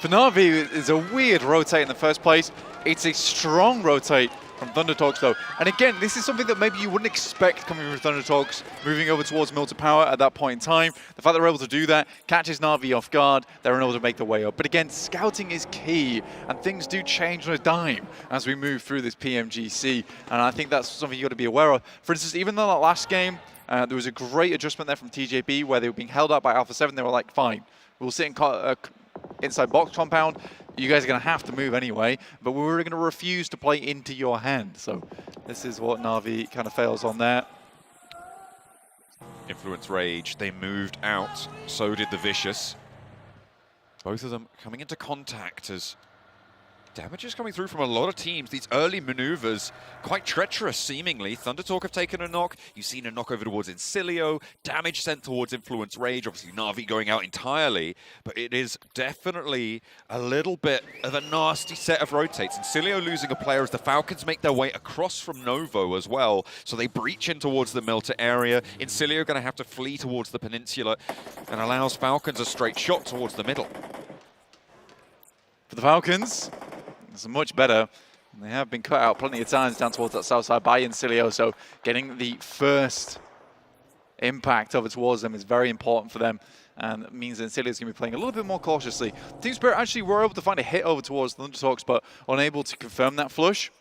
For Na'Vi, it's a weird rotate in the first place. It's a strong rotate from Thunder Talks, though. And again, this is something that maybe you wouldn't expect coming from Thunder Talks, moving over towards Milta Power at that point in time. The fact that they're able to do that catches Na'Vi off guard. They're able to make their way up. But again, scouting is key, and things do change on a dime as we move through this PMGC. And I think that's something you've got to be aware of. For instance, even though that last game, there was a great adjustment there from TJB where they were being held up by Alpha 7. They were like, fine, we'll sit in inside box compound. You guys are going to have to move anyway, but we're going to refuse to play into your hand. So this is what Na'Vi kind of fails on there. Influence Rage, they moved out, so did the Vicious. Both of them coming into contact as damage is coming through from a lot of teams. These early maneuvers, quite treacherous seemingly. Thunder Talk have taken a knock. You've seen a knock over towards Incilio. Damage sent towards Influence Rage. Obviously Na'Vi going out entirely. But it is definitely a little bit of a nasty set of rotates. Incilio losing a player as the Falcons make their way across from Novo as well. So they breach in towards the Milta area. Incilio going to have to flee towards the peninsula and allows Falcons a straight shot towards the middle. For the Falcons, it's much better And they have been cut out plenty of times down towards that south side by Incilio, so getting the first impact over towards them is very important for them, and it means that Incilio is going to be playing a little bit more cautiously. Team Spirit actually were able to find a hit over towards the Thundertalks, but unable to confirm that flush.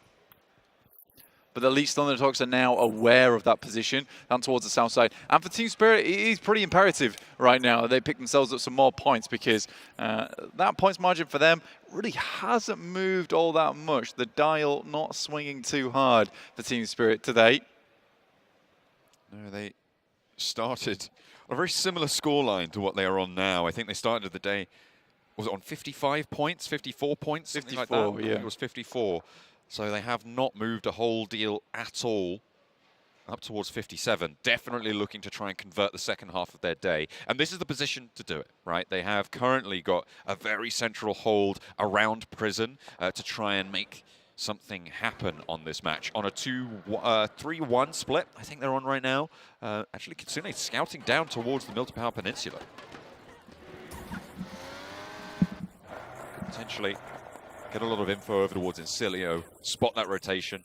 But at least Thundertalks are now aware of that position down towards the south side. And for Team Spirit, it is pretty imperative right now they pick themselves up some more points, because that points margin for them really hasn't moved all that much. The dial not swinging too hard for Team Spirit today. No, they started on a very similar scoreline to what they are on now. I think they started the day, was it on 55 points, 54 points? 54, like that? I yeah. think it was 54. So they have not moved a whole deal at all up towards 57. Definitely looking to try and convert the second half of their day. And this is the position to do it, right? They have currently got a very central hold around Prison to try and make something happen on this match. On a 3-1 split, I think they're on right now. Actually, Kitsune scouting down towards the Milton Peninsula. Potentially get a lot of info over towards Incilio, spot that rotation,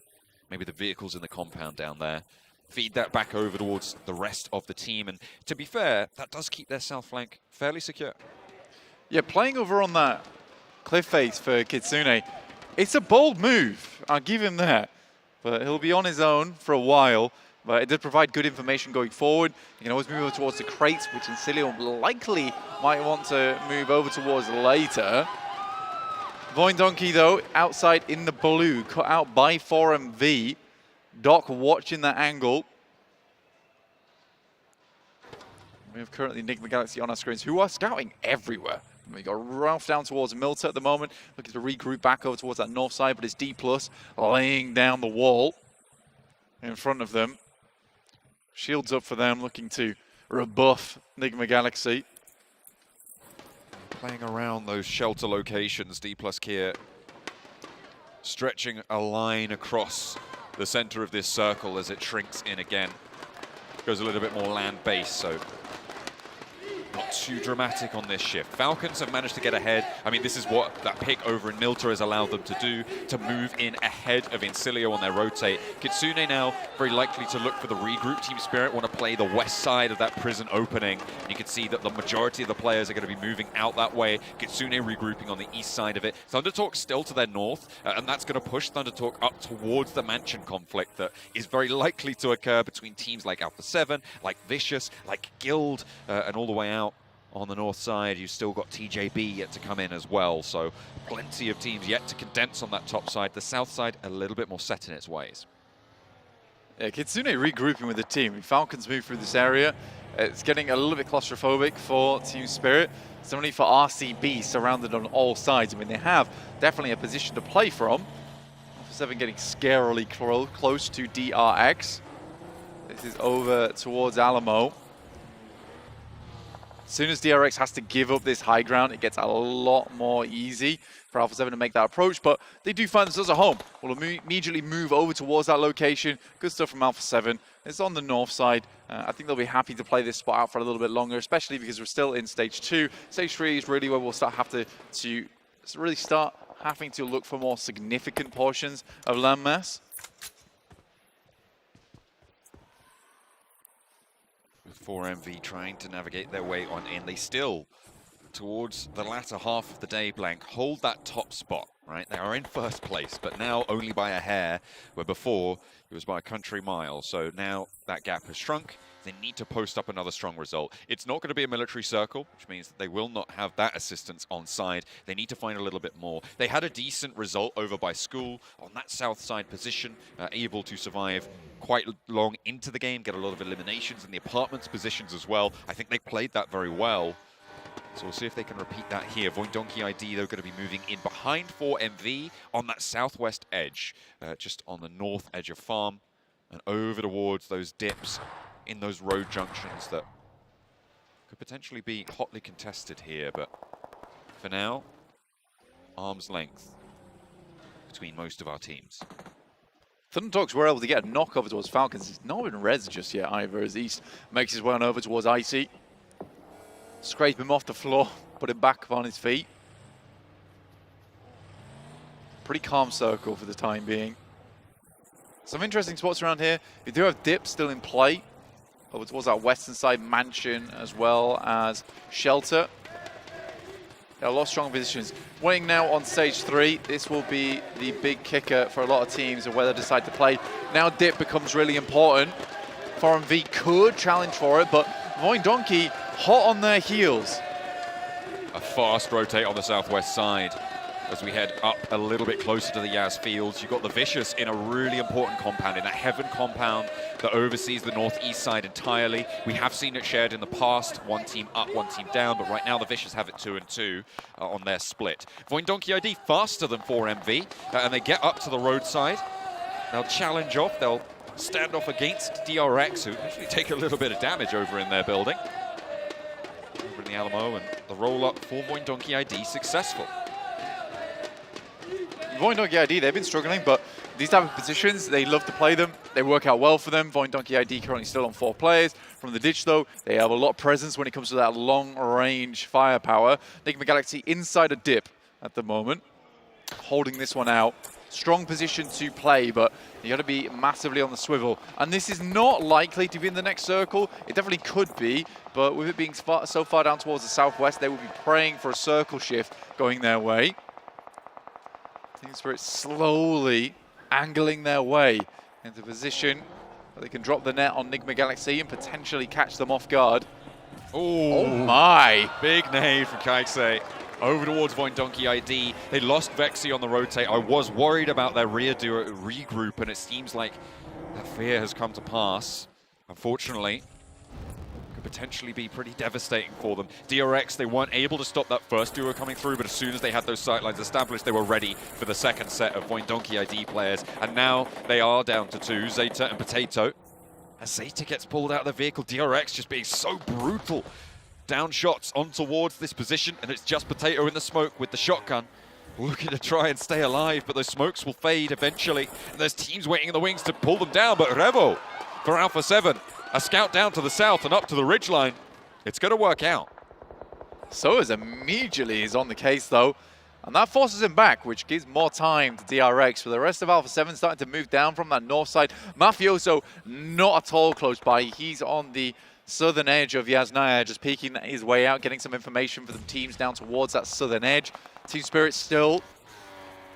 maybe the vehicles in the compound down there, feed that back over towards the rest of the team, and to be fair, that does keep their south flank fairly secure. Yeah, playing over on that cliff face for Kitsune, it's a bold move, I'll give him that, but he'll be on his own for a while. But it did provide good information going forward. You can always move over towards the crates, which Incilio likely might want to move over towards later. Voin Donkey, though, outside in the blue, cut out by 4MV. Doc watching that angle. We have currently Enigma Galaxy on our screens, who are scouting everywhere. We got Ralph down towards Milta at the moment, looking to regroup back over towards that north side, but it's D+ laying down the wall in front of them. Shields up for them, looking to rebuff Enigma Galaxy. Playing around those shelter locations, D+ Kier stretching a line across the center of this circle as it shrinks in again. Goes a little bit more land-based, so not too dramatic on this shift. Falcons have managed to get ahead. I mean, this is what that pick over in Milta has allowed them to do, to move in ahead of Incilio on their rotate. Kitsune now very likely to look for the regroup. Team Spirit want to play the west side of that prison opening. And you can see that the majority of the players are going to be moving out that way. Kitsune regrouping on the east side of it. Thundertalk still to their north, and that's going to push Thundertalk up towards the mansion conflict that is very likely to occur between teams like Alpha 7, like Vicious, like Guild, and all the way out. On the north side, you've still got TJB yet to come in as well, so plenty of teams yet to condense on that top side. The south side, a little bit more set in its ways. Yeah, Kitsune regrouping with the team. Falcons move through this area. It's getting a little bit claustrophobic for Team Spirit. Similarly for RCB, surrounded on all sides. I mean, they have definitely a position to play from. Alpha 7 getting scarily close to DRX. This is over towards Alamo. As soon as DRX has to give up this high ground, it gets a lot more easy for Alpha 7 to make that approach, but they do find themselves at home. Will immediately move over towards that location. Good stuff from Alpha 7. It's on the north side. I think they'll be happy to play this spot out for a little bit longer, especially because we're still in Stage 2. Stage 3 is really where we'll really start having to look for more significant portions of landmass. 4MV trying to navigate their way on in. They still, towards the latter half of the day, Blank, hold that top spot, right? They are in first place, but now only by a hair, where before it was by a country mile. So now that gap has shrunk. They need to post up another strong result. It's not going to be a military circle, which means that they will not have that assistance on side. They need to find a little bit more. They had a decent result over by School on that south side position, able to survive quite long into the game, get a lot of eliminations in the apartments positions as well. I think they played that very well. So we'll see if they can repeat that here. Voin Donkey ID, though, going to be moving in behind 4MV on that southwest edge, just on the north edge of farm, and over towards those dips in those road junctions that could potentially be hotly contested here. But for now, arm's length between most of our teams. Thundertalks were able to get a knock over towards Falcons. He's not been res just yet either, as East makes his way on over towards Icy. Scrape him off the floor, put him back on his feet. Pretty calm circle for the time being. Some interesting spots around here. We do have Dip still in play over towards that western side, Mansion as well as Shelter. There are a lot of strong positions. Waiting now on stage 3. This will be the big kicker for a lot of teams of whether they decide to play. Now Dip becomes really important. 4MV could challenge for it, but Voin Donkey hot on their heels. A fast rotate on the southwest side. As we head up a little bit closer to the Yaz Fields, you've got the Vicious in a really important compound, in that Heaven compound that oversees the northeast side entirely. We have seen it shared in the past, one team up, one team down, but right now the Vicious have it 2-2 on their split. Voin Donkey ID faster than 4MV, and they get up to the roadside. They'll challenge off, they'll stand off against DRX, who actually take a little bit of damage over in their building. Over in the Alamo, and the roll-up for Voin Donkey ID successful. Voin Donkey ID, they've been struggling, but these type of positions, they love to play them. They work out well for them. Voin Donkey ID currently still on 4 players. From the ditch, though, they have a lot of presence when it comes to that long-range firepower. Enigma Galaxy inside a Dip at the moment, holding this one out. Strong position to play, but you got to be massively on the swivel. And this is not likely to be in the next circle. It definitely could be, but with it being so far down towards the southwest, they will be praying for a circle shift going their way. Team Spirit slowly angling their way into position where they can drop the net on Enigma Galaxy and potentially catch them off guard. Oh my! Big nade from Kaikse over towards Voin Donkey ID. They lost Vexy on the rotate. I was worried about their rear duo regroup, and it seems like that fear has come to pass. Unfortunately, could potentially be pretty devastating for them. DRX, they weren't able to stop that first duo coming through, but as soon as they had those sightlines established, they were ready for the second set of Voin Donkey ID players. And now they are down to 2, Zeta and Potato. As Zeta gets pulled out of the vehicle, DRX just being so brutal. Down shots on towards this position, and it's just Potato in the smoke with the shotgun. Looking to try and stay alive, but those smokes will fade eventually. And there's teams waiting in the wings to pull them down, but Revo for Alpha 7. A scout down to the south and up to the ridgeline. It's going to work out. So is immediately is on the case, though. And that forces him back, which gives more time to DRX. For the rest of Alpha 7 starting to move down from that north side. Mafioso not at all close by. He's on the southern edge of Yasnaya, just peeking his way out, getting some information for the teams down towards that southern edge. Team Spirit still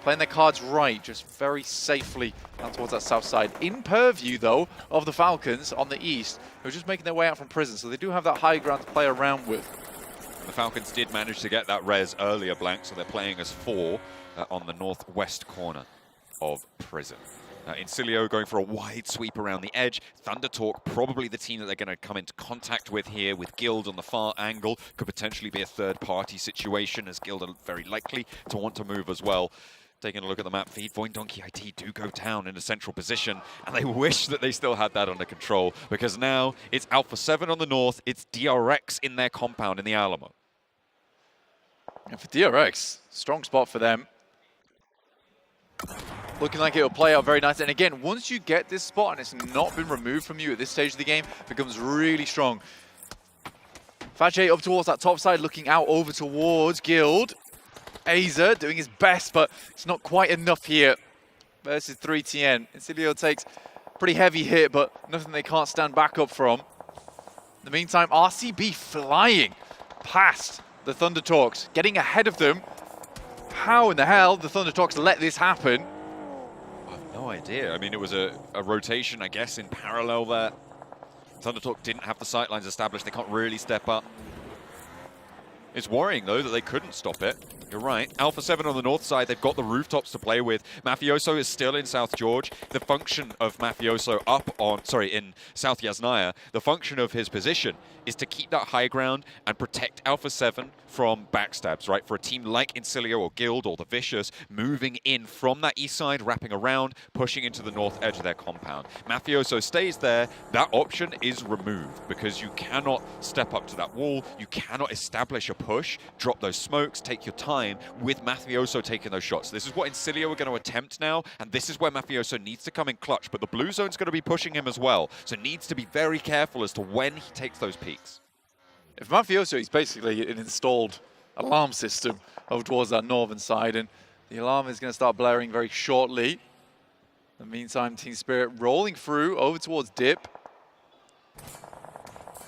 playing their cards right, just very safely down towards that south side. In purview, though, of the Falcons on the east, who are just making their way out from prison, so they do have that high ground to play around with. The Falcons did manage to get that res earlier, Blank, so they're playing as 4 on the northwest corner of prison. Incilio going for a wide sweep around the edge. Thundertalk, probably the team that they're going to come into contact with here, with Guild on the far angle. Could potentially be a third-party situation, as Guild are very likely to want to move as well. Taking a look at the map feed, Voin Donkey ID do go down in a central position, and they wish that they still had that under control, because now it's Alpha 7 on the north, it's DRX in their compound in the Alamo. And for DRX, strong spot for them. Looking like it will play out very nice. And again, once you get this spot and it's not been removed from you at this stage of the game, it becomes really strong. Fache up towards that top side, looking out over towards Guild. Azer doing his best, but it's not quite enough here versus 3TN. Incilio takes a pretty heavy hit, but nothing they can't stand back up from. In the meantime, RCB flying past the Thundertalks, getting ahead of them. How in the hell the Thundertalks let this happen? I have no idea. I mean, it was a rotation, I guess, in parallel there. Thundertalk didn't have the sightlines established. They can't really step up. It's worrying, though, that they couldn't stop it. You're right. Alpha 7 on the north side, they've got the rooftops to play with. Mafioso is still in South George. The function of Mafioso in South Yasnaya, the function of his position is to keep that high ground and protect Alpha 7 from backstabs, right? For a team like Incilio or Guild or the Vicious, moving in from that east side, wrapping around, pushing into the north edge of their compound. Mafioso stays there. That option is removed because you cannot step up to that wall. You cannot establish a push, drop those smokes, take your time with Mafioso taking those shots. This is what Incilio are going to attempt now, and this is where Mafioso needs to come in clutch, but the blue zone's going to be pushing him as well, so needs to be very careful as to when he takes those peaks. If Mafioso is basically an installed alarm system over towards that northern side, and The alarm is going to start blaring very shortly. In the meantime, Team Spirit rolling through over towards Dip.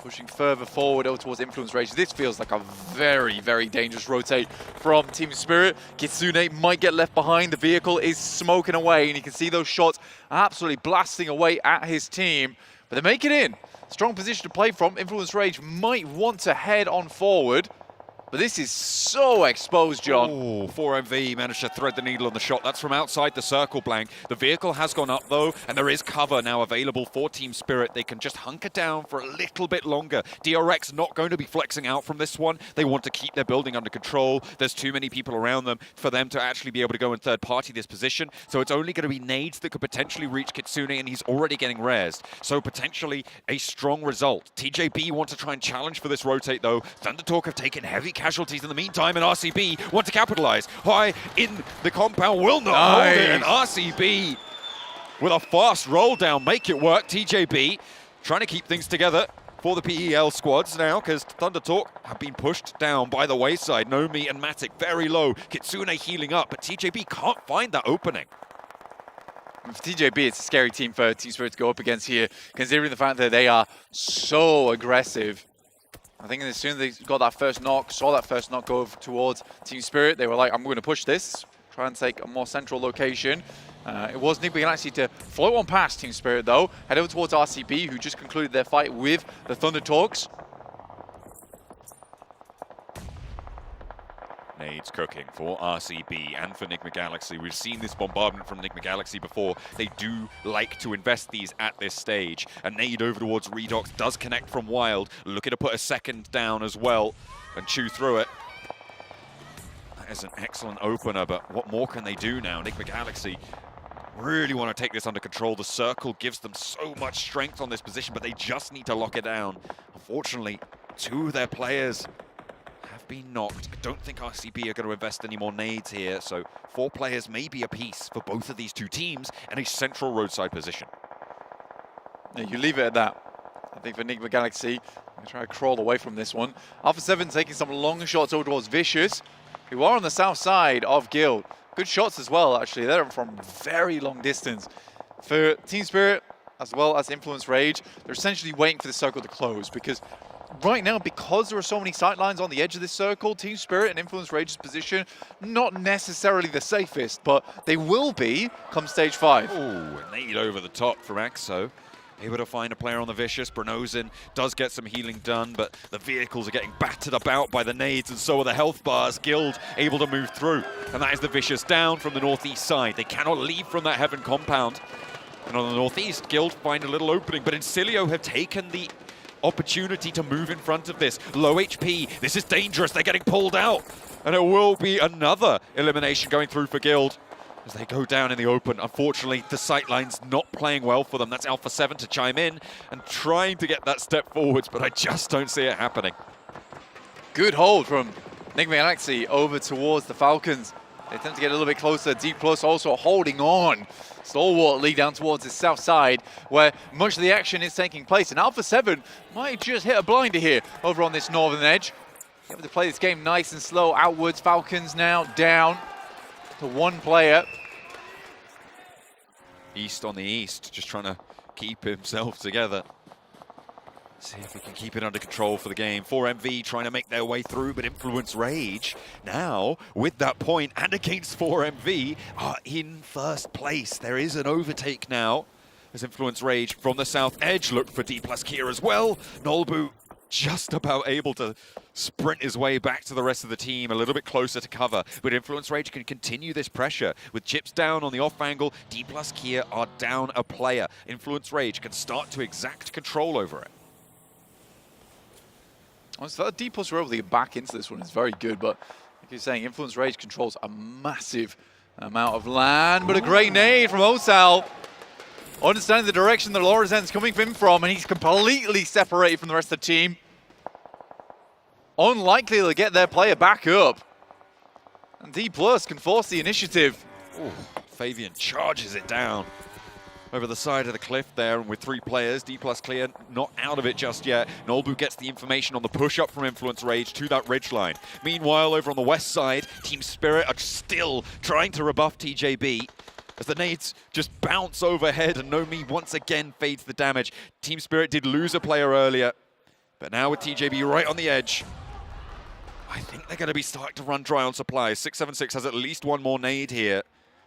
Pushing further forward over towards Influence Rage. This feels like a very, very dangerous rotate from Team Spirit. Kitsune might get left behind. The vehicle is smoking away, and you can see those shots absolutely blasting away at his team. But they make it in. Strong position to play from. Influence Rage might want to head on forward. But this is so exposed, John. Oh, 4MV managed to thread the needle on the shot. That's from outside the circle blank. The vehicle has gone up, though, and there is cover now available for Team Spirit. They can just hunker down for a little bit longer. DRX not going to be flexing out from this one. They want to keep their building under control. There's too many people around them for them to actually be able to go and third-party this position. So it's only going to be nades that could potentially reach Kitsune, and he's already getting rezzed. So potentially a strong result. TJB want to try and challenge for this rotate, though. Thundertalk have taken heavy casualties in the meantime, and RCB want to capitalize. High in the compound will not hold it, and RCB with a fast roll down make it work. TJB trying to keep things together for the PEL squads now, because Thundertalk have been pushed down by the wayside. Nomi and Matic very low. Kitsune healing up, but TJB can't find that opening. For TJB, it's a scary team for Team Spirit to go up against here, considering the fact that they are so aggressive. I think as soon as they got that first knock, saw that first knock go towards Team Spirit, they were like, I'm going to push this, try and take a more central location. It was Nick actually to float on past Team Spirit, though, head over towards RCB, who just concluded their fight with the Thundertalks. Nades cooking for RCB and for Nigma Galaxy. We've seen this bombardment from Nigma Galaxy before. They do like to invest these at this stage. A nade over towards Redox does connect from Wild. Looking to put a second down as well and chew through it. That is an excellent opener, but what more can they do now? Nigma Galaxy really want to take this under control. The circle gives them so much strength on this position, but they just need to lock it down. Unfortunately, two of their players have been knocked. I don't think RCB are going to invest any more nades here, so 4 players may be a piece for both of these two teams and a central roadside position. Yeah, you leave it at that. I think for Nigma Galaxy, they try to crawl away from this one. Alpha 7 taking some long shots over towards Vicious, who are on the south side of Guild. Good shots as well, actually. They're from very long distance. For Team Spirit, as well as Influence Rage, they're essentially waiting for the circle to close, because right now, because there are so many sightlines on the edge of this circle, Team Spirit and Influence Rage's position, not necessarily the safest, but they will be come stage 5. Ooh, a nade over the top from Axo. Able to find a player on the Vicious. Bronozin does get some healing done, but the vehicles are getting battered about by the nades, and so are the health bars. Guild able to move through, and that is the Vicious down from the northeast side. They cannot leave from that Heaven compound. And on the northeast, Guild find a little opening, but Incilio have taken the opportunity to move in front of this. Low HP, this is dangerous, they're getting pulled out. And it will be another elimination going through for Guild as they go down in the open. Unfortunately, the sightline's not playing well for them. That's Alpha 7 to chime in and trying to get that step forwards, but I just don't see it happening. Good hold from Nigma Galaxy over towards the Falcons. They attempt to get a little bit closer. D Plus also holding on stalwartly down towards the south side, where much of the action is taking place. And Alpha 7 might just hit a blinder here over on this northern edge. Able to play this game nice and slow outwards. Falcons now down to 1 player. East on the east, just trying to keep himself together. See if he can keep it under control for the game. 4MV trying to make their way through, but Influence Rage now, with that point and against 4MV, are in first place. There is an overtake now as Influence Rage from the south edge look for D+ Kia as well. Nolbu just about able to sprint his way back to the rest of the team, a little bit closer to cover, but Influence Rage can continue this pressure. With chips down on the off angle, D+ Kia are down a player. Influence Rage can start to exact control over it. So that D+ were able to get back into this one is very good, but like you're saying, Influence Rage controls a massive amount of land, but a great nade from Osal. Understanding the direction that Lorezen's coming from, and he's completely separated from the rest of the team. Unlikely to get their player back up. And D+ can force the initiative. Ooh, Fabian charges it down. over the side of the cliff there, and with 3 players, D+ clear, not out of it just yet. Nolbu gets the information on the push-up from Influence Rage to that ridgeline. Meanwhile, over on the west side, Team Spirit are still trying to rebuff TJB as the nades just bounce overhead, and Nomi once again fades the damage. Team Spirit did lose a player earlier, but now with TJB right on the edge, I think they're going to be starting to run dry on supplies. 676 has at least one more nade here.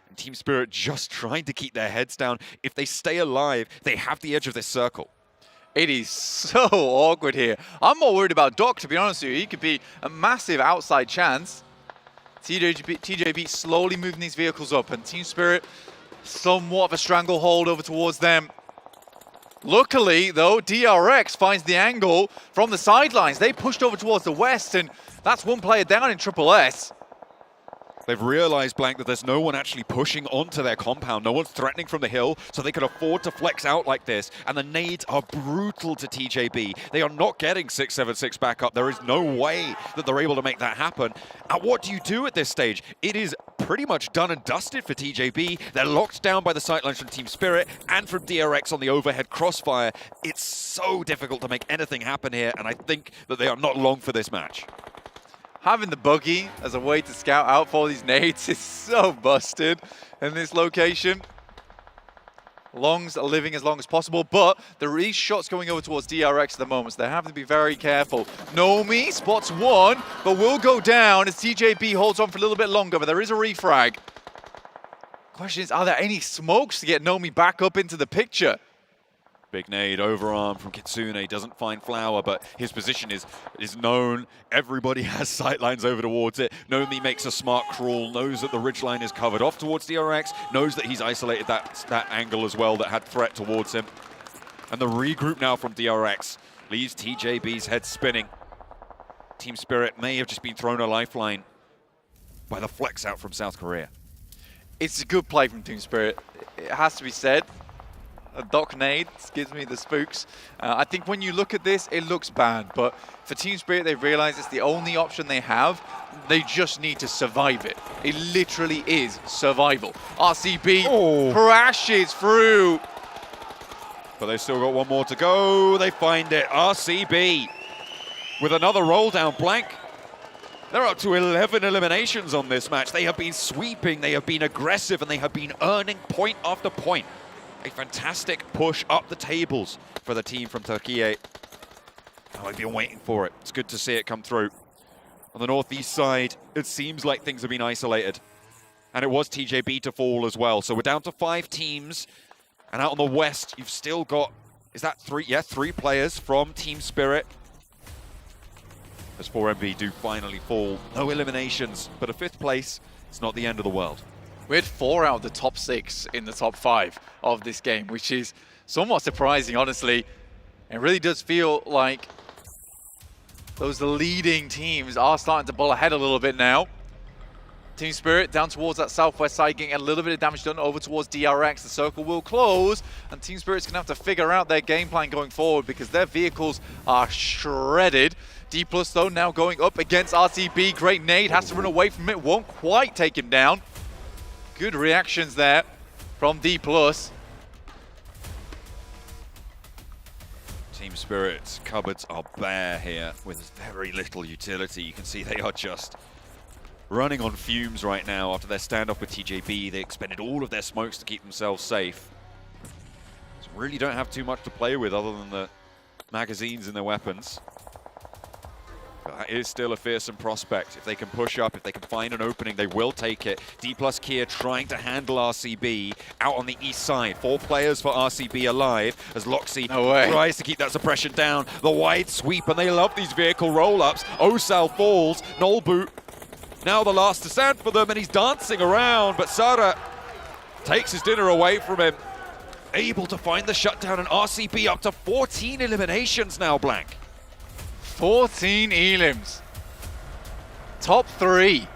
And Team Spirit just trying to keep their heads down. If they stay alive, they have the edge of this circle. It is so awkward here. I'm more worried about Doc, to be honest with you. He could be a massive outside chance. TJB slowly moving these vehicles up, and Team Spirit somewhat of a stranglehold over towards them. Luckily, though, DRX finds the angle from the sidelines. They pushed over towards the west, and that's one player down in Triple S. They've realized, Blank, that there's no one actually pushing onto their compound. No one's threatening from the hill, so they can afford to flex out like this. And the nades are brutal to TJB. They are not getting 676 back up. There is no way that they're able to make that happen. And what do you do at this stage? It is pretty much done and dusted for TJB. They're locked down by the sightlines from Team Spirit and from DRX on the overhead crossfire. It's so difficult to make anything happen here, and I think that they are not long for this match. Having the buggy as a way to scout out for these nades is so busted in this location. Longs are living as long as possible, but there are these shots going over towards DRX at the moment, so they have to be very careful. Nomi spots one, but will go down as TJB holds on for a little bit longer, but there is a refrag. Question is, are there any smokes to get Nomi back up into the picture? Big nade, overarm from Kitsune. He doesn't find Flower, but his position is known. Everybody has sightlines over towards it. Nomi makes a smart crawl, knows that the ridgeline is covered off towards DRX, knows that he's isolated that angle as well that had threat towards him. And the regroup now from DRX leaves TJB's head spinning. Team Spirit may have just been thrown a lifeline by the flex out from South Korea. It's a good play from Team Spirit. It has to be said. A Doc nade gives me the spooks. I think when you look at this, it looks bad, but for Team Spirit, they realize it's the only option they have. They just need to survive it. It literally is survival. RCB crashes through. But they've still got one more to go. They find it. RCB with another roll down. Blank. They're up to 11 eliminations on this match. They have been sweeping, they have been aggressive, and they have been earning point after point. A fantastic push up the tables for the team from Turkey. Oh, I've been waiting for it. It's good to see it come through. On the northeast side, it seems like things have been isolated. And it was TJB to fall as well. So we're down to 5 teams. And out on the west, you've still got, is that 3? Yeah, 3 players from Team Spirit. As 4MV do finally fall. No eliminations, but a 5th place, it's not the end of the world. We had 4 out of the top 6 in the top 5 of this game, which is somewhat surprising, honestly. It really does feel like those leading teams are starting to pull ahead a little bit now. Team Spirit down towards that southwest side, getting a little bit of damage done over towards DRX. The circle will close, and Team Spirit's gonna have to figure out their game plan going forward because their vehicles are shredded. D+ though now going up against RCB. Great nade, has to run away from it, won't quite take him down. Good reactions there from D+. Team Spirit's cupboards are bare here with very little utility. You can see they are just running on fumes right now after their standoff with TJB. They expended all of their smokes to keep themselves safe. So really don't have too much to play with other than the magazines in their weapons. But that is still a fearsome prospect. If they can push up, if they can find an opening, they will take it. D+ Kia trying to handle RCB out on the east side. 4 players for RCB alive as Loxy tries to keep that suppression down. The wide sweep, and they love these vehicle roll-ups. Osal falls. Nolbu now the last to stand for them, and he's dancing around, but Sara takes his dinner away from him. Able to find the shutdown, and RCB up to 14 eliminations now, Blank. 14 elims. Top 3.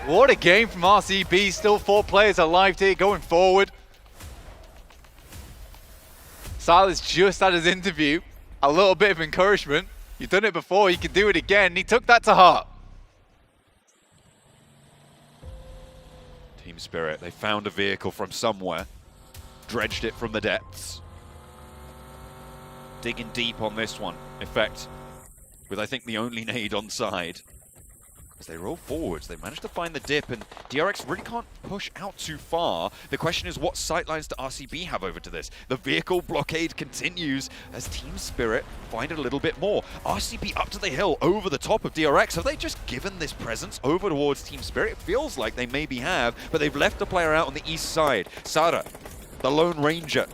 What a game from RCB. Still 4 players alive here going forward. Silas just had his interview. A little bit of encouragement. You've done it before, you can do it again. He took that to heart. Team Spirit, they found a vehicle from somewhere. dredged it from the depths. Digging deep on this one. Effect with, I think, the only nade on side. As they roll forwards, they managed to find the dip, and DRX really can't push out too far. The question is, what sightlines do RCB have over to this? The vehicle blockade continues as Team Spirit find it a little bit more. RCB up to the hill, over the top of DRX. Have they just given this presence over towards Team Spirit? It feels like they maybe have, but they've left a player out on the east side. Sara, the Lone Ranger.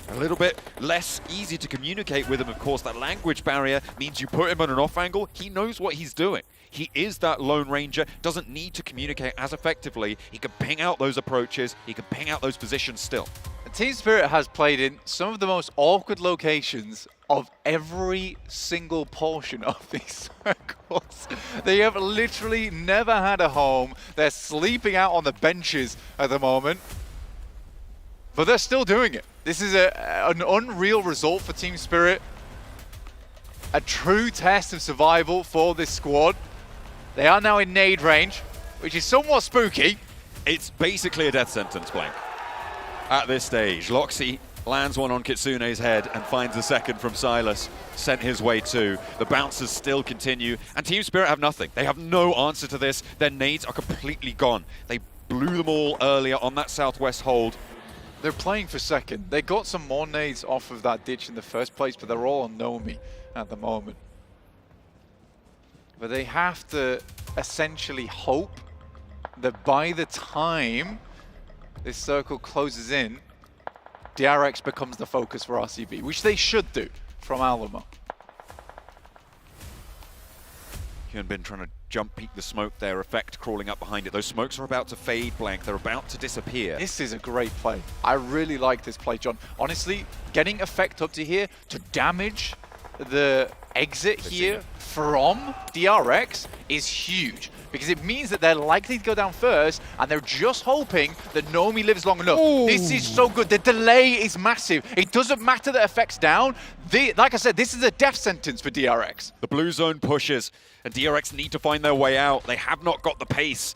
A little bit less easy to communicate with him, of course. That language barrier means you put him on an off angle. He knows what he's doing. He is that Lone Ranger, doesn't need to communicate as effectively. He can ping out those approaches, he can ping out those positions still. Team Spirit has played in some of the most awkward locations of every single portion of these circles. They have literally never had a home. They're sleeping out on the benches at the moment, but they're still doing it. This is an unreal result for Team Spirit. A true test of survival for this squad. They are now in nade range, which is somewhat spooky. It's basically a death sentence, Blank. At this stage, Loxy lands one on Kitsune's head and finds a second from Silas, sent his way too. The bounces still continue, and Team Spirit have nothing. They have no answer to this. Their nades are completely gone. They blew them all earlier on that southwest hold. They're playing for second. They got some more nades off of that ditch in the first place, but they're all on Nomi at the moment. But they have to essentially hope that by the time this circle closes in, DRX becomes the focus for RCB, which they should do from Alamo. Hyunbin trying to jump peek the smoke there, Effect crawling up behind it. Those smokes are about to fade, Blank. They're about to disappear. This is a great play. I really like this play, John. Honestly, getting Effect up to here to damage the exit here from DRX is huge, because it means that they're likely to go down first, and they're just hoping that Nomi lives long enough. Ooh. This is so good. The delay is massive. It doesn't matter that Effect's down. Like I said, this is a death sentence for DRX. The blue zone pushes, and DRX need to find their way out. They have not got the pace.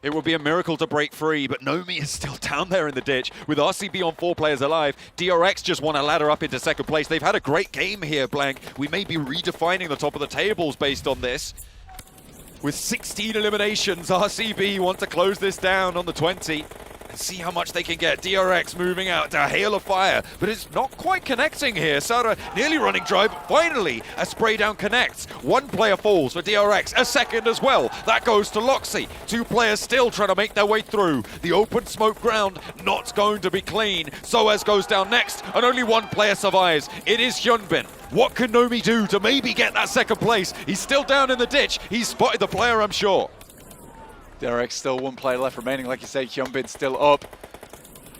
It would be a miracle to break free, but Nomi is still down there in the ditch. With RCB on 4 players alive, DRX just want to ladder up into second place. They've had a great game here, Blank. We may be redefining the top of the tables based on this. With 16 eliminations, RCB want to close this down on the 20 and see how much they can get. DRX moving out to a hail of fire, but it's not quite connecting here. Sara nearly running dry, but finally a spray down connects. One player falls for DRX, a second as well. That goes to Loxy. 2 players still trying to make their way through. The open smoke ground not going to be clean. Soaz goes down next, and only 1 player survives. It is Hyunbin. What can Nomi do to maybe get that second place? He's still down in the ditch. He's spotted the player, I'm sure. DRX still 1 player left remaining, like you say. Hyunbin's still up,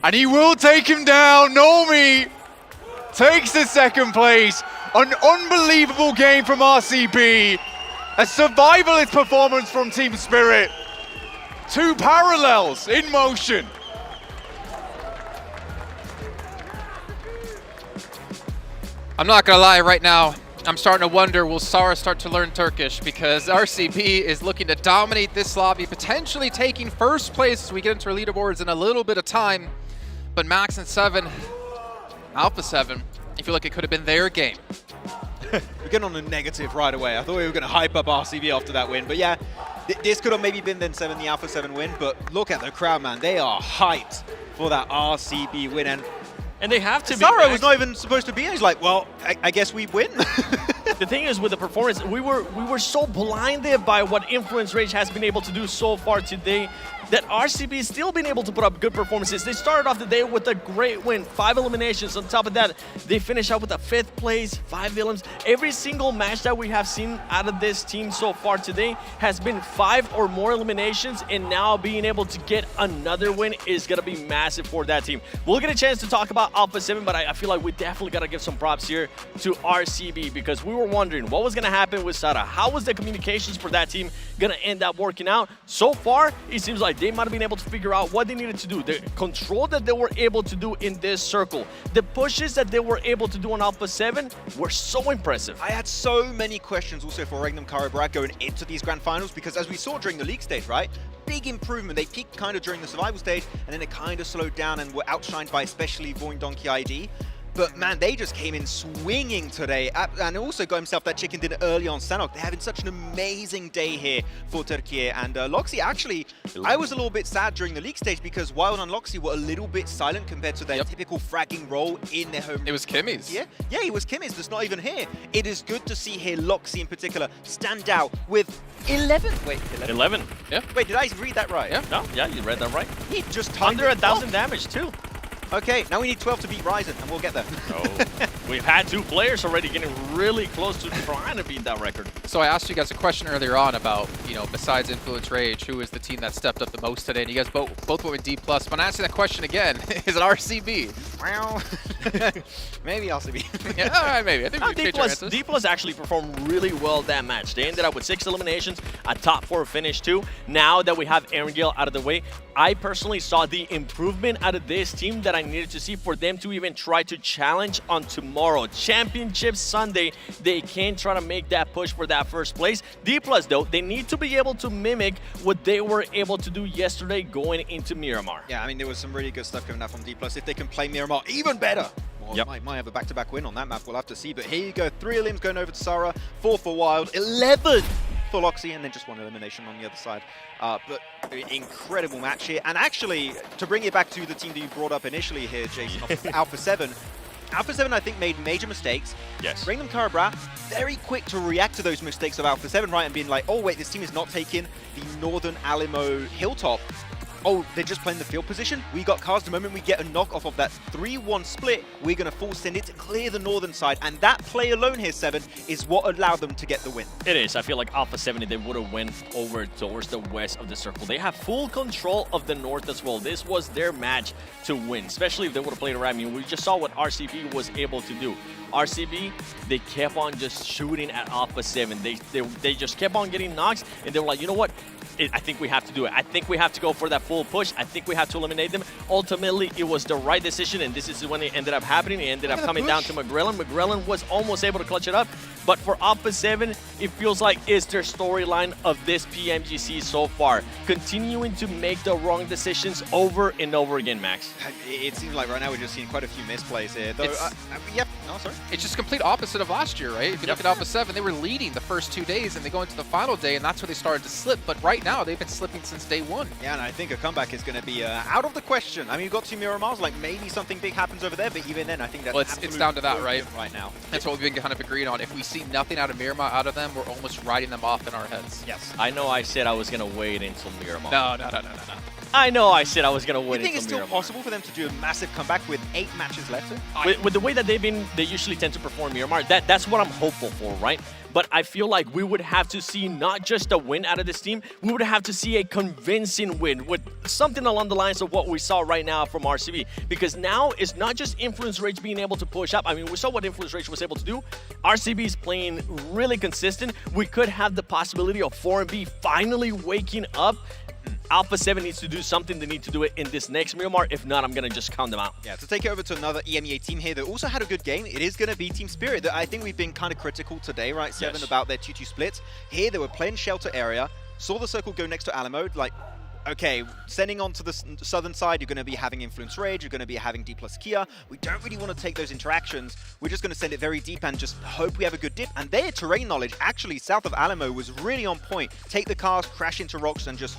and he will take him down. Nomi takes the second place. An unbelievable game from RCB. A survivalist performance from Team Spirit. 2 parallels in motion. I'm not gonna lie, right now, I'm starting to wonder, will Sara start to learn Turkish? Because RCB is looking to dominate this lobby, potentially taking first place as we get into our leaderboards in a little bit of time. But Max and 7, Alpha 7, I feel like it could have been their game. We're getting on a negative right away. I thought we were going to hype up RCB after that win. But yeah, this could have maybe been then 7, the Alpha 7 win. But look at the crowd, man. They are hyped for that RCB win. And they have to be. Sara was not even supposed to be in. He's like, well, I guess we win. The thing is, with the performance, we were so blinded by what Influence Rage has been able to do so far today that RCB has still been able to put up good performances. They started off the day with a great win, 5 eliminations. On top of that, they finished out with a 5th place, 5 elims. Every single match that we have seen out of this team so far today has been 5 or more eliminations, and now being able to get another win is going to be massive for that team. We'll get a chance to talk about Alpha 7, but I feel like we definitely got to give some props here to RCB, because we were wondering what was going to happen with Sara. How was the communications for that team going to end up working out? So far, it seems like they might have been able to figure out what they needed to do. The control that they were able to do in this circle, the pushes that they were able to do on Alpha 7 were so impressive. I had so many questions also for Regnum Karabrak going into these grand finals, because as we saw during the league stage, right? Big improvement. They peaked kind of during the survival stage, and then it kind of slowed down and were outshined by especially Voin Donkey ID. But man, they just came in swinging today, and also got himself that chicken dinner early on Sanhok. They're having such an amazing day here for Turkey. And Loxy, actually, I was a little bit sad during the league stage because Wild and Loxy were a little bit silent compared to their typical fragging role in their home. It was Kimmy's. Yeah, it was Kimmy's that's not even here. It is good to see here Loxy in particular stand out with 11. Wait, 11. Yeah. Wait, did I read that right? Yeah. No, yeah, you read that right. He just under 1,000 damage too. Okay, now we need 12 to beat Ryzen, and we'll get there. We've had 2 players already getting really close to trying to beat that record. So I asked you guys a question earlier on about, you know, besides Influence Rage, who is the team that stepped up the most today? And you guys both went with D+. When I ask you that question again, is it RCB? Well, maybe RCB. Yeah, all right, maybe. I think we can D+ actually performed really well that match. They ended up with 6 eliminations, a top 4 finish too. Now that we have Erangel out of the way, I personally saw the improvement out of this team that I needed to see for them to even try to challenge on tomorrow. Championship Sunday, they can try to make that push for that first place. D+, though, they need to be able to mimic what they were able to do yesterday going into Miramar. Yeah, I mean, there was some really good stuff coming out from D+. If they can play Miramar even better, well, might have a back-to-back win on that map. We'll have to see. But here you go. 3 elims going over to Sara, 4 for Wild, 11 for Loxy, and then just 1 elimination on the other side. But incredible match here. And actually, to bring it back to the team that you brought up initially here, Jason, Alpha 7. Alpha 7, I think, made major mistakes. Yes. Regnum Karabrak, very quick to react to those mistakes of Alpha 7, right? And being like, oh, wait, this team is not taking the Northern Alamo Hilltop. Oh, they're just playing the field position. We got cars. The moment we get a knock off of that 3-1 split, we're going to full send it to clear the northern side. And that play alone here, 7, is what allowed them to get the win. It is. I feel like Alpha 7, they would have went over towards the west of the circle. They have full control of the north as well. This was their match to win, especially if they would have played around. I mean, we just saw what RCB was able to do. RCB, they kept on just shooting at Alpha 7. They just kept on getting knocks, and they were like, you know what? I think we have to do it. I think we have to go for that full push. I think we have to eliminate them. Ultimately, it was the right decision, and this is when it ended up happening. It ended up coming down to McGrillen. McGrillen was almost able to clutch it up. But for Alpha 7, it feels like it's their storyline of this PMGC so far. Continuing to make the wrong decisions over and over again, Max. It seems like right now we're just seeing quite a few misplays here. Though, sorry. It's just complete opposite of last year, right? If you look at Alpha 7, they were leading the first 2 days, and they go into the final day, and that's where they started to slip. But right now, they've been slipping since day 1. Yeah, and I think a comeback is going to be out of the question. I mean, you've got 2 Miramars, like maybe something big happens over there, but even then, I think that's it's down to that, right? Right now. That's what we've been kind of agreeing on. If we see nothing out of Miramar out of them, we're almost writing them off in our heads. Yes. I know I said I was going to wait until Miramar. No. I know I said I was going to wait until Miramar. You think it's still possible for them to do a massive comeback with 8 matches left? With the way that they usually tend to perform Miramar, that's what I'm hopeful for, right? But I feel like we would have to see not just a win out of this team, we would have to see a convincing win with something along the lines of what we saw right now from RCB. Because now it's not just Influence Rage being able to push up. I mean, we saw what Influence Rage was able to do. RCB is playing really consistent. We could have the possibility of 4MB finally waking up. Alpha 7 needs to do something. They need to do it in this next Miramar. If not, I'm going to just count them out. Yeah, to take it over to another EMEA team here that also had a good game, it is going to be Team Spirit. I think we've been kind of critical today, right, 7, about their 2-2 splits. Here, they were playing shelter area, saw the circle go next to Alamo, like, okay, sending on to the southern side, you're going to be having Influence Rage, you're going to be having D+ Kia. We don't really want to take those interactions. We're just going to send it very deep and just hope we have a good dip. And their terrain knowledge, actually, south of Alamo was really on point. Take the cars, crash into rocks, and just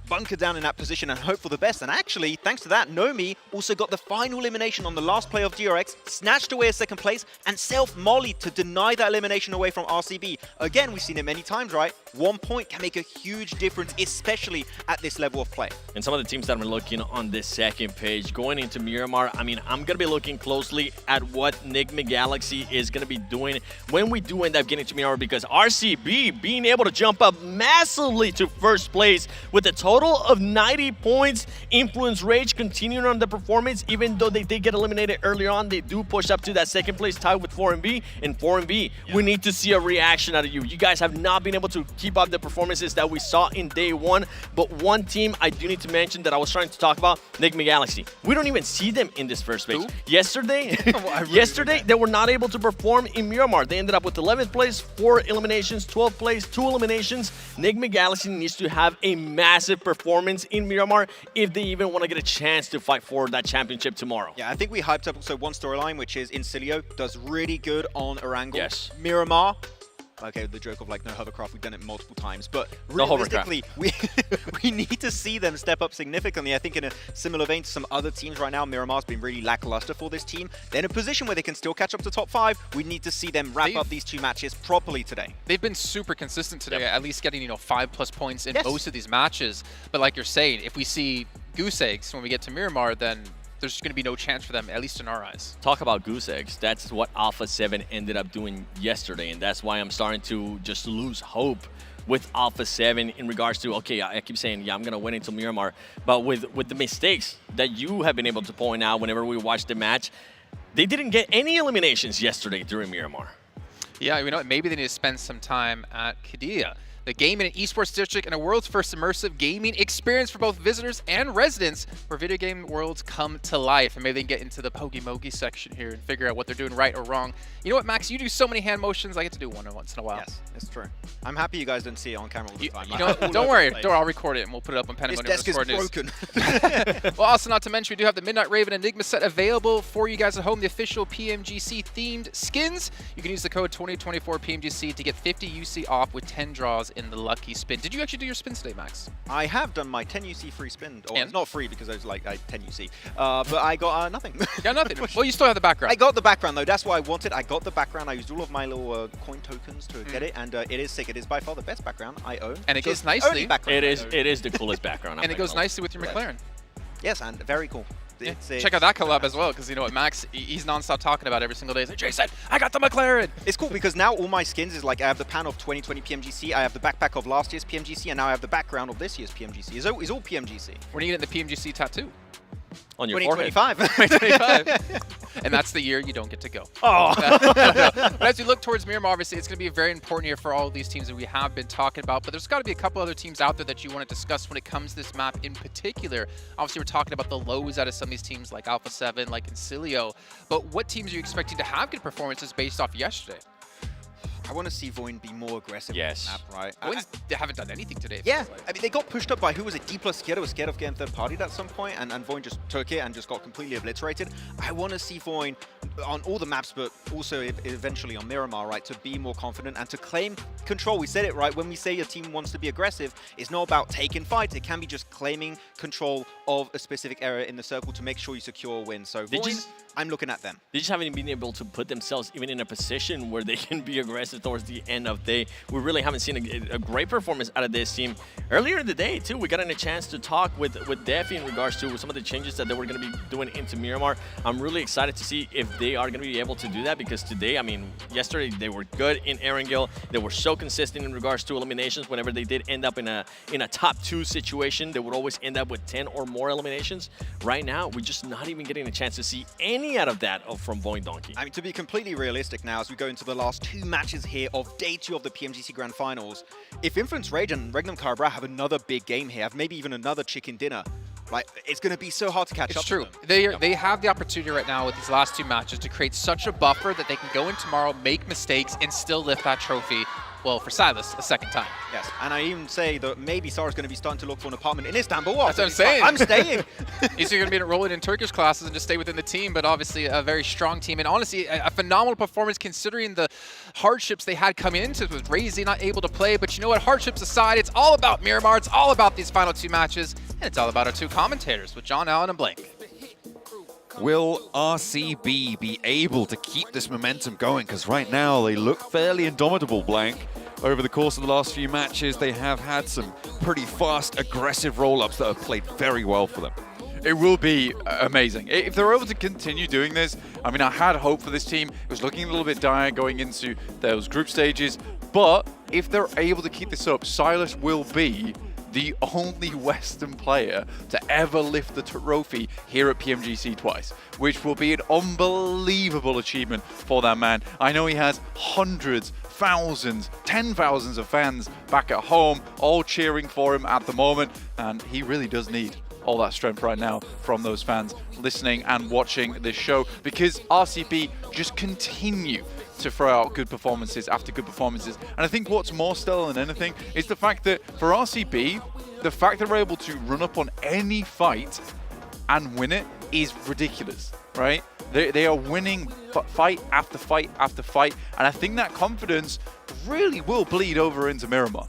bunker down in that position and hope for the best. And actually, thanks to that, Nomi also got the final elimination on the last play of DRX, snatched away a 2nd place, and self-mollied to deny that elimination away from RCB. Again, we've seen it many times, right? 1 point can make a huge difference, especially at this level of play. And some of the teams that I'm looking on this second page, going into Miramar, I mean, I'm going to be looking closely at what Enigma Galaxy is going to be doing when we do end up getting to Miramar, because RCB being able to jump up massively to first place with a total of 90 points. Influence Rage continuing on the performance, even though they did get eliminated earlier on, they do push up to that second place tie with 4MB. And 4MB, we need to see a reaction out of you. You guys have not been able to keep up the performances that we saw in day one, but one team I do need to mention that I was trying to talk about, Enigma Galaxy. We don't even see them in this first page. Yesterday, they were not able to perform in Miramar. They ended up with 11th place, 4 eliminations, 12th place, 2 eliminations. Enigma Galaxy needs to have a massive performance in Miramar if they even want to get a chance to fight for that championship tomorrow. Yeah, I think we hyped up also one storyline, which is Incilio does really good on Erangel. Yes. Miramar. Okay, the joke of like no hovercraft, we've done it multiple times, but realistically, we need to see them step up significantly. I think in a similar vein to some other teams right now, Miramar's been really lackluster for this team. They're in a position where they can still catch up to top 5. We need to see them wrap up these 2 matches properly today. They've been super consistent today, at least getting 5+ points in most of these matches. But like you're saying, if we see goose eggs when we get to Miramar, then there's going to be no chance for them, at least in our eyes. Talk about goose eggs. That's what Alpha 7 ended up doing yesterday, and that's why I'm starting to just lose hope with Alpha 7 in regards to, okay, I keep saying, yeah, I'm going to win into Miramar, but with the mistakes that you have been able to point out whenever we watch the match, they didn't get any eliminations yesterday during Miramar. Yeah, you know what? Maybe they need to spend some time at Qiddiya. The gaming and esports district and a world's first immersive gaming experience for both visitors and residents, where video game worlds come to life. And maybe they can get into the Pogi-Mogi section here and figure out what they're doing right or wrong. You know what, Max? You do so many hand motions, I get to do one once in a while. Yes, it's true. I'm happy you guys don't see it on camera all the time. You know, don't worry. I'll record it and we'll put it up on Pentagon. This desk is broken. Well, also not to mention, we do have the Midnight Raven Enigma set available for you guys at home, the official PMGC themed skins. You can use the code 2024 PMGC to get 50 UC off with 10 draws in the lucky spin. Did you actually do your spins today, Max? I have done my 10 UC free spin. Or it's not free because I was like 10 UC. But I got nothing. You got nothing? Well, you still have the background. I got the background though. That's what I wanted. I got the background. I used all of my little coin tokens to get it, and it is sick. It is by far the best background I own. And it goes nicely. It is the coolest background. And it goes nicely with your McLaren. Yes, and very cool. Yeah. Check out that collab as well, because you know what, Max, he's non-stop talking about it every single day. He's like, Jason, I got the McLaren. It's cool because now all my skins is like I have the pan of 2020 PMGC, I have the backpack of last year's PMGC, and now I have the background of this year's PMGC. It's all PMGC. When are you getting the PMGC tattoo? On your 2025. 2025. And that's the year you don't get to go. Oh. But as we look towards Miramar, obviously, it's going to be a very important year for all of these teams that we have been talking about. But there's got to be a couple other teams out there that you want to discuss when it comes to this map in particular. Obviously, we're talking about the lows out of some of these teams like Alpha 7, like Incilio. But what teams are you expecting to have good performances based off yesterday? I want to see Voin be more aggressive yes. on the map, right? They haven't done anything today. Yeah, I mean, they got pushed up by, who was it? D+ Scared was scared of getting third-partied at some point, and Voin just took it and just got completely obliterated. I want to see Voin on all the maps, but also eventually on Miramar, right, to be more confident and to claim control. We said it, right? When we say a team wants to be aggressive, it's not about taking fights. It can be just claiming control of a specific area in the circle to make sure you secure a win. So Voin, I'm looking at them. They just haven't been able to put themselves even in a position where they can be aggressive towards the end of the day. We really haven't seen a great performance out of this team. Earlier in the day, too, we got a chance to talk with Defi in regards to some of the changes that they were going to be doing into Miramar. I'm really excited to see if they are going to be able to do that, because today, I mean, yesterday they were good in Erangel. They were so consistent in regards to eliminations. Whenever they did end up in a top 2 situation, they would always end up with 10 or more eliminations. Right now, we're just not even getting a chance to see any out of that from Void Donkey. I mean, to be completely realistic now, as we go into the last 2 matches here of Day 2 of the PMGC Grand Finals, if Influence Rage and Regnum Carabra have another big game here, have maybe even another chicken dinner, like, it's going to be so hard to catch up. It's true. They have the opportunity right now with these last 2 matches to create such a buffer that they can go in tomorrow, make mistakes, and still lift that trophy. Well, for Silas, a second time. Yes, and I even say that maybe Sarah's going to be starting to look for an apartment in Istanbul. That's what I'm saying. I'm staying. He's going to be enrolling in Turkish classes and just stay within the team, but obviously a very strong team. And honestly, a phenomenal performance considering the hardships they had coming into it with Razy not able to play. But you know what? Hardships aside, it's all about Miramar. It's all about these final 2 matches. And it's all about our 2 commentators with John Allen and Blank. Will RCB be able to keep this momentum going? Because right now they look fairly indomitable, Blank. over the course of the last few matches, they have had some pretty fast, aggressive roll-ups that have played very well for them. It will be amazing. If they're able to continue doing this, I mean, I had hope for this team. It was looking a little bit dire going into those group stages, but if they're able to keep this up, Silas will be the only Western player to ever lift the trophy here at PMGC twice, which will be an unbelievable achievement for that man. I know he has hundreds, thousands, 10,000s of fans back at home, all cheering for him at the moment, and he really does need all that strength right now from those fans listening and watching this show, because RCB just continue to throw out good performances after good performances. And I think what's more stellar than anything is the fact that for RCB, the fact that we're able to run up on any fight and win it is ridiculous, right? They are winning fight after fight after fight, and I think that confidence really will bleed over into Miramar.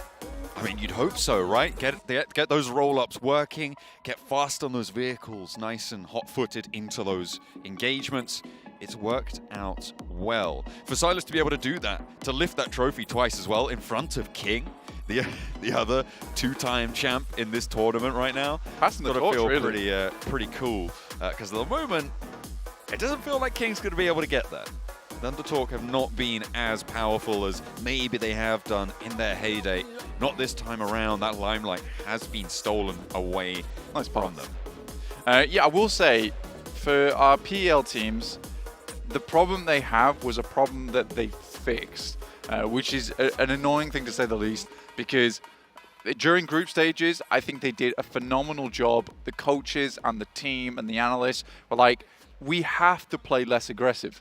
I mean, you'd hope so, right? Get those roll-ups working, get fast on those vehicles, nice and hot-footed into those engagements. It's worked out well. For Silas to be able to do that, to lift that trophy twice as well in front of King, the other two-time champ in this tournament right now, passing the torch, feel really. pretty cool. Because at the moment, it doesn't feel like King's going to be able to get that. Thundertalk have not been as powerful as maybe they have done in their heyday. Not this time around. That limelight has been stolen away from them. Yeah, I will say, for our PEL teams, the problem they have was a problem that they fixed, which is an annoying thing to say the least, because during group stages, I think they did a phenomenal job. The coaches and the team and the analysts were like, we have to play less aggressive.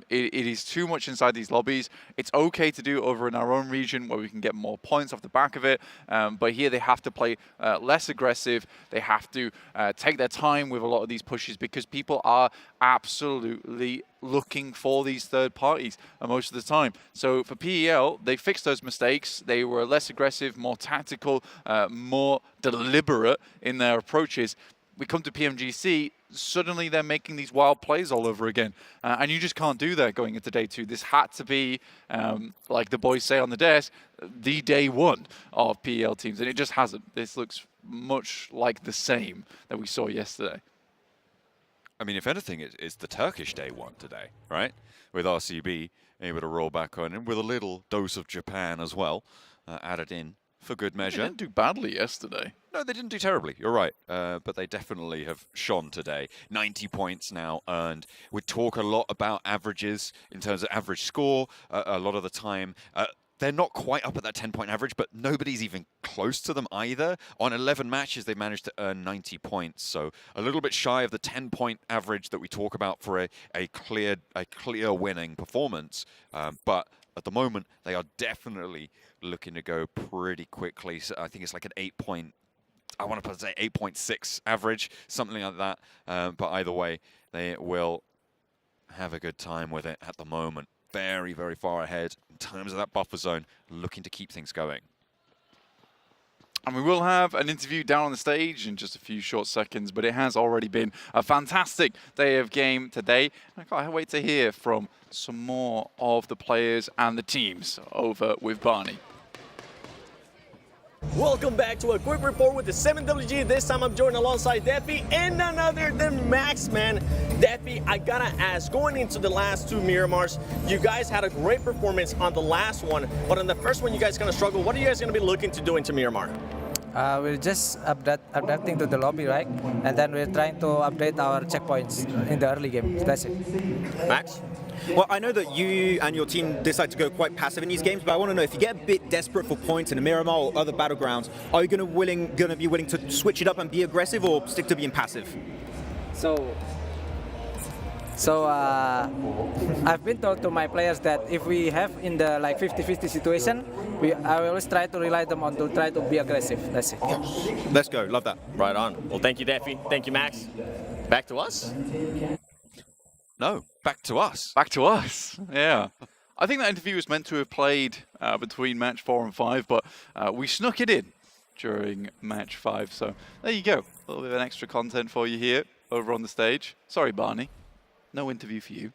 It is too much inside these lobbies. It's okay to do over in our own region where we can get more points off the back of it, but here they have to play less aggressive. They have to take their time with a lot of these pushes, because people are absolutely looking for these third parties most of the time. So for PEL, they fixed those mistakes. They were less aggressive, more tactical, more deliberate in their approaches. We come to PMGC, suddenly they're making these wild plays all over again. And you just can't do that going into day two. This had to be, like the boys say on the desk, the day one of PEL teams. And it just hasn't. This looks much like the same that we saw yesterday. I mean, if anything, it's the Turkish day one today, right? With RCB able to roll back on, and with a little dose of Japan as well added in for good measure. They didn't do badly yesterday. No, they didn't do terribly. You're right. But they definitely have shone today. 90 points now earned. We talk a lot about averages in terms of average score a lot of the time. They're not quite up at that 10-point average, but nobody's even close to them either. On 11 matches, they managed to earn 90 points. So a little bit shy of the 10-point average that we talk about for a clear winning performance. But at the moment, they are definitely looking to go pretty quickly. So I think it's like an 8.6 average, something like that. But either way, they will have a good time with it at the moment. Very, very far ahead in terms of that buffer zone, looking to keep things going. And we will have an interview down on the stage in just a few short seconds, but it has already been a fantastic day of game today. I can't wait to hear from some more of the players and the teams over with Barney. Welcome back to a quick report with the 7WG. This time I'm joined alongside Defi and none other than Max, man. Defi, I gotta ask, going into the last two Miramars, you guys had a great performance on the last one, but on the first one you guys kind of struggled. What are you guys gonna be looking to do into Miramar? We're just adapting to the lobby, right? And then we're trying to update our checkpoints in the early game. That's it. Max? Well, I know that you and your team decide to go quite passive in these games, but I want to know, if you get a bit desperate for points in a Miramar or other battlegrounds, are you going to be willing to switch it up and be aggressive, or stick to being passive? So I've been told to my players that if we have in the like 50-50 situation, I always try to rely them on to try to be aggressive. That's it. Let's go. Love that. Right on. Well, thank you, Defi. Thank you, Max. Back to us? No, back to us. Back to us. Yeah. I think that interview was meant to have played between match 4 and 5, but we snuck it in during match 5. So there you go. A little bit of extra content for you here over on the stage. Sorry, Barney. No interview for you.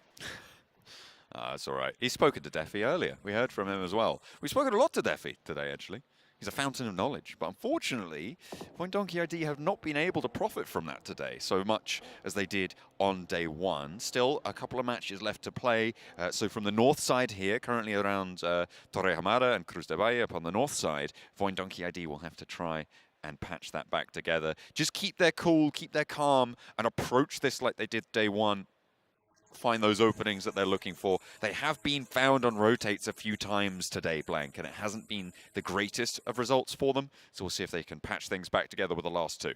That's all right. He's spoken to Defi earlier. We heard from him as well. We've spoken a lot to Defi today, actually. He's a fountain of knowledge. But unfortunately, Donkey ID have not been able to profit from that today so much as they did on day one. Still, a couple of matches left to play. So from the north side here, currently around Torrejamara and Cruz de Valle up on the north side, Donkey ID will have to try and patch that back together. Just keep their cool, keep their calm, and approach this like they did day one. Find those openings that they're looking for. They have been found on rotates a few times today, Blank, and it hasn't been the greatest of results for them. So we'll see if they can patch things back together with the last two.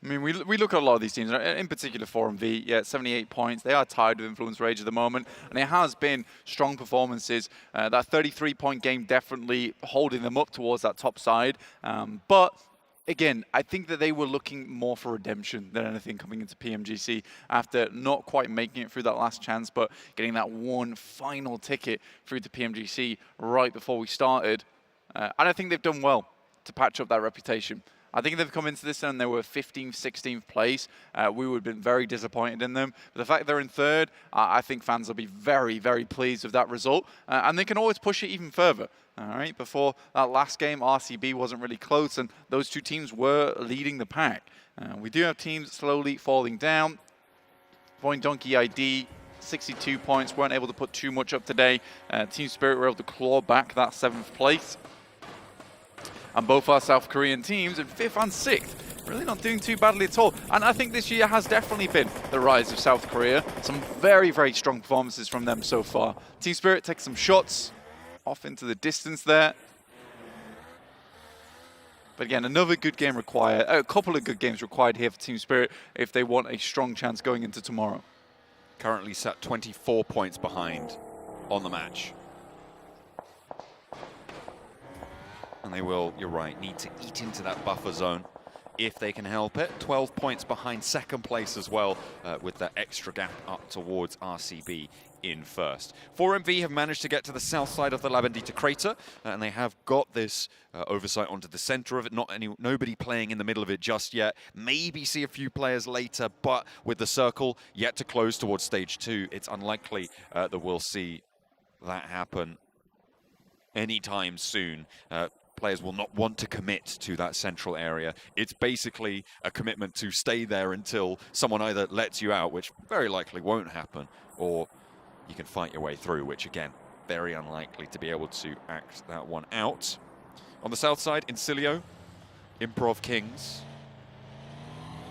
I mean, we look at a lot of these teams, in particular 4MV, yeah, 78 points. They are tied with Influence Rage at the moment, and it has been strong performances. That 33-point game definitely holding them up towards that top side. But again, I think that they were looking more for redemption than anything coming into PMGC after not quite making it through that last chance, but getting that one final ticket through to PMGC right before we started. And I think they've done well to patch up that reputation. I think if they've come into this and they were 15th, 16th place, we would have been very disappointed in them. But the fact they're in third, I think fans will be very, very pleased with that result. And they can always push it even further. All right, before that last game, RCB wasn't really close, and those two teams were leading the pack. We do have teams slowly falling down. Donkey ID, 62 points, weren't able to put too much up today. Team Spirit were able to claw back that 7th place. And both our South Korean teams in 5th and 6th. Really not doing too badly at all. And I think this year has definitely been the rise of South Korea. Some very, very strong performances from them so far. Team Spirit takes some shots off into the distance there. But again, another good game required, a couple of good games required here for Team Spirit if they want a strong chance going into tomorrow. Currently sat 24 points behind on the match. And they will, you're right, need to eat into that buffer zone if they can help it. 12 points behind second place as well, with that extra gap up towards RCB in first. 4MV have managed to get to the south side of the La Bendita crater, and they have got this oversight onto the center of it. Nobody playing in the middle of it just yet. Maybe see a few players later, but with the circle yet to close towards stage 2, it's unlikely that we'll see that happen anytime soon. Players will not want to commit to that central area. It's basically a commitment to stay there until someone either lets you out, which very likely won't happen, or you can fight your way through, which again, very unlikely to be able to act that one out. On the south side, Incilio, Improv Kings,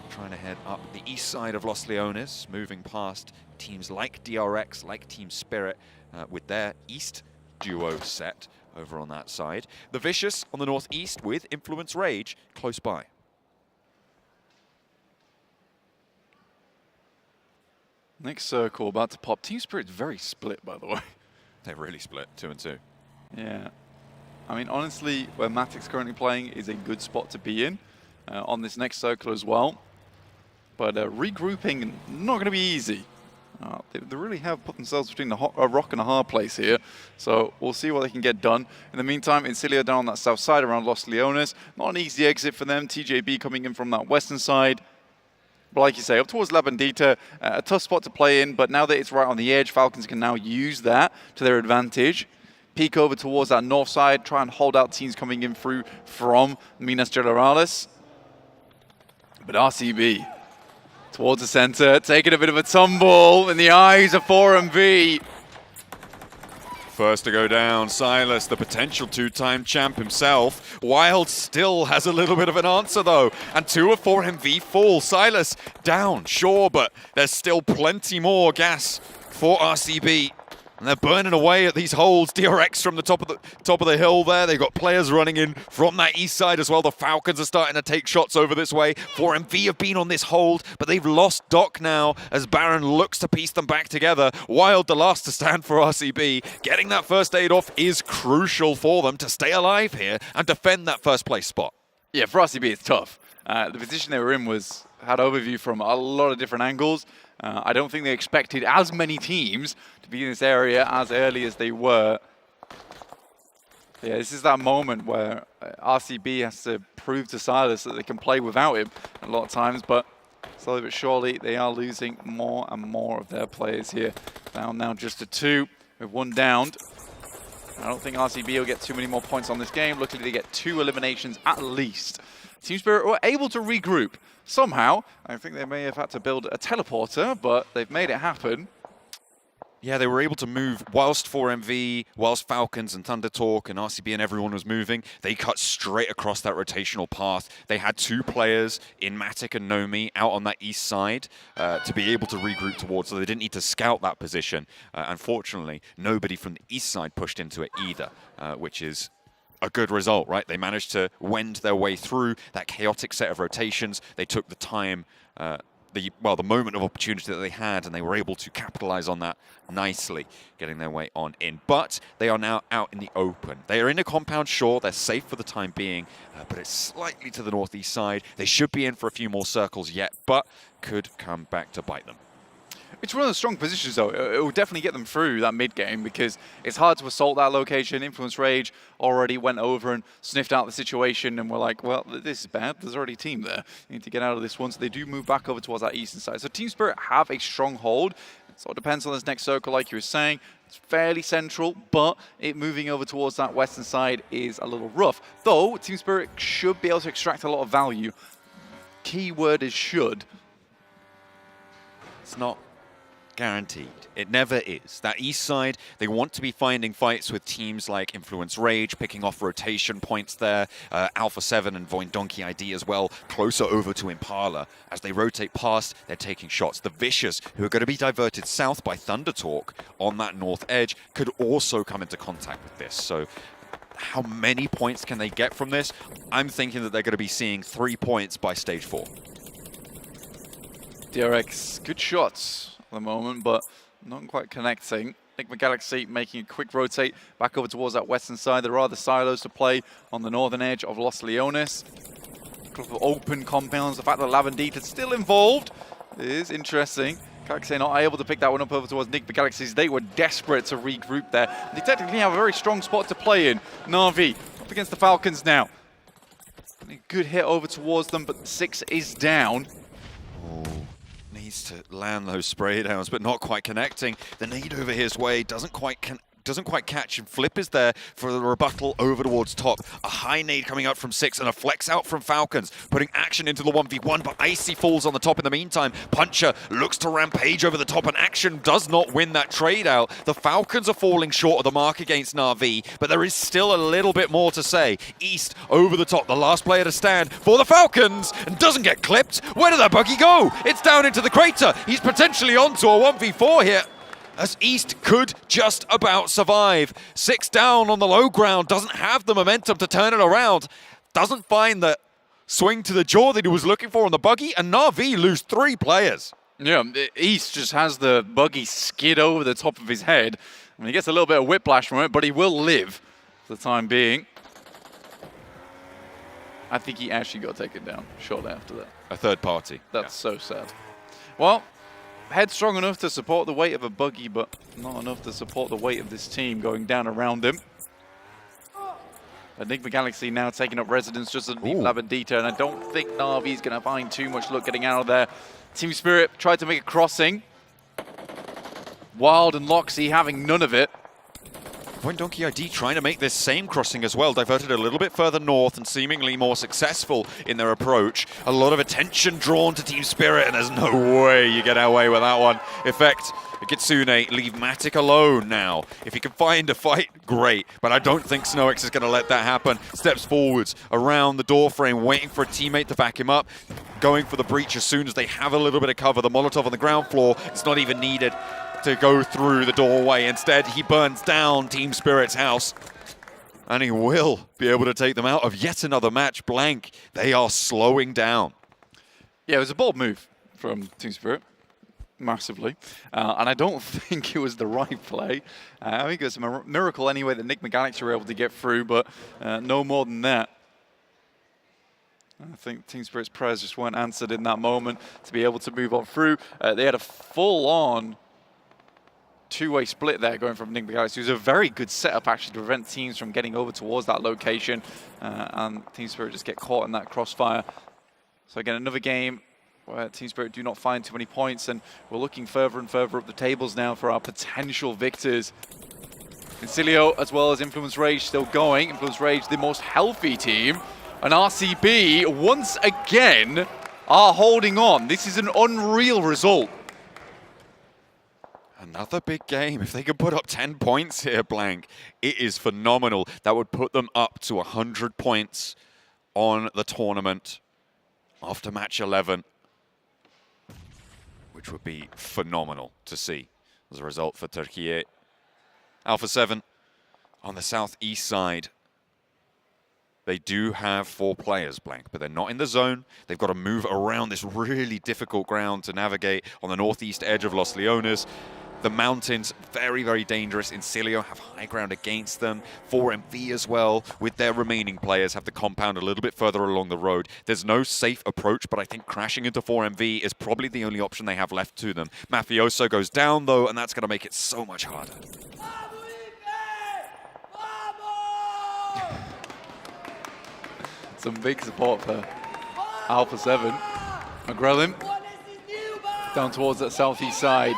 trying to head up the east side of Los Leones, moving past teams like DRX, like Team Spirit, with their east duo set over on that side. The Vicious on the northeast with Influence Rage close by. Next circle about to pop. Team Spirit's very split, by the way. They're really split, 2 and 2. Yeah. I mean, honestly, where Matic's currently playing is a good spot to be in on this next circle as well. But regrouping, not going to be easy. They really have put themselves between a rock and a hard place here. So we'll see what they can get done. In the meantime, Incilio down on that south side around Los Leones. Not an easy exit for them. TJB coming in from that western side. But like you say, up towards La Bendita, a tough spot to play in. But now that it's right on the edge, Falcons can now use that to their advantage. Peek over towards that north side. Try and hold out teams coming in through from Minas Generales. But RCB towards the center, taking a bit of a tumble in the eyes of 4MV. First to go down, Silas, the potential two-time champ himself. Wild still has a little bit of an answer, though. And 2 of 4MV fall. Silas down, sure, but there's still plenty more gas for RCB. And they're burning away at these holes. DRX from the top of the hill there. They've got players running in from that east side as well. The Falcons are starting to take shots over this way. 4MV have been on this hold, but they've lost Doc now as Baron looks to piece them back together. Wild, the last to stand for RCB. Getting that first aid off is crucial for them to stay alive here and defend that first place spot. Yeah, for RCB it's tough. The position they were in had overview from a lot of different angles. I don't think they expected as many teams to be in this area as early as they were. Yeah, this is that moment where RCB has to prove to Silas that they can play without him a lot of times, but slowly but surely they are losing more and more of their players here. Down now just to 2 with 1 downed. I don't think RCB will get too many more points on this game. Luckily, they get 2 eliminations at least. Team Spirit were able to regroup somehow. I think they may have had to build a teleporter, but they've made it happen. Yeah, they were able to move whilst 4MV, whilst Falcons and Thunder Talk and RCB and everyone was moving. They cut straight across that rotational path. They had 2 players in Matic and Nomi out on that east side to be able to regroup towards, so they didn't need to scout that position. Unfortunately, nobody from the east side pushed into it either, which is a good result, right? They managed to wend their way through that chaotic set of rotations. They took the time, the moment of opportunity that they had, and they were able to capitalize on that nicely, getting their way on in. But they are now out in the open. They are in a compound, sure, they're safe for the time being, but it's slightly to the northeast side. They should be in for a few more circles yet, but could come back to bite them. It's one of the strong positions, though. It will definitely get them through that mid game because it's hard to assault that location. Influence Rage already went over and sniffed out the situation, and we're like, well, this is bad. There's already a team there. You need to get out of this one. So they do move back over towards that eastern side. So Team Spirit have a strong hold. So it depends on this next circle, like you were saying. It's fairly central, but it moving over towards that western side is a little rough. Though Team Spirit should be able to extract a lot of value. Key word is should. It's not guaranteed. It never is. That east side, they want to be finding fights with teams like Influence Rage, picking off rotation points there, Alpha 7 and Void Donkey ID as well, closer over to Impala. As they rotate past, they're taking shots. The Vicious, who are going to be diverted south by Thunder Talk on that north edge, could also come into contact with this. So how many points can they get from this? I'm thinking that they're going to be seeing 3 points by stage 4. DRX, good shots at the moment, but not quite connecting. Enigma Galaxy making a quick rotate back over towards that western side. There are the silos to play on the northern edge of Los Leones. A couple of open compounds. The fact that Lavandita's still involved is interesting. Galaxy not able to pick that one up over towards Enigma Galaxies. They were desperate to regroup there. They technically have a very strong spot to play in. Na'Vi up against the Falcons now. A good hit over towards them, but 6 is down. Needs to land those spray downs, but not quite connecting. The nade over his way doesn't quite catch, and Flip is there for the rebuttal over towards top. A high nade coming out from 6 and a flex out from Falcons, putting action into the 1v1, but Icy falls on the top in the meantime. Puncher looks to rampage over the top, and Action does not win that trade out. The Falcons are falling short of the mark against Na'Vi, but there is still a little bit more to say. East over the top, the last player to stand for the Falcons, and doesn't get clipped. Where did that buggy go? It's down into the crater. He's potentially onto a 1v4 here, as East could just about survive. 6 down on the low ground, doesn't have the momentum to turn it around, doesn't find the swing to the jaw that he was looking for on the buggy, and Na'Vi lose 3 players. Yeah, East just has the buggy skid over the top of his head. I mean, he gets a little bit of whiplash from it, but he will live for the time being. I think he actually got taken down shortly after that. A third party. That's so sad. Well, head strong enough to support the weight of a buggy, but not enough to support the weight of this team going down around him. Enigma Galaxy now taking up residence just underneath Lavandita, and I don't think Na'Vi's going to find too much luck getting out of there. Team Spirit tried to make a crossing. Wild and Loxy having none of it. Void Donkey ID trying to make this same crossing as well, diverted a little bit further north and seemingly more successful in their approach. A lot of attention drawn to Team Spirit, and there's no way you get away with that one. Effect, Kitsune leave Matic alone now. If he can find a fight, great, but I don't think SnowX is going to let that happen. Steps forwards around the door frame, waiting for a teammate to back him up, going for the breach as soon as they have a little bit of cover. The Molotov on the ground floor, it's not even needed to go through the doorway. Instead, he burns down Team Spirit's house, and he will be able to take them out of yet another match blank. They are slowing down. Yeah, it was a bold move from Team Spirit, massively, and I don't think it was the right play. I think it was a miracle anyway that Enigma Galaxy were able to get through, but no more than that. I think Team Spirit's prayers just weren't answered in that moment to be able to move on through. They had a full-on two-way split there going from Enigma Galaxy. It was a very good setup actually to prevent teams from getting over towards that location, and Team Spirit just get caught in that crossfire. So again, another game where Team Spirit do not find too many points, and we're looking further and further up the tables now for our potential victors. Concilio as well as Influence Rage still going. Influence Rage, the most healthy team. And RCB, once again, are holding on. This is an unreal result. Another big game. If they can put up 10 points here, Blank, it is phenomenal. That would put them up to 100 points on the tournament after match 11, which would be phenomenal to see as a result for Turkey. Alpha 7 on the southeast side. They do have 4 players, Blank, but they're not in the zone. They've got to move around this really difficult ground to navigate on the northeast edge of Los Leones. The mountains, very, very dangerous. Incilio have high ground against them. 4MV as well, with their remaining players, have the compound a little bit further along the road. There's no safe approach, but I think crashing into 4MV is probably the only option they have left to them. Mafioso goes down, though, and that's going to make it so much harder. Some big support for Alpha 7. McGrellin down towards that southeast side.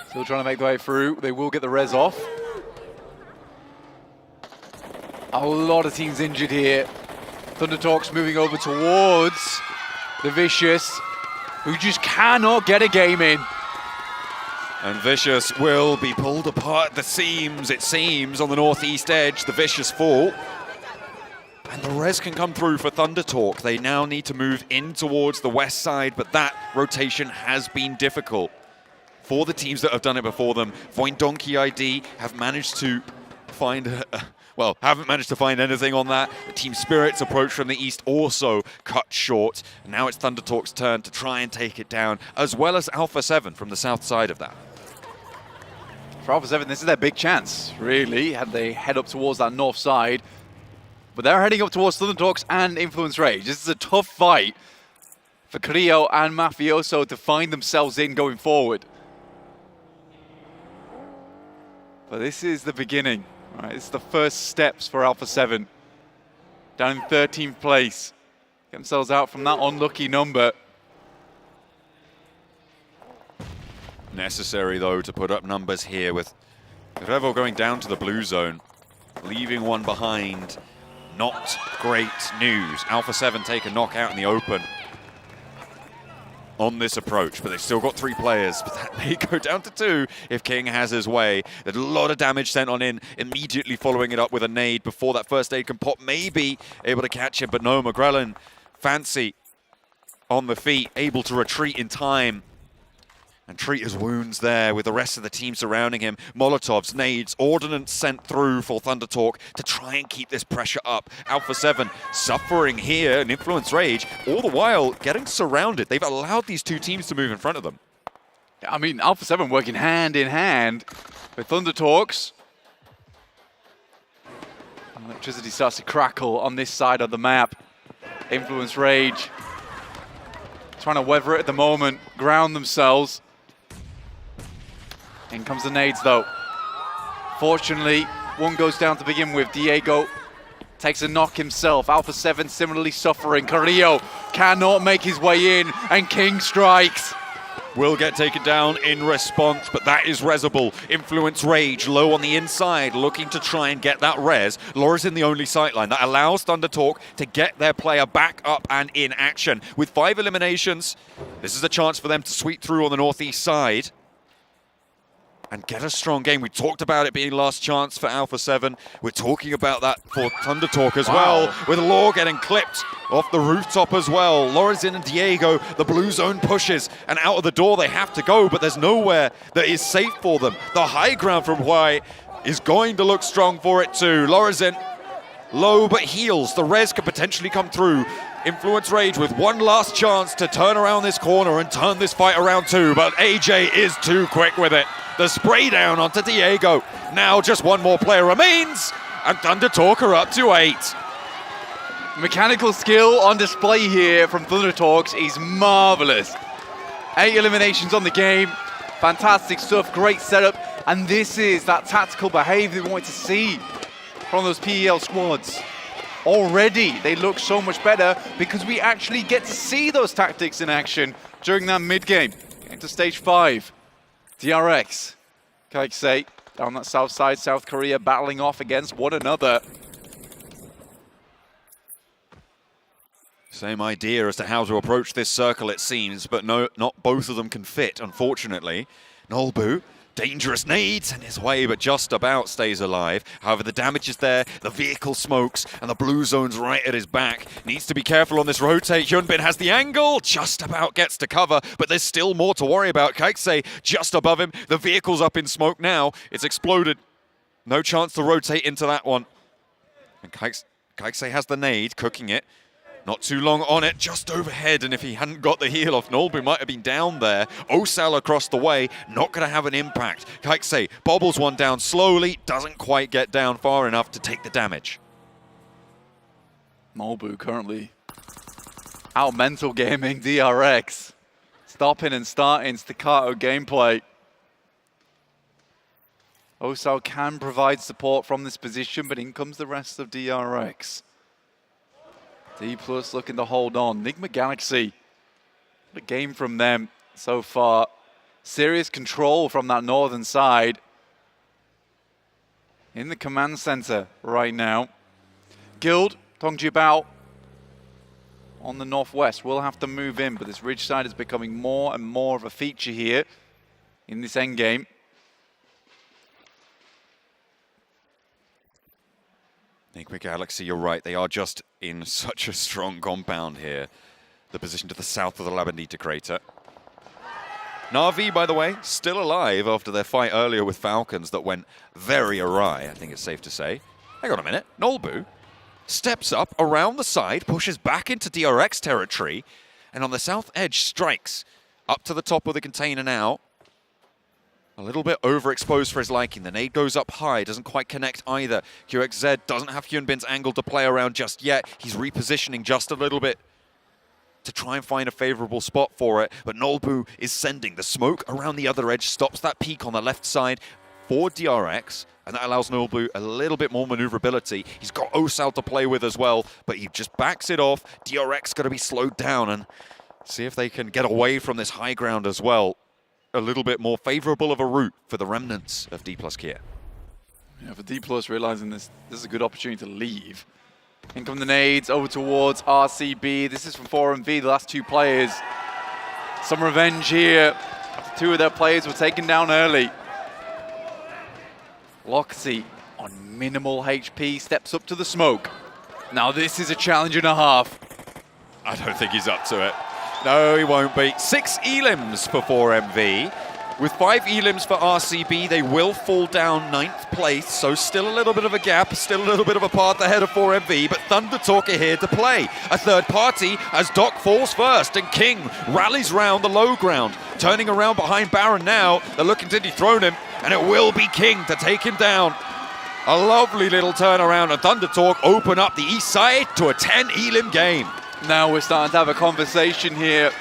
Still trying to make their way through. They will get the res off. A lot of teams injured here. Thundertalks moving over towards the Vicious, who just cannot get a game in. And Vicious will be pulled apart at the seams, it seems, on the northeast edge. The Vicious fall. And the res can come through for Thundertalk. They now need to move in towards the west side, but that rotation has been difficult for the teams that have done it before them. Voindonkey ID have managed to find, haven't managed to find anything on that. The Team Spirit's approach from the east also cut short. Now it's Thundertalk's turn to try and take it down, as well as Alpha 7 from the south side of that. For Alpha 7, this is their big chance, really, had they head up towards that north side. But they're heading up towards Thundertalks and Influence Rage. This is a tough fight for Carrillo and Mafioso to find themselves in going forward. But this is the beginning, right? This is the first steps for Alpha 7. Down in 13th place. Get themselves out from that unlucky number. Necessary, though, to put up numbers here with Revo going down to the blue zone, leaving one behind. Not great news. Alpha 7 take a knockout in the open on this approach, but they've still got 3 players, but that may go down to 2 if King has his way. There's a lot of damage sent on in, immediately following it up with a nade before that first aid can pop, maybe able to catch him, but no, McGrellin, fancy on the feet, able to retreat in time and treat his wounds there with the rest of the team surrounding him. Molotovs, nades, ordnance sent through for Thundertalk to try and keep this pressure up. Alpha 7 suffering here in Influence Rage, all the while getting surrounded. They've allowed these 2 teams to move in front of them. I mean, Alpha 7 working hand in hand with Thundertalks. Electricity starts to crackle on this side of the map. Influence Rage trying to weather it at the moment, ground themselves. In comes the nades, though. Fortunately, one goes down to begin with. Diego takes a knock himself. Alpha 7 similarly suffering. Carrillo cannot make his way in, and King strikes. Will get taken down in response, but that is resable. Influence Rage low on the inside, looking to try and get that res. Laura's in the only sightline. That allows Thundertalk to get their player back up and in action. With 5 eliminations, this is a chance for them to sweep through on the northeast side and get a strong game. We talked about it being last chance for Alpha 7. We're talking about that for Thundertalk as well, with Law getting clipped off the rooftop as well. Lorazin and Diego, the blue zone pushes, and out of the door they have to go, but there's nowhere that is safe for them. The high ground from Hawaii is going to look strong for it too. Lorazin low but heals. The res could potentially come through. Influence Rage with one last chance to turn around this corner and turn this fight around too, but AJ is too quick with it. The spray down onto Diego. Now just one more player remains, and Thundertalk are up to 8. Mechanical skill on display here from Thundertalks is marvelous. 8 eliminations on the game. Fantastic stuff, great setup. And this is that tactical behavior we want to see from those PEL squads. already they look so much better because we actually get to see those tactics in action during that mid-game. Into stage 5. DRX, Kaiksei, down that south side, South Korea battling off against one another. Same idea as to how to approach this circle, it seems, but no, not both of them can fit, unfortunately. Nolbu, dangerous nades in his way, but just about stays alive. However, the damage is there, the vehicle smokes, and the blue zone's right at his back. Needs to be careful on this rotate. Hyunbin has the angle, just about gets to cover, but there's still more to worry about. Kaiksei just above him. The vehicle's up in smoke now. It's exploded. No chance to rotate into that one. And Kaiksei has the nade, cooking it. Not too long on it, just overhead, and if he hadn't got the heal off, Nolbu might have been down there. Osal across the way, not going to have an impact. Kaiksei bobbles one down slowly, doesn't quite get down far enough to take the damage. Nolbu currently out mental gaming DRX. Stopping and starting staccato gameplay. Osal can provide support from this position, but in comes the rest of DRX. D+ looking to hold on. Nigma Galaxy, what a game from them so far. Serious control from that northern side. In the command center right now. Guild, Tongji Bao on the northwest. Will have to move in, but this ridge side is becoming more and more of a feature here in this endgame. Nigma Galaxy, you're right, they are just in such a strong compound here. The position to the south of the Labendita crater. Na'Vi, by the way, still alive after their fight earlier with Falcons that went very awry, I think it's safe to say. Hang on a minute, Nolbu steps up around the side, pushes back into DRX territory, and on the south edge strikes up to the top of the container now. A little bit overexposed for his liking. The nade goes up high, doesn't quite connect either. QXZ doesn't have Hyunbin's angle to play around just yet. He's repositioning just a little bit to try and find a favorable spot for it. But Nolbu is sending the smoke around the other edge, stops that peak on the left side for DRX, and that allows Nolbu a little bit more maneuverability. He's got Osal to play with as well, but he just backs it off. DRX going to be slowed down and see if they can get away from this high ground as well. A little bit more favorable of a route for the remnants of D+ Kia. Yeah, for D+ realizing this is a good opportunity to leave. In come the nades over towards RCB. This is from 4MV, the last two players. Some revenge here after two of their players were taken down early. Loxy on minimal HP steps up to the smoke. Now this is a challenge and a half. I don't think he's up to it. No, he won't be. 6 elims for 4MV. With 5 elims for RCB, they will fall down 9th place, so still a little bit of a gap, still a little bit of a path ahead of 4MV, but Thunder Talk are here to play. A third party as Doc falls first, and King rallies round the low ground. Turning around behind Baron now, they're looking to dethrone him, and it will be King to take him down. A lovely little turnaround, and Thunder Talk open up the east side to a 10 elim game. Now we're starting to have a conversation here.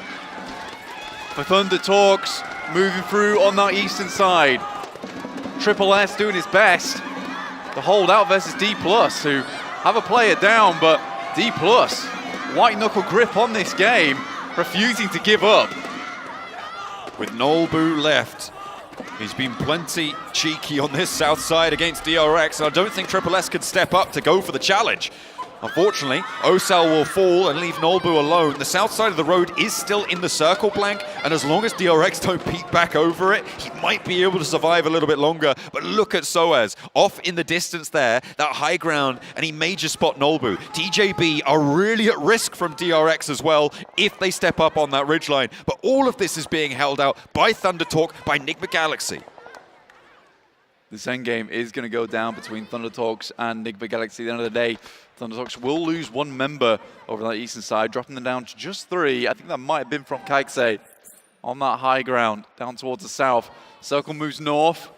For Thunder Talks, moving through on that eastern side. Triple S doing his best to hold out versus D+, who have a player down, but D+, white knuckle grip on this game, refusing to give up. With Nolbu left, he's been plenty cheeky on this south side against DRX, and I don't think Triple S could step up to go for the challenge. Unfortunately, Osal will fall and leave Nolbu alone. The south side of the road is still in the circle blank, and as long as DRX don't peek back over it, he might be able to survive a little bit longer. But look at Soaz, off in the distance there, that high ground, and he may just spot Nolbu. DJB are really at risk from DRX as well if they step up on that ridgeline. But all of this is being held out by Thunder Talk, by Nigma Galaxy. This endgame is going to go down between Thunder Talks and Nigma Galaxy. At the end of the day, Thunder Talks will lose one member over that eastern side, dropping them down to just 3. I think that might have been from Kaiksei on that high ground, down towards the south. Circle moves north.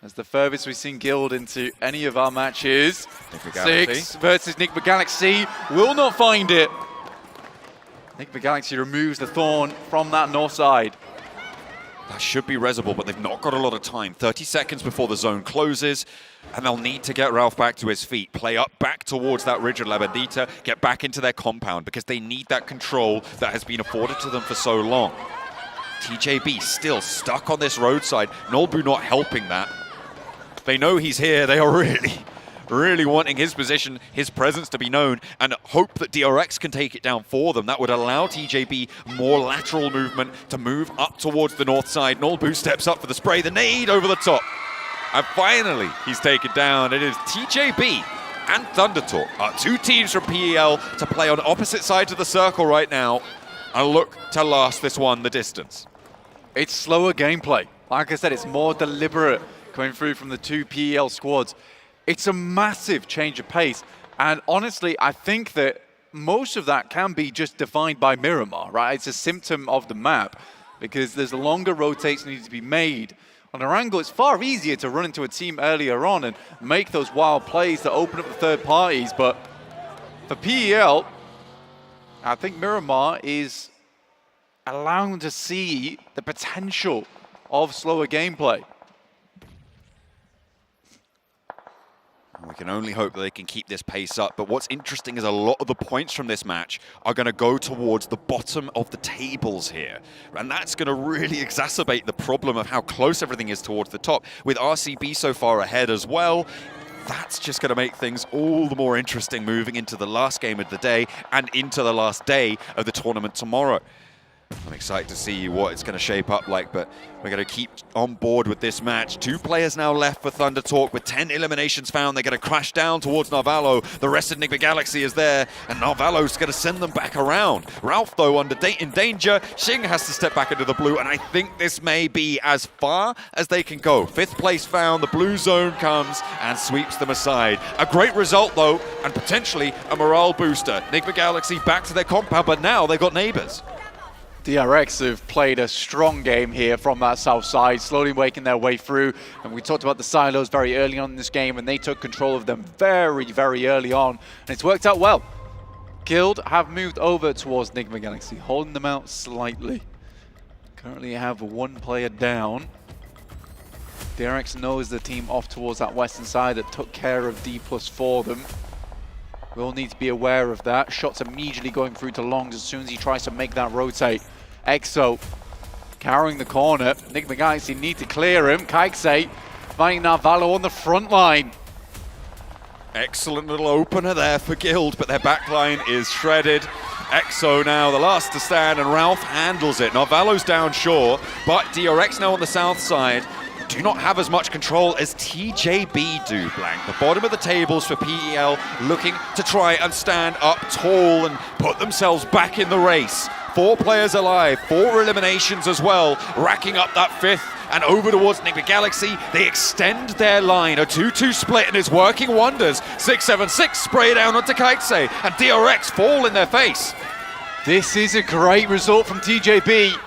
As the furthest we've seen Guild into any of our matches. 6 versus Nigma Galaxy. Will not find it. Nigma Galaxy removes the thorn from that north side. That should be Reservoir, but they've not got a lot of time. 30 seconds before the zone closes, and they'll need to get Ralph back to his feet, play up back towards that ridge of La Bendita, get back into their compound, because they need that control that has been afforded to them for so long. TJB still stuck on this roadside. Nolbu not helping that. They know he's here. They are really wanting his position, his presence to be known, and hope that DRX can take it down for them. That would allow TJB more lateral movement to move up towards the north side. Nolbu steps up for the spray, the nade over the top. And finally, he's taken down. It is TJB and Thundertalk, our two teams from PEL, to play on opposite sides of the circle right now and look to last this one the distance. It's slower gameplay. Like I said, it's more deliberate coming through from the two PEL squads. It's a massive change of pace. And honestly, I think that most of that can be just defined by Miramar, right? It's a symptom of the map because there's longer rotates need to be made. On Erangel, it's far easier to run into a team earlier on and make those wild plays that open up the third parties. But for PEL, I think Miramar is allowing to see the potential of slower gameplay. We can only hope that they can keep this pace up. But what's interesting is a lot of the points from this match are going to go towards the bottom of the tables here. And that's going to really exacerbate the problem of how close everything is towards the top. With RCB so far ahead as well, that's just going to make things all the more interesting moving into the last game of the day and into the last day of the tournament tomorrow. I'm excited to see what it's going to shape up like, but we're going to keep on board with this match. 2 players now left for Thundertalk with 10 eliminations found. They're going to crash down towards Narvalo. The rest of Enigma Galaxy is there, and Narvalo's going to send them back around. Ralph, though, in danger. Xing has to step back into the blue, and I think this may be as far as they can go. 5th place found. The blue zone comes and sweeps them aside. A great result, though, and potentially a morale booster. Enigma Galaxy back to their compound, but now they've got neighbors. DRX have played a strong game here from that south side, slowly making their way through. And we talked about the silos very early on in this game, and they took control of them very, very early on. And it's worked out well. Guild have moved over towards Enigma Galaxy, holding them out slightly. Currently have 1 player down. DRX knows the team off towards that western side that took care of D+ for them. We'll need to be aware of that. Shots immediately going through to Longs as soon as he tries to make that rotate. Exo carrying the corner. Enigma Galaxy need to clear him. Kaikse finding Narvalo on the front line. Excellent little opener there for Guild, but their backline is shredded. Exo now the last to stand, and Ralph handles it. Narvalo's down shore, but DRX now on the south side do not have as much control as TJB do, Blank. The bottom of the tables for PEL looking to try and stand up tall and put themselves back in the race. 4 players alive, 4 eliminations as well, racking up that 5th and over towards Enigma Galaxy. They extend their line, a 2-2 split, and it's working wonders. 6-7-6 spray down onto Kaikse, and DRX fall in their face. This is a great result from TJB.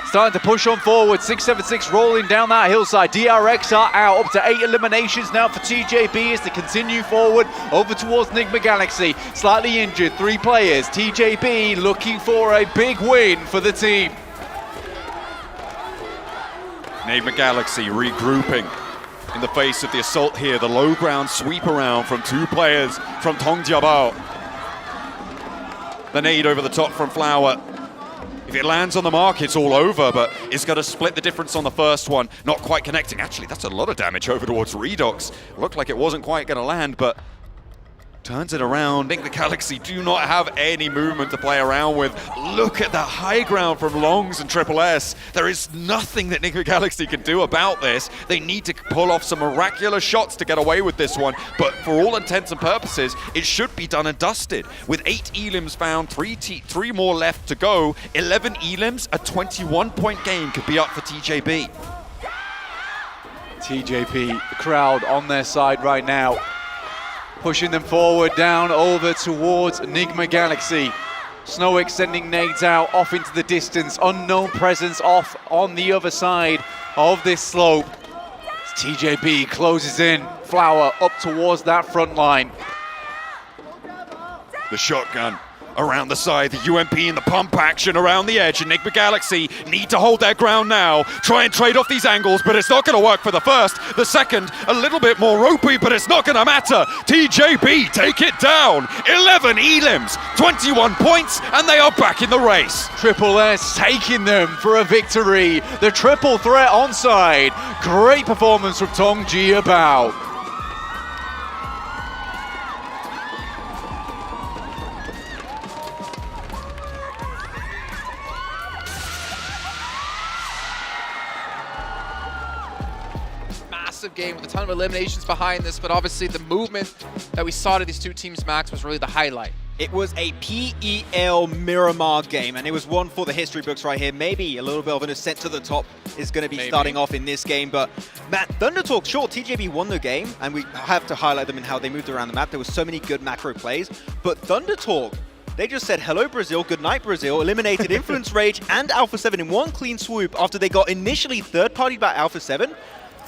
Starting to push on forward, 6-7-6 rolling down that hillside. DRX are out, up to 8 eliminations now for TJB as they continue forward over towards Enigma Galaxy. Slightly injured, 3 players. TJB looking for a big win for the team. Enigma Galaxy regrouping in the face of the assault here. The low ground sweep around from 2 players from Tongjiabao. The nade over the top from Flower. If it lands on the mark, it's all over, but it's got to split the difference on the first one. Not quite connecting. Actually, that's a lot of damage over towards Redox. Looked like it wasn't quite going to land, but turns it around. Enigma Galaxy do not have any movement to play around with. Look at that high ground from Longs and Triple S. There is nothing that Enigma Galaxy can do about this. They need to pull off some miraculous shots to get away with this one, but for all intents and purposes, it should be done and dusted. With 8 elims found, 3 more left to go, 11 elims, a 21-point game could be up for TJB. TJB, the crowd on their side right now, pushing them forward, down, over towards Enigma Galaxy. Snowick sending nades out, off into the distance. Unknown presence off on the other side of this slope. As TJB closes in. Flower up towards that front line. The shotgun around the side. The UMP and the pump action around the edge. Enigma Galaxy need to hold their ground now. Try and trade off these angles, but it's not going to work for the first. The second, a little bit more ropey, but it's not going to matter. TJB take it down. 11 elims, 21 points, and they are back in the race. Triple S taking them for a victory. The triple threat onside. Great performance from Tongji Bao. Massive game with a ton of eliminations behind this, but obviously the movement that we saw to these two teams, Max, was really the highlight. It was a PEL Miramar game, and it was one for the history books right here. Maybe a little bit of an ascent to the top is going to be starting off in this game, but Matt, Thunder Talk, sure, TJB won the game, and we have to highlight them in how they moved around the map. There were so many good macro plays, but Thunder Talk, they just said, hello Brazil, good night Brazil, eliminated Influence Rage and Alpha 7 in one clean swoop after they got initially third-partied by Alpha 7.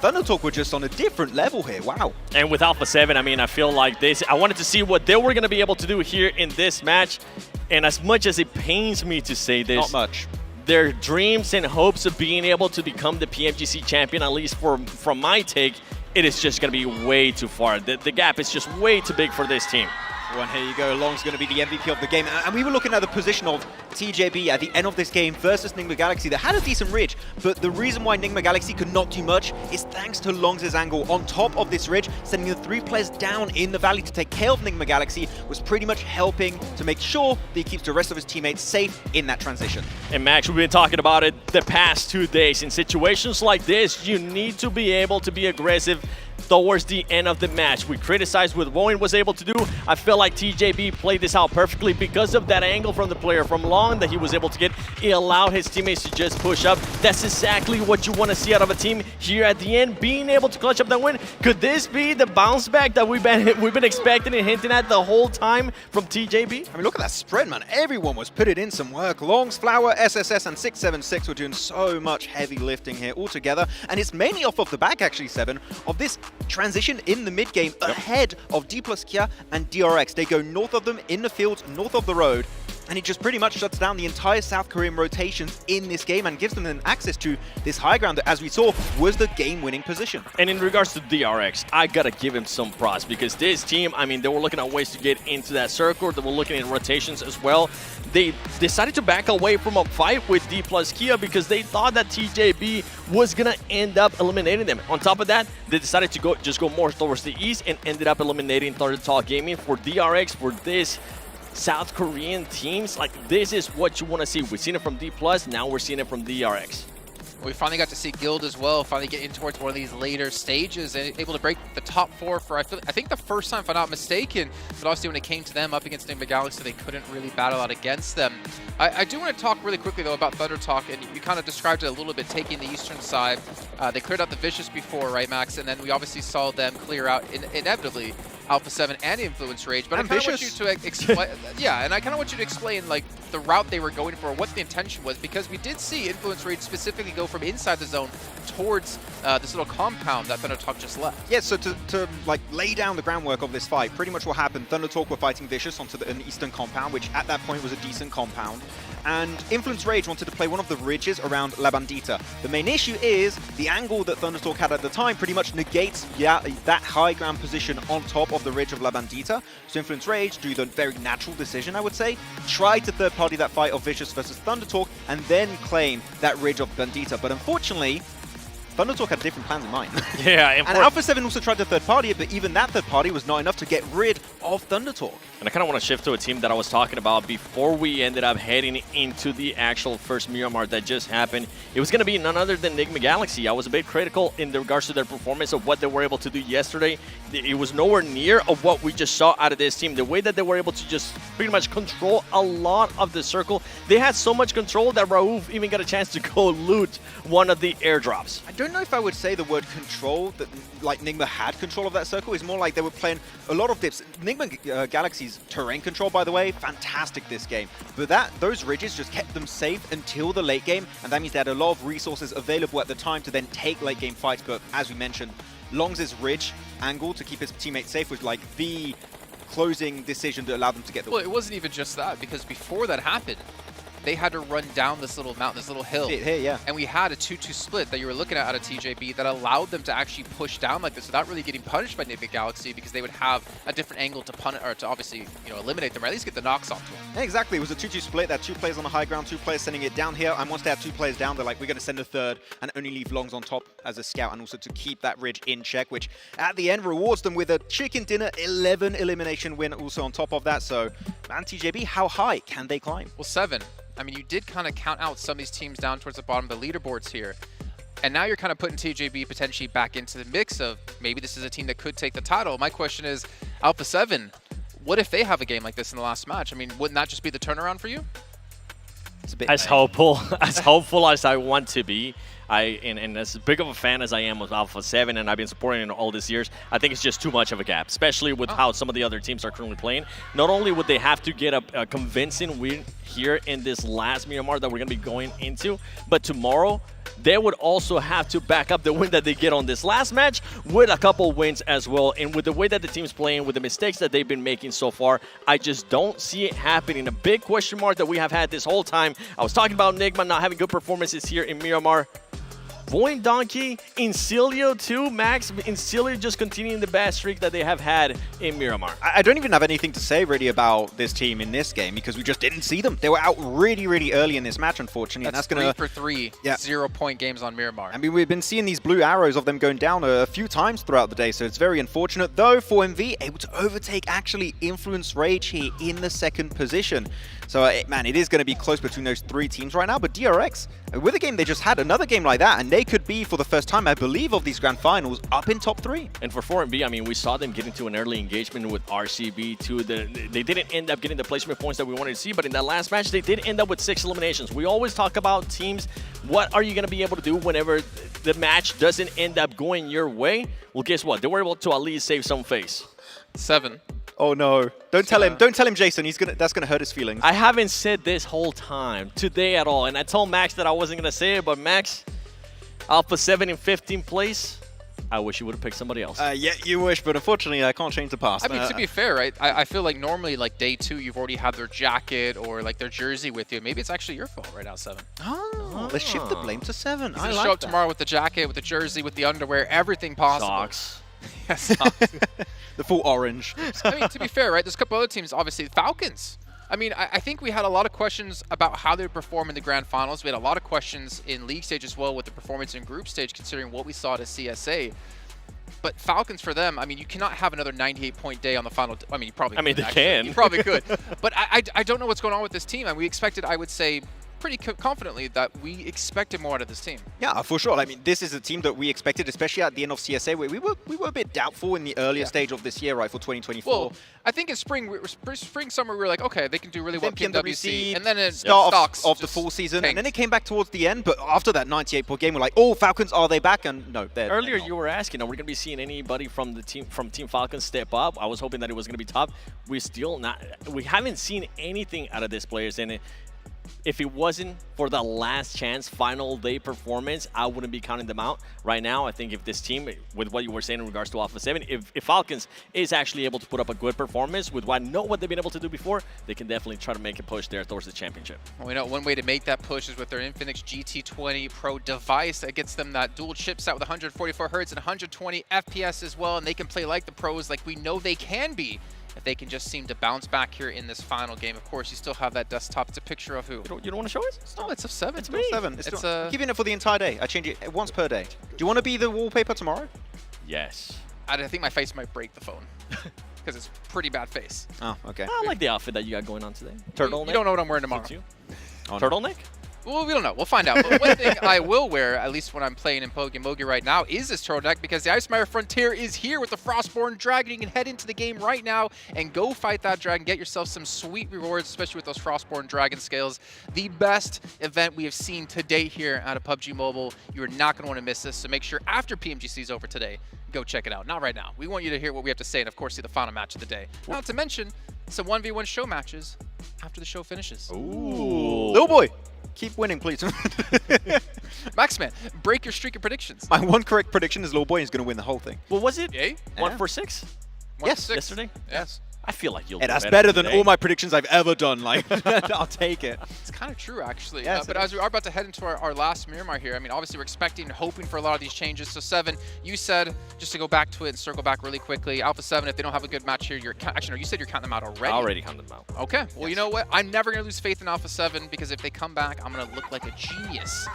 Thunder Talk were just on a different level here, wow. And with Alpha 7, I mean, I feel like this, I wanted to see what they were going to be able to do here in this match. And as much as it pains me to say this, not much. Their dreams and hopes of being able to become the PMGC champion, at least from my take, it is just going to be way too far. The gap is just way too big for this team. Well, and here you go, Long's going to be the MVP of the game. And we were looking at the position of TJB at the end of this game versus Nigma Galaxy. They had a decent ridge, but the reason why Nigma Galaxy could not do much is thanks to Long's angle on top of this ridge, sending the 3 players down in the valley to take care of Nigma Galaxy, was pretty much helping to make sure that he keeps the rest of his teammates safe in that transition. And Max, we've been talking about it the past 2 days. In situations like this, you need to be able to be aggressive towards the end of the match. We criticized what Wohin was able to do. I feel like TJB played this out perfectly because of that angle from the player from Long that he was able to get. It allowed his teammates to just push up. That's exactly what you want to see out of a team here at the end, being able to clutch up that win. Could this be the bounce back that we've been expecting and hinting at the whole time from TJB? I mean, look at that spread, man. Everyone was putting in some work. Longs, Flower, SSS, and 676 were doing so much heavy lifting here all together. And it's mainly off of the back, actually, 7, of this transition in the mid game ahead of D plus Kia and DRX. They go north of them in the fields, north of the road, and it just pretty much shuts down the entire South Korean rotations in this game and gives them an access to this high ground that, as we saw, was the game-winning position. And in regards to DRX, I gotta give him some props because this team, I mean, they were looking at ways to get into that circle. They were looking at rotations as well. They decided to back away from a fight with D plus Kia because they thought that TJB was gonna end up eliminating them. On top of that, they decided to just go more towards the east and ended up eliminating Thunder Talk Gaming. For DRX, for this South Korean teams, like, this is what you want to see. We've seen it from D+, now we're seeing it from DRX. We finally got to see Guild as well, finally get in towards one of these later stages and able to break the top 4 for, I think the first time, if I'm not mistaken, but obviously when it came to them up against Nigma Galaxy, they couldn't really battle out against them. I do want to talk really quickly, though, about Thunder Talk, and you kind of described it a little bit, taking the eastern side. They cleared out the Vicious before, right, Max? And then we obviously saw them clear out, inevitably, Alpha 7 and Influence Rage. But I kind of want you to explain, yeah, and I kind of want you to explain, like, the route they were going for, what the intention was, because we did see Influence Rage specifically go from inside the zone towards this little compound that Thunder Talk just left. Yeah, so to like lay down the groundwork of this fight, pretty much what happened, Thunder Talk were fighting Vicious onto an eastern compound, which at that point was a decent compound. And Influence Rage wanted to play one of the ridges around La Bandita. The main issue is the angle that Thunder Talk had at the time pretty much negates that high ground position on top of the ridge of La Bandita. So Influence Rage do the very natural decision, I would say, try to third party that fight of Vicious versus Thunder Talk and then claim that ridge of Bandita. But unfortunately, Thunder Talk had different plans in mind. Yeah, and Alpha 7 also tried to third party it, but even that third party was not enough to get rid of Thunder Talk. And I kind of want to shift to a team that I was talking about before we ended up heading into the actual first Miramar that just happened. It was going to be none other than Nigma Galaxy. I was a bit critical in regards to their performance of what they were able to do yesterday. It was nowhere near of what we just saw out of this team. The way that they were able to just pretty much control a lot of the circle. They had so much control that Raouf even got a chance to go loot one of the airdrops. I don't know if I would say the word control, that like Nigma had control of that circle. It's more like they were playing a lot of dips. Nigma Galaxy's terrain control, by the way, fantastic this game. But those ridges just kept them safe until the late game, and that means they had a lot of resources available at the time to then take late game fights. But as we mentioned, Longs' ridge angle to keep his teammates safe was like the closing decision that allowed them to get the Well, win. it wasn't even just that, because before that happened, they had to run down this little mountain, this little hill. Here, yeah. And we had a 2-2 split that you were looking at out of TJB that allowed them to actually push down like this without really getting punished by Nick Galaxy, because they would have a different angle to punish, or to obviously, you know, eliminate them, or at least get the knocks onto them. Yeah, exactly. It was a 2-2 split. They had 2 players on the high ground, 2 players sending it down here. And once they had 2 players down, they're like, we're going to send a third and only leave Longs on top as a scout, and also to keep that ridge in check, which at the end rewards them with a chicken dinner 11 elimination win also on top of that. So, man, TJB, how high can they climb? Well, 7. I mean, you did kind of count out some of these teams down towards the bottom of the leaderboards here. And now you're kind of putting TJB potentially back into the mix of maybe this is a team that could take the title. My question is, Alpha 7, what if they have a game like this in the last match? I mean, wouldn't that just be the turnaround for you? It's a bit as hopeful as I want to be, and as big of a fan as I am of Alpha 7, and I've been supporting it all these years, I think it's just too much of a gap, especially with how some of the other teams are currently playing. Not only would they have to get a convincing win here in this last Miramar that we're going to be going into, but tomorrow they would also have to back up the win that they get on this last match with a couple wins as well. And with the way that the team's playing, with the mistakes that they've been making so far, I just don't see it happening. A big question mark that we have had this whole time. I was talking about Nigma not having good performances here in Miramar. Void Donkey, Incilio too, Max. Incilio just continuing the bad streak that they have had in Miramar. I don't even have anything to say really about this team in this game because we just didn't see them. They were out really, really early in this match, unfortunately. That's and that's 3 for 3, 0-point games on Miramar. I mean, we've been seeing these blue arrows of them going down a few times throughout the day, so it's very unfortunate. Though 4MV able to overtake actually Influence Rage here in the 2nd position. So, man, it is going to be close between those 3 teams right now. But DRX, with a game they just had, another game like that, and they could be, for the first time, I believe, of these grand finals, up in top 3. And for 4MB, I mean, we saw them get into an early engagement with RCB too. They didn't end up getting the placement points that we wanted to see, but in that last match, they did end up with 6 eliminations. We always talk about teams, what are you going to be able to do whenever the match doesn't end up going your way? Well, guess what? They were able to at least save some face. 7. Oh no! Don't tell him. Don't tell him, Jason. That's gonna hurt his feelings. I haven't said this whole time today at all, and I told Max that I wasn't gonna say it, but Max, Alpha 7 in 15th place. I wish you would have picked somebody else. Yeah, you wish, but unfortunately, I can't change the past. I mean, to be fair, right? I feel like normally, like day 2, you've already had their jacket or like their jersey with you. Maybe it's actually your fault right now, 7. Oh, let's shift the blame to 7. I like show up tomorrow with the jacket, with the jersey, with the underwear, everything possible. Socks. Yes, socks. The full orange. I mean, to be fair, right? There's a couple other teams, obviously, Falcons. I mean, I think we had a lot of questions about how they would perform in the grand finals. We had a lot of questions in league stage as well with the performance in group stage, considering what we saw at CSA. But Falcons, for them, I mean, you cannot have another 98-point day on the final. I mean, you probably could. I mean, they actually. can. You probably could. But I don't know what's going on with this team. And we expected, I would say, pretty confidently that we expected more out of this team. Yeah, for sure. I mean, this is a team that we expected, especially at the end of CSA, where we were a bit doubtful in the earlier stage of this year, right, for 2024. Well, I think in spring, summer, we were like, okay, they can do really well PMWC, and then it start stocks of the full season, tanked. and then it came back towards the end. But after that 98-point game, we're like, oh, Falcons, are they back? And no, they're earlier you were asking, are we going to be seeing anybody from the team Team Falcons step up? I was hoping that it was going to be top. We haven't seen anything out of these players, and if it wasn't for the last chance final day performance, I wouldn't be counting them out right now. I think if this team, with what you were saying in regards to Alpha 7, if Falcons is actually able to put up a good performance with what they've been able to do before, they can definitely try to make a push there towards the championship. Well, we know one way to make that push is with their Infinix GT20 Pro device that gets them that dual chipset with 144 Hz and 120 FPS as well, and they can play like the pros, like we know they can be. If they can just seem to bounce back here in this final game. Of course, you still have that desktop. It's a picture of who? You don't want to show it? No, it's of 7. It's me. 7. It's I'm giving it for the entire day. I change it once per day. Do you want to be the wallpaper tomorrow? Yes. I think my face might break the phone because it's pretty bad face. Oh, okay. I like the outfit that you got going on today. Turtleneck? You don't know what I'm wearing tomorrow. Oh, turtleneck? Well, we don't know. We'll find out. But one thing I will wear, at least when I'm playing in PUBG MOBILE right now, is this turtleneck because the Ice Mire Frontier is here with the Frostborn Dragon. You can head into the game right now and go fight that dragon. Get yourself some sweet rewards, especially with those Frostborn Dragon scales. The best event we have seen to date here out of PUBG Mobile. You are not going to want to miss this, so make sure after PMGC is over today, go check it out. Not right now. We want you to hear what we have to say and, of course, see the final match of the day. Not to mention some 1v1 show matches after the show finishes. Ooh. Little boy. Keep winning, please. Maxman, break your streak of predictions. My one correct prediction is Little Boy is going to win the whole thing. Well, was it? Yay? 1 for 6? Yes. Yesterday? Yes. I feel like you'll. Hey, do that's better than today. all my predictions I've ever done. Like, I'll take it. It's kind of true, actually. Yes, but as we are about to head into our last Miramar here, I mean, obviously we're expecting and hoping for a lot of these changes. So 7, you said, just to go back to it and circle back really quickly, Alpha 7, if they don't have a good match here, actually, no, you said you're counting them out already. I already counted them out. Okay. Well, you know what? I'm never going to lose faith in Alpha 7 because if they come back, I'm going to look like a genius.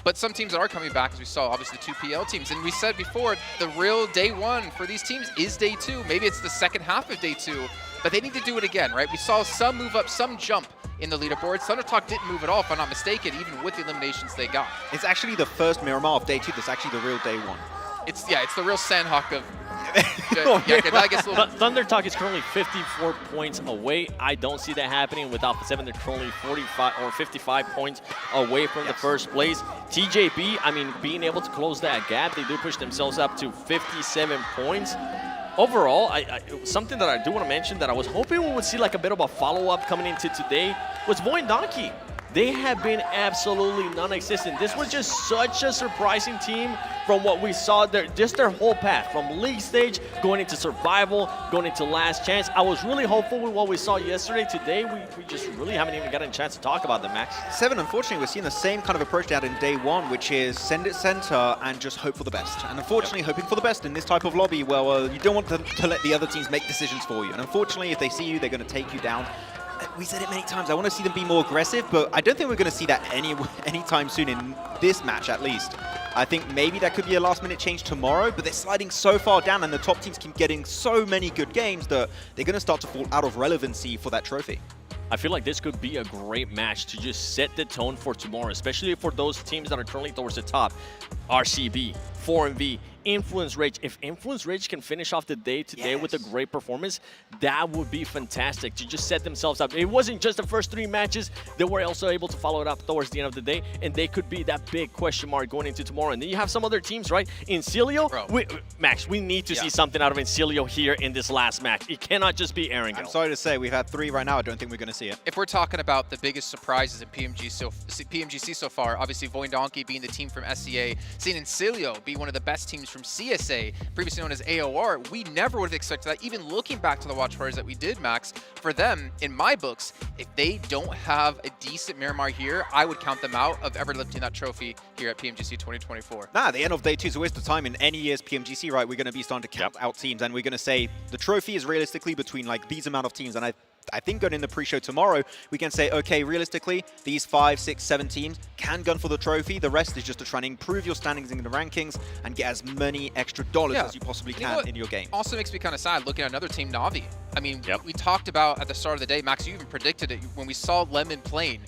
But some teams that are coming back, as we saw, obviously the 2 PL teams. And we said before, the real day 1 for these teams is day 2. Maybe it's the second half of day 2. But they need to do it again, right? We saw some move up, some jump in the leaderboard. Thundertalk didn't move at all, if I'm not mistaken, even with the eliminations they got. It's actually the first Miramar of day 2 that's actually the real day 1. It's the real Sanhok of... I guess Thundertalk is currently 54 points away. I don't see that happening with Alpha 7. They're currently 45 or 55 points away from the first place. TJB, I mean, being able to close that gap, they do push themselves up to 57 points. Overall, something that I do want to mention that I was hoping we would see like a bit of a follow-up coming into today was Void Donkey. They have been absolutely non-existent. This was just such a surprising team from what we saw there, just their whole path from league stage, going into survival, going into last chance. I was really hopeful with what we saw yesterday. Today, we just really haven't even gotten a chance to talk about them, Max. 7, unfortunately, we're seeing the same kind of approach they had in day 1, which is send it center and just hope for the best. And unfortunately, hoping for the best in this type of lobby, well, you don't want to let the other teams make decisions for you. And unfortunately, if they see you, they're going to take you down. We said it many times, I want to see them be more aggressive, but I don't think we're going to see that anytime soon in this match, at least. I think maybe that could be a last-minute change tomorrow, but they're sliding so far down, and the top teams keep getting so many good games that they're going to start to fall out of relevancy for that trophy. I feel like this could be a great match to just set the tone for tomorrow, especially for those teams that are currently towards the top. RCB, 4MV, Influence Rage. If Influence Rage can finish off the day today with a great performance, that would be fantastic to just set themselves up. It wasn't just the first 3 matches. They were also able to follow it up towards the end of the day, and they could be that big question mark going into tomorrow. And then you have some other teams, right? Incilio, Max, we need to see something out of Incilio here in this last match. It cannot just be Erangel. I'm sorry to say, we've had 3 right now. I don't think we're going to see it. If we're talking about the biggest surprises in PMGC so far, obviously Void Donkey being the team from SCA, seeing Incilio be one of the best teams from CSA, previously known as AOR, we never would have expected that. Even looking back to the watch parties that we did, Max, for them, in my books, if they don't have a decent Miramar here, I would count them out of ever lifting that trophy here at PMGC 2024. Nah, the end of day 2 is always the time in any year's PMGC, right? We're going to be starting to count out teams, and we're going to say the trophy is realistically between like these amount of teams, and I think going in the pre-show tomorrow, we can say, okay, realistically, these 5, 6, 7 teams can gun for the trophy. The rest is just to try and improve your standings in the rankings and get as many extra dollars as you possibly can in your game. Also makes me kind of sad looking at another team, Na'Vi. I mean, we talked about at the start of the day, Max, you even predicted it when we saw Lemon playing.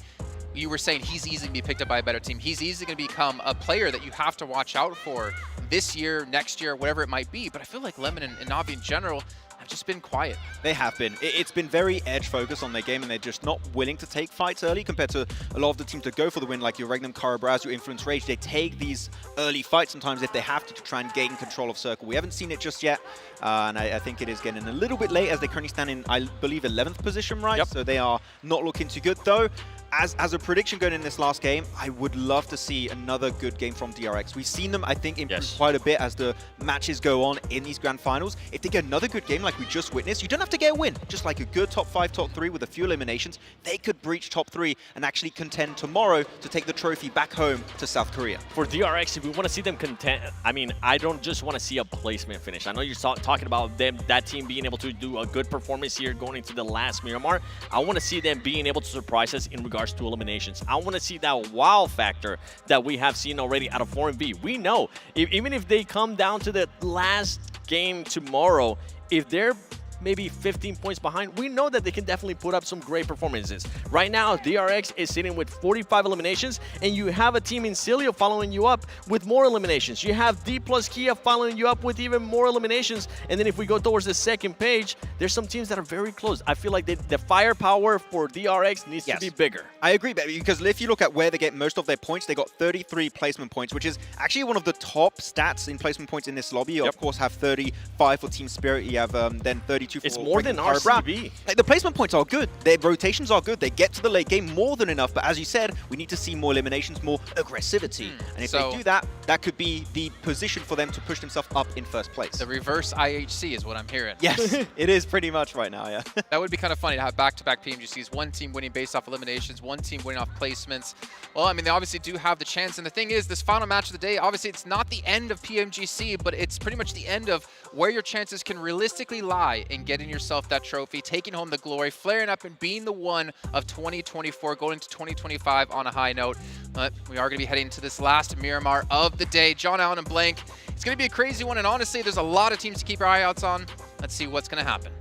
You were saying he's easily going to be picked up by a better team. He's easily going to become a player that you have to watch out for this year, next year, whatever it might be. But I feel like Lemon and Na'Vi in general have just been quiet. They have been. It's been very edge focused on their game, and they're just not willing to take fights early compared to a lot of the teams that go for the win, like your Regnum, Karabraz, your Influence Rage. They take these early fights sometimes if they have to try and gain control of Circle. We haven't seen it just yet, and I think it is getting a little bit late as they currently stand in, I believe, 11th position, right? So they are not looking too good, though. As a prediction going in this last game, I would love to see another good game from DRX. We've seen them, I think, improve quite a bit as the matches go on in these grand finals. If they get another good game like we just witnessed, you don't have to get a win. Just like a good top 5, top 3 with a few eliminations, they could breach top 3 and actually contend tomorrow to take the trophy back home to South Korea. For DRX, if we want to see them contend, I mean, I don't just want to see a placement finish. I know you're talking about that team being able to do a good performance here going into the last Miramar. I want to see them being able to surprise us in regards to eliminations. I want to see that wow factor that we have seen already out of 4MV. We know, even if they come down to the last game tomorrow, if they're maybe 15 points behind, we know that they can definitely put up some great performances. Right now, DRX is sitting with 45 eliminations, and you have a team in Cilio following you up with more eliminations. You have D plus Kia following you up with even more eliminations. And then if we go towards the second page, there's some teams that are very close. I feel like the firepower for DRX needs to be bigger. I agree, because if you look at where they get most of their points, they got 33 placement points, which is actually one of the top stats in placement points in this lobby. You, of course, have 35 for Team Spirit. You have then 32 2-2 for It's more than Breaking Power RCB. Like, the placement points are good. Their rotations are good. They get to the late game more than enough. But as you said, we need to see more eliminations, more aggressivity. And if they do that, that could be the position for them to push themselves up in first place. The reverse IHC is what I'm hearing. Yes, it is pretty much right now, yeah. That would be kind of funny to have back-to-back PMGCs, one team winning based off eliminations, one team winning off placements. Well, I mean, they obviously do have the chance. And the thing is, this final match of the day, obviously it's not the end of PMGC, but it's pretty much the end of where your chances can realistically lie in getting yourself that trophy, taking home the glory, flaring up and being the one of 2024, going into 2025 on a high note. But we are going to be heading to this last Miramar of the day. John Allen and Blank, it's going to be a crazy one, and honestly, there's a lot of teams to keep your eye outs on. Let's see what's going to happen.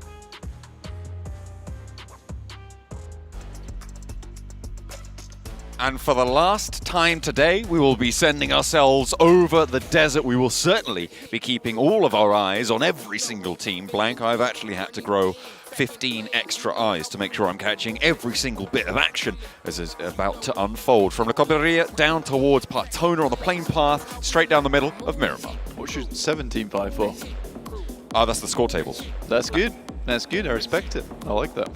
And for the last time today, we will be sending ourselves over the desert. We will certainly be keeping all of our eyes on every single team. Blank, I've actually had to grow 15 extra eyes to make sure I'm catching every single bit of action as is about to unfold. From La Coberia down towards Partona on the plain path, straight down the middle of Miramar. What should 17-5 for? Oh, that's the score tables. That's good. That's good. I respect it. I like that.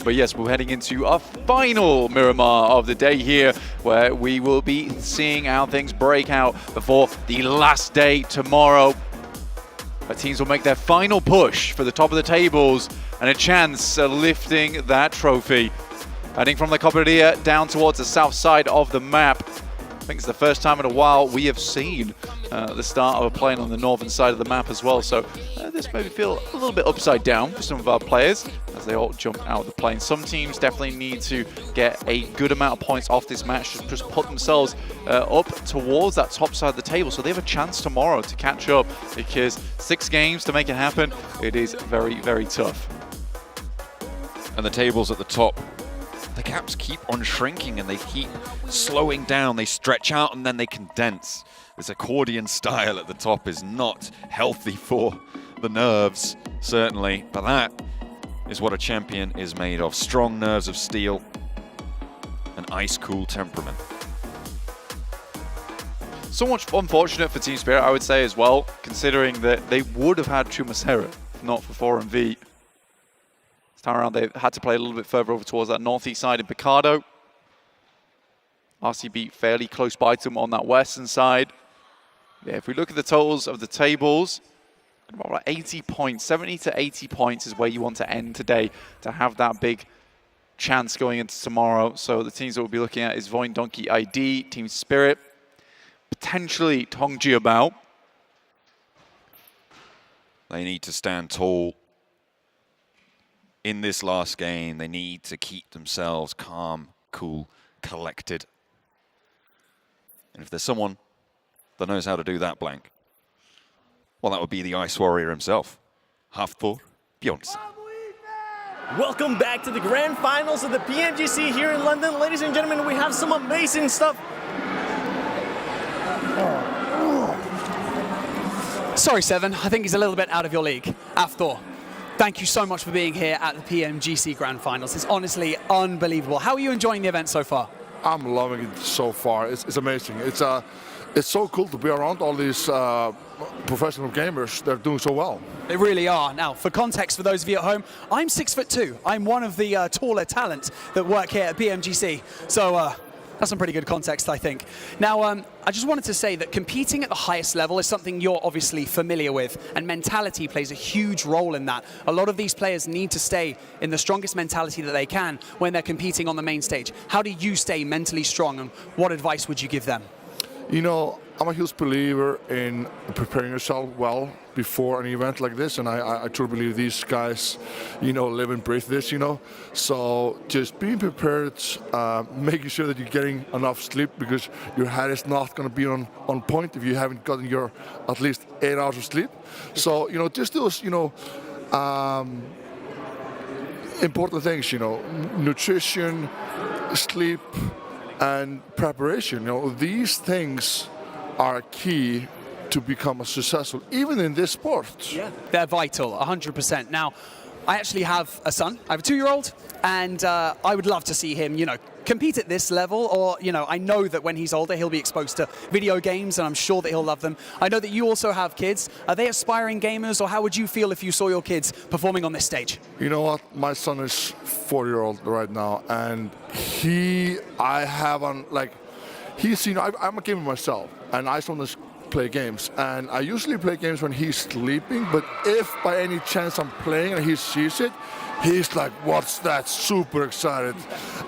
But yes, we're heading into our final Miramar of the day here, where we will be seeing how things break out before the last day tomorrow. Our teams will make their final push for the top of the tables and a chance at lifting that trophy. Heading from the Coberia down towards the south side of the map. I think it's the first time in a while we have seen the start of a plane on the northern side of the map as well. So this made me feel a little bit upside down for some of our players as they all jump out of the plane. Some teams definitely need to get a good amount of points off this match to just put themselves up towards that top side of the table. So they have a chance tomorrow to catch up, because 6 games to make it happen, it is very, very tough. And the tables at the top, the gaps keep on shrinking and they keep slowing down. They stretch out and then they condense. This accordion style at the top is not healthy for the nerves, certainly. But that is what a champion is made of. Strong nerves of steel and ice-cool temperament. So much unfortunate for Team Spirit, I would say, as well, considering that they would have had Chumasera if not for 4MV. This time around, they had to play a little bit further over towards that northeast side in Picardo. RCB fairly close by to them on that western side. Yeah, if we look at the totals of the tables, about 80 points, 70 to 80 points is where you want to end today to have that big chance going into tomorrow. So the teams that we'll be looking at is Voin Donkey ID, Team Spirit, potentially Tongjiabao. They need to stand tall in this last game. They need to keep themselves calm, cool, collected. And if there's someone that knows how to do that, Blank, well, that would be the Ice Warrior himself, Hafthor Bjornsson. Welcome back to the grand finals of the PMGC here in London. Ladies and gentlemen, we have some amazing stuff. Sorry, Seven. I think he's a little bit out of your league. Hafthor, thank you so much for being here at the PMGC Grand Finals. It's honestly unbelievable. How are you enjoying the event so far? I'm loving it so far. It's amazing. It's so cool to be around all these professional gamers. They're doing so well. They really are. Now, for context, for those of you at home, I'm 6'2". I'm one of the taller talent that work here at PMGC. So that's some pretty good context, I think. Now, I just wanted to say that competing at the highest level is something you're obviously familiar with, and mentality plays a huge role in that. A lot of these players need to stay in the strongest mentality that they can when they're competing on the main stage. How do you stay mentally strong, and what advice would you give them? You know, I'm a huge believer in preparing yourself well before an event like this, and I truly believe these guys, you know, live and breathe this, you know. So just being prepared, making sure that you're getting enough sleep, because your head is not going to be on point if you haven't gotten your at least 8 hours of sleep. So, you know, just those, you know, important things, you know, nutrition, sleep, and preparation. You know, these things are key to become a successful, even in this sport. Yeah, they're vital, 100%. Now, I actually have a son. I have a 2-year-old, and I would love to see him, you know, compete at this level, or, you know, I know that when he's older, he'll be exposed to video games, and I'm sure that he'll love them. I know that you also have kids. Are they aspiring gamers, or how would you feel if you saw your kids performing on this stage? You know what? My son is 4-year-old right now, and he's, you know, I'm a gamer myself, and I sometimes play games, and I usually play games when he's sleeping, but if by any chance I'm playing and he sees it, he's like, what's that? Super excited.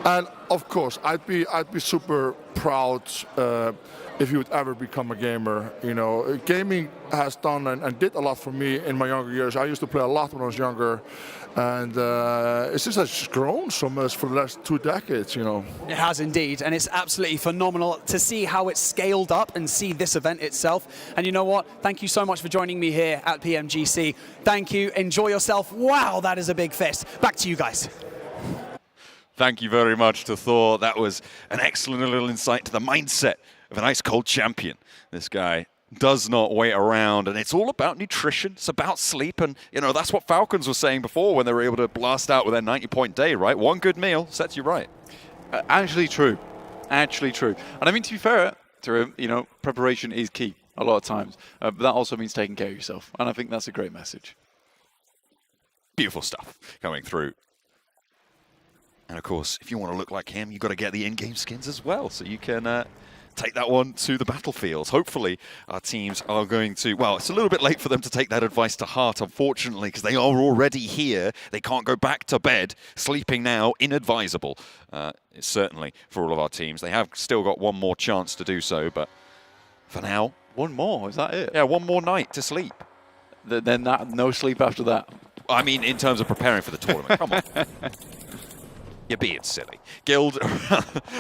And of course, I'd be super proud if he would ever become a gamer. You know, gaming has done and did a lot for me in my younger years. I used to play a lot when I was younger, and it's just grown so much for the last 2 decades, you know. It has indeed, and it's absolutely phenomenal to see how it's scaled up and see this event itself. And you know what? Thank you so much for joining me here at PMGC. Thank you. Enjoy yourself. Wow, that is a big fest. Back to you guys. Thank you very much to Thor. That was an excellent little insight to the mindset of an ice-cold champion. This guy does not wait around, and it's all about nutrition. It's about sleep, and you know that's what Falcons were saying before when they were able to blast out with their 90-point day, right? One good meal sets you right. Actually true. Actually true. And I mean, to be fair to him, you know, preparation is key a lot of times. But that also means taking care of yourself, and I think that's a great message. Beautiful stuff coming through. And of course, if you want to look like him, you've got to get the in-game skins as well, so you can take that one to the battlefields. Hopefully, our teams are going to... Well, it's a little bit late for them to take that advice to heart, unfortunately, because they are already here. They can't go back to bed. Sleeping now, inadvisable. Certainly, for all of our teams. They have still got one more chance to do so, but for now... One more? Is that it? Yeah, one more night to sleep. Then no sleep after that? I mean, in terms of preparing for the tournament. Come on. You're being silly. Guild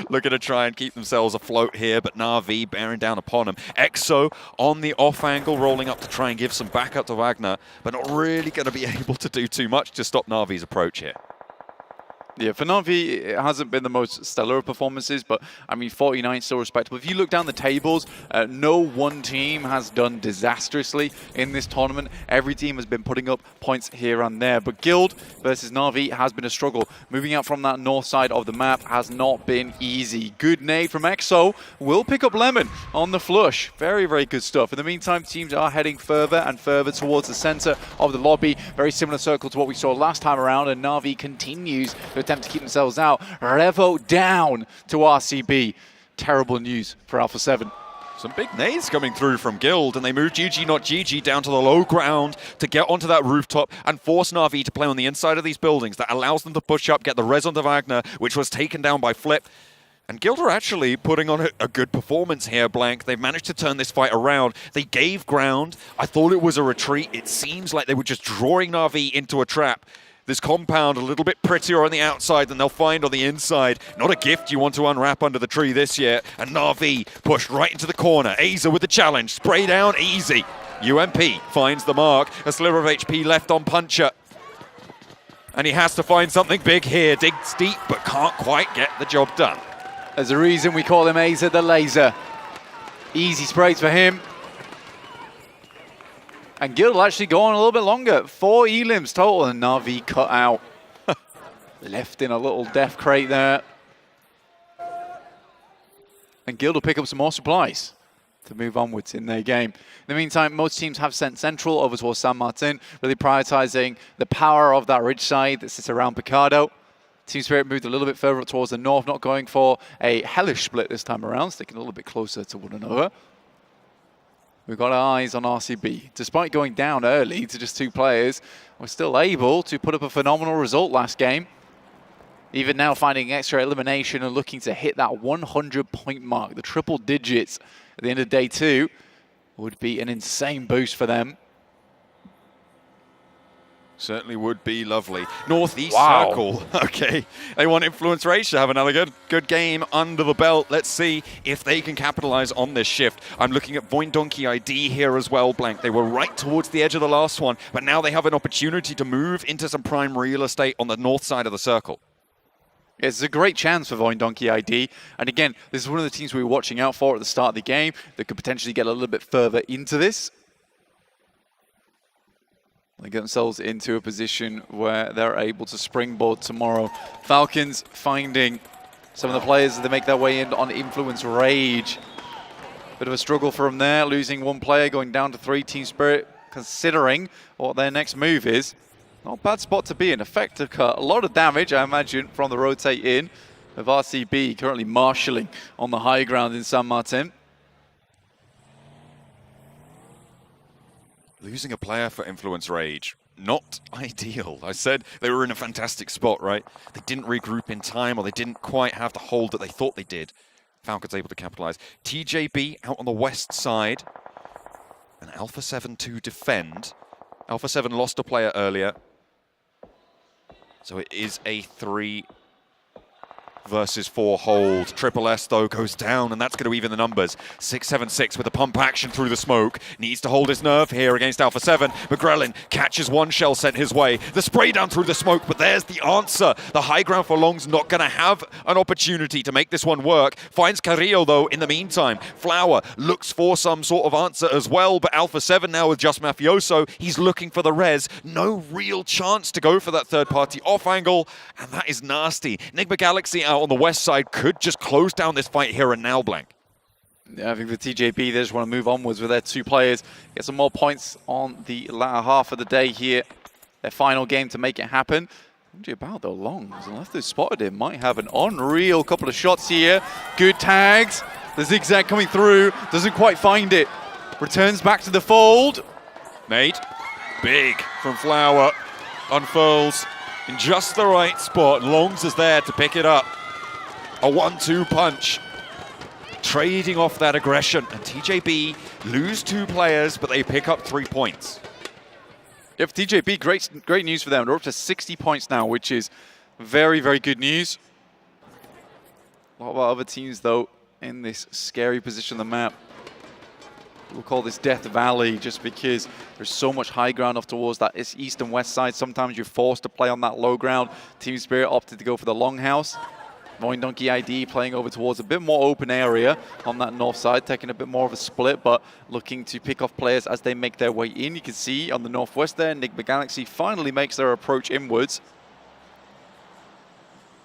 looking to try and keep themselves afloat here, but Na'Vi bearing down upon them. EXO on the off angle, rolling up to try and give some backup to Wagner, but not really going to be able to do too much to stop Na'Vi's approach here. Yeah, for Na'Vi, it hasn't been the most stellar of performances, but I mean, 49 still respectable. If you look down the tables, no one team has done disastrously in this tournament. Every team has been putting up points here and there, but Guild versus Na'Vi has been a struggle. Moving out from that north side of the map has not been easy. Good nade from EXO will pick up Lemon on the flush. Very, very good stuff. In the meantime, teams are heading further and further towards the center of the lobby. Very similar circle to what we saw last time around, and Na'Vi continues to attempt to keep themselves out. Revo down to RCB. Terrible news for Alpha 7. Some big nades coming through from Guild, and they move GG Not GG down to the low ground to get onto that rooftop and force Na'Vi to play on the inside of these buildings. That allows them to push up, get the res onto Wagner, which was taken down by Flip. And Guild are actually putting on a good performance here, Blank. They've managed to turn this fight around. They gave ground. I thought it was a retreat. It seems like they were just drawing Na'Vi into a trap. This compound a little bit prettier on the outside than they'll find on the inside. Not a gift you want to unwrap under the tree this year. And Na'Vi pushed right into the corner. Aza with the challenge. Spray down, easy. UMP finds the mark. A sliver of HP left on Puncher. And he has to find something big here. Digs deep, but can't quite get the job done. There's a reason we call him Aza the Laser. Easy sprays for him. And Guild will actually go on a little bit longer. 4 elims total, and Na'Vi cut out. Left in a little death crate there. And Guild will pick up some more supplies to move onwards in their game. In the meantime, most teams have sent Central over towards San Martin, really prioritizing the power of that ridge side that sits around Picado. Team Spirit moved a little bit further up towards the north, not going for a hellish split this time around, sticking a little bit closer to one another. We've got our eyes on RCB. Despite going down early to just 2 players, we're still able to put up a phenomenal result last game. Even now finding extra elimination and looking to hit that 100-point mark. The triple digits at the end of day 2 would be an insane boost for them. Certainly would be lovely. Northeast Circle. Okay. They want Influence Rage to have another good game under the belt. Let's see if they can capitalize on this shift. I'm looking at Voin Donkey ID here as well, Blank. They were right towards the edge of the last one, but now they have an opportunity to move into some prime real estate on the north side of the circle. It's a great chance for Voin Donkey ID. And again, this is one of the teams we were watching out for at the start of the game that could potentially get a little bit further into this. They get themselves into a position where they're able to springboard tomorrow. Falcons finding some of the players as they make their way in on Influence Rage. Bit of a struggle for them there, losing one player, going down to 3. Team Spirit considering what their next move is. Not a bad spot to be in. Effective cut. A lot of damage, I imagine, from the rotate in of RCB currently marshalling on the high ground in San Martin. Losing a player for Influence Rage, not ideal. I said they were in a fantastic spot, right? They didn't regroup in time, or they didn't quite have the hold that they thought they did. Falcons able to capitalize. TJB out on the west side. And Alpha 7 to defend. Alpha 7 lost a player earlier. So it is a 3 versus 4 hold. Triple S, though, goes down, and that's going to even the numbers. 676 with a pump action through the smoke. Needs to hold his nerve here against Alpha 7. McGrellin catches one shell sent his way. The spray down through the smoke, but there's the answer. The high ground for Long's not going to have an opportunity to make this one work. Finds Carrillo, though, in the meantime. Flower looks for some sort of answer as well, but Alpha 7 now with Just Mafioso. He's looking for the res. No real chance to go for that third-party off angle, and that is nasty. Enigma Galaxy out on the west side could just close down this fight here and now, Blank. Yeah, I think for TJB, they just want to move onwards with their 2 players, get some more points on the latter half of the day here. Their final game to make it happen. About though, Longs, unless they spotted him, might have an unreal couple of shots here. Good tags. The zigzag coming through, doesn't quite find it. Returns back to the fold. Nate, big from Flower, unfurls in just the right spot. Longs is there to pick it up. A 1-2 punch, trading off that aggression, and TJB lose 2 players, but they pick up 3 points. If TJB, great news for them. They're up to 60 points now, which is very, very good news. A lot of our other teams, though, in this scary position on the map. We'll call this Death Valley just because there's so much high ground off towards that east and west side. Sometimes you're forced to play on that low ground. Team Spirit opted to go for the Longhouse. Void Donkey ID playing over towards a bit more open area on that north side, taking a bit more of a split, but looking to pick off players as they make their way in. You can see on the northwest there, Enigma Galaxy finally makes their approach inwards.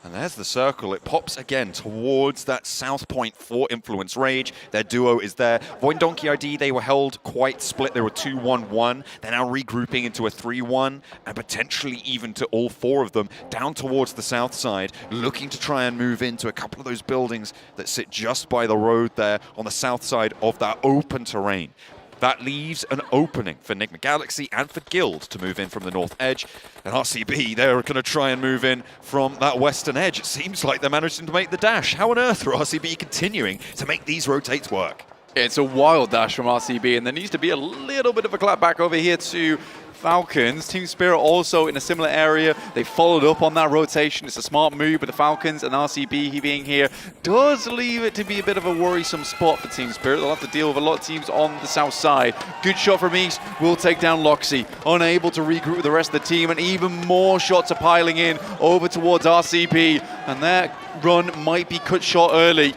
And there's the circle. It pops again towards that south point for Influence Rage. Their duo is there. Void Donkey ID, they were held quite split. They were 2-1-1. They're now regrouping into a 3-1, and potentially even to all 4 of them down towards the south side, looking to try and move into a couple of those buildings that sit just by the road there on the south side of that open terrain. That leaves an opening for Enigma Galaxy and for Guild to move in from the north edge. And RCB, they're going to try and move in from that western edge. It seems like they're managing to make the dash. How on earth are RCB continuing to make these rotates work? It's a wild dash from RCB, and there needs to be a little bit of a clap back over here to Falcons. Team Spirit also in a similar area. They followed up on that rotation. It's a smart move, but the Falcons and RCB being here does leave it to be a bit of a worrisome spot for Team Spirit. They'll have to deal with a lot of teams on the south side. Good shot from East will take down Loxy. Unable to regroup with the rest of the team, and even more shots are piling in over towards RCB, and that run might be cut short early.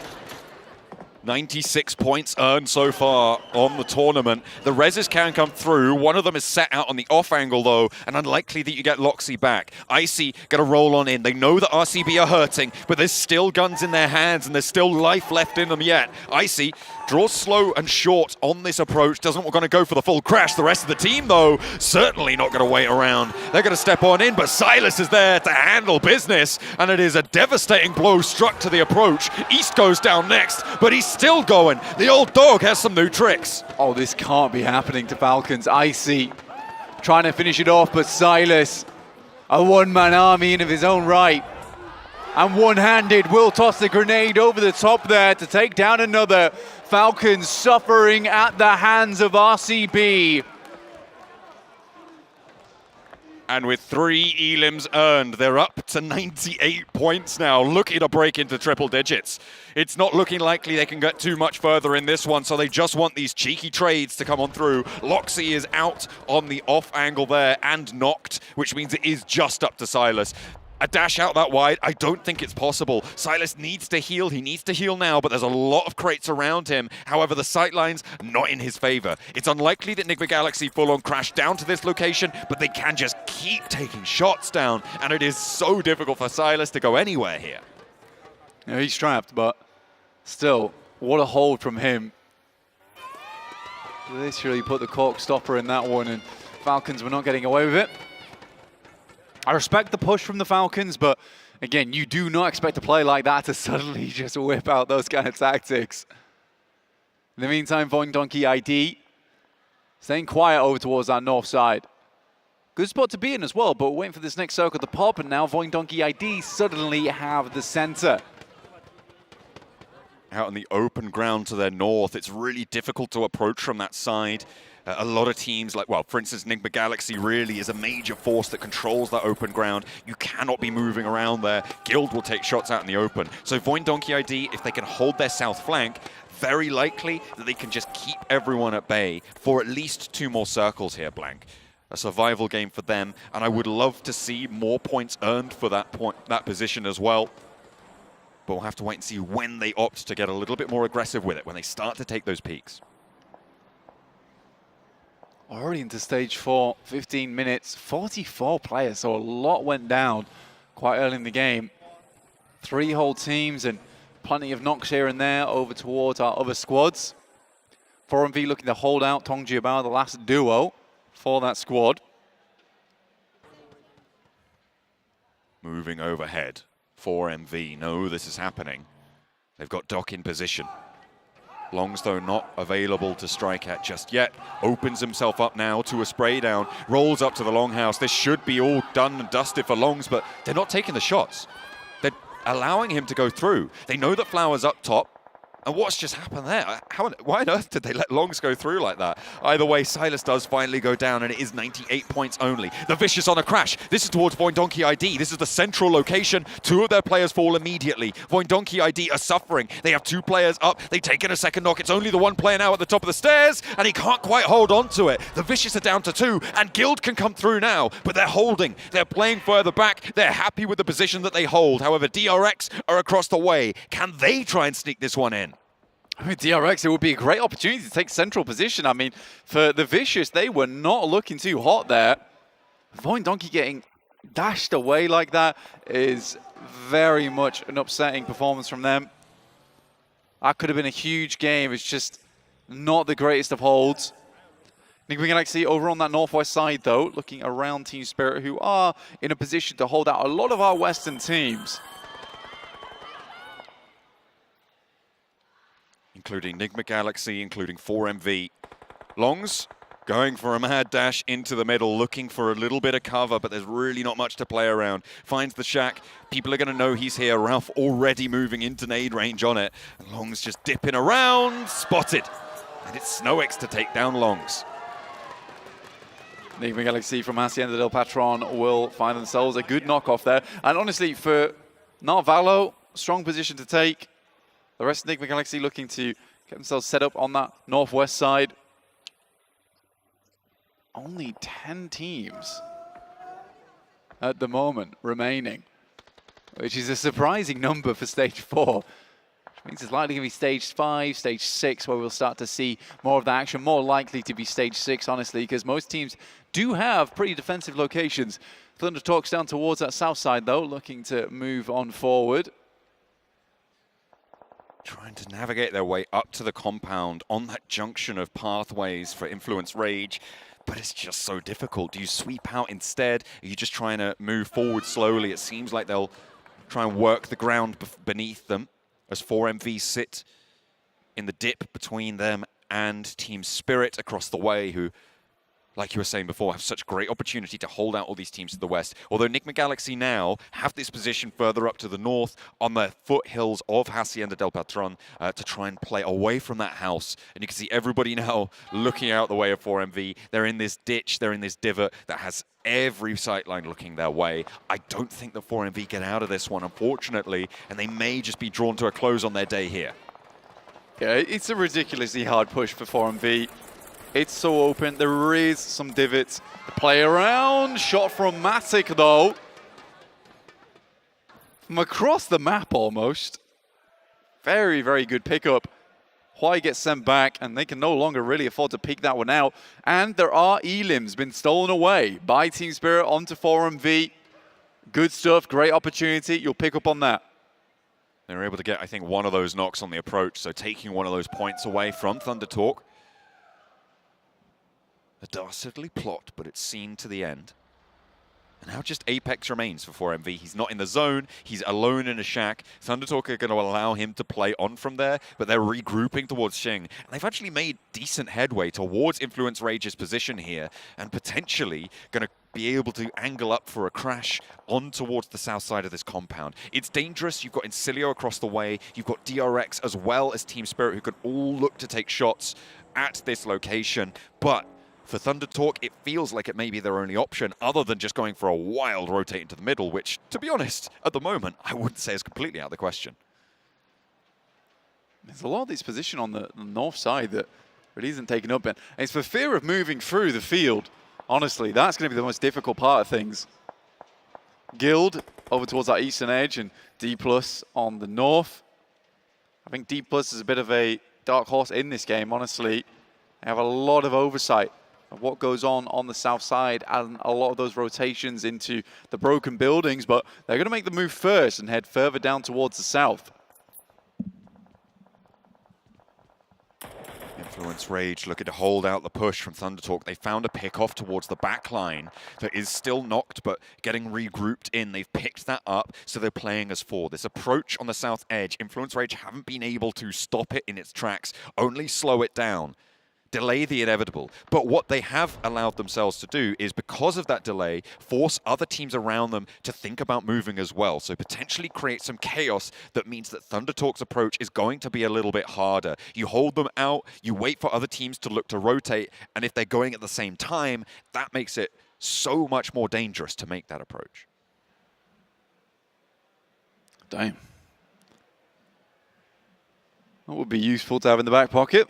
96 points earned so far on the tournament. The reses can come through. One of them is set out on the off angle, though, and unlikely that you get Loxy back. Icy going to roll on in. They know that RCB are hurting, but there's still guns in their hands, and there's still life left in them yet. Icy draws slow and short on this approach. Doesn't want to go for the full crash. The rest of the team, though, certainly not going to wait around. They're going to step on in, but Silas is there to handle business, and it is a devastating blow struck to the approach. East goes down next, but he's still going. The old dog has some new tricks. Oh, this can't be happening to Falcons. Icy trying to finish it off, but Silas, a one-man army in of his own right, and one-handed will toss the grenade over the top there to take down another. Falcons suffering at the hands of RCB. And with 3 elims earned, they're up to 98 points now, looking to break into triple digits. It's not looking likely they can get too much further in this one, so they just want these cheeky trades to come on through. Loxy is out on the off angle there and knocked, which means it is just up to Silas. A dash out that wide, I don't think it's possible. Silas needs to heal, he needs to heal now, but there's a lot of crates around him. However, the sightlines, not in his favor. It's unlikely that Nigma Galaxy full-on crash down to this location, but they can just keep taking shots down, and it is so difficult for Silas to go anywhere here. Yeah, he's trapped, but still, what a hold from him. Literally put the cork stopper in that one, and Falcons were not getting away with it. I respect the push from the Falcons, but again, you do not expect a play like that to suddenly just whip out those kind of tactics. In the meantime, Donkey ID staying quiet over towards that north side. Good spot to be in as well, but waiting for this next circle to pop, and now Donkey ID suddenly have the center. Out on the open ground to their north, it's really difficult to approach from that side. A lot of teams, like, well, for instance, Nigma Galaxy really is a major force that controls that open ground. You cannot be moving around there. Guild will take shots out in the open. So Donkey ID, if they can hold their south flank, very likely that they can just keep everyone at bay for at least 2 more circles here, Blank. A survival game for them, and I would love to see more points earned for that position as well. But we'll have to wait and see when they opt to get a little bit more aggressive with it, when they start to take those peaks. Already into stage 4, 15 minutes, 44 players, so a lot went down quite early in the game. 3 whole teams and plenty of knocks here and there over towards our other squads. 4MV looking to hold out Tongji Bao, the last duo for that squad. Moving overhead. 4MV know this is happening. They've got Doc in position. Longs, though, not available to strike at just yet. Opens himself up now to a spray down. Rolls up to the longhouse. This should be all done and dusted for Longs, but they're not taking the shots. They're allowing him to go through. They know that Flower's up top. And what's just happened there? Why on earth did they let Longs go through like that? Either way, Silas does finally go down, and it is 98 points only. The Vicious on a crash. This is towards Donkey ID. This is the central location. 2 of their players fall immediately. Donkey ID are suffering. They have 2 players up. They take in a second knock. It's only the 1 player now at the top of the stairs, and he can't quite hold on to it. The Vicious are down to 2, and Guild can come through now, but they're holding. They're playing further back. They're happy with the position that they hold. However, DRX are across the way. Can they try and sneak this one in? I mean, DRX, it would be a great opportunity to take central position. I mean, for the Vicious, they were not looking too hot there. Donkey getting dashed away like that is very much an upsetting performance from them. That could have been a huge game. It's just not the greatest of holds. Nigma Galaxy over on that northwest side, though, looking around Team Spirit, who are in a position to hold out a lot of our Western teams. Including Nigma Galaxy, including 4MV. Longs going for a mad dash into the middle, looking for a little bit of cover, but there's really not much to play around. Finds the shack. People are going to know he's here. Ralph already moving into nade range on it. And Longs just dipping around. Spotted. And it's SnowX to take down Longs. Nigma Galaxy from Hacienda del Patron will find themselves a good knockoff there. And honestly, for Narvalo, strong position to take. The rest of Nigma Galaxy looking to get themselves set up on that northwest side. Only 10 teams at the moment remaining, which is a surprising number for stage 4. Which means it's likely going to be stage 5, stage 6, where we'll start to see more of the action. More likely to be stage 6, honestly, because most teams do have pretty defensive locations. Thunder Talks down towards that south side, though, looking to move on forward. Trying to navigate their way up to the compound on that junction of pathways for Influence Rage, but it's just so difficult. Do you sweep out instead? Are you just trying to move forward slowly? It seems like they'll try and work the ground beneath them as 4MV sit in the dip between them and Team Spirit across the way, who, like you were saying before, have such great opportunity to hold out all these teams to the west. Although Nigma Galaxy now have this position further up to the north on the foothills of Hacienda del Patron to try and play away from that house. And you can see everybody now looking out the way of 4MV. They're in this ditch, they're in this divot that has every sightline looking their way. I don't think the 4MV get out of this one, unfortunately, and they may just be drawn to a close on their day here. Yeah, it's a ridiculously hard push for 4MV. It's so open. There is some divots. Play around. Shot from Matic, though. from across the map almost. Very, very good pickup. Hwai gets sent back, and they can no longer really afford to peek that one out. And there are elims been stolen away by Team Spirit onto 4MV. Good stuff, great opportunity. You'll pick up on that. They were able to get, I think, one of those knocks on the approach, so taking one of those points away from Thunder Talk. A dastardly plot, but it's seen to the end. And now just Apex remains for 4MV. He's not in the zone. He's alone in a shack. Thunder Talk are going to allow him to play on from there, but they're regrouping towards Xing. And they've actually made decent headway towards Influence Rage's position here, and potentially going to be able to angle up for a crash on towards the south side of this compound. It's dangerous. You've got Incilio across the way. You've got DRX as well as Team Spirit, who can all look to take shots at this location. But for Thunder Talk, it feels like it may be their only option other than just going for a wild rotate into the middle, which, to be honest, at the moment, I wouldn't say is completely out of the question. There's a lot of this position on the north side that really isn't taken up in. And it's for fear of moving through the field. Honestly, that's going to be the most difficult part of things. Guild over towards that eastern edge and D+ on the north. I think D+ is a bit of a dark horse in this game, honestly. They have a lot of oversight of what goes on the south side and a lot of those rotations into the broken buildings, but they're going to make the move first and head further down towards the south. Influence Rage looking to hold out the push from Thunder Talk. They found a pick off towards the back line that is still knocked, but getting regrouped in. They've picked that up, so they're playing as 4. This approach on the south edge, Influence Rage haven't been able to stop it in its tracks, only slow it down. Delay the inevitable. But what they have allowed themselves to do is, because of that delay, force other teams around them to think about moving as well. So potentially create some chaos that means that Thunder Talk's approach is going to be a little bit harder. You hold them out, you wait for other teams to look to rotate, and if they're going at the same time, that makes it so much more dangerous to make that approach. Damn. That would be useful to have in the back pocket.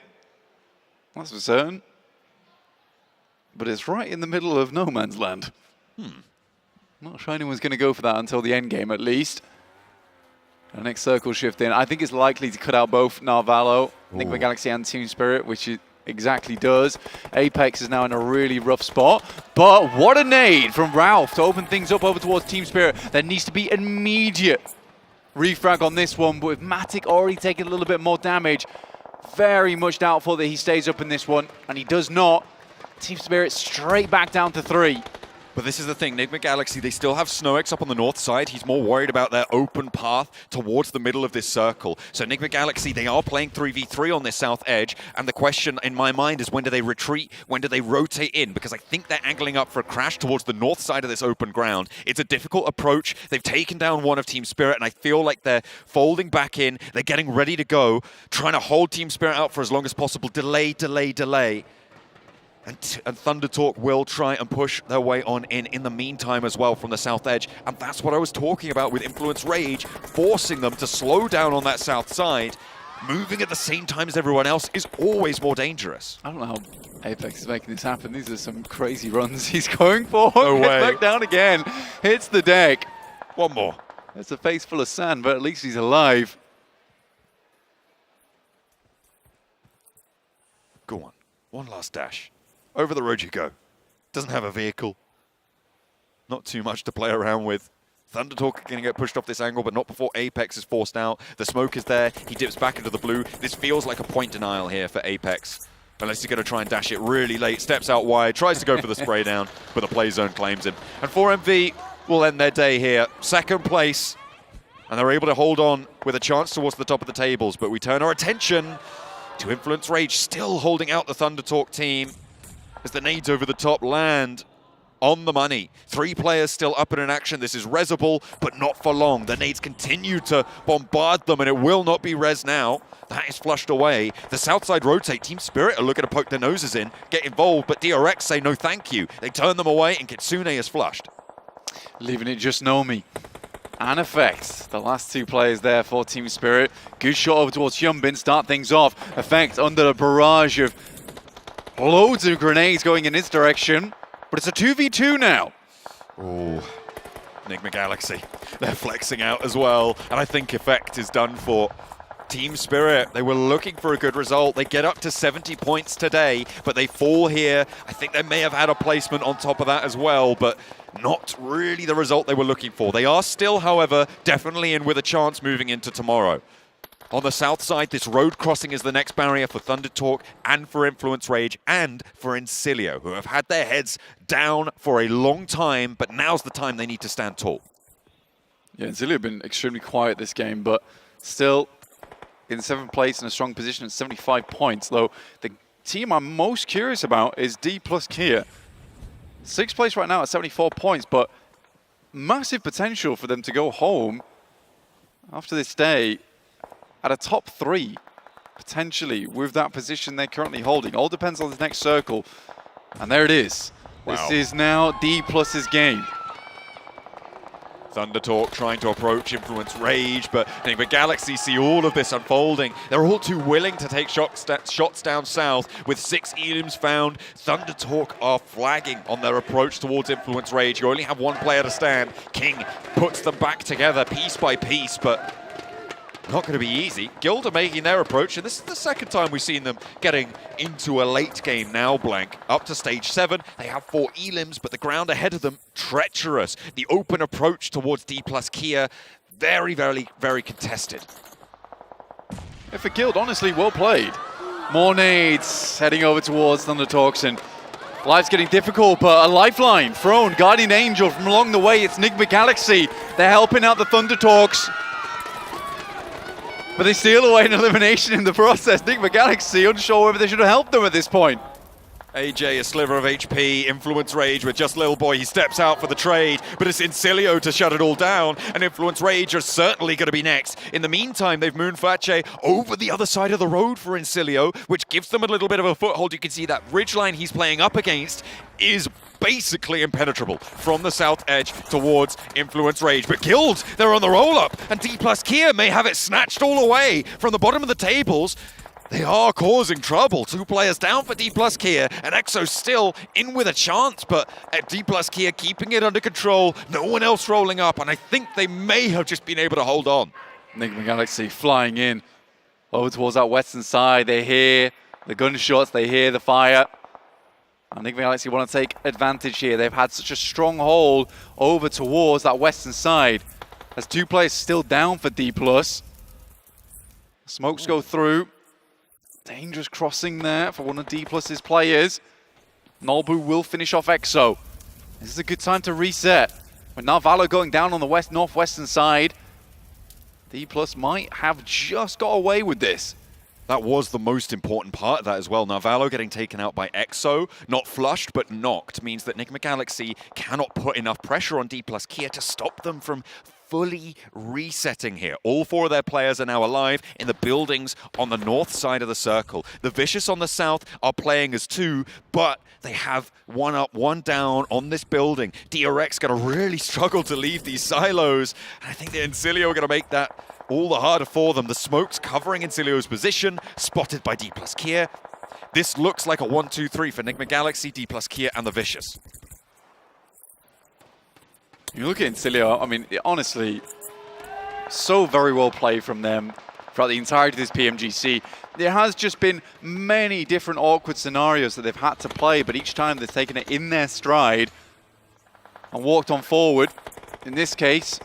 That's for certain. But it's right in the middle of no man's land. Not sure anyone's going to go for that until the end game, at least. The next circle shift in. I think it's likely to cut out both Narvalo, Enigma Galaxy, and Team Spirit, which it exactly does. Apex is now in a really rough spot. But what a nade from Ralph to open things up over towards Team Spirit. There needs to be immediate refrag on this one, but with Matic already taking a little bit more damage, very much doubtful that he stays up in this one, and he does not. Team Spirit straight back down to 3. But this is the thing, Enigma Galaxy, they still have SnowX up on the north side. He's more worried about their open path towards the middle of this circle. So Enigma Galaxy, they are playing 3v3 on this south edge, and the question in my mind is, when do they retreat? When do they rotate in? Because I think they're angling up for a crash towards the north side of this open ground. It's a difficult approach. They've taken down one of Team Spirit, and I feel like they're folding back in. They're getting ready to go, trying to hold Team Spirit out for as long as possible. Delay, delay, delay. And Thunder Talk will try and push their way on in the meantime as well from the south edge. And that's what I was talking about with Influence Rage, forcing them to slow down on that south side. Moving at the same time as everyone else is always more dangerous. I don't know how Apex is making this happen. These are some crazy runs he's going for. No way. Back down again. Hits the deck. One more. It's a face full of sand, but at least he's alive. Go on. One last dash. Over the road you go. Doesn't have a vehicle. Not too much to play around with. Thunder Talk are going to get pushed off this angle, but not before Apex is forced out. The smoke is there. He dips back into the blue. This feels like a point denial here for Apex. Unless he's going to try and dash it really late. Steps out wide. Tries to go for the spray down, but the play zone claims him. And 4MV will end their day here. Second place. And they're able to hold on with a chance towards the top of the tables. But we turn our attention to Influence Rage, still holding out the Thunder Talk team. As the nades over the top land on the money. 3 players still up and in action. This is resable, but not for long. The nades continue to bombard them, and it will not be res now. That is flushed away. The south side rotate. Team Spirit are looking to poke their noses in, get involved, but DRX say no thank you. They turn them away, and Kitsune is flushed. Leaving it just Nomi and Effect. The last 2 players there for Team Spirit. Good shot over towards Hyunbin. Start things off. Effect under a barrage of loads of grenades going in his direction, but it's a 2v2 now. Oh, Enigma Galaxy, they're flexing out as well, and I think Effect is done for. Team Spirit, they were looking for a good result. They get up to 70 points today, but they fall here. I think they may have had a placement on top of that as well, but not really the result they were looking for. They are still, however, definitely in with a chance moving into tomorrow. On the south side, this road crossing is the next barrier for Thunder Talk and for Influence Rage and for Incilio, who have had their heads down for a long time, but now's the time they need to stand tall. Yeah, Incilio have been extremely quiet this game, but still in 7th place in a strong position at 75 points, though the team I'm most curious about is D plus Kia. 6th place right now at 74 points, but massive potential for them to go home after this day at a top 3, potentially, with that position they're currently holding. All depends on this next circle, and there it is. Wow. This is now D plus's game. Thunder Talk trying to approach Influence Rage, but Enigma Galaxy see all of this unfolding. They're all too willing to take shots down south. With 6 elims found, Thunder Talk are flagging on their approach towards Influence Rage. You only have one player to stand. King puts them back together piece by piece, but not going to be easy. Guild are making their approach, and this is the second time we've seen them getting into a late game now, Blank. Up to stage 7, they have 4 elims, but the ground ahead of them, treacherous. The open approach towards D plus Kia, very, very, very contested. Yeah, for Guild, honestly, well played. More nades heading over towards Thunder Talks, and life's getting difficult, but a lifeline thrown. Guardian Angel from along the way, it's Enigma Galaxy. They're helping out the Thunder Talks, but they steal away an elimination in the process. Enigma Galaxy unsure whether they should have helped them at this point. AJ, a sliver of HP, Influence Rage with just Little Boy. He steps out for the trade, but it's Incilio to shut it all down, and Influence Rage are certainly going to be next. In the meantime, they've moved Fache over the other side of the road for Incilio, which gives them a little bit of a foothold. You can see that ridgeline he's playing up against is basically impenetrable from the south edge towards Influence Rage. But Guild, they're on the roll-up, and D plus Kia may have it snatched all away from the bottom of the tables. They are causing trouble. 2 players down for D plus Kia, and Exo still in with a chance, but D plus Kia keeping it under control. No one else rolling up, and I think they may have just been able to hold on. Enigma Galaxy flying in over towards that western side. They hear the gunshots, they hear the fire. Enigma Galaxy want to take advantage here. They've had such a strong hold over towards that western side. There's 2 players still down for D plus. Smokes go through. Dangerous crossing there for one of D plus's players. Nolbu will finish off Exo. This is a good time to reset. With Narvalo going down on the northwestern side, D plus might have just got away with this. That was the most important part of that as well. Narvalo getting taken out by Exo, not flushed but knocked, means that Enigma Galaxy cannot put enough pressure on D plus Kia to stop them from fully resetting here. All 4 of their players are now alive in the buildings on the north side of the circle. The Vicious on the south are playing as 2, but they have 1 up, 1 down on this building. DRX going to really struggle to leave these silos, and I think that Incilio are going to make that all the harder for them. The smoke's covering Incilio's position, spotted by D plus Kia. This looks like a 1-2-3 for Enigma Galaxy, D plus Kia, and the Vicious. You look at Incilio, I mean, honestly, so very well played from them throughout the entirety of this PMGC. There has just been many different awkward scenarios that they've had to play, but each time they've taken it in their stride and walked on forward. In this case,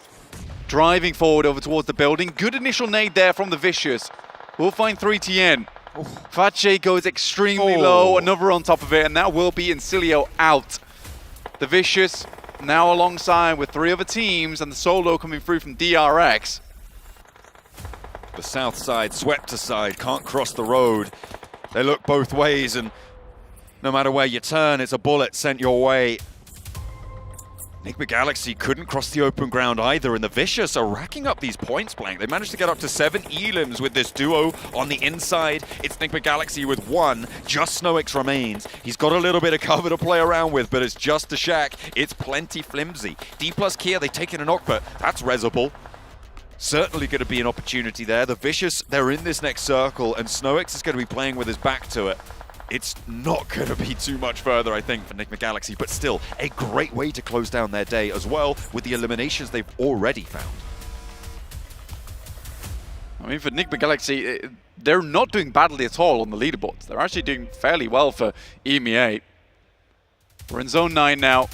driving forward over towards the building. Good initial nade there from the Vicious. We'll find 3TN. Fache goes extremely low, another on top of it, and that will be Incilio out. The Vicious now alongside with 3 other teams, and the solo coming through from DRX. The south side swept aside, can't cross the road. They look both ways, and no matter where you turn, it's a bullet sent your way. Enigma Galaxy couldn't cross the open ground either, and the Vicious are racking up these points, Blank. They managed to get up to 7 elims with this duo on the inside. It's Enigma Galaxy with 1, just Snowix remains. He's got a little bit of cover to play around with, but it's just a shack. It's plenty flimsy. D plus Kia, they've taken a knock, but that's resable. Certainly going to be an opportunity there. The Vicious, they're in this next circle, and Snowix is going to be playing with his back to it. it's not going to be too much further, I think, for Enigma Galaxy, but still a great way to close down their day as well with the eliminations they've already found. I mean, for Enigma Galaxy, they're not doing badly at all on the leaderboards. They're actually doing fairly well for EMEA. We're in Zone 9 now.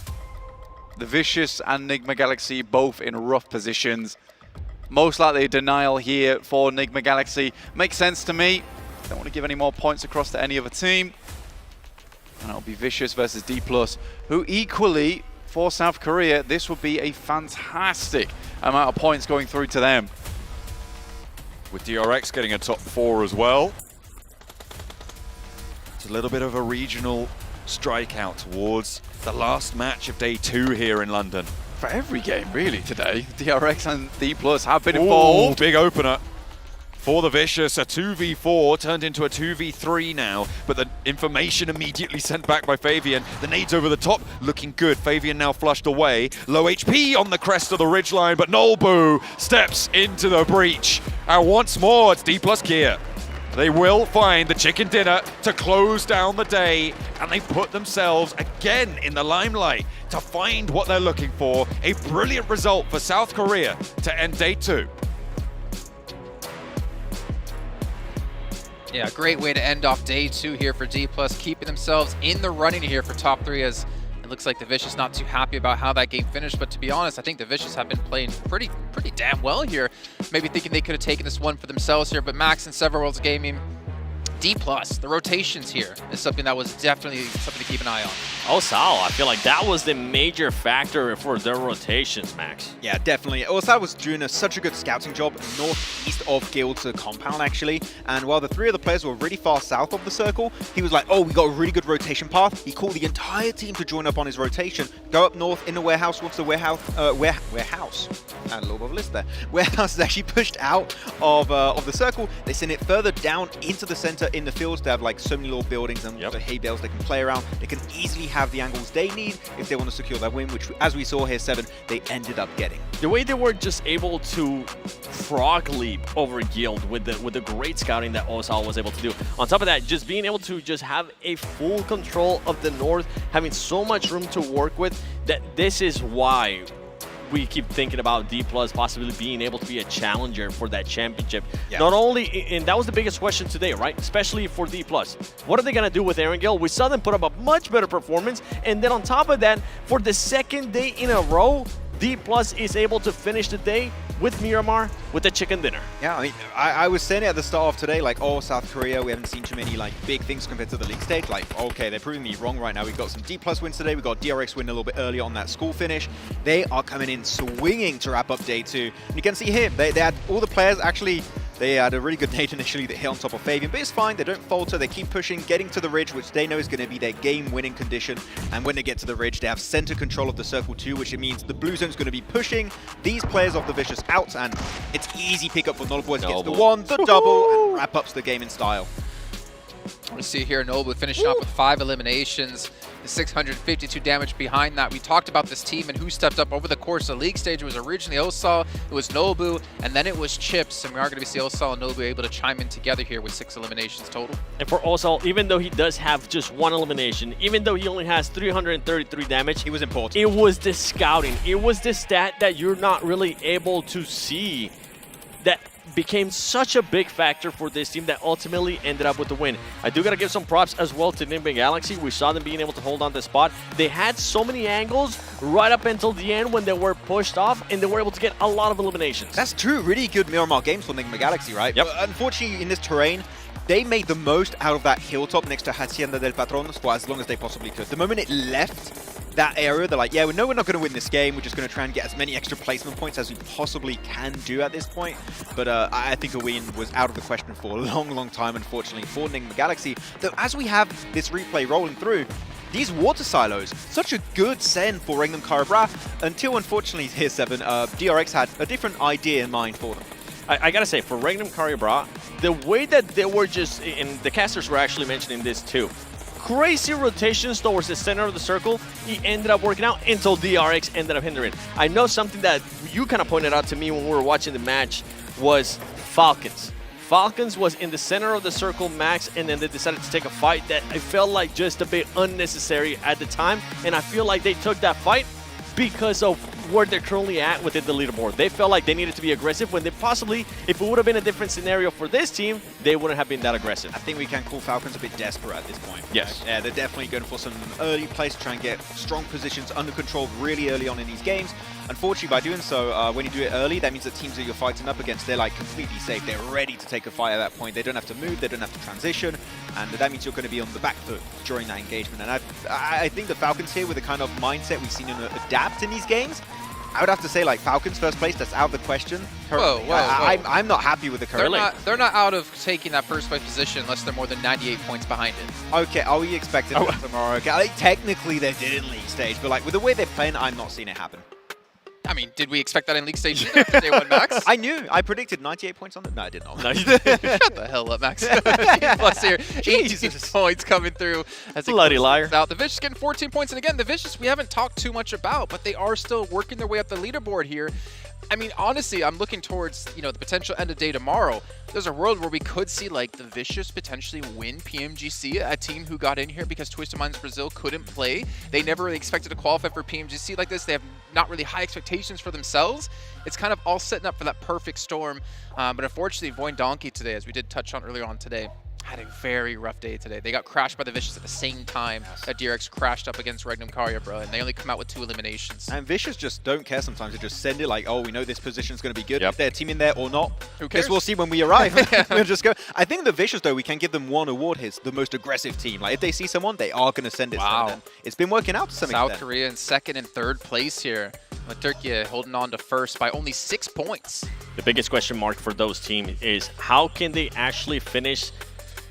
The Vicious and Enigma Galaxy both in rough positions. Most likely a denial here for Enigma Galaxy. Makes sense to me. Don't want to give any more points across to any other team. And it'll be Vicious versus D+, who equally, for South Korea, this would be a fantastic amount of points going through to them. With DRX getting a top 4 as well. It's a little bit of a regional strikeout towards the last match of day 2 here in London. For every game, really, today, DRX and D+ have been involved. Big opener for the Vicious. A 2v4 turned into a 2v3 now, but the information immediately sent back by Fabian. The nades over the top, looking good. Fabian now flushed away. Low HP on the crest of the ridgeline, but Nolbu steps into the breach. And once more, it's D+ Kia. They will find the chicken dinner to close down the day, and they put themselves again in the limelight to find what they're looking for. A brilliant result for South Korea to end day 2. Yeah, great way to end off day 2 here for D+, keeping themselves in the running here for top 3, as it looks like the Vicious not too happy about how that game finished. But to be honest, I think the Vicious have been playing pretty damn well here. Maybe thinking they could have taken this one for themselves here, but Max and Several Worlds Gaming, D+, the rotations here is something that was definitely something to keep an eye on. Osao, I feel like that was the major factor for their rotations, Max. Yeah, definitely. Osao was doing such a good scouting job northeast of Guild's compound, actually. And while the 3 other players were really far south of the circle, he was like, oh, we got a really good rotation path. He called the entire team to join up on his rotation. Go up north in the warehouse. Once the warehouse, and a little bit of a list there. Warehouse is actually pushed out of the circle. They send it further down into the center in the fields. They have like so many little buildings and the hay bales they can play around. They can easily have the angles they need if they want to secure that win, which, as we saw here, 7, they ended up getting. The way they were just able to frog leap over Guild with the great scouting that Osao was able to do. On top of that, just being able to just have a full control of the north, having so much room to work with, that this is why we keep thinking about D+ possibly being able to be a challenger for that championship. Yeah. Not only, and that was the biggest question today, right? Especially for D+. What are they going to do with Erangel? We saw them put up a much better performance. And then on top of that, for the second day in a row, D+ is able to finish the day with Miramar with the chicken dinner. Yeah, I mean, I was saying it at the start of today, like, oh, South Korea, we haven't seen too many like big things compared to the league stage. Like, okay, they're proving me wrong right now. We've got some D+ wins today. We got DRX win a little bit earlier on that school finish. They are coming in swinging to wrap up day 2. And you can see here, they had all the players actually. They had a really good nade initially that hit on top of Fabian, but it's fine. They don't falter. They keep pushing, getting to the ridge, which they know is going to be their game-winning condition. And when they get to the ridge, they have center control of the circle too, which it means the blue zone is going to be pushing these players off the Vicious out, and it's easy pickup for Nolbu as he gets the 1, the double, and wrap-ups the game in style. We see here Nobu finishing off with 5 eliminations, 652 damage behind that. We talked about this team and who stepped up over the course of the league stage. It was originally Osal, it was Nobu, and then it was Chips. And we are going to see Osal and Nobu able to chime in together here with 6 eliminations total. And for Osal, even though he does have just 1 elimination, even though he only has 333 damage, he was important. It was the scouting. It was the stat that you're not really able to see that became such a big factor for this team that ultimately ended up with the win. I do got to give some props as well to Enigma Galaxy. We saw them being able to hold on the spot. They had so many angles right up until the end when they were pushed off, and they were able to get a lot of eliminations. That's true. Really good Miramar games for Enigma Galaxy, right? Yep. But unfortunately, in this terrain, they made the most out of that hilltop next to Hacienda del Patron for as long as they possibly could. The moment it left that area, they're like, yeah, we know we're not going to win this game. We're just going to try and get as many extra placement points as we possibly can do at this point. But I think a win was out of the question for a long, long time, unfortunately, for Enigma Galaxy. Though as we have this replay rolling through, these water silos, such a good send for Regnum Karabra, until unfortunately here 7, DRX had a different idea in mind for them. I gotta say, for Regnum Karabra, the way that they were just, and the casters were actually mentioning this too, crazy rotations towards the center of the circle, he ended up working out until DRX ended up hindering. I know something that you kind of pointed out to me when we were watching the match was Falcons. Falcons was in the center of the circle, Max, and then they decided to take a fight that I felt like just a bit unnecessary at the time. And I feel like they took that fight because of where they're currently at within the leaderboard. They felt like they needed to be aggressive when they possibly, if it would have been a different scenario for this team, they wouldn't have been that aggressive. I think we can call Falcons a bit desperate at this point. Yes. Yeah, they're definitely going for some early plays to try and get strong positions under control really early on in these games. Unfortunately, by doing so, when you do it early, that means the teams that you're fighting up against, they're like completely safe. They're ready to take a fight at that point. They don't have to move, they don't have to transition, and that means you're going to be on the back foot during that engagement. And I think the Falcons here, with the kind of mindset we've seen them adapt in these games, I would have to say, like, Falcons first place, that's out of the question. Whoa. I'm not happy with the current. They're not out of taking that first place position unless they're more than 98 points behind it. Okay, are we expecting that tomorrow? Okay, like, technically they did in league stage, but like with the way they're playing, I'm not seeing it happen. I mean, did we expect that in league stage after day one, Max? I knew. I predicted 98 points on the... No, I did not. No, you didn't. Shut the hell up, Max. Plus here, 18 points coming through. As bloody liar. Out. The Vicious getting 14 points. And again, the Vicious we haven't talked too much about, but they are still working their way up the leaderboard here. I mean, honestly, I'm looking towards, you know, the potential end of day tomorrow. There's a world where we could see, like, the Vicious potentially win PMGC, a team who got in here because Twisted Minds Brazil couldn't play. They never really expected to qualify for PMGC like this. They have not really high expectations for themselves. It's kind of all setting up for that perfect storm. But unfortunately, Voin Donkey today, as we did touch on earlier on today, had a very rough day today. They got crashed by the Vicious at the same time that DRX crashed up against Regnum Karya, bro, and they only come out with 2 eliminations. And Vicious just don't care sometimes. They just send it like, oh, we know this position's going to be good. If they're teaming there or not, who cares? Guess we'll see when we arrive. We'll just go. I think the Vicious, though, we can give them one award here, the most aggressive team. Like, if they see someone, they are going to send it. Wow. So it's been working out to some extent. South Korea in second and third place here. With Turkey holding on to first by only 6 points. The biggest question mark for those teams is how can they actually finish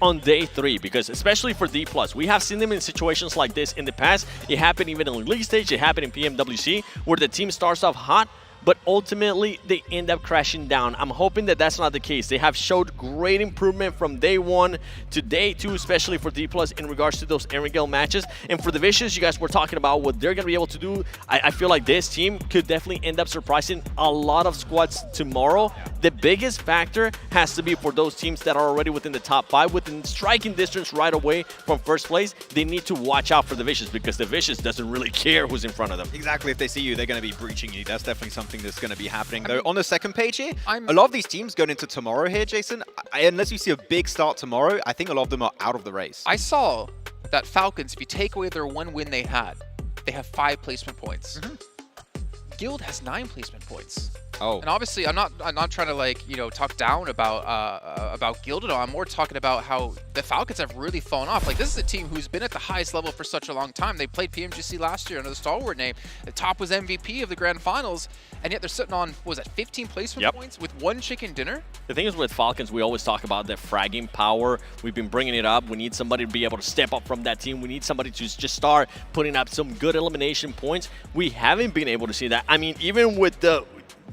on day 3, because especially for D+, we have seen them in situations like this in the past. It happened even in the league stage, it happened in PMWC, where the team starts off hot, but ultimately they end up crashing down. I'm hoping that that's not the case. They have showed great improvement from day 1 to day 2, especially for D+ in regards to those Erangel matches. And for the Vicious, you guys were talking about what they're going to be able to do. I feel like this team could definitely end up surprising a lot of squads tomorrow. The biggest factor has to be for those teams that are already within the top 5, within striking distance right away from first place. They need to watch out for the Vicious, because the Vicious doesn't really care who's in front of them. Exactly. If they see you, they're going to be breaching you. That's definitely something that's going to be happening. Though on the second page here, a lot of these teams going into tomorrow here, Jason, unless you see a big start tomorrow, I think a lot of them are out of the race. I saw that Falcons, if you take away their 1 win they had, they have 5 placement points. Guild has 9 placement points. Oh. And obviously, I'm not trying to, like, you know, talk down about Guild at all. I'm more talking about how the Falcons have really fallen off. Like, this is a team who's been at the highest level for such a long time. They played PMGC last year under the stalwart name. The top was MVP of the grand finals, and yet they're sitting on, what was that, 15 placement points with 1 chicken dinner? The thing is with Falcons, we always talk about their fragging power. We've been bringing it up. We need somebody to be able to step up from that team. We need somebody to just start putting up some good elimination points. We haven't been able to see that. I mean, even with the...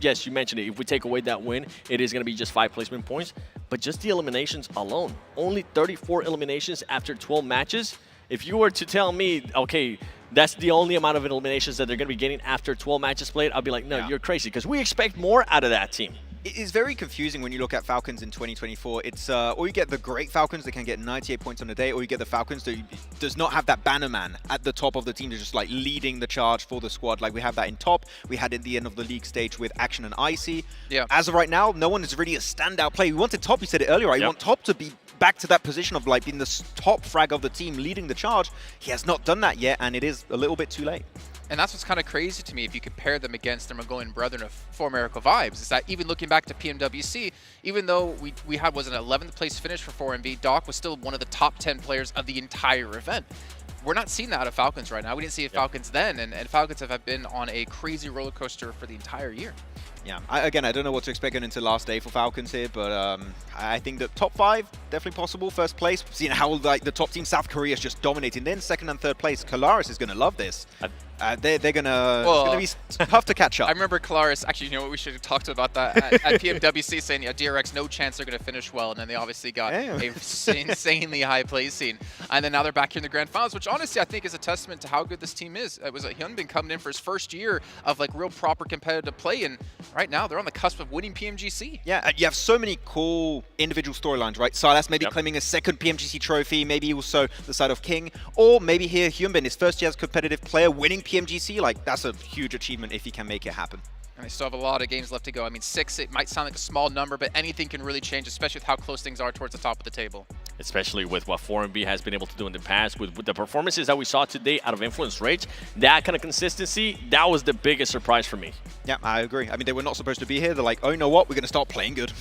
Yes, you mentioned it. If we take away that win, it is going to be just 5 placement points. But just the eliminations alone, only 34 eliminations after 12 matches. If you were to tell me, okay, that's the only amount of eliminations that they're going to be getting after 12 matches played, I'll be like, no, you're crazy, because we expect more out of that team. It is very confusing when you look at Falcons in 2024. It's or you get the great Falcons that can get 98 points on the day, or you get the Falcons that does not have that banner man at the top of the team to just like leading the charge for the squad. Like we have that in top. We had at the end of the league stage with Action and Icy. Yeah. As of right now, no one is really a standout player. We wanted Top, you said it earlier, right? You want Top to be back to that position of like being the top frag of the team, leading the charge. He has not done that yet, and it is a little bit too late. And that's what's kind of crazy to me if you compare them against their Mongolian brethren of For Miracle Vibes, is that even looking back to PMWC, even though we had was an 11th place finish for 4MV, Doc was still one of the top 10 players of the entire event. We're not seeing that out of Falcons right now. We didn't see it Falcons then, and Falcons have been on a crazy roller coaster for the entire year. Yeah, again, I don't know what to expect going into last day for Falcons here, but I think that top 5, definitely possible. First place, seeing how like the top team, South Korea, is just dominating. Then second and third place, Kalaris is going to love this. They're gonna be tough to catch up. I remember Claris, actually, you know what, we should have talked about that at PMWC, saying, yeah, DRX, no chance they're going to finish well, and then they obviously got a insanely high placing. And then now they're back here in the grand finals, which honestly I think is a testament to how good this team is. It was Hyunbin coming in for his first year of like real proper competitive play, and right now they're on the cusp of winning PMGC. Yeah, you have so many cool individual storylines, right? Silas maybe claiming a second PMGC trophy, maybe also the side of King, or maybe here Hyunbin, his first year as competitive player, winning PMGC. Like, that's a huge achievement if he can make it happen. And they still have a lot of games left to go. I mean, 6, it might sound like a small number, but anything can really change, especially with how close things are towards the top of the table. Especially with what 4MB has been able to do in the past, with the performances that we saw today out of Influence Rage, that kind of consistency, that was the biggest surprise for me. Yeah, I agree. I mean, they were not supposed to be here. They're like, oh, you know what? We're going to start playing good.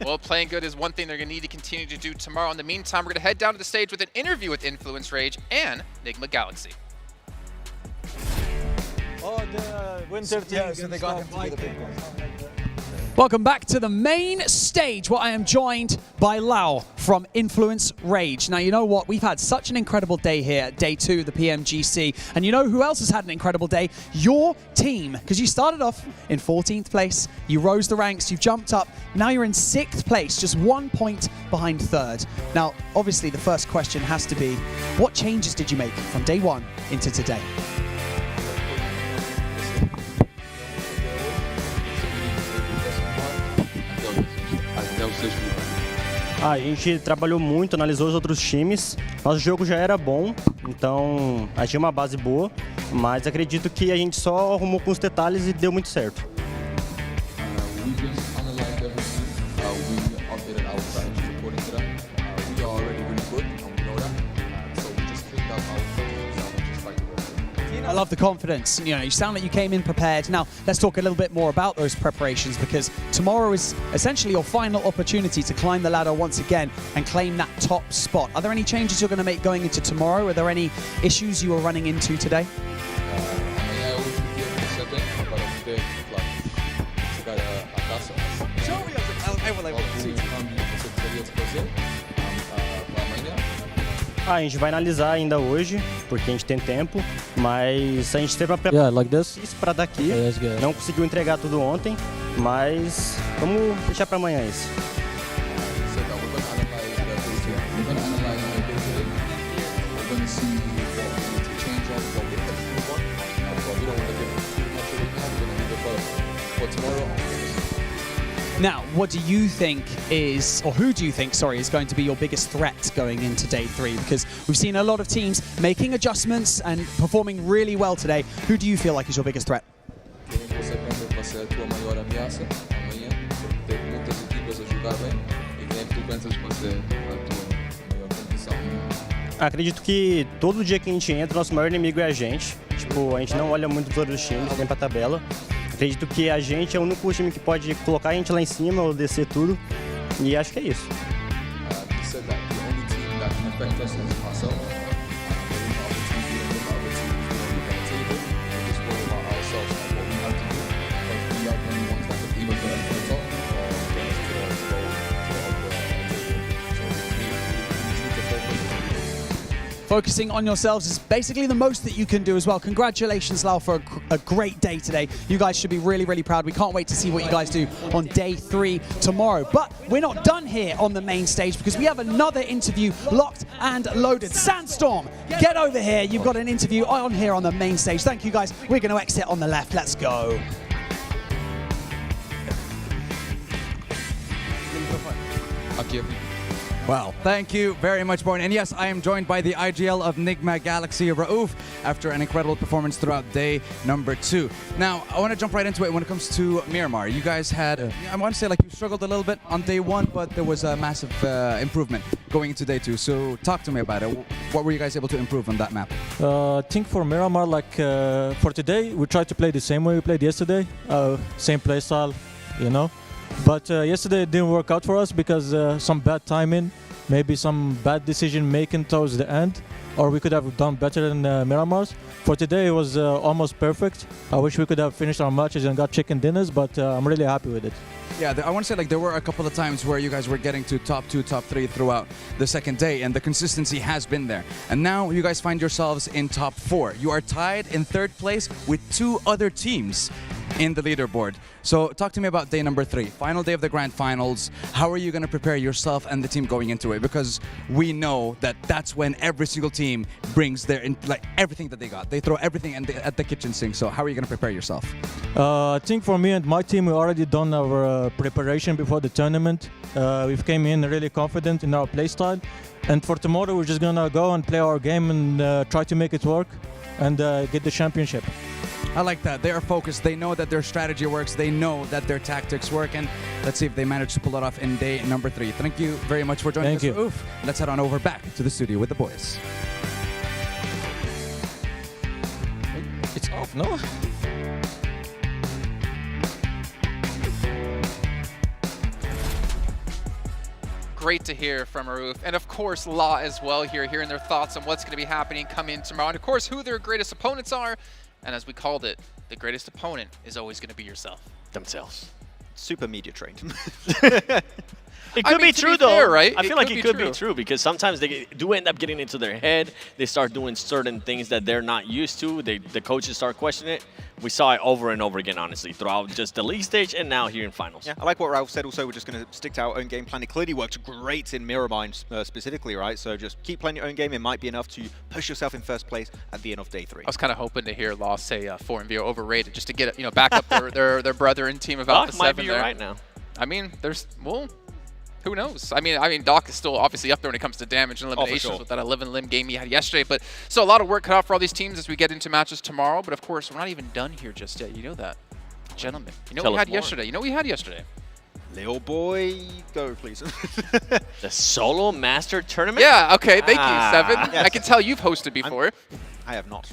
Well, playing good is one thing they're going to need to continue to do tomorrow. In the meantime, we're going to head down to the stage with an interview with Influence Rage and Enigma Galaxy. Oh, the winter teams, they got him to the big one. Welcome back to the main stage, where I am joined by Lau from Influence Rage. Now, you know what? We've had such an incredible day here at day 2 of the PMGC. And you know who else has had an incredible day? Your team. Because you started off in 14th place, you rose the ranks, you jumped up, now you're in 6th place, just 1 point behind 3rd. Now, obviously, the first question has to be, what changes did you make from day 1 into today? A gente trabalhou muito, analisou os outros times. Nosso jogo já era bom, então a gente tinha uma base boa, mas acredito que a gente só arrumou com os detalhes e deu muito certo. I love the confidence. You know, you sound like you came in prepared. Now, let's talk a little bit more about those preparations, because tomorrow is essentially your final opportunity to climb the ladder once again and claim that top spot. Are there any changes you're going to make going into tomorrow? Are there any issues you are running into today? A gente vai analisar ainda hoje, porque a gente tem tempo, mas a gente teve uma preparação para daqui. Não conseguiu entregar tudo ontem, mas vamos deixar para amanhã isso. Now, what do you think is, or who do you think, sorry, is going to be your biggest threat going into day 3? Because we've seen a lot of teams making adjustments and performing really well today. Who do you feel like is your biggest threat? Acredito que todo dia que a gente entra, nosso maior inimigo é a gente. Tipo, a gente não olha muito todos os times, vem pra tabela. Acredito que a gente é o único time que pode colocar a gente lá em cima ou descer tudo. E acho que é isso. Focusing on yourselves is basically the most that you can do as well. Congratulations, Lau, for a great day today. You guys should be really, really proud. We can't wait to see what you guys do on day 3 tomorrow. But we're not done here on the main stage, because we have another interview locked and loaded. Sandstorm, get over here. You've got an interview on here on the main stage. Thank you, guys. We're going to exit on the left. Let's go. Well, thank you very much, Born. And yes, I am joined by the IGL of Enigma Galaxy, Raouf, after an incredible performance throughout day number 2. Now, I want to jump right into it when it comes to Miramar. You guys had, I want to say, like, you struggled a little bit on day 1, but there was a massive improvement going into day 2. So talk to me about it. What were you guys able to improve on that map? I think for Miramar, like for today, we tried to play the same way we played yesterday, same play style, you know. But yesterday it didn't work out for us because some bad timing maybe some bad decision making towards the end, or we could have done better than Miramar's. For today, it was almost perfect. I wish we could have finished our matches and got chicken dinners, but I'm really happy with it. Yeah, I want to say, like, there were a couple of times where you guys were getting to top 2, top 3 throughout the second day, and the consistency has been there. And now you guys find yourselves in top 4. You are tied in 3rd place with 2 other teams in the leaderboard. So talk to me about day number 3, final day of the grand finals. How are you going to prepare yourself and the team going into it? Because we know that that's when every single team brings their everything that they got. They throw everything at the kitchen sink. So how are you going to prepare yourself? I think for me and my team, we already done our preparation before the tournament. We've came in really confident in our play style. And for tomorrow, we're just going to go and play our game and try to make it work and get the championship. I like that. They are focused. They know that their strategy works. They know that their tactics work. And let's see if they manage to pull it off in day number 3. Thank you very much for joining us. Thank you. Oof. Let's head on over back to the studio with the boys. It's off, no? Great to hear from Aruf, and of course Law as well here, hearing their thoughts on what's going to be happening coming tomorrow, and of course who their greatest opponents are. And as we called it, the greatest opponent is always going to be yourself. Themselves. Super media trained. It could be true, though. Fair, right? I feel like it could be true because sometimes they do end up getting into their head. They start doing certain things that they're not used to. The coaches start questioning it. We saw it over and over again, honestly, throughout just the league stage and now here in finals. Yeah, I like what Ralph said. Also, we're just going to stick to our own game plan. It clearly worked great in Miramar specifically, right? So just keep playing your own game. It might be enough to push yourself in 1st place at the end of day 3. I was kind of hoping to hear Law say 4MV are overrated, just to get back up their brother and team of Alpha 7 might be there. right now. I mean, who knows? I mean, Doc is still obviously up there when it comes to damage and eliminations with that 11-limb game he had yesterday. But so a lot of work cut out for all these teams as we get into matches tomorrow. But of course, we're not even done here just yet. You know that, gentlemen. You know what we had yesterday. You know what we had yesterday. Little boy, go please. The Solo Master Tournament? Yeah. Okay. Thank you, Seven. Yes. I can tell you've hosted before. I have not.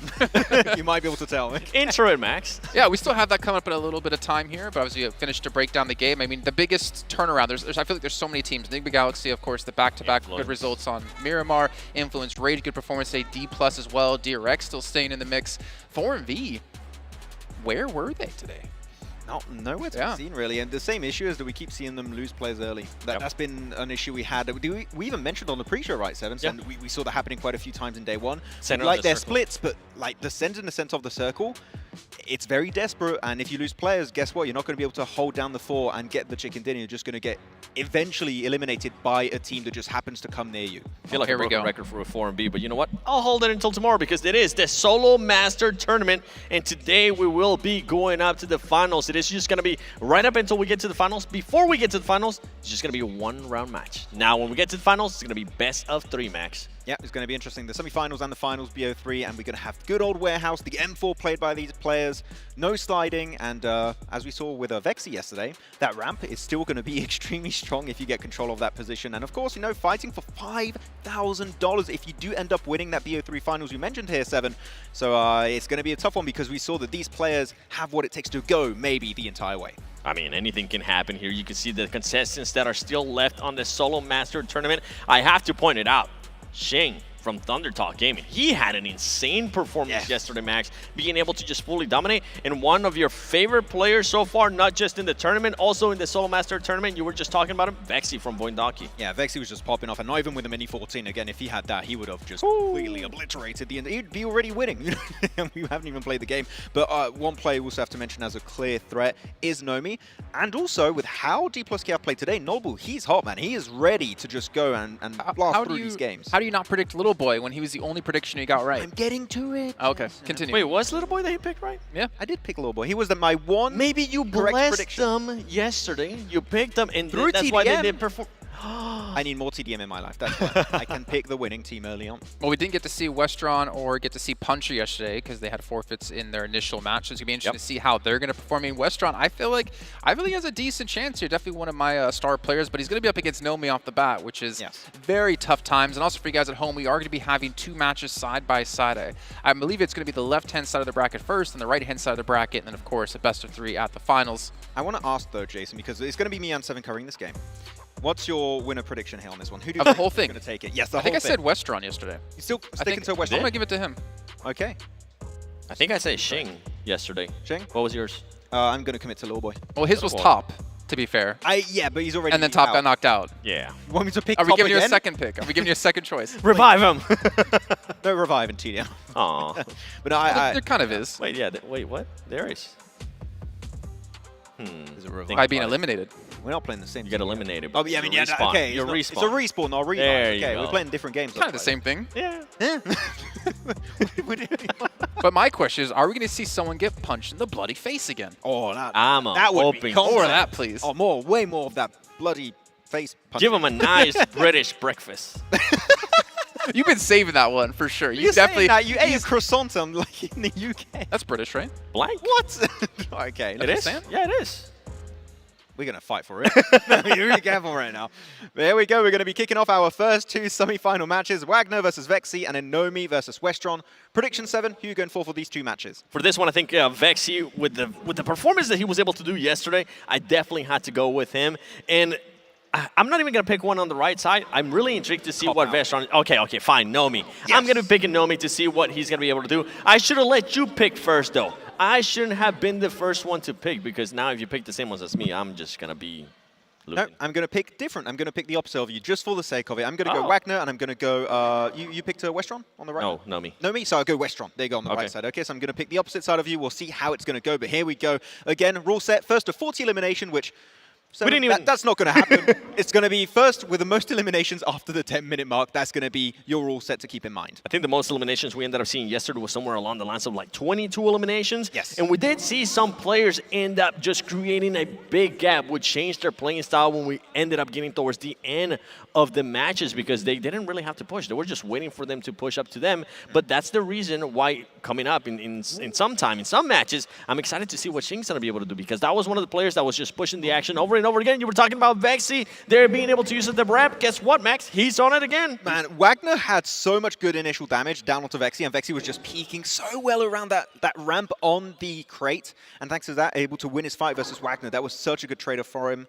You might be able to tell me. Intro it, Max. Yeah, we still have that coming up in a little bit of time here, but obviously finished to break down the game. I mean, the biggest turnaround, I feel like there's so many teams. Big Galaxy, of course, the back-to-back good results on Miramar. Influence, Raid, good performance today. D+ as well. DRX still staying in the mix. 4MV, where were they today? Nowhere to be seen, really. And the same issue is that we keep seeing them lose players early. That's been an issue we had. We even mentioned on the pre-show, right, Seven? Yeah. And we saw that happening quite a few times in day 1. Center like of the their circle. splits, but like the center in the center of the circle, it's very desperate. And if you lose players, guess what? You're not going to be able to hold down the 4 and get the chicken dinner. You're just going to get eventually eliminated by a team that just happens to come near you. I feel like a broken record for a 4MB, but you know what? I'll hold it until tomorrow because it is the Solo Master Tournament, and today we will be going up to the finals. It is just going to be right up until we get to the finals. Before we get to the finals, it's just going to be a 1-round match. Now, when we get to the finals, it's going to be best of 3, Max. Yeah, it's going to be interesting. The semifinals and the finals, BO3, and we're going to have good old Warehouse, the M4 played by these players, no sliding, and as we saw with Vexy yesterday, that ramp is still going to be extremely strong if you get control of that position. And of course, you know, fighting for $5,000 if you do end up winning that BO3 finals you mentioned here, Seven. So it's going to be a tough one because we saw that these players have what it takes to go maybe the entire way. I mean, anything can happen here. You can see the contestants that are still left on the Solo Master Tournament. I have to point it out. Shing from Thunder Talk Gaming. He had an insane performance yesterday, Max, being able to just fully dominate. And one of your favorite players so far, not just in the tournament, also in the Solo Master Tournament, you were just talking about him, Vexy from Boindaki. Yeah, Vexy was just popping off, and not even with the Mini 14. Again, if he had that, he would have just completely obliterated the end. He'd be already winning. We haven't even played the game. But one player we also have to mention as a clear threat is Nomi. And also, with how D+K played today, Nobu, he's hot, man. He is ready to just go and blast through these games. How do you not predict Little Boy when he was the only prediction he got right? I'm getting to it. Okay, continue. Wait, was Little Boy that he picked right? Yeah. I did pick Little Boy. He was my one Maybe you correct blessed prediction. them yesterday. You picked them, and Through that's TDM. why they did perform. I need more TDM in my life. That's why I can pick the winning team early on. Well, we didn't get to see Westron or get to see Puncher yesterday because they had forfeits in their initial matches. It's going to be interesting to see how they're going to perform. I mean, Westron, I feel like he has a decent chance here. Definitely one of my star players, but he's going to be up against Nomi off the bat, which is very tough times. And also for you guys at home, we are going to be having 2 matches side by side. I believe it's going to be the left-hand side of the bracket first and the right-hand side of the bracket, and then, of course, a best of 3 at the finals. I want to ask, though, Jason, because it's going to be me and Seven covering this game. What's your winner prediction here on this one? Who do you Of the whole thing? going to take it? Yes, the I whole think thing. I said Westron yesterday. You still sticking to Westron? I'm going to give it to him. Okay. I think I said Shing yesterday. Shing? What was yours? I'm going to commit to Little Boy. Well, his was top, to be fair. Yeah, but he's already And then top out. got knocked out. Yeah. You want me to pick Are we top giving you a again? second pick? Are we giving you a second choice? Revive him. No revive in TDM. Aw. But no, I There kind of is. Wait, yeah. Wait, what? There is. Is it revive? By being eliminated. We're not playing the same. You get eliminated. Oh, yeah, I mean, yeah, Respawn. okay. You're It's a respawn. respawn, not revive. There you Okay, go. we're playing different games. Kind of the same thing. Yeah. But my question is, are we going to see someone get punched in the bloody face again? Oh, I'm that would be hoping. More of that, please. Oh, way more of that bloody face punch. Give him a nice British breakfast. You've been saving that one for sure. You You're definitely. saying that you ate a croissant like in the UK. That's British, right? Blank? What? Okay. It is? Yeah, it is. We're going to fight for it. You're really careful right now. But here we go. We're going to be kicking off our first two semi-final matches. Wagner versus Vexy and then Nomi versus Westron. Prediction 7, who are you going for these two matches? For this one, I think Vexy, with the performance that he was able to do yesterday, I definitely had to go with him. And I'm not even going to pick one on the right side. I'm really intrigued to see what Vestron... Okay, fine, Nomi. Yes. I'm going to be picking Nomi to see what he's going to be able to do. I should have let you pick first, though. I shouldn't have been the first one to pick, because now if you pick the same ones as me, I'm just going to be looking. No, I'm going to pick different. I'm going to pick the opposite of you just for the sake of it. I'm going to go Wagner, and I'm going to go... you picked Westron on the right? No, Nomi. Nomi, so I'll go Westron. There you go, on the right side. Okay, so I'm going to pick the opposite side of you. We'll see how it's going to go, but here we go. Again, rule set, first to 40 elimination, which... So that's not going to happen. It's going to be first with the most eliminations after the 10-minute mark. That's going to be your rule set to keep in mind. I think the most eliminations we ended up seeing yesterday was somewhere along the lines of like 22 eliminations. Yes. And we did see some players end up just creating a big gap, which changed their playing style when we ended up getting towards the end of the matches, because they didn't really have to push. They were just waiting for them to push up to them. But that's the reason why coming up in some time, in some matches, I'm excited to see what Shing's going to be able to do, because that was one of the players that was just pushing the action over and over again. You were talking about Vexy. They're being able to use it the ramp. Guess what, Max? He's on it again. Man, Wagner had so much good initial damage down onto Vexy, and Vexy was just peeking so well around that ramp on the crate. And thanks to that, able to win his fight versus Wagner. That was such a good trade-off for him.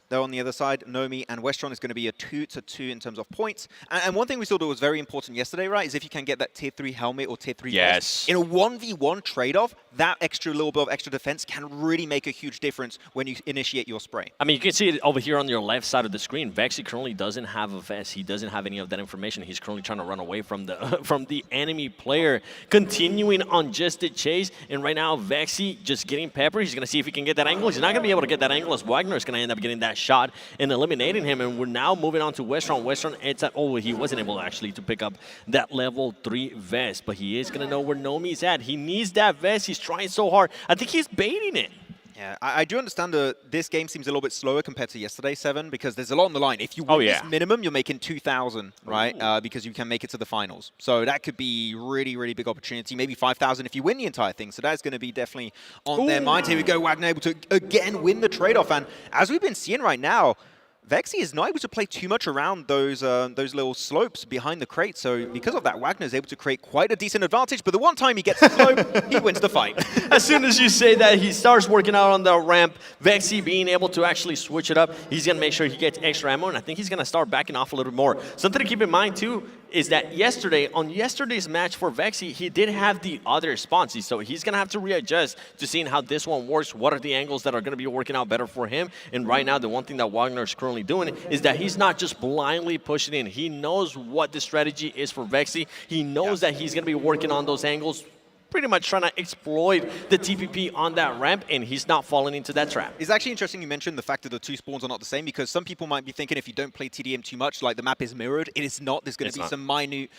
Though on the other side, Nomi and Westron is going to be a 2-2 in terms of points. And one thing we saw that was very important yesterday, right, is if you can get that Tier 3 helmet or Tier 3 vest. In a 1v1 trade-off, that extra little bit of extra defense can really make a huge difference when you initiate your spray. I mean, you can see it over here on your left side of the screen. Vexy currently doesn't have a vest. He doesn't have any of that information. He's currently trying to run away from the enemy player, continuing on just the chase. And right now, Vexy just getting pepper. He's going to see if he can get that angle. He's not going to be able to get that angle, as Wagner is going to end up getting that shot and eliminating him. And we're now moving on to Westron. Westron ends up, he wasn't able actually to pick up that level 3 vest, but he is going to know where Nomi's at. He needs that vest. He's trying so hard. I think he's baiting it. Yeah, I do understand that this game seems a little bit slower compared to yesterday, 7, because there's a lot on the line. If you win this minimum, you're making 2,000, right? Because you can make it to the finals. So that could be really, really big opportunity. Maybe 5,000 if you win the entire thing. So that's going to be definitely on their mind. Here we go, Wagner able to, again, win the trade-off. And as we've been seeing right now, Vexy is not able to play too much around those little slopes behind the crate. So because of that, Wagner is able to create quite a decent advantage. But the one time he gets the slope, he wins the fight. As soon as you say that, he starts working out on the ramp. Vexy being able to actually switch it up, he's going to make sure he gets extra ammo. And I think he's going to start backing off a little bit more. Something to keep in mind, too, is that on yesterday's match for Vexy, he did have the other spawns. So he's going to have to readjust to seeing how this one works. What are the angles that are going to be working out better for him? And right now, the one thing that Wagner is currently doing is that he's not just blindly pushing in. He knows what the strategy is for Vexy. He knows that he's going to be working on those angles, pretty much trying to exploit the TPP on that ramp, and he's not falling into that trap. It's actually interesting you mentioned the fact that the two spawns are not the same, because some people might be thinking if you don't play TDM too much, like the map is mirrored. It is not. There's going to be some minute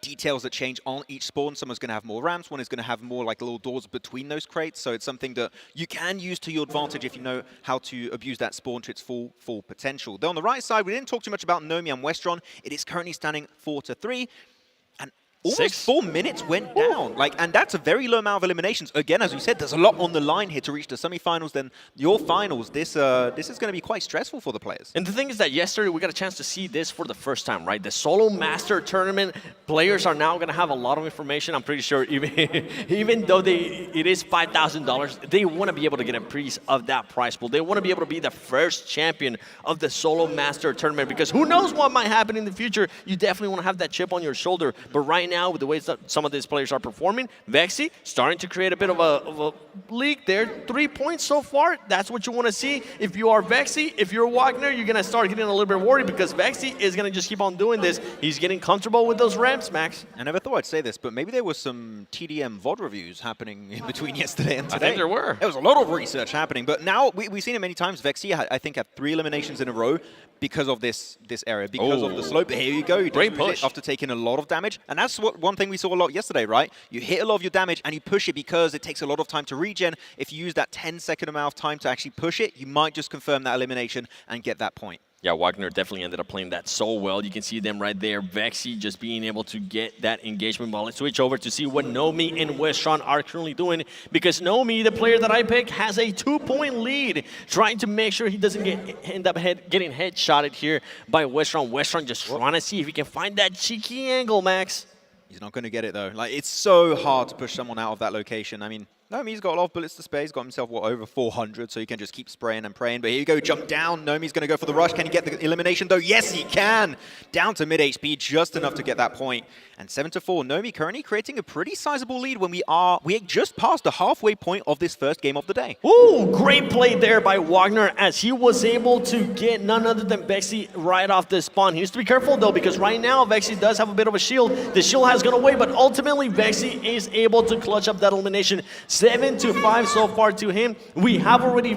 details that change on each spawn. Someone's going to have more ramps. One is going to have more like little doors between those crates. So it's something that you can use to your advantage if you know how to abuse that spawn to its full potential. Though on the right side, we didn't talk too much about Nomi and Westron. It is currently standing 4-3. Almost 4 minutes went down. And that's a very low amount of eliminations. Again, as we said, there's a lot on the line here to reach the semifinals. Then your finals, this is going to be quite stressful for the players. And the thing is that yesterday we got a chance to see this for the first time, right? The Solo Master Tournament, players are now going to have a lot of information. I'm pretty sure even though it is $5,000, they want to be able to get a piece of that prize pool. They want to be able to be the first champion of the Solo Master Tournament, because who knows what might happen in the future. You definitely want to have that chip on your shoulder. But right now, with the way that some of these players are performing, Vexy starting to create a bit of a leak there. 3 points so far. That's what you want to see. If you are Vexy, if you're Wagner, you're going to start getting a little bit worried, because Vexy is going to just keep on doing this. He's getting comfortable with those ramps, Max. I never thought I'd say this, but maybe there was some TDM VOD reviews happening in between yesterday and today. I think there were. There was a lot of research happening, but now we've seen it many times. Vexy, I think, had 3 eliminations in a row because of this area, because of the slope. But here you go. Great push. After taking a lot of damage. And that's one thing we saw a lot yesterday, right? You hit a lot of your damage and you push it because it takes a lot of time to regen. If you use that 10-second amount of time to actually push it, you might just confirm that elimination and get that point. Yeah, Wagner definitely ended up playing that so well. You can see them right there. Vexy just being able to get that engagement ball. Let's switch over to see what Nomi and Westron are currently doing, because Nomi, the player that I picked, has a 2-point lead, trying to make sure he doesn't end up getting headshotted here by Westron. Westron just trying to see if he can find that cheeky angle, Max. He's not going to get it, though. It's so hard to push someone out of that location. I mean, Nomi's got a lot of bullets to spare. He's got himself, over 400, so he can just keep spraying and praying. But here you go, jump down. Nomi's going to go for the rush. Can he get the elimination, though? Yes, he can. Down to mid HP, just enough to get that point. And 7-4, Nomi currently creating a pretty sizable lead when we just passed the halfway point of this first game of the day. Ooh, great play there by Wagner, as he was able to get none other than Vexy right off the spawn. He needs to be careful, though, because right now Vexy does have a bit of a shield. The shield has gone away, but ultimately Vexy is able to clutch up that elimination. 7-5 so far to him. We have already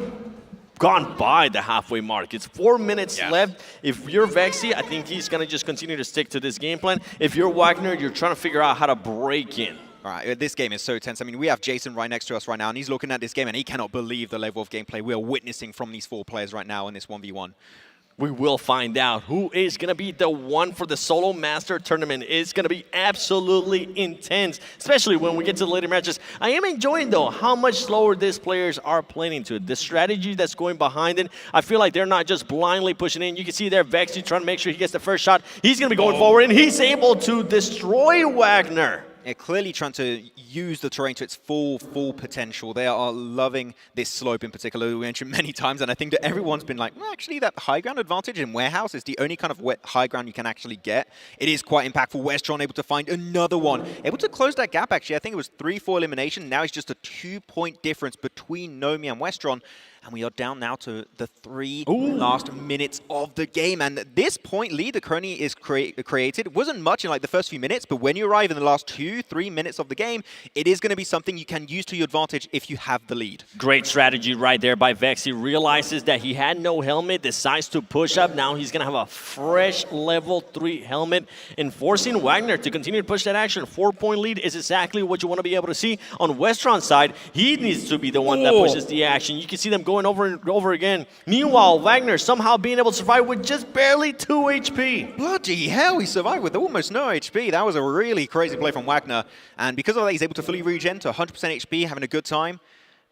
gone by the halfway mark. It's 4 minutes left. If you're Vexy, I think he's going to just continue to stick to this game plan. If you're Wagner, you're trying to figure out how to break in. All right, this game is so tense. I mean, we have Jason right next to us right now, and he's looking at this game, and he cannot believe the level of gameplay we are witnessing from these 4 players right now in this 1v1. We will find out who is going to be the one for the Solo Master Tournament. It's going to be absolutely intense, especially when we get to the later matches. I am enjoying, though, how much slower these players are playing into it. The strategy that's going behind it, I feel like they're not just blindly pushing in. You can see there Vexy trying to make sure he gets the first shot. He's going to be going forward, and he's able to destroy Wagner. Yeah, clearly trying to use the terrain to its full potential. They are loving this slope in particular, we mentioned many times, and I think that everyone's been like, well, actually, that high ground advantage in Warehouse is the only kind of high ground you can actually get. It is quite impactful. Westron able to find another one. Able to close that gap, actually. I think it was 3-4 elimination. Now it's just a 2-point difference between Nomi and Westron. And we are down now to the 3 last minutes of the game. And this point lead that Kearney is created wasn't much in the first few minutes, but when you arrive in the last 2-3 minutes of the game, it is going to be something you can use to your advantage if you have the lead. Great strategy right there by Vexy. Realizes that he had no helmet, decides to push up. Now he's going to have a fresh level 3 helmet, and forcing Wagner to continue to push that action. 4-point lead is exactly what you want to be able to see. On Westron's side, he needs to be the one that pushes the action. You can see them going over and over again. Meanwhile, Wagner somehow being able to survive with just barely 2 HP. Bloody hell, he survived with almost no HP. That was a really crazy play from Wagner. And because of that, he's able to fully regen to 100% HP, having a good time.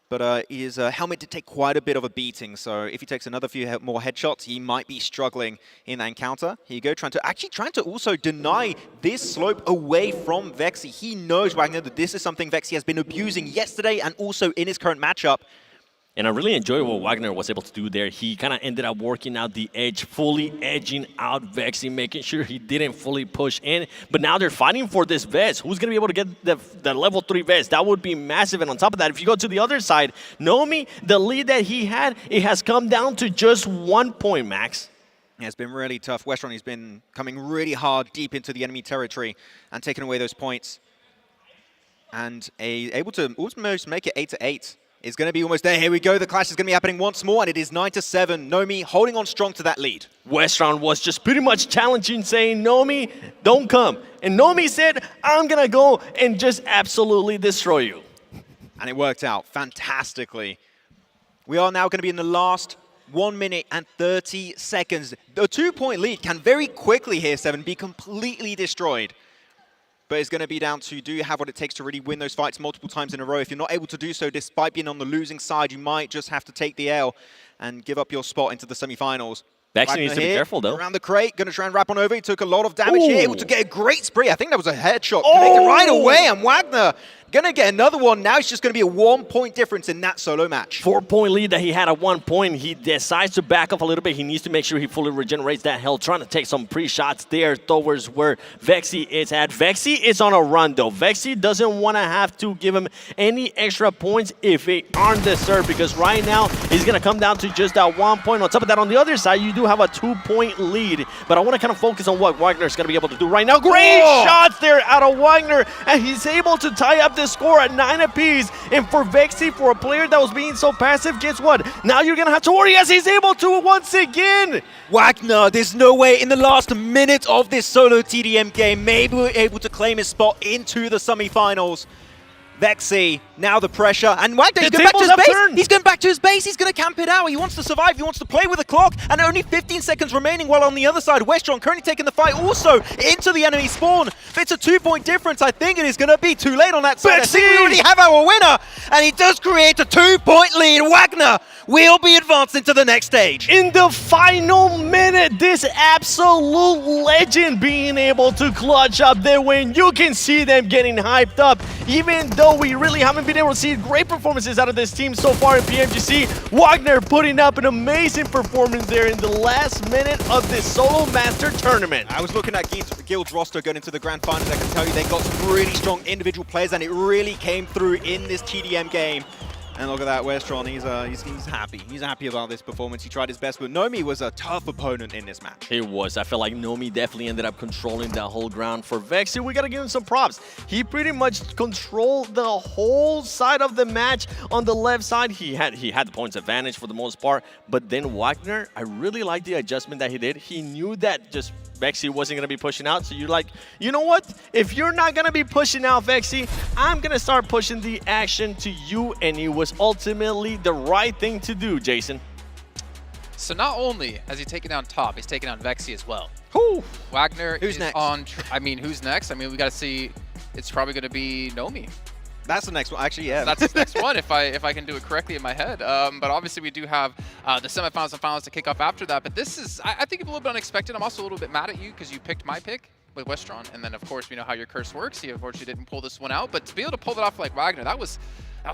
But his helmet did take quite a bit of a beating, so if he takes another few more headshots, he might be struggling in that encounter. Here you go, trying to also deny this slope away from Vexy. He knows, Wagner, that this is something Vexy has been abusing yesterday and also in his current matchup. And I really enjoy what Wagner was able to do there. He kind of ended up working out the edge, fully edging out Vexy, making sure he didn't fully push in. But now they're fighting for this vest. Who's going to be able to get the level 3 vest? That would be massive. And on top of that, if you go to the other side, Nomi, the lead that he had, it has come down to just 1 point, Max. Yeah, it's been really tough. Westron has been coming really hard deep into the enemy territory and taking away those points. And able to almost make it 8-8. Is going to be almost there. Here we go. The clash is going to be happening once more, and it is 9-7. Nomi holding on strong to that lead. Westron was just pretty much challenging, saying, Nomi, don't come. And Nomi said, I'm going to go and just absolutely destroy you. And it worked out fantastically. We are now going to be in the last 1 minute and 30 seconds. The 2-point lead can very quickly here, 7, be completely destroyed. but it's going to be down to do you have what it takes to really win those fights multiple times in a row. If you're not able to do so, despite being on the losing side, you might just have to take the L and give up your spot into the semi-finals. Vexy needs to be careful, though. Around the crate, going to try and wrap on over. He took a lot of damage here, able to get a great spray. I think that was a headshot. Connected right away, and Wagner going to get another one. Now it's just going to be a 1-point difference in that solo match. 4-point lead that he had at one point. He decides to back off a little bit. He needs to make sure he fully regenerates that health, trying to take some pre-shots there towards where Vexy is at. Vexy is on a run, though. Vexy doesn't want to have to give him any extra points if they aren't deserved, because right now he's going to come down to just that 1 point. On top of that, on the other side, you do have a 2-point lead, but I want to kind of focus on what Wagner's going to be able to do right now. Great shots there out of Wagner, and he's able to tie up the score at 9 apiece. And for Vexy, for a player that was being so passive, guess what? Now you're going to have to worry as he's able to once again. Wagner, there's no way in the last minute of this solo TDM game, maybe we're able to claim his spot into the semi-finals. Vexy, now the pressure, and Wagner, he's going back to his base. He's going back to his base. He's going to camp it out. He wants to survive. He wants to play with the clock, and only 15 seconds remaining. While on the other side, Westron currently taking the fight also into the enemy spawn. If it's a 2-point difference, I think it is going to be too late on that side. I think we already have our winner, and he does create a 2-point lead. Wagner will be advanced into the next stage. In the final minute, this absolute legend being able to clutch up their win. You can see them getting hyped up, even though we really haven't been able to see great performances out of this team so far in PMGC. Wagner putting up an amazing performance there in the last minute of this Solo Master Tournament. I was looking at Guild's roster going into the Grand Finals. I can tell you they got some really strong individual players, and it really came through in this TDM game. And look at that, Westron, he's happy. He's happy about this performance. He tried his best, but Nomi was a tough opponent in this match. It was. I felt like Nomi definitely ended up controlling that whole ground. For Vexy, we got to give him some props. He pretty much controlled the whole side of the match. On the left side, he had the points advantage for the most part, but then Wagner, I really like the adjustment that he did. He knew that just Vexy wasn't going to be pushing out, so you're like, you know what? If you're not going to be pushing out Vexy, I'm going to start pushing the action to you, and it was ultimately the right thing to do, Jason. So not only has he taken down top, he's taken down Vexy as well. Who? Wagner Who's is next? on... I mean, who's next? I mean, we got to see... It's probably going to be Nomi. That's the next one, actually, yeah. That's the next one, if I can do it correctly in my head. But obviously, we do have the semifinals and finals to kick off after that. But this is, I think, a little bit unexpected. I'm also a little bit mad at you because you picked my pick with Westron. And then, of course, we know how your curse works. He, unfortunately, didn't pull this one out. But to be able to pull that off like Wagner, that was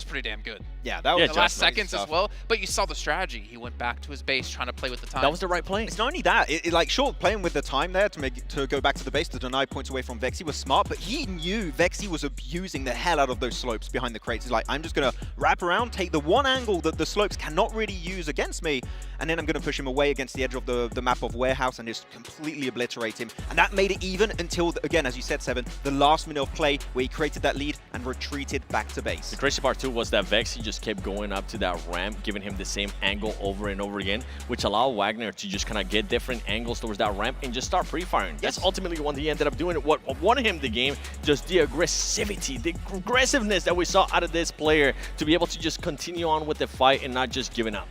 pretty damn good. Yeah, that was the last seconds as well. But you saw the strategy. He went back to his base trying to play with the time. That was the right play. It's not only that, like, sure, playing with the time there to go back to the base to deny points away from Vexy was smart, but he knew Vexy was abusing the hell out of those slopes behind the crates. He's like, I'm just going to wrap around, take the one angle that the slopes cannot really use against me, and then I'm going to push him away against the edge of the map of Warehouse and just completely obliterate him. And that made it even until, again, as you said, Seven, the last minute of play where he created that lead and retreated back to base. The crazy part too was that Vexy just kept going up to that ramp, giving him the same angle over and over again, which allowed Wagner to just kind of get different angles towards that ramp and just start pre-firing. Yes. That's ultimately what he ended up doing. What won him the game, just the aggressivity, the aggressiveness that we saw out of this player to be able to just continue on with the fight and not just giving up.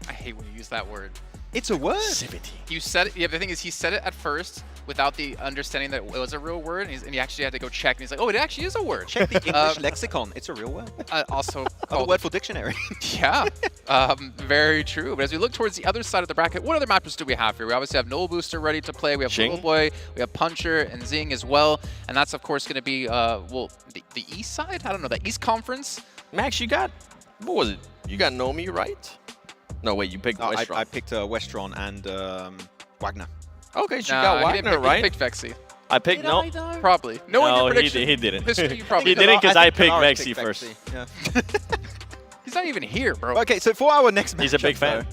I hate when you use that word. It's a word. Aggressivity. You said it. Yeah, the thing is, he said it at first without the understanding that it was a real word, and he actually had to go check, and he's like, oh, it actually is a word. Check the English lexicon. It's a real word. Also a word for dictionary. Yeah, very true. But as we look towards the other side of the bracket, what other matchups do we have here? We obviously have Null Booster ready to play. We have Little Boy. We have Puncher and Zing as well. And that's, of course, going to be, well, the East side? I don't know, the East Conference. Max, you got, what was it? You got Nomi, right? No, wait, you picked Westron. I picked Westron and Wagner. Okay, so you got Wagner, right? You picked Vexy. I picked no. Probably. No, he didn't. History, you probably he didn't because I picked Vexy first. Yeah. He's not even here, bro. Okay, so for our next matchup, he's a big fan.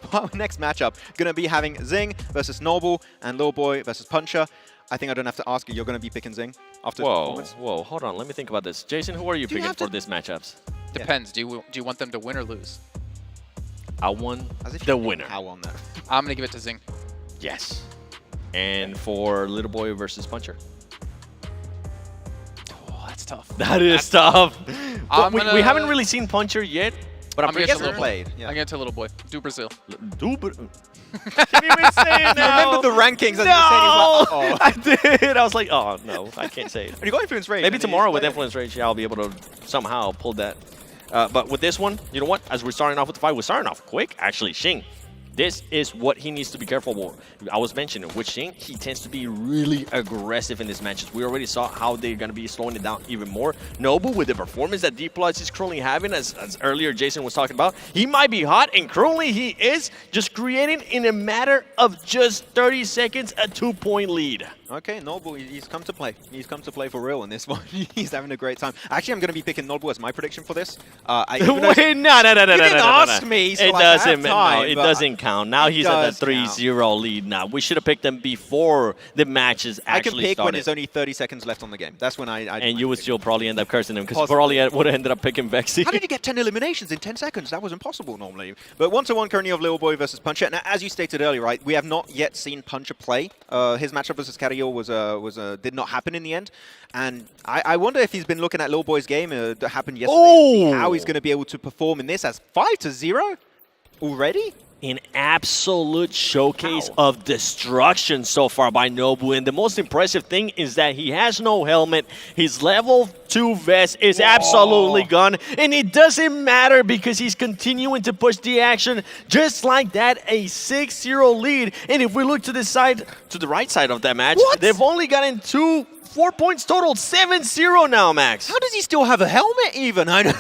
For our next matchup, gonna be having Zing versus Noble and Lil Boy versus Puncher. I think I don't have to ask you. You're gonna be picking Zing after this performance. Whoa, hold on. Let me think about this. Jason, who are you picking for this matchups? Depends. Do you want them to win or lose? I won the winner. I won that. I'm gonna give it to Zing. Yes. And for Little Boy versus Puncher. Oh, that's tough. That is tough. We haven't really seen Puncher yet, but I'm pretty sure played. Yeah. I'm gonna get to Little Boy. Do Brazil. Do Brazil. Can you even say it now? Remember the rankings. And No! oh. I did. I was like, oh, no, I can't say it. And you got Influence Rage. Maybe tomorrow with Influence Rage, yeah, I'll be able to somehow pull that. But with this one, you know what? As we're starting off with the fight, we're starting off quick, actually. Xing, this is what he needs to be careful for. I was mentioning with Xing, he tends to be really aggressive in these matches. We already saw how they're going to be slowing it down even more. Nobu, with the performance that D+ is currently having, as earlier Jason was talking about, he might be hot, and currently he is just creating in a matter of just 30 seconds a 2-point lead. Okay, Nobu, he's come to play. He's come to play for real in this one. He's having a great time. Actually, I'm going to be picking Nobu as my prediction for this. Wait, no. You didn't ask me, so it doesn't, it doesn't count. Now he's at the 3-0 lead now. We should have picked them before the matches actually started. I can pick when there's only 30 seconds left on the game. That's when I and you would still probably end up cursing him, because probably would have ended up picking Vexy. How did you get 10 eliminations in 10 seconds? That was impossible normally. But 1-1 currently of Little Boy versus Puncher. Now, as you stated earlier, right, we have not yet seen Puncher play. His matchup versus Carriol did not happen in the end. And I wonder if he's been looking at Little Boy's game that happened yesterday, how he's going to be able to perform in this as 5-0 already? An absolute showcase of destruction so far by Nobu. And the most impressive thing is that he has no helmet. His level 2 vest is absolutely gone. And it doesn't matter because he's continuing to push the action just like that. A 6-0 lead. And if we look to the side, to the right side of that match, they've only gotten 4 points total. 7-0 now, Max. How does he still have a helmet even? I don't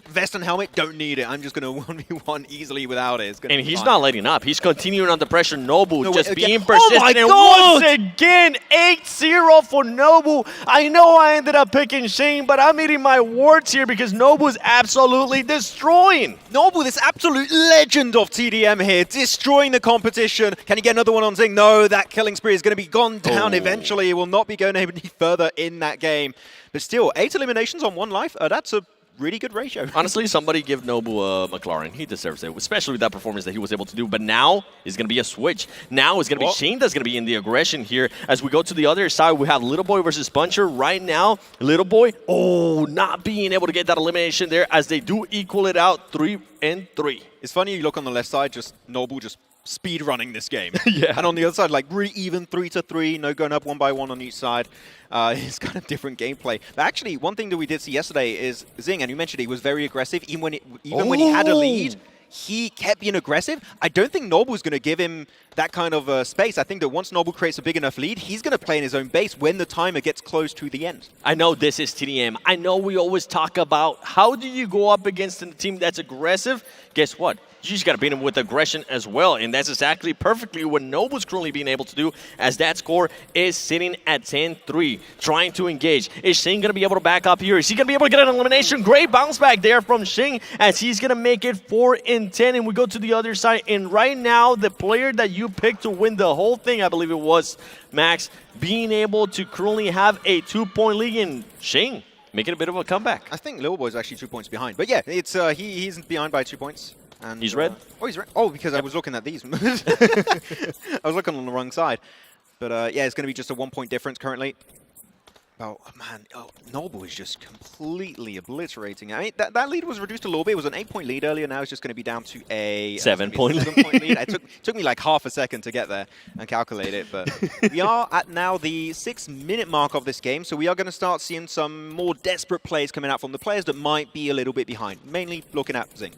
Vest and helmet, don't need it. I'm just going to 1v1 easily without it. And he's not letting up. He's continuing under pressure. Nobu just being Oh persistent. my And God! once again, 8-0 for Nobu. I know I ended up picking Xing, but I'm eating my words here because Nobu's absolutely destroying. Nobu, this absolute legend of TDM here, destroying the competition. Can he get another one on Xing? No, that killing spree is going to be gone down eventually. He will not be going any further in that game. But still, 8 eliminations on 1 life. That's a really good ratio. Honestly, somebody give Nobu a McLaren. He deserves it, especially with that performance that he was able to do. But now is going to be a switch. Now it's going to be Xing that's going to be in the aggression here. As we go to the other side, we have Little Boy versus Puncher. Right now, Little Boy, not being able to get that elimination there as they do equal it out 3-3. It's funny, you look on the left side, just Nobu just speed running this game. Yeah. And on the other side, like really even 3-3, no going up 1 by 1 on each side. It's kind of different gameplay. But actually, one thing that we did see yesterday is Xing, and you mentioned he was very aggressive. Even when he had a lead, he kept being aggressive. I don't think Nobu's going to give him that kind of space. I think that once Nobu creates a big enough lead, he's going to play in his own base when the timer gets close to the end. I know this is TDM. I know we always talk about how do you go up against a team that's aggressive. Guess what? You just got to beat him with aggression as well. And that's exactly perfectly what Nobu's currently being able to do, as that score is sitting at 10-3, trying to engage. Is Xing going to be able to back up here? Is he going to be able to get an elimination? Great bounce back there from Xing, as he's going to make it 4-10. And we go to the other side. And right now, the player that you picked to win the whole thing, I believe it was, Max, being able to currently have a 2-point lead in Xing, making a bit of a comeback. I think Little Boy's actually 2 points behind. But yeah, it's he's behind by 2 points. And, he's red? Oh, he's red. Oh, because I was looking at these. I was looking on the wrong side. But yeah, it's going to be just a 1 point difference currently. Oh, man. Nobu is just completely obliterating. I mean, that lead was reduced a little bit. It was an 8 point lead earlier. Now it's just going to be down to a 7 point lead. It took me like half a second to get there and calculate it. But we are at now the 6-minute mark of this game. So we are going to start seeing some more desperate plays coming out from the players that might be a little bit behind. Mainly looking at Xing.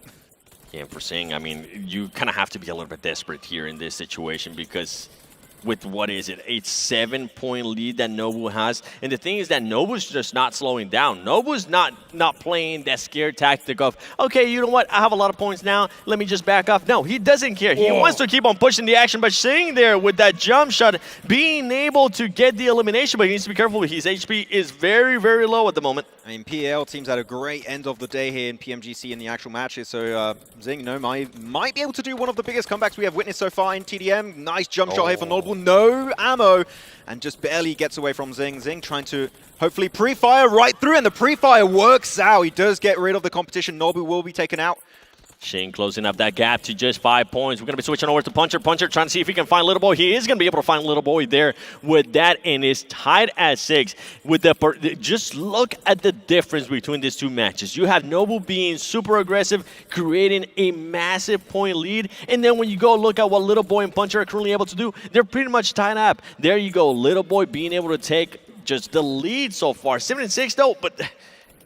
Yeah, for Xing, I mean, you kind of have to be a little bit desperate here in this situation because with, what is it, a 7-point lead that Nobu has. And the thing is that Nobu's just not slowing down. Nobu's not playing that scared tactic of, okay, you know what, I have a lot of points now, let me just back off. No, he doesn't care. He wants to keep on pushing the action, but Xing there with that jump shot, being able to get the elimination, but he needs to be careful. His HP is very, very low at the moment. I mean, PL teams had a great end of the day here in PMGC in the actual matches, so Xing, might be able to do one of the biggest comebacks we have witnessed so far in TDM. Nice jump shot here for Nobu. No ammo, and just barely gets away from Xing. Xing trying to hopefully pre-fire right through, and the pre-fire works out. He does get rid of the competition. Nobu will be taken out. Shane closing up that gap to just 5 points. We're going to be switching over to Puncher. Puncher trying to see if he can find Little Boy. He is going to be able to find Little Boy there with that, and is tied at 6. With the just look at the difference between these two matches. You have Noble being super aggressive, creating a massive point lead, and then when you go look at what Little Boy and Puncher are currently able to do, they're pretty much tied up. There you go, Little Boy being able to take just the lead so far. 7-6 though, but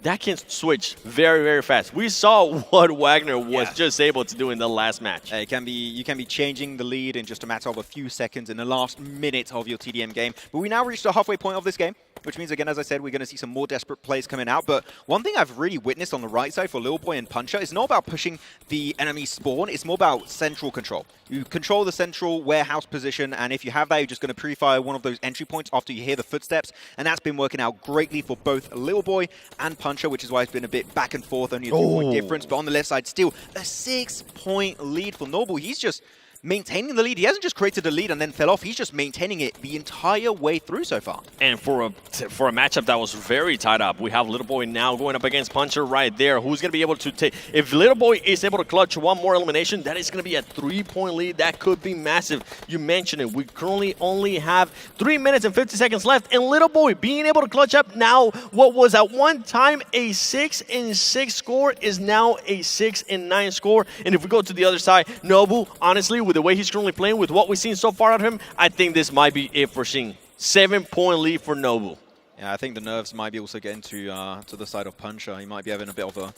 that can switch very, very fast. We saw what Wagner was just able to do in the last match. You can be changing the lead in just a matter of a few seconds in the last minute of your TDM game. But we now reached the halfway point of this game, which means, again, as I said, we're going to see some more desperate plays coming out. But one thing I've really witnessed on the right side for Little Boy and Puncher is not about pushing the enemy spawn. It's more about central control. You control the central warehouse position, and if you have that, you're just going to pre-fire one of those entry points after you hear the footsteps. And that's been working out greatly for both Little Boy and Puncher, which is why it's been a bit back and forth, only a 2-point difference. But on the left side, still a 6-point lead for Noble. He's just maintaining the lead. He hasn't just created a lead and then fell off. He's just maintaining it the entire way through so far. And for a matchup that was very tied up, we have Little Boy now going up against Puncher right there. Who's going to be able to take... If Little Boy is able to clutch one more elimination, that is going to be a 3-point lead. That could be massive. You mentioned it. We currently only have 3 minutes and 50 seconds left. And Little Boy being able to clutch up now what was at one time a 6-6 score is now a 6-9 score. And if we go to the other side, Noble, honestly, with the way he's currently playing, with what we've seen so far out of him, I think this might be it for Shing. 7-point lead for Noble. Yeah, I think the nerves might be also getting to the side of Puncher. He might be having a bit of a...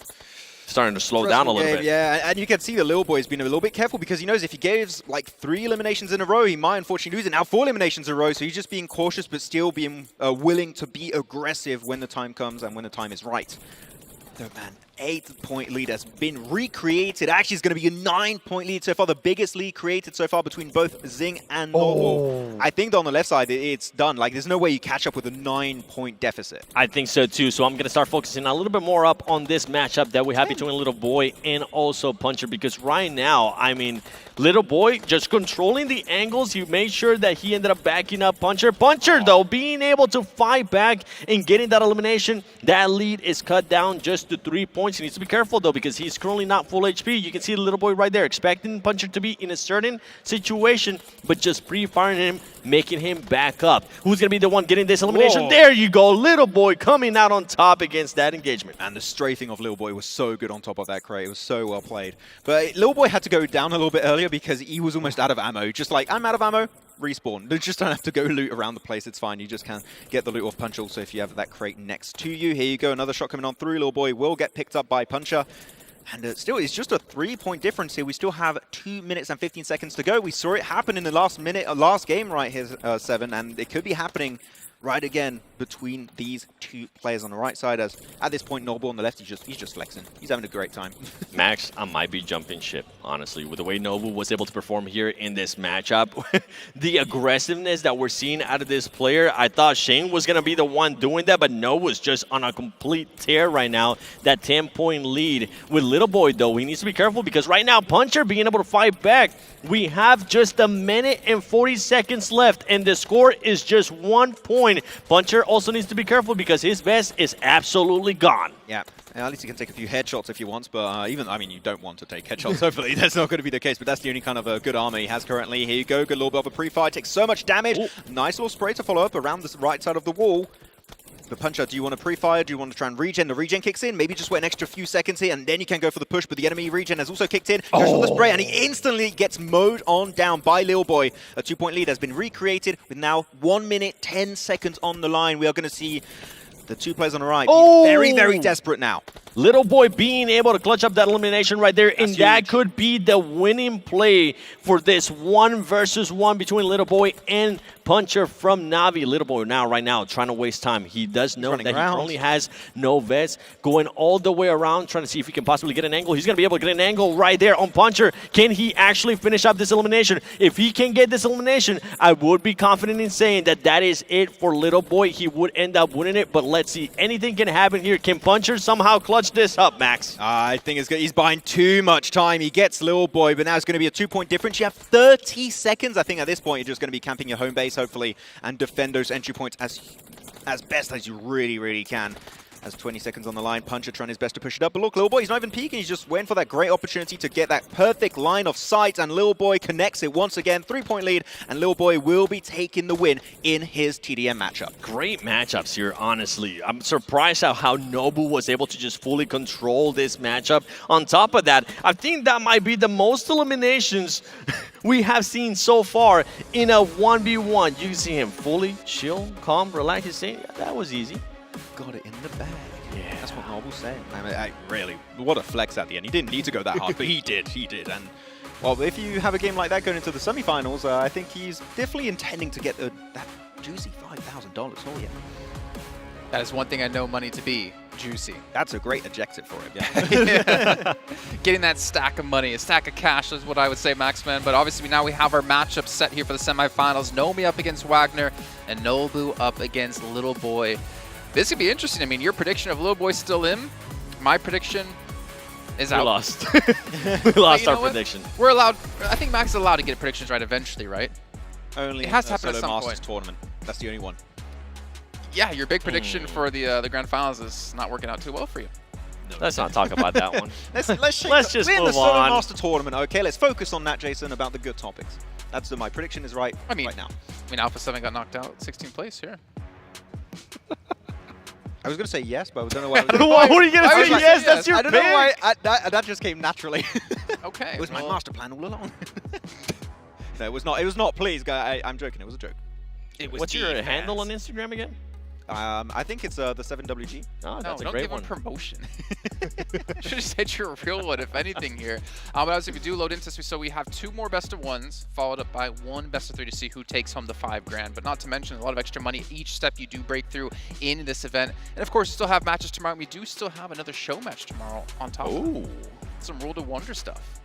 starting to slow down a little bit. Yeah, and you can see the Little Boy has been a little bit careful because he knows if he gives like 3 eliminations in a row, he might unfortunately lose it. Now 4 eliminations in a row, so he's just being cautious but still being willing to be aggressive when the time comes and when the time is right. So, man, 8-point lead has been recreated. Actually, it's going to be a 9-point lead so far, the biggest lead created so far between both Zing and Noble. I think on the left side, it's done. Like, there's no way you catch up with a 9-point deficit. I think so too. So I'm going to start focusing a little bit more up on this matchup that we have between Little Boy and also Puncher, because right now, I mean, Little Boy just controlling the angles. He made sure that he ended up backing up Puncher. Puncher, though, being able to fight back and getting that elimination, that lead is cut down just to 3 points. He needs to be careful, though, because he's currently not full HP. You can see the Little Boy right there, expecting Puncher to be in a certain situation, but just pre-firing him, making him back up. Who's going to be the one getting this elimination? Whoa. There you go. Little Boy coming out on top against that engagement. And the strafing of Little Boy was so good on top of that crate. It was so well played. But Little Boy had to go down a little bit earlier because he was almost out of ammo. Just like, I'm out of ammo, respawn. You just don't have to go loot around the place. It's fine. You just can get the loot off Puncher also if you have that crate next to you. Here you go. Another shot coming on through. Little Boy will get picked up by Puncher. And still, it's just a 3-point difference here. We still have 2 minutes and 15 seconds to go. We saw it happen in the last game right here, 7, and it could be happening right again between these two players on the right side. As at this point, Noble on the left, he's just flexing. He's having a great time. Max, I might be jumping ship, honestly, with the way Noble was able to perform here in this matchup. The aggressiveness that we're seeing out of this player, I thought Shane was going to be the one doing that, but Noble's just on a complete tear right now. That 10-point lead with Little Boy, though, he needs to be careful because right now, Puncher being able to fight back. We have just 1 minute and 40 seconds left, and the score is just 1 point. Puncher also needs to be careful because his vest is absolutely gone. Yeah, at least he can take a few headshots if he wants, but I mean, you don't want to take headshots, hopefully. That's not going to be the case, but that's the only kind of good armor he has currently. Here you go, good little bit of a pre-fire, takes so much damage. Ooh. Nice little spray to follow up around the right side of the wall. But Puncher, do you want to pre-fire? Do you want to try and regen? The regen kicks in. Maybe just wait an extra few seconds here, and then you can go for the push. But the enemy regen has also kicked in. Goes for the spray, and he instantly gets mowed on down by Little Boy. A 2-point lead has been recreated with now 1 minute, 10 seconds on the line. We are going to see the two players on the right be very, very desperate now. Little Boy being able to clutch up that elimination right there, and that could be the winning play for this 1-versus-1 between Little Boy and Puncher from Na'Vi. Little Boy right now trying to waste time. He does know that he currently has no vest, going all the way around, trying to see if he can possibly get an angle. He's going to be able to get an angle right there on Puncher. Can he actually finish up this elimination? If he can get this elimination, I would be confident in saying that that is it for Little Boy. He would end up winning it, but let's see. Anything can happen here. Can Puncher somehow clutch this up, Max? I think it's good. He's buying too much time. He gets Little Boy, but now it's going to be a 2-point difference. You have 30 seconds. I think at this point, you're just going to be camping your home base, hopefully, and defend those entry points as best as you really, really can. Has 20 seconds on the line. Puncher trying his best to push it up. But look, Lil Boy, he's not even peeking. He's just waiting for that great opportunity to get that perfect line of sight. And Lil Boy connects it once again. 3-point lead. And Lil Boy will be taking the win in his TDM matchup. Great matchups here, honestly. I'm surprised at how Nobu was able to just fully control this matchup. On top of that, I think that might be the most eliminations we have seen so far in a 1v1. You can see him fully chill, calm, relax. He's saying, yeah, that was easy. Got it in the bag. Yeah. That's what Noble's saying. I mean, really, what a flex at the end. He didn't need to go that hard, but he did. He did. And, well, if you have a game like that going into the semifinals, I think he's definitely intending to get that juicy $5,000. Oh, yeah. That is one thing I know money to be. Juicy. That's a great adjective for him, yeah. Getting that stack of money, a stack of cash is what I would say, Maxman. But obviously now we have our matchup set here for the semifinals. Nomi up against Wagner and Nobu up against Little Boy. This could be interesting. I mean, your prediction of Little Boy still in. My prediction is out. We lost. We lost our prediction. We're allowed. I think Max is allowed to get predictions right eventually, right? Only it has to happen at Solo some Masters point. tournament. That's the only one. Yeah, your big prediction for the grand finals is not working out too well for you. No, let's not talk about that one. Let's just we're in the move Solo on. Master tournament, okay? Let's focus on that, Jason, about the good topics. That's my prediction is right. I mean, right now. I mean, Alpha 7 got knocked out, 16th place here. I was going to say yes, but I don't know why. Why are you going to say yes? That's your I don't pick. know why. That just came naturally. Okay. It was my master plan all along. No, it was not. It was not. Please, guy. I'm joking. It was a joke. It was What's your handle on Instagram again? I think it's the 7WG. Oh, that's no, a great don't one. give him promotion. Should have said you're a real one, if anything, here. But obviously, if we do load into this, so we have 2 more best of 1s, followed up by 1 best of 3 to see who takes home the $5 grand. But not to mention a lot of extra money each step you do break through in this event. And of course, we still have matches tomorrow. We do still have another show match tomorrow on top of it. Some World of Wonder stuff.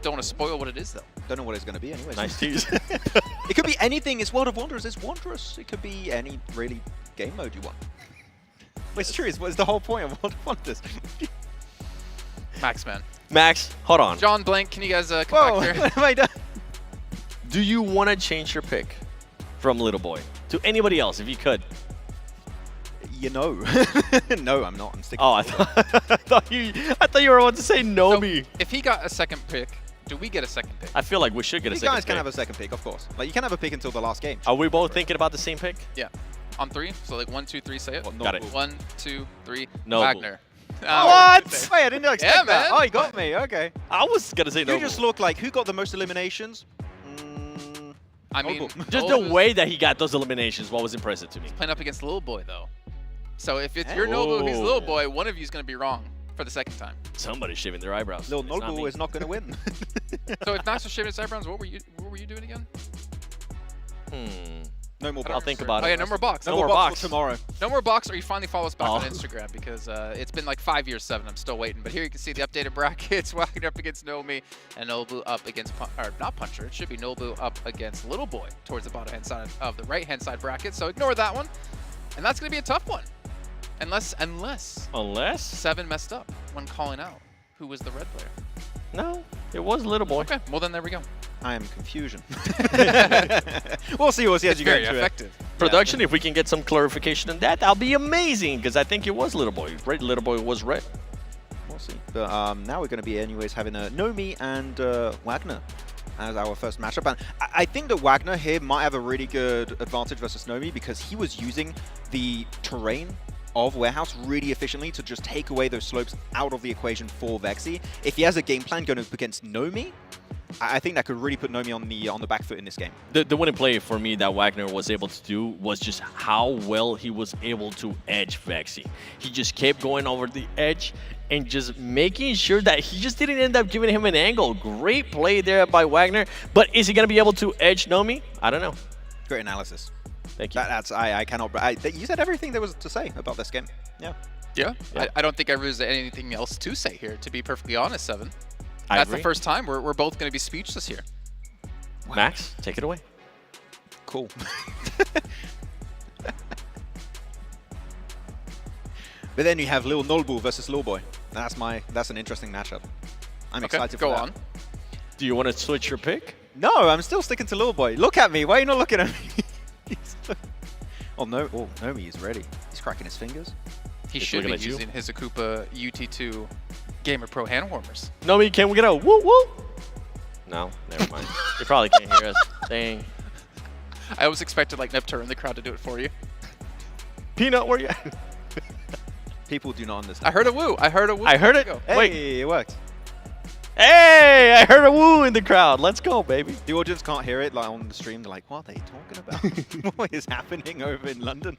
Don't want to spoil what it is, though. Don't know what it's going to be anyways. Nice tease. It could be anything. It's World of Wonders. It's wondrous. It could be any really game mode you want. Well, it's true. It's the whole point of World of Wonders. Max, man. Max, hold on. John Blank, can you guys come back here? What have I done? Do you want to change your pick from Little Boy to anybody else if you could? You know. No, I'm not. I'm sticking. Oh, I thought you were about to say no me. If he got a second pick, do we get a second pick? I feel like we should get a You second guys pick. can have a second pick, of course. Like you can have a pick until the last game. Are we both thinking about the same pick? Yeah. On 3? So like 1, 2, 3, say it. Got it. 1, 2, 3. Noble. Wagner. What? Wait, I didn't expect Yeah, that. man. Oh, he got me. Okay. I was going to say You Noble. just look like who got the most eliminations? I mean, Just the way that he got those eliminations, what was impressive to me. playing up against Little Boy, though. So if it's your Noble, he's Little Boy, one of you is going to be wrong for the second time. Somebody's shaving their eyebrows. Lil It's not Noble me. is not going to win. So if Max was shaving his eyebrows, what were you doing again? No more box. I'll think about Oh it. yeah, no more box. No more box for tomorrow. No more box, or you finally follow us back on Instagram, because it's been like 5 years, 7. I'm still waiting. But here you can see the updated brackets. Wagner up against Nomi, and Nobu up against, or not Puncher. It should be Nobu up against Little Boy towards the bottom hand side of the right hand side bracket. So ignore that one, and that's going to be a tough one, unless 7 messed up when calling out who was the red player. No, it was Little Boy. Okay, well then there we go. I am confusion. We'll see as you go Very into effective. Production, if we can get some clarification on that, that'll be amazing, because I think it was Little Boy. Right, Little Boy was red. We'll see. But now we're going to be anyways having Nomi and Wagner as our first matchup. And I think that Wagner here might have a really good advantage versus Nomi because he was using the terrain of Warehouse really efficiently to just take away those slopes out of the equation for Vexy. If he has a game plan going up against Nomi, I think that could really put Nomi on the back foot in this game. The winning play for me that Wagner was able to do was just how well he was able to edge Vexy. He just kept going over the edge and just making sure that he just didn't end up giving him an angle. Great play there by Wagner, but is he going to be able to edge Nomi? I don't know. Great analysis. Thank you. I cannot. You said everything there was to say about this game. Yeah. Yeah. I don't think I really have anything else to say here, to be perfectly honest, 7. I That's agree. the first time we're both going to be speechless here. Max, take it away. Cool. But then you have Lil Nolbu versus Lil Boy. That's an interesting matchup. I'm excited for go that. on. Do you want to switch your pick? No, I'm still sticking to Lil Boy. Look at me. Why are you not looking at me? Oh, no. Oh, Nomi is ready. He's cracking his fingers. He should be using his Akupa UT2 Gamer Pro hand warmers. Nomi, can we get a woo woo? No, never mind. You probably can't hear us. Dang. I always expected like Neptune in the crowd to do it for you. Peanut, where you at? People do not understand. I heard a woo. I heard a woo. I heard it. Hey, Wait. it worked. Hey, I heard a woo in the crowd. Let's go, baby. The audience can't hear it like on the stream. They're like, what are they talking about? What is happening over in London?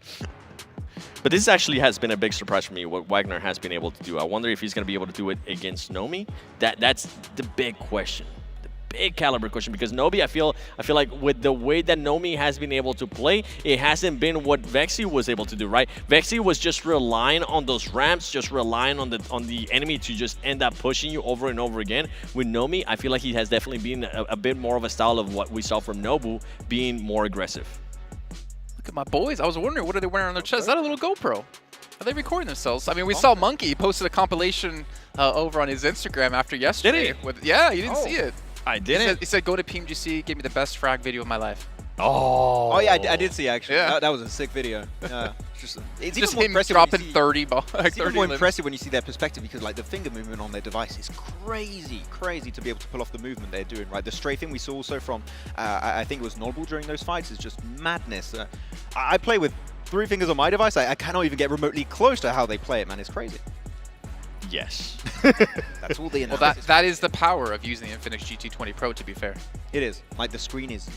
But this actually has been a big surprise for me, what Wagner has been able to do. I wonder if he's going to be able to do it against Nomi. That's the big question. The big caliber question. Because Nomi, I feel like with the way that Nomi has been able to play, it hasn't been what Vexy was able to do, right? Vexy was just relying on those ramps, just relying on the enemy to just end up pushing you over and over again. With Nomi, I feel like he has definitely been a bit more of a style of what we saw from Nobu, being more aggressive. Look at my boys. I was wondering, what are they wearing on their chest? Is that a little GoPro? Are they recording themselves? I mean, we saw Monkey posted a compilation over on his Instagram after yesterday. Did he? Yeah, you didn't see it. I didn't. He said, go to PMGC, give me the best frag video of my life. Oh. Oh yeah, I did see actually. Yeah. That was a sick video. It's just even more him impressive dropping when you see, 30 balls. It's even more impressive when you see their perspective because like the finger movement on their device is crazy to be able to pull off the movement they're doing. Right, the strafing we saw also from I think it was Noble during those fights is just madness. I play with 3 fingers on my device. I cannot even get remotely close to how they play it, man. It's crazy. Yes. That's all the Well, that is the power of using the Infinix GT20 Pro, to be fair. It is. Like the screen is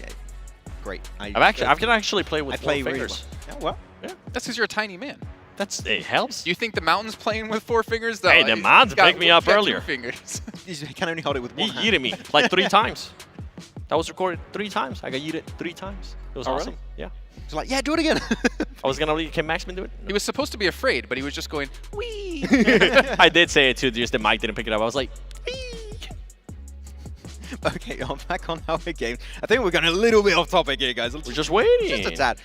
great. I can actually play with 4 fingers. Really well. Yeah, well. Yeah. That's because you're a tiny man. It helps. You think the Mountain's playing with 4 fingers? Though? Hey, the Mountain's picked me up earlier. 2 fingers. He can only hold it with one hand. He yeeted me like 3 times. That was recorded 3 times. I got yeeted 3 times. It was awesome. Really? Yeah. It's like, yeah, do it again. I was gonna can Maxman do it? He was supposed to be afraid, but he was just going, wee. I did say it too, just the mic didn't pick it up. I was like, Okay, I'm back on our game. I think we're going a little bit off topic here, guys. We're just waiting. Just a tad.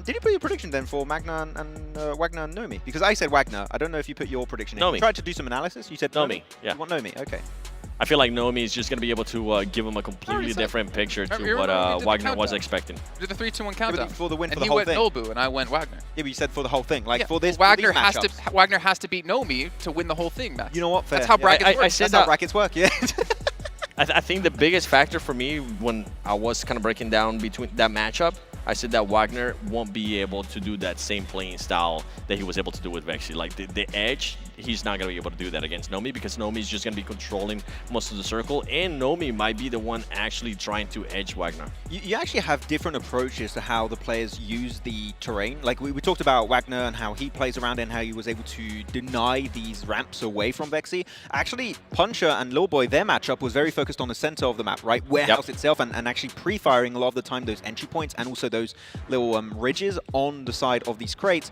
Did you put your prediction then for Magna and Wagner and Nomi? Because I said Wagner. I don't know if you put your prediction in. Nomi. You tried to do some analysis. You said Nomi. Yeah. You want Nomi? Okay. I feel like Nomi is just going to be able to give him a completely different picture to what Wagner was expecting. We did the 3-2-1 countdown. For the win, and for the whole thing. he went Nobu, and I went Wagner. Yeah, but you said for the whole thing. Like for this, Wagner for these has to Wagner has to beat Nomi to win the whole thing, Max. You know what? Fair. That's how brackets work. I said That's how brackets work. Yeah. I think the biggest factor for me when I was kind of breaking down between that matchup, I said that Wagner won't be able to do that same playing style that he was able to do with Vexy. Like the edge, he's not going to be able to do that against Nomi because Nomi is just going to be controlling most of the circle, and Nomi might be the one actually trying to edge Wagner. You actually have different approaches to how the players use the terrain. Like we talked about Wagner and how he plays around and how he was able to deny these ramps away from Vexy. Actually, Puncher and Lil Boy, their matchup was very focused on the center of the map, right? Warehouse itself and actually pre-firing a lot of the time those entry points and also those little ridges on the side of these crates.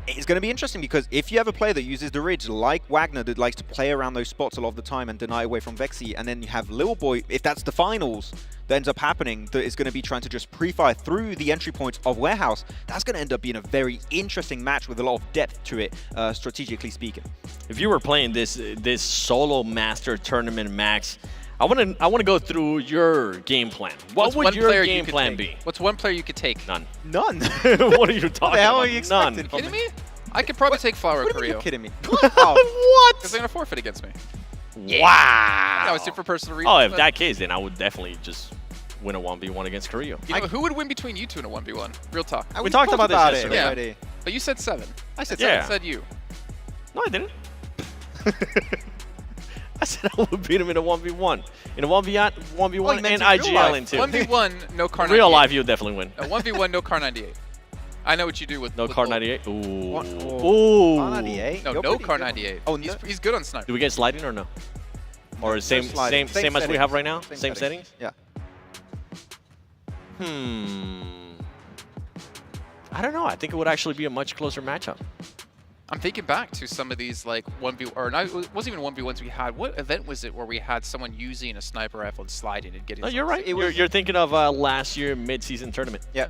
It's going to be interesting because if you have a player that uses the ridge like Wagner that likes to play around those spots a lot of the time and deny away from Vexy, and then you have Lil Boy, if that's the finals that ends up happening, that is going to be trying to just pre-fire through the entry points of Warehouse, that's going to end up being a very interesting match with a lot of depth to it, strategically speaking. If you were playing this solo master tournament, Max, I want to go through your game plan. What would your game plan be? What's one player you could take? None. None? What are you talking about? Are you None. Are you kidding me? I could probably take Flower What are Carrillo. you kidding me? What? Because they're going to forfeit against me. Wow. That was super personal reason. Oh, if that case, then I would definitely just win a 1v1 against Carrillo. You know, who would win between you two in a 1v1? Real talk. We talked about this yesterday. Yeah. already. But you said 7. I said 7. I said you. No, I didn't. I said I would beat him in a 1v1. In a 1v1 and IGL in 2. 1v1, no car 98. Real life, you'll definitely win. 1v1, no car 98. I know what you do with no car 98. Ooh. Ooh. Car 98? No car 98. Oh, he's good on sniper. Do we get sliding or no? Or same as we have right now? Same settings? Yeah. I don't know. I think it would actually be a much closer matchup. I'm thinking back to some of these like 1v, or not, it wasn't even 1v1s we had. What event was it where we had someone using a sniper rifle and sliding and getting? No, you're right. You're thinking of last year mid-season tournament. Yeah.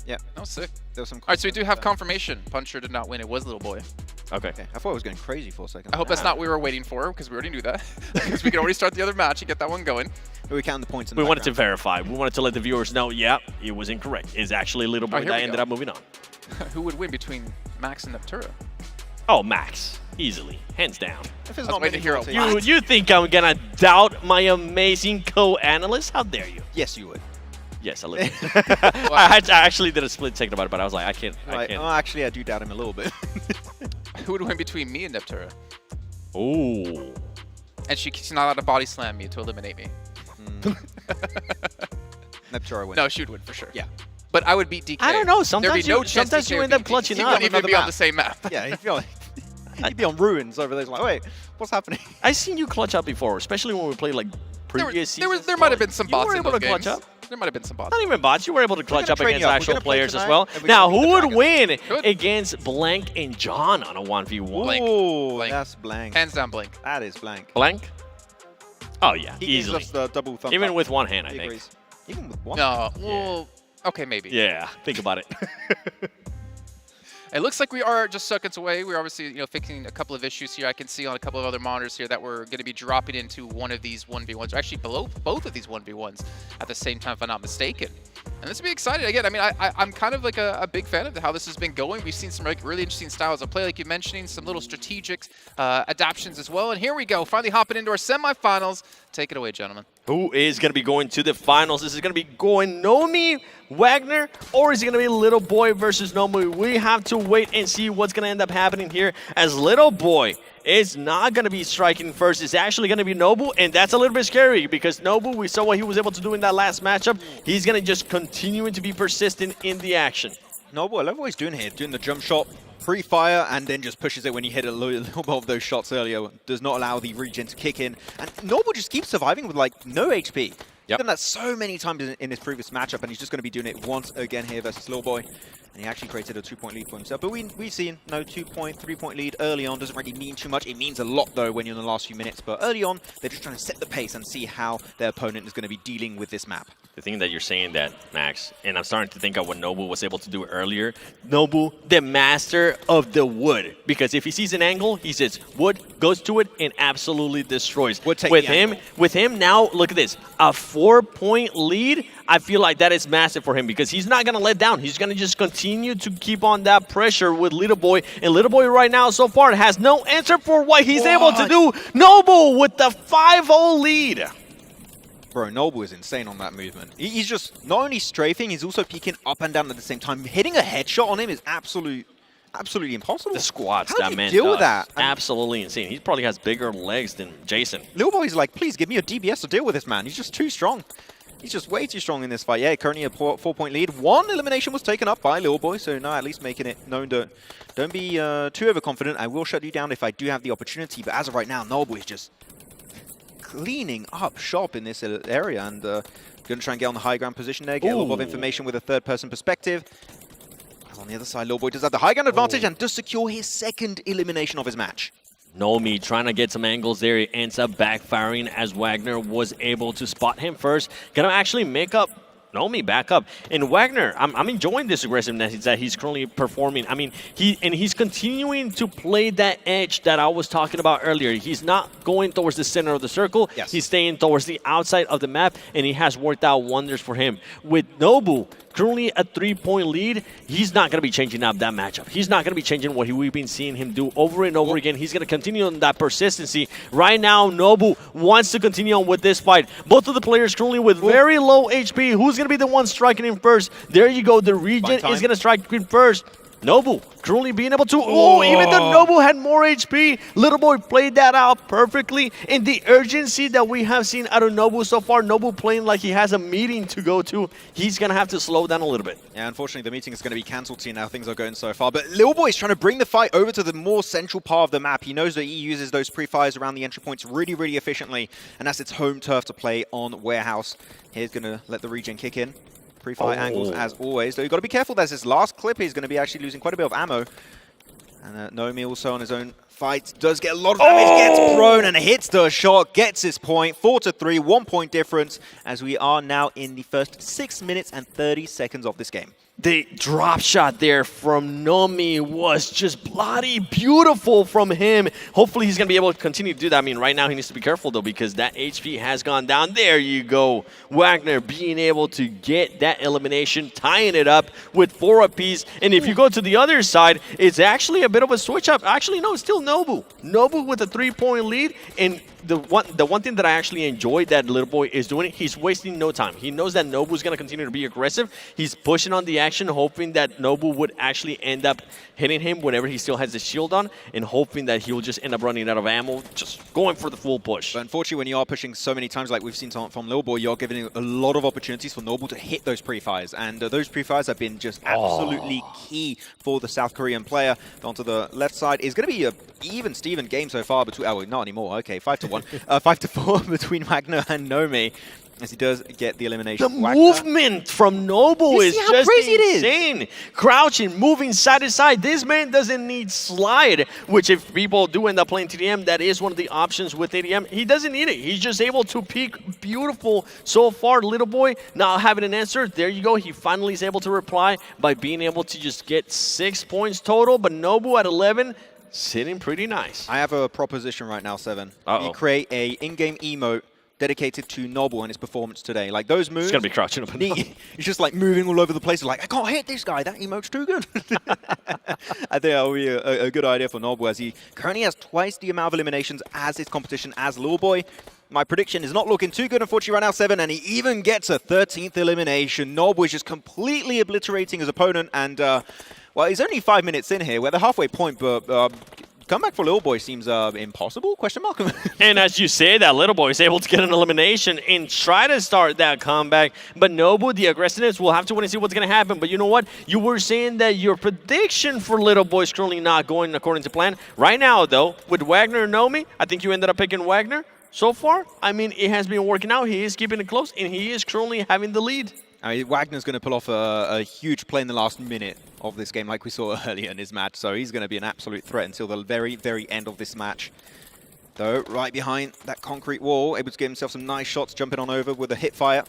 Yeah. That was sick. There was some. All right, so we do have confirmation. Puncher did not win. It was Little Boy. Okay. I thought it was going crazy for a second. I hope that's not what we were waiting for, because we already knew that. Because we could already start the other match and get that one going. We count the points in We the wanted to verify. We wanted to let the viewers know, yeah, it was incorrect. It's actually Little Boy that ended up moving on. Who would win between Max and Neptura? Oh, Max. Easily. Hands down. If it's I was not waiting to hear a meaningful You think I'm gonna doubt my amazing co-analyst? How dare you? Yes, you would. Yes, a little. I actually did a split second about it, but I was like, I can't. Right. Oh, actually, I do doubt him a little bit. Who would win between me and Neptura? Ooh. And she's not allowed to body slam me to eliminate me. Neptura wins. No, she would win for sure. Yeah. But I would beat DK. I don't know. There'd Sometimes be no you, chance sometimes DK you would end up beat me. clutching He out. wouldn't even be on the same map. Yeah, he'd be on, he'd be on ruins over there. He's like, wait, what's happening? I've seen you clutch out before, especially when we played like previous seasons. There might have been some bots you were in able those to clutch games. up. There might have been some bots. Not even bots. You were able to clutch up train against you up. We're actual gonna play players as tonight, well. and we're Now, gonna beat who the would win Good. against Blank and John on a 1v1? Blank. Ooh, Blank. that's blank. Hands down blank. That is blank. Blank? Oh, yeah. He gives Easily. us the double thumb Even up. with one hand, I He think. agrees. Even with one? No, well, okay, maybe. Yeah, think about it. It looks like we are just seconds away. We're obviously, fixing a couple of issues here. I can see on a couple of other monitors here that we're going to be dropping into one of these 1v1s, or actually below both of these 1v1s at the same time, if I'm not mistaken. And this will be exciting. Again, I mean, I'm kind of like a big fan of how this has been going. We've seen some really interesting styles of play, like you're mentioning, some little strategic adaptions as well. And here we go, finally hopping into our semifinals. Take it away, gentlemen. Who is going to be going to the finals? This is going to be going Nomi, Wagner, or is it going to be Little Boy versus Nomi? We have to wait and see what's going to end up happening here, as Little Boy is not going to be striking first. It's actually going to be Nobu, and that's a little bit scary because Nobu, we saw what he was able to do in that last matchup. He's going to just continue to be persistent in the action. Nobu, I love what he's doing here, doing the jump shot, pre-fire, and then just pushes it when you hit a little bit of those shots earlier. Does not allow the regen to kick in. And Nobu just keeps surviving with, like, no HP. He's done that so many times in his previous matchup, and he's just going to be doing it once again here versus Lil Boy. And he actually created a 2-point lead for himself. But we've seen no 2-point, 3-point lead early on. Doesn't really mean too much. It means a lot, though, when you're in the last few minutes. But early on, they're just trying to set the pace and see how their opponent is going to be dealing with this map. The thing that you're saying that, Max, and I'm starting to think of what Nobu was able to do earlier. Nobu, the master of the wood. Because if he sees an angle, he says wood, goes to it, and absolutely destroys. With him now, look at this. A 4-point lead. I feel like that is massive for him because he's not going to let down. He's going to just continue to keep on that pressure with Little Boy. And Little Boy right now so far has no answer for what he's able to do. Nobu with the 5-0 lead. Bro, Nobu is insane on that movement. He's just not only strafing, he's also peeking up and down at the same time. Hitting a headshot on him is absolutely impossible. The squats How that do man you deal does, with that? absolutely insane. He probably has bigger legs than Jason. Lil Boy's like, please give me a DBS to deal with this man. He's just too strong. He's just way too strong in this fight. Yeah, currently a 4-point lead. One elimination was taken up by Lil Boy, so now at least making it known. Don't be too overconfident. I will shut you down if I do have the opportunity, but as of right now, Nobu is just cleaning up shop in this area and going to try and get on the high ground position there, get a little bit of information with a third-person perspective. On the other side, Lil Boy does have the high ground advantage and does secure his second elimination of his match. Nomi trying to get some angles there. It ends up backfiring as Wagner was able to spot him first. Gonna actually make up Nomi back up. And Wagner, I'm enjoying this aggressiveness that he's currently performing. I mean, he's continuing to play that edge that I was talking about earlier. He's not going towards the center of the circle. Yes. He's staying towards the outside of the map, and it has worked out wonders for him. With Nobu currently a 3-point lead, he's not going to be changing up that matchup. He's not going to be changing what we've been seeing him do over and over again. He's going to continue on that persistency. Right now, Nobu wants to continue on with this fight. Both of the players currently with very low HP. Who's going to be the one striking him first? There you go. The region is going to strike him first. Nobu currently being able to, even though Nobu had more HP, Little Boy played that out perfectly. And the urgency that we have seen out of Nobu so far, Nobu playing like he has a meeting to go to, he's going to have to slow down a little bit. Yeah, unfortunately, the meeting is going to be cancelled soon now. Things are going so far. But Lil Boy is trying to bring the fight over to the more central part of the map. He knows that he uses those pre-fires around the entry points really, really efficiently. And that's its home turf to play on Warehouse. Here's going to let the regen kick in. Pre-fire angles as always. Though you've got to be careful. There's this last clip. He's going to be actually losing quite a bit of ammo. And Nomi also on his own fight does get a lot of damage. Gets prone and hits the shot. Gets his point. 4-3. 1 point difference as we are now in the first 6 minutes and 30 seconds of this game. The drop shot there from Nomi was just bloody beautiful from him. Hopefully he's going to be able to continue to do that. I mean, right now he needs to be careful, though, because that HP has gone down. There you go. Wagner being able to get that elimination, tying it up with 4 apiece. And if you go to the other side, it's actually a bit of a switch up. Actually, no, it's still Nobu. Nobu with a 3-point lead. And the one thing that I actually enjoyed that little boy is doing, he's wasting no time. He knows that Nobu's going to continue to be aggressive. He's pushing on the action, hoping that Nobu would actually end up hitting him whenever he still has the shield on, and hoping that he will just end up running out of ammo, just going for the full push. But unfortunately, when you are pushing so many times like we've seen from Lil Boy, you're giving a lot of opportunities for Noble to hit those pre-fires, and those pre-fires have been just absolutely key for the South Korean player. Onto the left side is going to be a even-Steven game so far between, oh, not anymore, okay, 5-1, 5-4 between Wagner and Nomi, as he does get the elimination. The movement from Noble is just crazy insane. Crouching, moving side to side. This man doesn't need slide, which if people do end up playing TDM, that is one of the options with TDM. He doesn't need it. He's just able to peek beautiful so far. Little boy not having an answer. There you go. He finally is able to reply by being able to just get 6 points total, but Nobu at 11, sitting pretty nice. I have a proposition right now, Seven. You create a in-game emote dedicated to Noble and his performance today. Like those moves. He's going to be crouching up and down. He's just like moving all over the place. Like, I can't hit this guy. That emote's too good. I think that will be a good idea for Noble, as he currently has twice the amount of eliminations as his competition as Lil Boy. My prediction is not looking too good, unfortunately, right now, Seven, and he even gets a 13th elimination. Noble is just completely obliterating his opponent, and, well, he's only 5 minutes in here. We're at the halfway point, but comeback for Little Boy seems impossible, question mark? And as you say, that Little Boy is able to get an elimination and try to start that comeback. But Nobu, the aggressiveness, we'll have to wait and see what's going to happen. But you know what? You were saying that your prediction for Little Boy is currently not going according to plan. Right now, though, with Wagner and Nomi, I think you ended up picking Wagner. So far, I mean, it has been working out. He is keeping it close, and he is currently having the lead. I mean, Wagner's going to pull off a huge play in the last minute of this game, like we saw earlier in his match. So he's going to be an absolute threat until the very, very end of this match. Though, right behind that concrete wall, able to get himself some nice shots, jumping on over with a hip fire.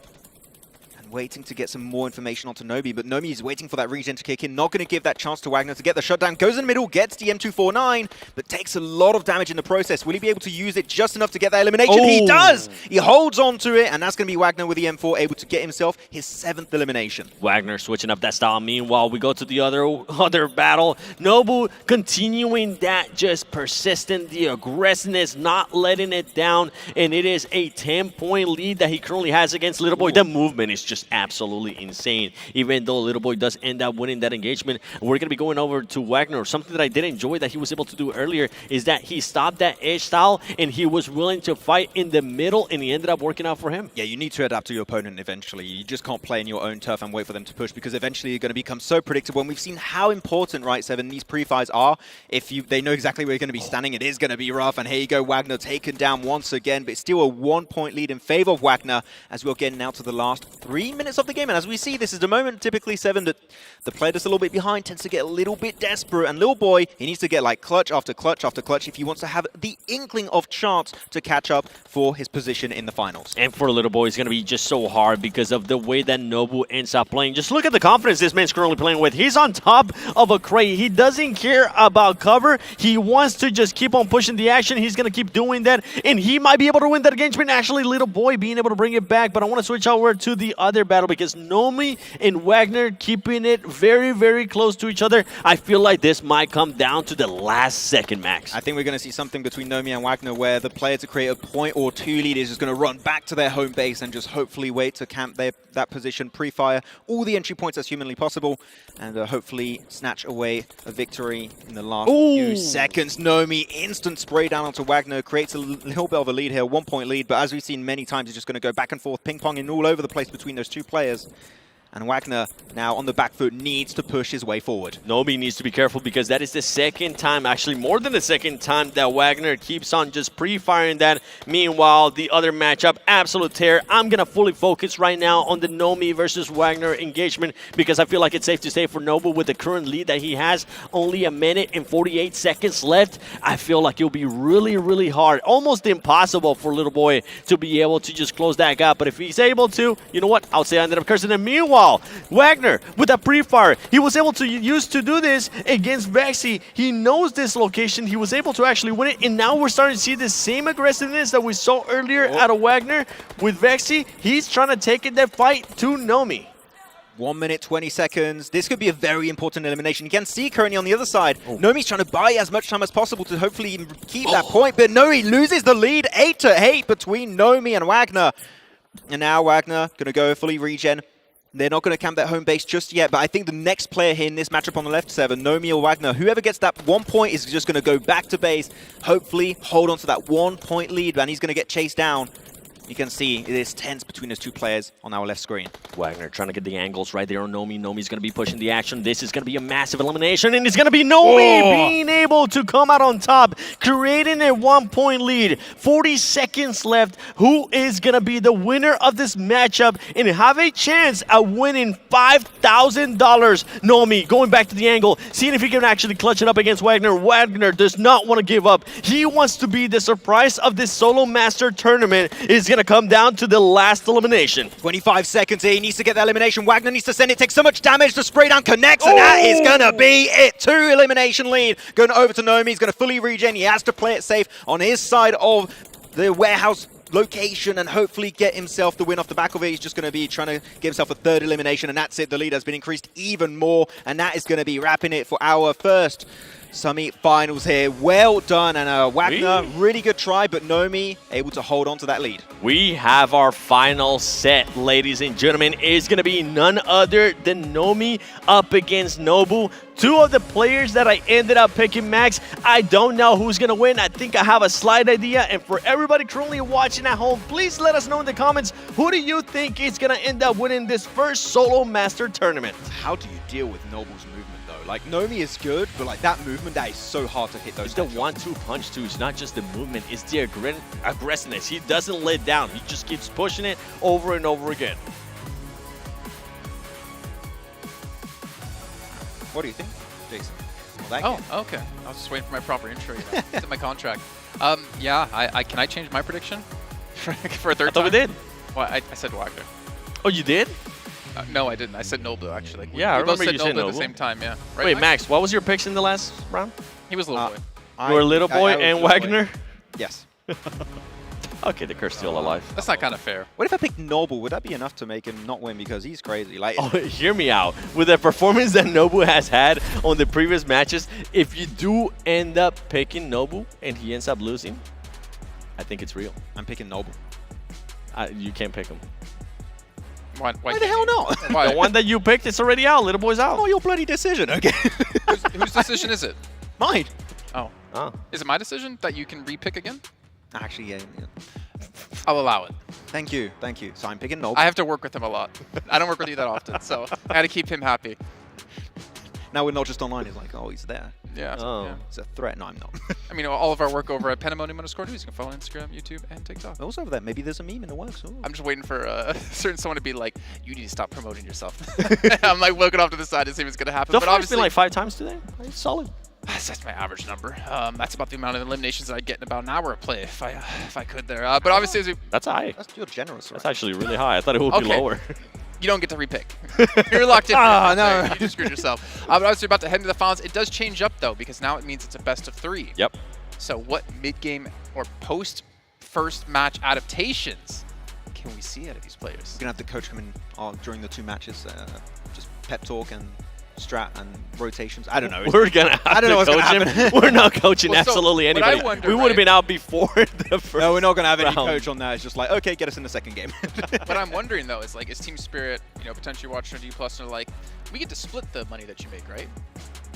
And waiting to get some more information onto Nomi, but Nomi is waiting for that regen to kick in. Not going to give that chance to Wagner to get the shutdown. Goes in the middle, gets the M249, but takes a lot of damage in the process. Will he be able to use it just enough to get that elimination? He does! He holds on to it, and that's going to be Wagner with the M4, able to get himself his 7th elimination. Wagner switching up that style. Meanwhile, we go to the other battle. Nobu continuing that just persistent, the aggressiveness, not letting it down, and it is a 10-point lead that he currently has against Little Boy. The movement is just absolutely insane. Even though Little Boy does end up winning that engagement, we're going to be going over to Wagner. Something that I did enjoy that he was able to do earlier is that he stopped that edge style and he was willing to fight in the middle, and he ended up working out for him. Yeah, you need to adapt to your opponent eventually. You just can't play in your own turf and wait for them to push, because eventually you're going to become so predictable. And we've seen how important, right, Seven, these pre-fires are. If they know exactly where you're going to be standing, it is going to be rough. And here you go, Wagner taken down once again, but it's still a 1-point lead in favor of Wagner as we're getting out to the last 3 minutes of the game. And as we see, this is the moment, typically, Seven, that the player that's a little bit behind tends to get a little bit desperate. And Lil Boy, he needs to get like clutch after clutch after clutch if he wants to have the inkling of chance to catch up for his position in the finals. And for Little Boy, it's going to be just so hard because of the way that Nobu ends up playing. Just look at the confidence this man's currently playing with. He's on top of a crate. He doesn't care about cover. He wants to just keep on pushing the action. He's going to keep doing that, and he might be able to win that engagement. Actually, Little Boy being able to bring it back, but I want to switch over to the other battle because Nomi and Wagner keeping it very, very close to each other. I feel like this might come down to the last second, Max. I think we're going to see something between Nomi and Wagner where the player to create a point or two lead is just going to run back to their home base and just hopefully wait to camp that position, pre-fire all the entry points as humanly possible, and hopefully snatch away a victory in the last few seconds. Nomi, instant spray down onto Wagner, creates a little bit of a lead here, 1-point lead, but as we've seen many times, it's just going to go back and forth, ping-ponging all over the place between those two players. And Wagner, now on the back foot, needs to push his way forward. Nomi needs to be careful because that is the second time, actually more than the second time, that Wagner keeps on just pre-firing that. Meanwhile, the other matchup, absolute tear. I'm going to fully focus right now on the Nomi versus Wagner engagement because I feel like it's safe to say for Nobu, with the current lead that he has, only 1 minute and 48 seconds left, I feel like it'll be really, really hard, almost impossible for Little Boy to be able to just close that gap. But if he's able to, you know what, I would say I ended up cursing him. Meanwhile, all. Wagner with that pre-fire, he was able to use to do this against Vexy. He knows this location. He was able to actually win it, and now we're starting to see the same aggressiveness that we saw earlier out of Wagner with Vexy. He's trying to take that fight to Nomi. 1 minute, 20 seconds. This could be a very important elimination. You can see currently on the other side, Nomi's trying to buy as much time as possible to hopefully even keep that point, but Nomi loses the lead 8-8 between Nomi and Wagner. And now Wagner going to go fully regen. They're not going to camp that home base just yet, but I think the next player here in this matchup on the left, Seven, Nomi or Wagner, whoever gets that 1 point is just going to go back to base, hopefully hold on to that 1 point lead, and he's going to get chased down. You can see it is tense between those two players on our left screen. Wagner trying to get the angles right there on Nomi. Nomi's going to be pushing the action. This is going to be a massive elimination, and it's going to be Nomi being able to come out on top, creating a 1 point lead. 40 seconds left. Who is going to be the winner of this matchup and have a chance at winning $5,000? Nomi going back to the angle, seeing if he can actually clutch it up against Wagner. Wagner does not want to give up. He wants to be the surprise of this Solo Master tournament. It's going to come down to the last elimination. 25 seconds here. He needs to get that elimination. Wagner needs to send it. Takes so much damage. The spray down connects, and that is going to be it. 2 elimination lead. Going over to Nomi. He's going to fully regen. He has to play it safe on his side of the warehouse location and hopefully get himself the win off the back of it. He's just going to be trying to give himself a 3rd elimination, and that's it. The lead has been increased even more, and that is going to be wrapping it for our first Summit Finals here. Well done, and Wagner, really good try, but Nomi able to hold on to that lead. We have our final set, ladies and gentlemen. It's going to be none other than Nomi up against Nobu. 2 of the players that I ended up picking, Max. I don't know who's going to win. I think I have a slight idea. And for everybody currently watching at home, please let us know in the comments, who do you think is going to end up winning this first Solo Master tournament? How do you deal with Nobu's movement, though? Like, Nomi is good, but like that movement, that is so hard to hit those. It's the 1-2 punch, too. It's not just the movement. It's the aggressiveness. He doesn't let down. He just keeps pushing it over and over again. What do you think, Jason? Okay. I was just waiting for my proper intro. It's in my contract. Yeah, can I change my prediction for a third time? I thought we did. Well, I said Wagner. Oh, you did? No, I didn't. I said Nobu, actually. Yeah, I remember you said Nobu Nobu at the same time, yeah. Right, Wait, Max, what was your picks in the last round? He was Little Boy. You were Little Boy and Wagner? Boy. Yes. Okay, the curse still alive. That's not kind of fair. What if I picked Nobu? Would that be enough to make him not win because he's crazy? Like, oh, hear me out. With the performance that Nobu has had on the previous matches, if you do end up picking Nobu and he ends up losing, I think it's real. I'm picking Nobu. You can't pick him. Why the hell not? The one that you picked, it's already out. Little Boy's out. Oh, your bloody decision. Okay. Whose decision is it? Mine. Oh. Is it my decision that you can re-pick again? Actually, yeah. I'll allow it. Thank you. So I'm picking Nobu. I have to work with him a lot. I don't work with you that often, so I got to keep him happy. Now we're not just online. It's like, oh, he's there. Yeah. Yeah. It's a threat. No, I'm not. I mean, all of our work over at Pandemonium_News. You can follow on Instagram, YouTube, and TikTok. Also over there, maybe there's a meme in the works. Ooh. I'm just waiting for someone to be like, you need to stop promoting yourself. I'm like looking off to the side to see what's going to happen. But obviously, been like 5 times today. It's solid. That's my average number. That's about the amount of eliminations that I'd get in about an hour of play if I could there. But obviously, that's high. You're generous. That's actually really high. I thought it would be lower. You don't get to repick. You're locked in. No. You just screwed yourself. But obviously, about to head into the finals. It does change up though, because now it means it's a best of 3. Yep. So what mid-game or post-first match adaptations can we see out of these players? We're gonna have the coach come in during the 2 matches, just pep talk and strat and rotations. I don't know. We're gonna have to coach him. We're not coaching absolutely anybody. We would have been out before the first. No, we're not gonna have any coach on that. It's just like, okay, get us in the second game. What I'm wondering though is like, is Team Spirit, potentially watching D+ and are like, we get to split the money that you make, right?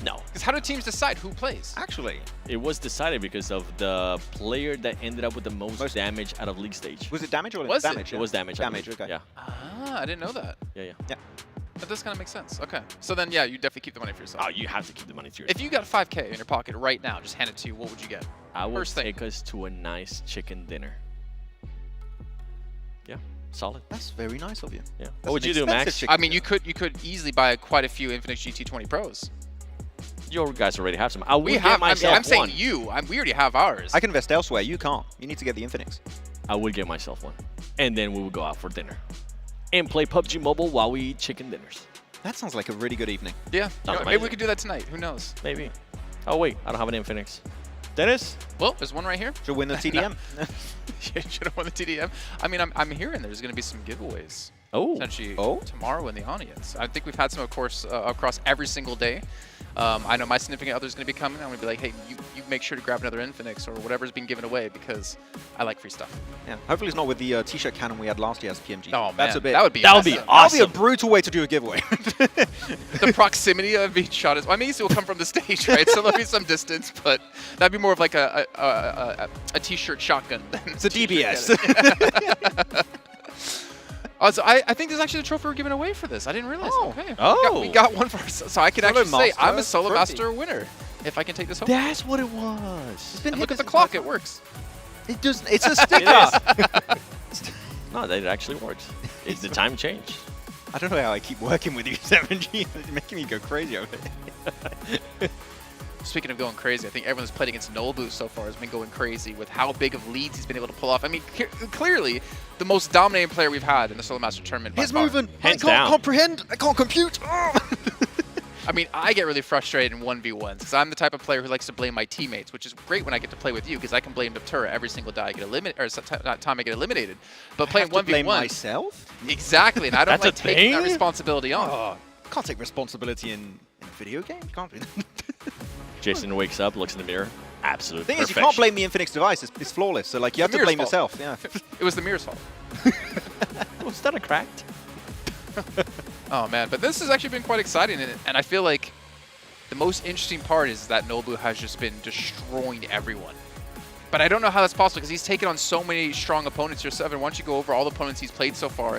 No. Because how do teams decide who plays? Actually, it was decided because of the player that ended up with the most damage out of league stage. Was it damage or was damage? It was damage. Damage. Okay. Yeah. Ah, I didn't know that. Yeah. That does kind of make sense. Okay. So then, yeah, you definitely keep the money for yourself. Oh, you have to keep the money to yourself. If you got 5K in your pocket right now, just hand it to you, what would you get? I would take us to a nice chicken dinner. Yeah, solid. That's very nice of you. Yeah. What would you do, Max? I mean, you could easily buy quite a few Infinix GT20 Pros. You guys already have some. I'm saying you. We already have ours. I can invest elsewhere. You can't. You need to get the Infinix. I would get myself one. And then we would go out for dinner. and play PUBG Mobile while we eat chicken dinners. That sounds like a really good evening. Yeah, Sounds maybe amazing. we could do that tonight. Who knows? Maybe. Oh wait, I don't have an Infinix. Dennis? Well, there's one right here. Should win the TDM. Should have won the TDM. I mean, I'm hearing there's going to be some giveaways. Oh. Essentially tomorrow in the audience. I think we've had some, of course, across every single day. I know my significant other is going to be coming. I'm going to be like, hey, you make sure to grab another Infinix or whatever's being given away because I like free stuff. Yeah, hopefully it's not with the T-shirt cannon we had last year as PMG. Oh, man. That's a bit. That would be That awesome. would be a brutal way to do a giveaway. The proximity of being shot is. I mean, it will come from the stage, right? So there'll be some distance, but that'd be more of like a T-shirt shotgun. It's a DBS. So I think this is actually the trophy we're giving away for this. I didn't realize. Okay. Oh. We got one for ourselves. So I can Solo actually say I'm a Master Solo Trophy. Master winner if I can take this home. That's what it was. And look at the clock. It works. It does. It's a sticker. No, that actually works. It's the time change. I don't know how I keep working with you, 7G. It's making me go crazy over it. Speaking of going crazy, I think everyone who's played against Nobu so far has been going crazy with how big of leads he's been able to pull off. I mean, clearly the most dominating player we've had in the Solo Master Tournament. His by far. movement. I can't comprehend. I can't compute. I mean, I get really frustrated in 1v1s because I'm the type of player who likes to blame my teammates, which is great when I get to play with you because I can blame Daptura every single die I get eliminated, or time I get eliminated. But playing 1v1, blame myself? Exactly, and I don't That's like a taking that thing? responsibility on. Oh, can't take responsibility in a video game. Can't do that. Jason wakes up, looks in the mirror. Absolute The thing is, you perfection. can't blame the Infinix device. It's flawless. So like, you have to mirror's blame fault. yourself. Yeah. It was the mirror's fault. Was that a cracked? Oh man, but this has actually been quite exciting, and I feel like the most interesting part is that Nobu has just been destroying everyone. But I don't know how that's possible because he's taken on so many strong opponents here. Seven, why don't you go over all the opponents he's played so far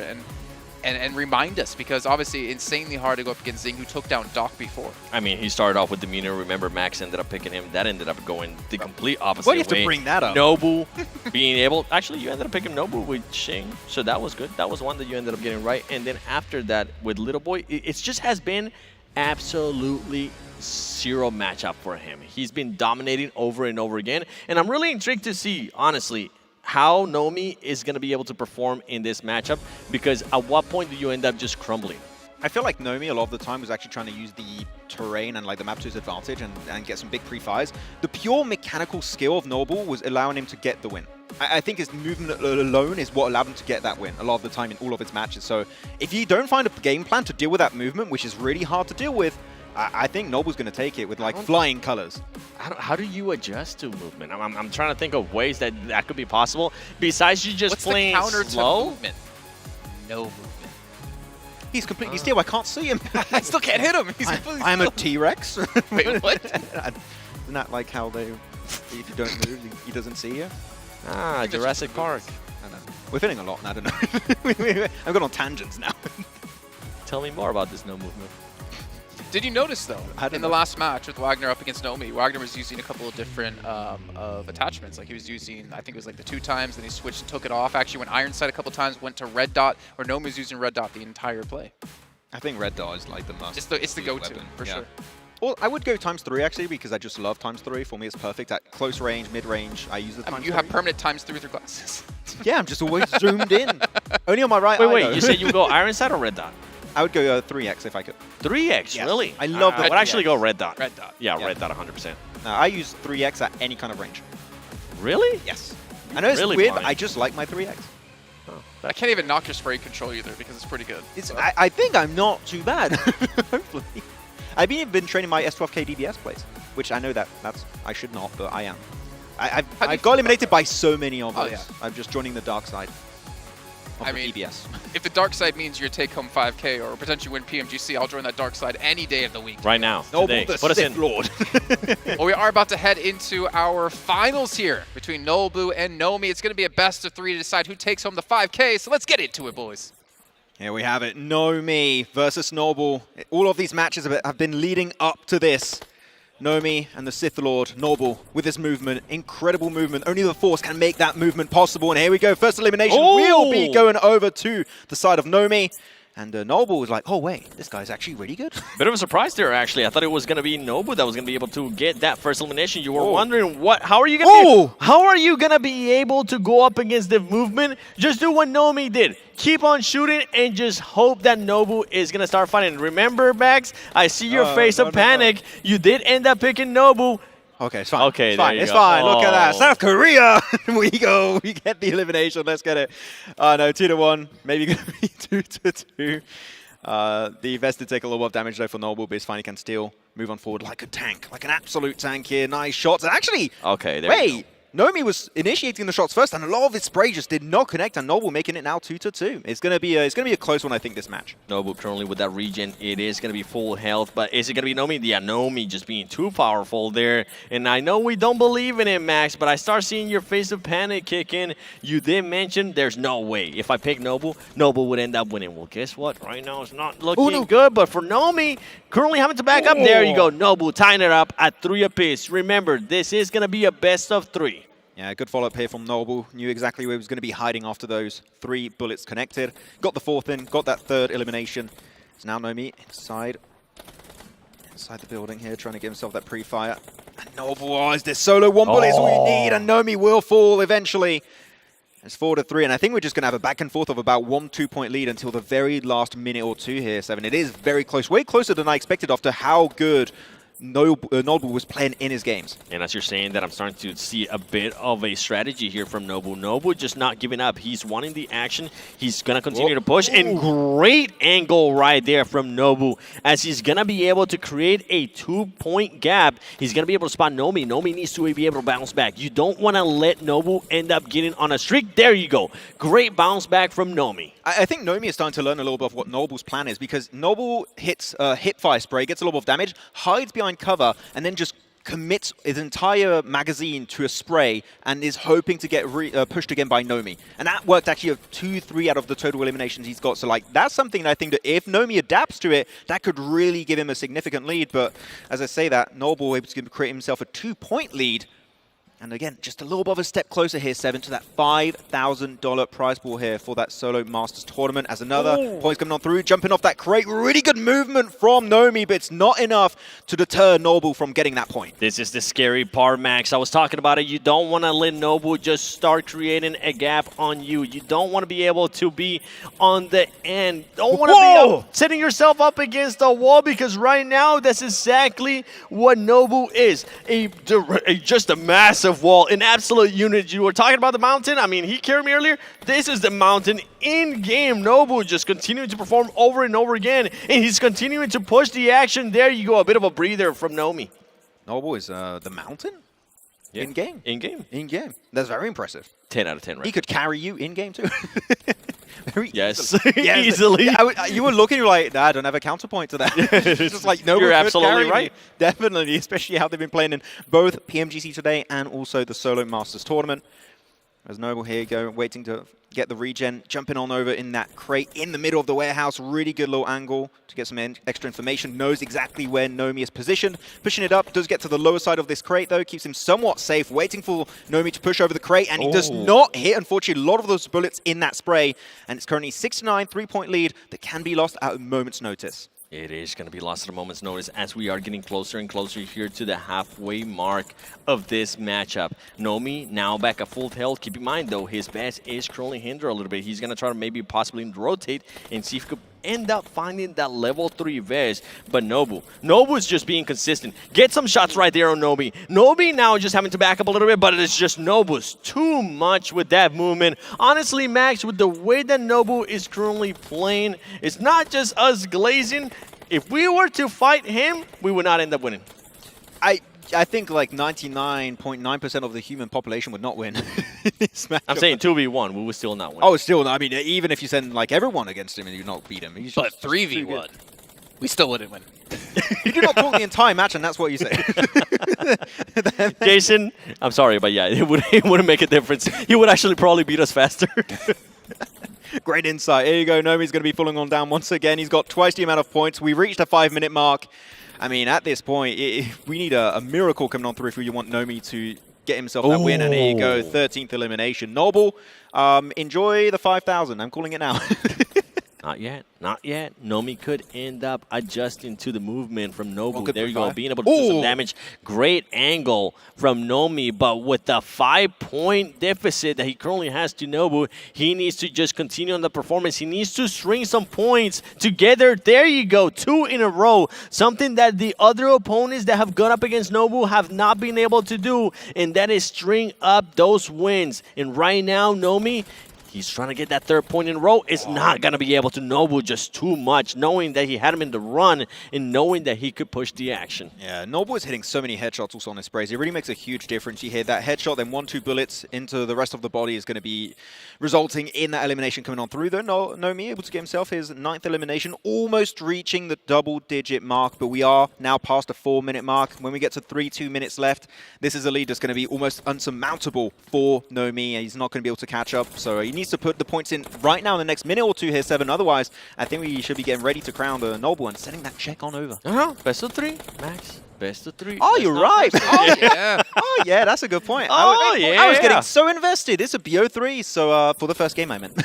and remind us, because obviously insanely hard to go up against Zing, who took down Doc before. I mean, he started off with demeanor. Remember, Max ended up picking him. That ended up going the complete opposite Why do you have way. to bring that up? Nobu being able... Actually, you ended up picking Nobu with Shing, so that was good. That was one that you ended up getting right. And then after that, with Little Boy, it just has been absolutely zero matchup for him. He's been dominating over and over again. And I'm really intrigued to see, honestly, how Nomi is going to be able to perform in this matchup, because at what point do you end up just crumbling? I feel like Nomi a lot of the time was actually trying to use the terrain and like the map to his advantage and get some big pre-fires. The pure mechanical skill of Noble was allowing him to get the win. I think his movement alone is what allowed him to get that win a lot of the time in all of his matches. So if you don't find a game plan to deal with that movement, which is really hard to deal with, I think Noble's going to take it with like flying colors. How do you adjust to movement? I'm trying to think of ways that could be possible besides you just What's playing the counter slow. to movement? No movement. He's completely still. I can't see him. I still can't hit him. He's I'm a T-Rex. Wait, what? Isn't that like how they, if you don't move, he doesn't see you? Ah, Jurassic Park. I don't know. We're feeling a lot, I don't know. I've gone on tangents now. Tell me more about this no movement. Did you notice, though, in the know. last match with Wagner up against Nomi, Wagner was using a couple of different of attachments. Like he was using, I think it was like the 2 times, then he switched and took it off. Actually went Ironside a couple times, went to Red Dot, where Nomi was using Red Dot the entire play. I think Red Dot is like the must. It's the go-to, for sure. Well, I would go ×3 actually, because I just love ×3. For me, it's perfect. At close range, mid-range, I use the ×3. You have permanent ×3 with your glasses. Yeah, I'm just always zoomed in. Only on my right eye, Wait, though. you said you would go Ironside or Red Dot? I would go 3x if I could. 3x, Yes. really? I love I the would actually 3x. go Red Dot. Red Dot. Yeah, Red Dot 100%. I use 3x at any kind of range. Really? Yes. I know it's Really weird, fine. but I just like my 3x. I can't even knock your spray control either because it's pretty good. I think I'm not too bad, hopefully. I've been training my S12K DBS plays, which I know that's I should not, but I am. I got eliminated by so many of those. Oh, yeah. I'm just joining the dark side of the DBS. If the dark side means you take home 5K or potentially win PMGC, I'll join that dark side any day of the week. Right now, Noble today. the Put us Sith in. Lord. Well, we are about to head into our finals here between Nobu and Nomi. It's going to be a best of 3 to decide who takes home the 5K, so let's get into it, boys. Here we have it. Nomi versus Noble. All of these matches have been leading up to this. Nomi and the Sith Lord, Noble, with his movement. Incredible movement. Only the Force can make that movement possible. And here we go. First elimination will be going over to the side of Nomi. And Noble was like, oh, wait, this guy's actually really good. Bit of a surprise there, actually. I thought it was going to be Nobu that was going to be able to get that first elimination. You were wondering how are you going to be able to go up against the movement? Just do what Nomi did. Keep on shooting and just hope that Nobu is going to start fighting. Remember, Max, I see your face of panic. You did end up picking Nobu. Okay, it's fine. Okay, it's fine. It's fine. Look at that. South Korea. We go. We get the elimination. Let's get it. No, 2-1. Maybe going to be 2-2. The Vest did take a little bit of damage though for Noble, but finally can still move on forward like a tank, like an absolute tank here. Nice shots. And actually, wait. Nomi was initiating the shots first, and a lot of his spray just did not connect, and Noble making it now 2-2. It's gonna be a close one, I think, this match. Noble currently with that regen, it is gonna be full health, but is it gonna be Nomi? Yeah, Nomi just being too powerful there. And I know we don't believe in it, Max, but I start seeing your face of panic kick in. You did mention there's no way if I pick Noble, Noble would end up winning. Well, guess what? Right now it's not looking good, but for Nomi, currently having to back up. There you go, Noble tying it up at 3 apiece. Remember, this is gonna be a best of 3. Yeah, good follow-up here from Noble. Knew exactly where he was going to be hiding after those 3 bullets connected. Got the 4th in, got that 3rd elimination. So now Nomi inside the building here, trying to get himself that pre-fire. And Noble, is this solo 1 bullet is all you need, and Nomi will fall eventually. It's 4-3, and I think we're just going to have a back and forth of about 1-2 point lead until the very last minute or 2 here, Seven. It is very close, way closer than I expected after how good Noble was playing in his games. And as you're saying that, I'm starting to see a bit of a strategy here from Noble. Noble just not giving up. He's wanting the action. He's going to continue to push. And great angle right there from Noble, as he's going to be able to create a 2-point gap. He's going to be able to spot Nomi. Nomi needs to be able to bounce back. You don't want to let Noble end up getting on a streak. There you go. Great bounce back from Nomi. I think Nomi is starting to learn a little bit of what Noble's plan is, because Noble hits hip-fire spray, gets a little bit of damage, hides behind cover, and then just commits his entire magazine to a spray and is hoping to get pushed again by Nomi. And that worked actually of 2-3 out of the total eliminations he's got. So like that's something that I think that if Nomi adapts to it, that could really give him a significant lead. But as I say that, Noble able to create himself a 2-point lead. And again, just a little bit of a step closer here, Seven, to that $5,000 prize pool here for that Solo Masters tournament. As another points coming on through, jumping off that crate. Really good movement from Nomi, but it's not enough to deter Noble from getting that point. This is the scary part, Max. I was talking about it. You don't want to let Noble just start creating a gap on you. You don't want to be able to be on the end. Don't want to be setting yourself up against the wall, because right now, that's exactly what Noble is. Just a massive wall, an absolute unit. You were talking about the mountain. I mean, he carried me earlier. This is the mountain in game. Noble just continuing to perform over and over again, and he's continuing to push the action. There you go, a bit of a breather from Nomi. Noble is the mountain? Yeah. In-game? In-game. In-game. That's very impressive. 10 out of 10, right? He could carry you in-game too. Yes, easily. Yeah, you were looking, you're like, nah, I don't have a counterpoint to that. It's just like, no, you're absolutely right. Me. Definitely, especially how they've been playing in both PMGC today and also the Solo Masters tournament. As Noble here waiting to get the regen, jumping on over in that crate in the middle of the warehouse. Really good little angle to get some extra information. Knows exactly where Nomi is positioned. Pushing it up, does get to the lower side of this crate though. Keeps him somewhat safe, waiting for Nomi to push over the crate. And he does not hit, unfortunately, a lot of those bullets in that spray. And it's currently 6-9, 3-point lead that can be lost at a moment's notice. It is going to be lost at a moment's notice as we are getting closer and closer here to the halfway mark of this matchup. Nomi now back at full health. Keep in mind, though, his best is currently hindered a little bit. He's going to try to maybe possibly rotate and see if he could end up finding that level 3 vest. But Nobu's just being consistent. Get some shots right there on Nobi. Nobi now just having to back up a little bit, but it's just Nobu's too much with that movement. Honestly, Max, with the way that Nobu is currently playing, it's not just us glazing. If we were to fight him, we would not end up winning. I think like 99.9% of the human population would not win. I'm saying 2v1, we would still not win. Oh, still, I mean, even if you send like everyone against him and you not beat him. He's but 3v1, we still wouldn't win. You do not talk the entire match, and that's what you say. Jason, I'm sorry, but yeah, it wouldn't make a difference. He would actually probably beat us faster. Great insight. Here you go. Nomi's going to be pulling on down once again. He's got twice the amount of points. We reached a 5-minute mark. I mean, at this point, we need a miracle coming on through if you want Nomi to get himself that win. And here you go, 13th elimination. Noble, enjoy the 5,000. I'm calling it now. Not yet. Not yet. Nomi could end up adjusting to the movement from Nobu. There you go. Being able to do some damage. Great angle from Nomi, but with the 5-point deficit that he currently has to Nobu, he needs to just continue on the performance. He needs to string some points together. There you go. 2 in a row. Something that the other opponents that have gone up against Nobu have not been able to do, and that is string up those wins. And right now, Nomi, he's trying to get that 3rd point in a row. It's not going to be able to Nobu just too much, knowing that he had him in the run and knowing that he could push the action. Yeah, Nobu is hitting so many headshots also on his sprays. It really makes a huge difference. You hear that headshot, then 1-2 bullets into the rest of the body is going to be resulting in that elimination coming on through. Though Nomi able to get himself his 9th elimination, almost reaching the double-digit mark, but we are now past the 4-minute mark. When we get to 2 minutes left, this is a lead that's going to be almost unsurmountable for Nomi. He's not going to be able to catch up, so he needs to put the points in right now in the next minute or 2 here, 7. Otherwise, I think we should be getting ready to crown the Noble and sending that check on over. Best of 3, Max. Best of 3. Oh, you're right. Oh, yeah. Oh, yeah, that's a good point. I was getting so invested. It's a BO3, so for the first game I meant.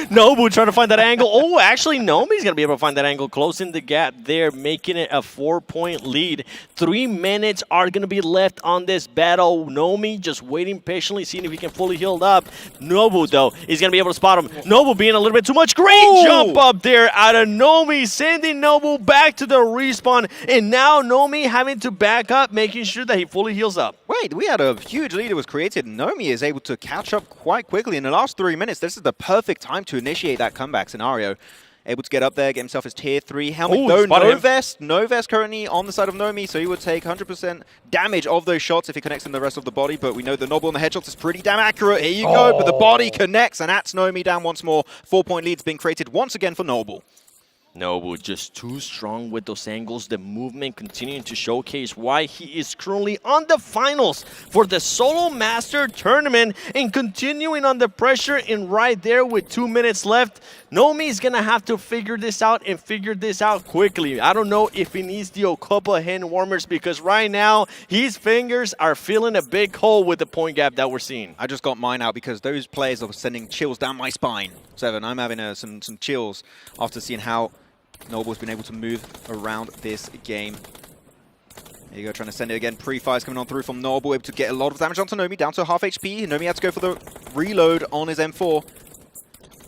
Nobu trying to find that angle. Oh, actually, Nomi's going to be able to find that angle, closing the gap there, making it a 4-point lead. 3 minutes are going to be left on this battle. Nomi just waiting patiently, seeing if he can fully heal up. Nobu, though, is going to be able to spot him. Nobu being a little bit too much. Great jump up there out of Nomi, sending Nobu back to the respawn. And now Nomi having to back up, making sure that he fully heals up. Wait, we had a huge lead that was created. Nomi is able to catch up quite quickly. In the last 3 minutes, this is the perfect time to initiate that comeback scenario. Able to get up there, get himself his tier 3 helmet. No vest. No vest currently on the side of Nomi, so he would take 100% damage of those shots if he connects in the rest of the body, but we know the Noble on the headshots is pretty damn accurate. Here you go, but the body connects, and that's Nomi down once more. 4-point leads being created once again for Noble. Nobu just too strong with those angles. The movement continuing to showcase why he is currently on the finals for the Solo Master Tournament and continuing on the pressure. And right there with 2 minutes left, Nomi is going to have to figure this out and figure this out quickly. I don't know if he needs the couple of hand warmers because right now his fingers are feeling a big hole with the point gap that we're seeing. I just got mine out because those players are sending chills down my spine. 7, I'm having some chills after seeing how Noble's been able to move around this game. There you go, trying to send it again. Pre-fires coming on through from Noble, able to get a lot of damage onto Nomi, down to half HP. Nomi had to go for the reload on his M4.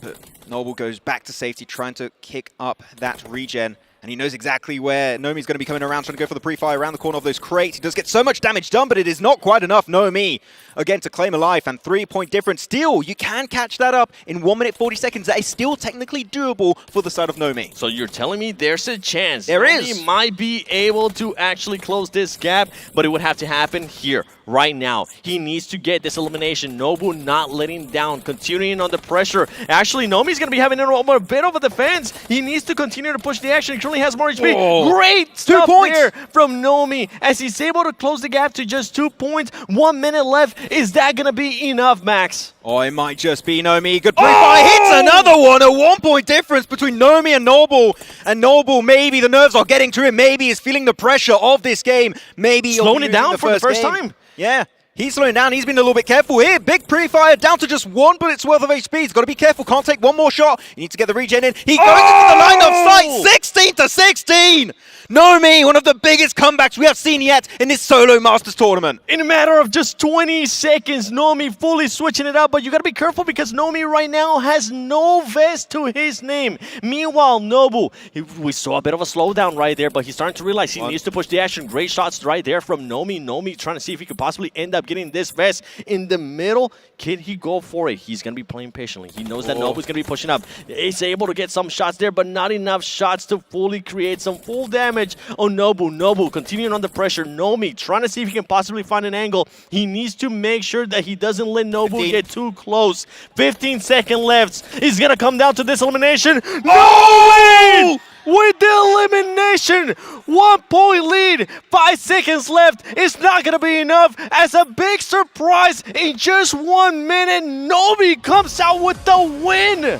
But Noble goes back to safety, trying to kick up that regen. And he knows exactly where Nomi's going to be coming around, trying to go for the pre-fire around the corner of those crates. He does get so much damage done, but it is not quite enough. Nomi, again, to claim a life, and 3-point difference. Still, you can catch that up in 1 minute 40 seconds. That is still technically doable for the side of Nomi. So you're telling me there's a chance Nomi might be able to actually close this gap, but it would have to happen here, right now. He needs to get this elimination. Nobu not letting down, continuing on the pressure. Actually, Nomi's going to be having a bit of a defense. He needs to continue to push the action. He currently has more HP. Whoa. Great stuff there from Nomi as he's able to close the gap to just 2 points. 1 minute left. Is that going to be enough, Max? Oh, it might just be Nomi. Good pre-fire. Hits another one. A 1-point difference between Nomi and Noble. And Noble, maybe the nerves are getting to him. Maybe he's feeling the pressure of this game. Maybe slowing it down for the first time. Yeah. He's slowing down. He's been a little bit careful here. Big pre-fire down to just 1 bullet's worth of HP. He's got to be careful. Can't take one more shot. You need to get the regen in. He goes into the line of sight. 16 to 16. Nomi, one of the biggest comebacks we have seen yet in this Solo Masters tournament. In a matter of just 20 seconds, Nomi fully switching it up. But you got to be careful because Nomi right now has no vest to his name. Meanwhile, Nobu, we saw a bit of a slowdown right there, but he's starting to realize he needs to push the action. Great shots right there from Nomi. Nomi trying to see if he could possibly end up getting this vest in the middle. Can he go for it? He's going to be playing patiently. He knows that Nobu's going to be pushing up. He's able to get some shots there, but not enough shots to fully create some full damage on Nobu. Nobu continuing on the pressure. Nomi trying to see if he can possibly find an angle. He needs to make sure that he doesn't let Nobu get too close. 15 seconds left. He's going to come down to this elimination. No! With the elimination, 1 point lead, 5 seconds left. It's not going to be enough. As a big surprise, in just 1 minute, Nomi comes out with the win.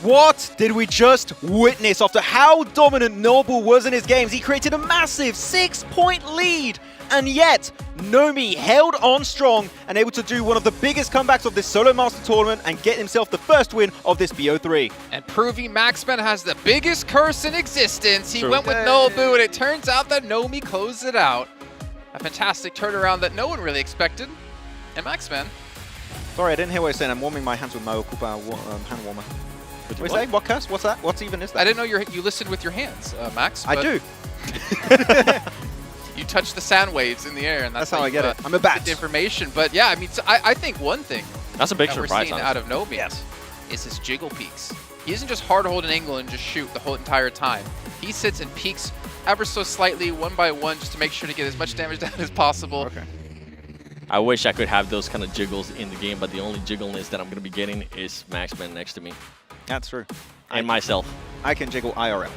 What did we just witness after how dominant Noble was in his games? He created a massive 6-point lead, and yet Nomi held on strong and able to do one of the biggest comebacks of this Solo Master Tournament and get himself the first win of this BO3. And proving Maxman has the biggest curse in existence, he True. went with Nobu, and it turns out that Nomi closed it out. A fantastic turnaround that no one really expected. And Maxman. Sorry, I didn't hear what you're saying. I'm warming my hands with my Okupa hand warmer. What do you say? What curse? What's that? What even is that? I didn't know you listened with your hands, Max. I do. You touch the sound waves in the air, and that's how I get it. I'm a bat. Information, but yeah, I mean, so I think one thing that's a big that surprise we're seeing out of Nomi is his jiggle peaks. He isn't just hard hold an angle and just shoot the whole entire time. He sits and peaks ever so slightly, one by one, just to make sure to get as much damage down as possible. Okay. I wish I could have those kind of jiggles in the game, but the only jiggleness that I'm going to be getting is Maxman next to me. That's true. And myself. I can jiggle IRL.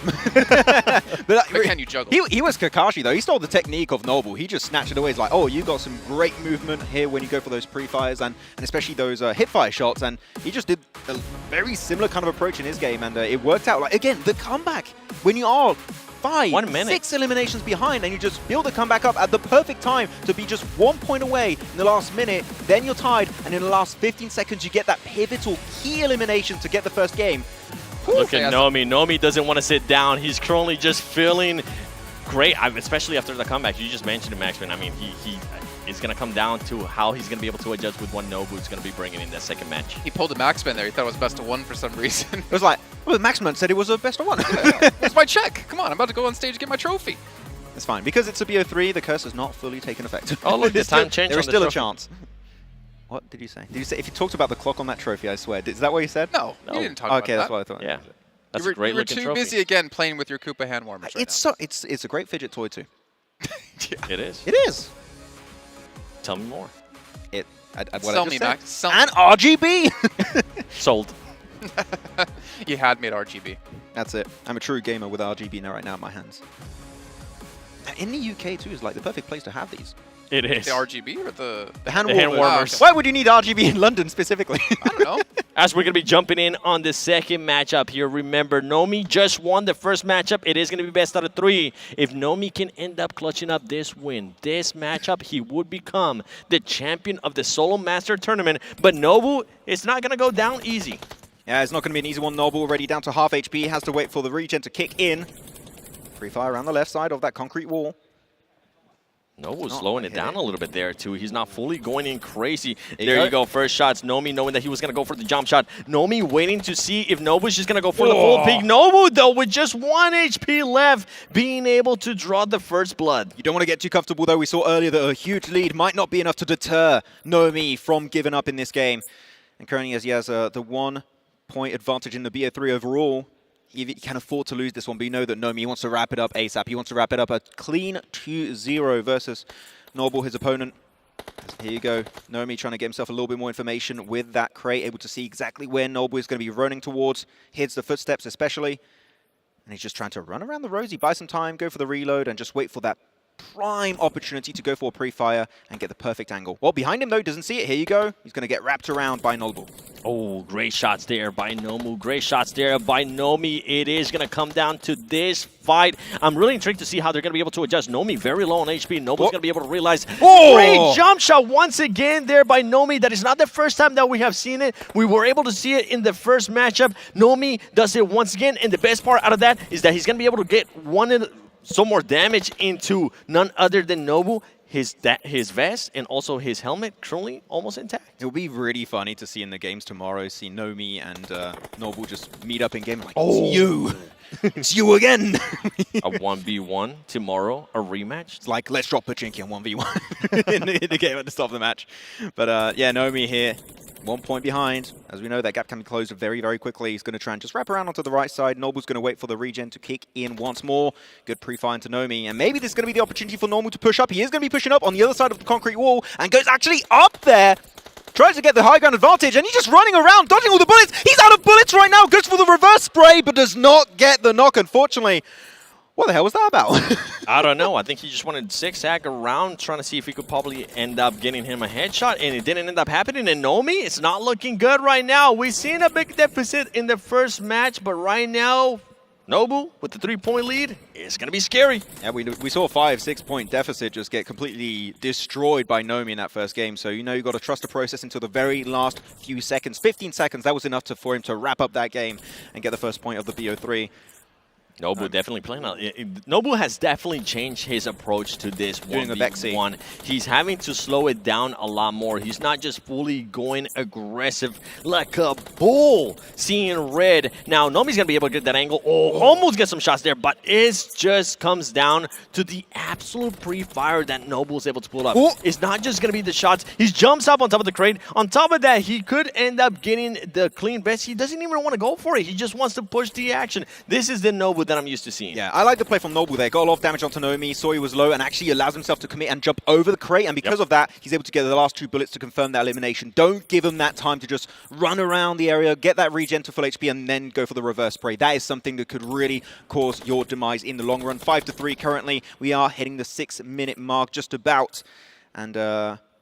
But can you juggle? He was Kakashi, though. He stole the technique of Noble. He just snatched it away. He's like, oh, you got some great movement here when you go for those pre-fires and especially those hip-fire shots. And he just did a very similar kind of approach in his game, and it worked out. Like, again, the comeback, when you are 5, 1 minute. 6 eliminations behind and you just build a comeback up at the perfect time to be just 1 point away in the last minute, then you're tied, and in the last 15 seconds you get that pivotal key elimination to get the first game. Look at Nomi. Nomi doesn't want to sit down. He's currently just feeling great, especially after the comeback. You just mentioned it, Maxman. I mean, he is going to come down to how he's going to be able to adjust with what Nobu's going to be bringing in that second match. He pulled a Maxman there. He thought it was best of 1 for some reason. It was like, well, Maxman said it was a best of 1. That's my check. Come on, I'm about to go on stage and get my trophy. It's fine. Because it's a BO3, the curse has not fully taken effect. Oh, look, the time changed. There is still a chance. What did you say? Did you say if you talked about the clock on that trophy? I swear. Is that what you said? No, you didn't talk about that. Okay, that's what I thought. Yeah, that's you a great were looking too trophy. busy again playing with your Koopa hand warmers. It's a great fidget toy too. It is. It is. Tell me more. Sell me, Max. Sell and RGB. Sold. You had me at RGB. That's it. I'm a true gamer with RGB now right now in my hands. In the UK too is like the perfect place to have these. It is. The RGB or the hand warmers. warmers. Why would you need RGB in London specifically? I don't know. As we're going to be jumping in on the second matchup here, remember, Nomi just won the first matchup. It is going to be best out of 3. If Nomi can end up clutching up this win, this matchup, he would become the champion of the Solo Master Tournament. But Nobu, it's not going to go down easy. Yeah, it's not going to be an easy one. Noble already down to half HP. Has to wait for the regen to kick in. Free fire around the left side of that concrete wall. Nobu's slowing it down a little bit there, too. He's not fully going in crazy. There you go. First shots. Nomi knowing that he was going to go for the jump shot. Nomi waiting to see if Nobu's just going to go for the full peak. Nobu, though, with just 1 HP left, being able to draw the first blood. You don't want to get too comfortable, though. We saw earlier that a huge lead might not be enough to deter Nomi from giving up in this game. And currently, as he has the 1-point advantage in the BO3 overall, he can afford to lose this one, but you know that Nomi wants to wrap it up ASAP. He wants to wrap it up a clean 2-0 versus Noble, his opponent. Here you go. Nomi trying to get himself a little bit more information with that crate, able to see exactly where Noble is going to be running towards. Here's the footsteps especially. And he's just trying to run around the rosy, buy some time, go for the reload, and just wait for that prime opportunity to go for a pre-fire and get the perfect angle. Well, behind him, though, doesn't see it. Here you go. He's going to get wrapped around by Noble. Oh, great shots there by Nomu. Great shots there by Nomi. It is going to come down to this fight. I'm really intrigued to see how they're going to be able to adjust. Nomi very low on HP. Noble's going to be able to realize. Great jump shot once again there by Nomi. That is not the first time that we have seen it. We were able to see it in the first matchup. Nomi does it once again. And the best part out of that is that he's going to be able to get some more damage into none other than Nobu. His vest and also his helmet currently almost intact. It will be really funny to see in the games tomorrow, see Nomi and Noble just meet up in game like, it's you! It's you again! A 1v1 tomorrow, a rematch. It's like, let's drop Pachinki on 1v1 in the game at the start of the match. But yeah, Nomi here, 1 point behind. As we know, that gap can be closed very, very quickly. He's going to try and just wrap around onto the right side. Noble's going to wait for the regen to kick in once more. Good pre-fire into Nomi. And maybe this is going to be the opportunity for Noble to push up. He is going to be pushing up on the other side of the concrete wall and goes actually up there. Tries to get the high ground advantage, and he's just running around, dodging all the bullets. He's out of bullets right now. Goes for the reverse spray, but does not get the knock, unfortunately. What the hell was that about? I don't know. I think he just wanted to zigzag around, trying to see if he could probably end up getting him a headshot, and it didn't end up happening. And Nomi, it's not looking good right now. We've seen a big deficit in the first match, but right now, Nobu with the 3-point lead is going to be scary. Yeah, we saw a 5-6 point deficit just get completely destroyed by Nomi in that first game. So you got to trust the process until the very last few seconds. 15 seconds, that was enough for him to wrap up that game and get the first point of the BO3. Nobu definitely playing out. Nobu has definitely changed his approach to this 1v1. He's having to slow it down a lot more. He's not just fully going aggressive like a bull, seeing red. Now, Nomi's going to be able to get that angle. Oh, almost get some shots there, but it just comes down to the absolute pre-fire that Nobu's able to pull up. Ooh. It's not just going to be the shots. He jumps up on top of the crate. On top of that, he could end up getting the clean best. He doesn't even want to go for it. He just wants to push the action. This is the Nobu that I'm used to seeing. Yeah, I like the play from Nobu there. Got a lot of damage onto Nomi, saw he was low, and actually allows himself to commit and jump over the crate, and because of that, he's able to get the last 2 bullets to confirm that elimination. Don't give him that time to just run around the area, get that regen to full HP, and then go for the reverse spray. That is something that could really cause your demise in the long run. 5-3 currently. We are hitting the 6-minute mark just about, and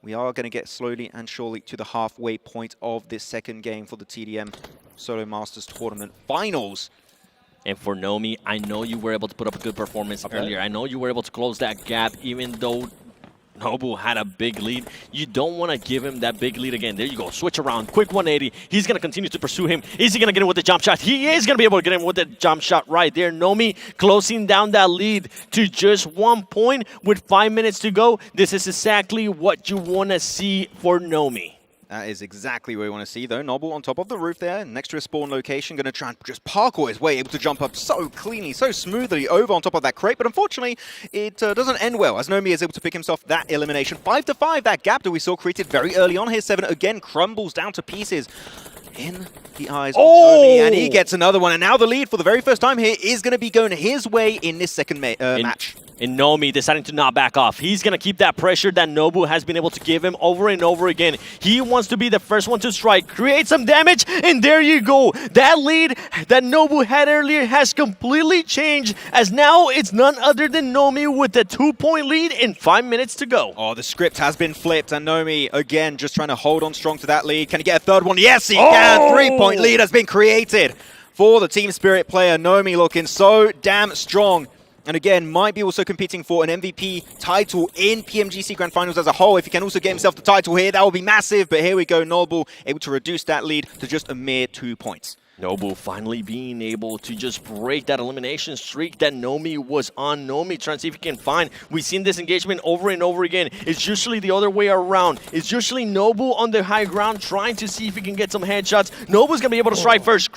we are going to get slowly and surely to the halfway point of this second game for the TDM Solo Masters Tournament Finals. And for Nomi, I know you were able to put up a good performance earlier. I know you were able to close that gap, even though Nobu had a big lead. You don't want to give him that big lead again. There you go. Switch around. Quick 180. He's going to continue to pursue him. Is he going to get him with the jump shot? He is going to be able to get him with the jump shot right there. Nomi closing down that lead to just 1 point with 5 minutes to go. This is exactly what you want to see for Nomi. That is exactly what we want to see, though. Noble on top of the roof there, next to a spawn location, going to try and just parkour his way, able to jump up so cleanly, so smoothly over on top of that crate. But unfortunately, it doesn't end well, as Nomi is able to pick himself that elimination. 5-5, that gap that we saw created very early on here. 7 again crumbles down to pieces in the eyes of Nomi, and he gets another one. And now the lead for the very first time here is going to be going his way in this second match. And Nomi deciding to not back off. He's going to keep that pressure that Nobu has been able to give him over and over again. He wants to be the first one to strike, create some damage, and there you go. That lead that Nobu had earlier has completely changed, as now it's none other than Nomi with a 2-point lead and 5 minutes to go. Oh, the script has been flipped, and Nomi, again, just trying to hold on strong to that lead. Can he get a third one? Yes, he can. 3-point lead has been created for the Team Spirit player. Nomi looking so damn strong. And again, might be also competing for an MVP title in PMGC Grand Finals as a whole. If he can also get himself the title here, that would be massive. But here we go, Noble able to reduce that lead to just a mere 2 points. Nobu finally being able to just break that elimination streak that Nomi was on. Nomi trying to see if he can find. We've seen this engagement over and over again. It's usually the other way around. It's usually Nobu on the high ground trying to see if he can get some headshots. Nobu's going to be able to strike first.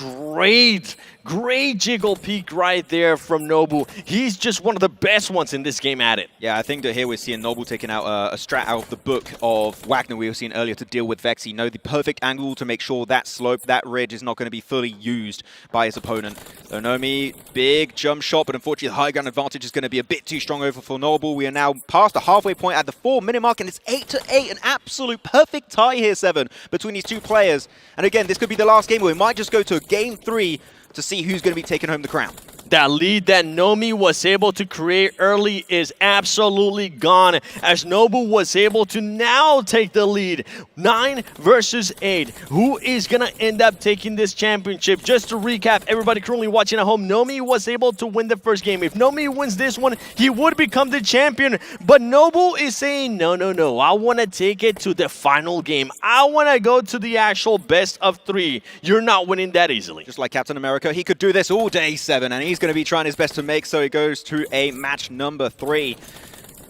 Great jiggle peek right there from Nobu. He's just one of the best ones in this game at it. Yeah, I think that here we're seeing Nobu taking out a strat out of the book of Wagner we were seeing earlier to deal with Vexy. The perfect angle to make sure that slope, that ridge is not going to be fully used by his opponent. So Nomi, big jump shot, but unfortunately the high ground advantage is going to be a bit too strong over for Nobu. We are now past the halfway point at the 4-minute mark, and it's 8-8, an absolute perfect tie here, 7, between these two players. And again, this could be the last game where we might just go to game 3 to see who's going to be taking home the crown. That lead that Nomi was able to create early is absolutely gone, as Nobu was able to now take the lead. 9 versus 8. Who is going to end up taking this championship? Just to recap, everybody currently watching at home, Nomi was able to win the first game. If Nomi wins this one, he would become the champion. But Nobu is saying, no, I want to take it to the final game. I want to go to the actual best of 3. You're not winning that easily. Just like Captain America, he could do this all day, 7, and he's going to be trying his best to make, so he goes to a match number 3.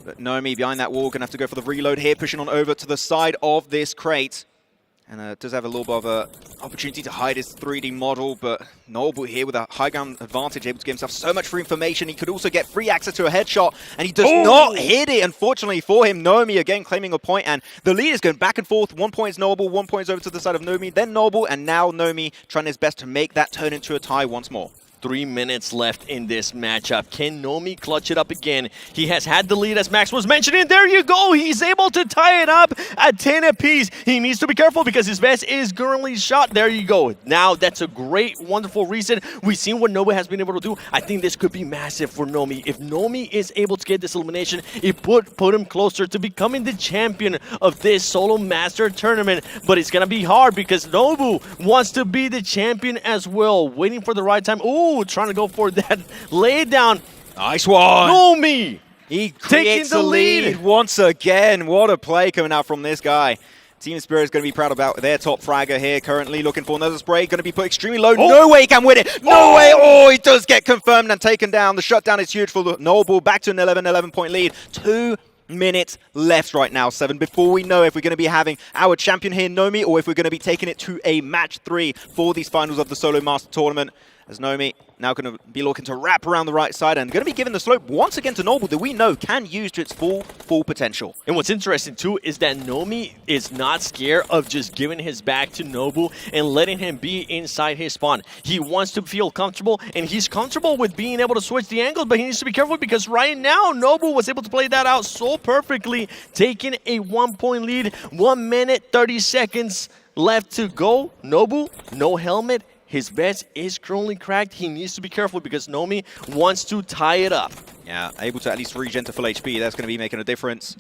But Nomi behind that wall, going to have to go for the reload here, pushing on over to the side of this crate. And does have a little bit of an opportunity to hide his 3D model, but Noble here with a high ground advantage, able to give himself so much free information. He could also get free access to a headshot, and he does not hit it, unfortunately for him. Nomi again claiming a point, and the lead is going back and forth. 1 point is Noble, 1 point is over to the side of Nomi, then Noble, and now Nomi trying his best to make that turn into a tie once more. 3 minutes left in this matchup. Can Nomi clutch it up again? He has had the lead, as Max was mentioning. There you go. He's able to tie it up at 10 apiece. He needs to be careful because his vest is currently shot. There you go. Now that's a great, wonderful reset. We've seen what Nobu has been able to do. I think this could be massive for Nomi. If Nomi is able to get this elimination, it put him closer to becoming the champion of this Solo Master Tournament. But it's going to be hard because Nobu wants to be the champion as well. Waiting for the right time. Ooh, trying to go for that lay down. Nice one. Nomi! He creates the lead once again. What a play coming out from this guy. Team Spirit is going to be proud about their top fragger here. Currently looking for another spray. Going to be put extremely low. No way he can win it. No way. Oh, he does get confirmed and taken down. The shutdown is huge for Noble. Back to an 11-point lead. 2 minutes left right now, 7, before we know if we're going to be having our champion here, Nomi, or if we're going to be taking it to a match 3 for these finals of the Solo Master Tournament. As Nomi now going to be looking to wrap around the right side and going to be giving the slope once again to Noble that we know can use to its full potential. And what's interesting too is that Nomi is not scared of just giving his back to Nobu and letting him be inside his spawn. He wants to feel comfortable, and he's comfortable with being able to switch the angles, but he needs to be careful because right now Nobu was able to play that out so perfectly, taking a 1-point lead. 1 minute, 30 seconds left to go. Nobu, no helmet. His vest is currently cracked. He needs to be careful because Nomi wants to tie it up. Yeah, able to at least regen to full HP. That's going to be making a difference.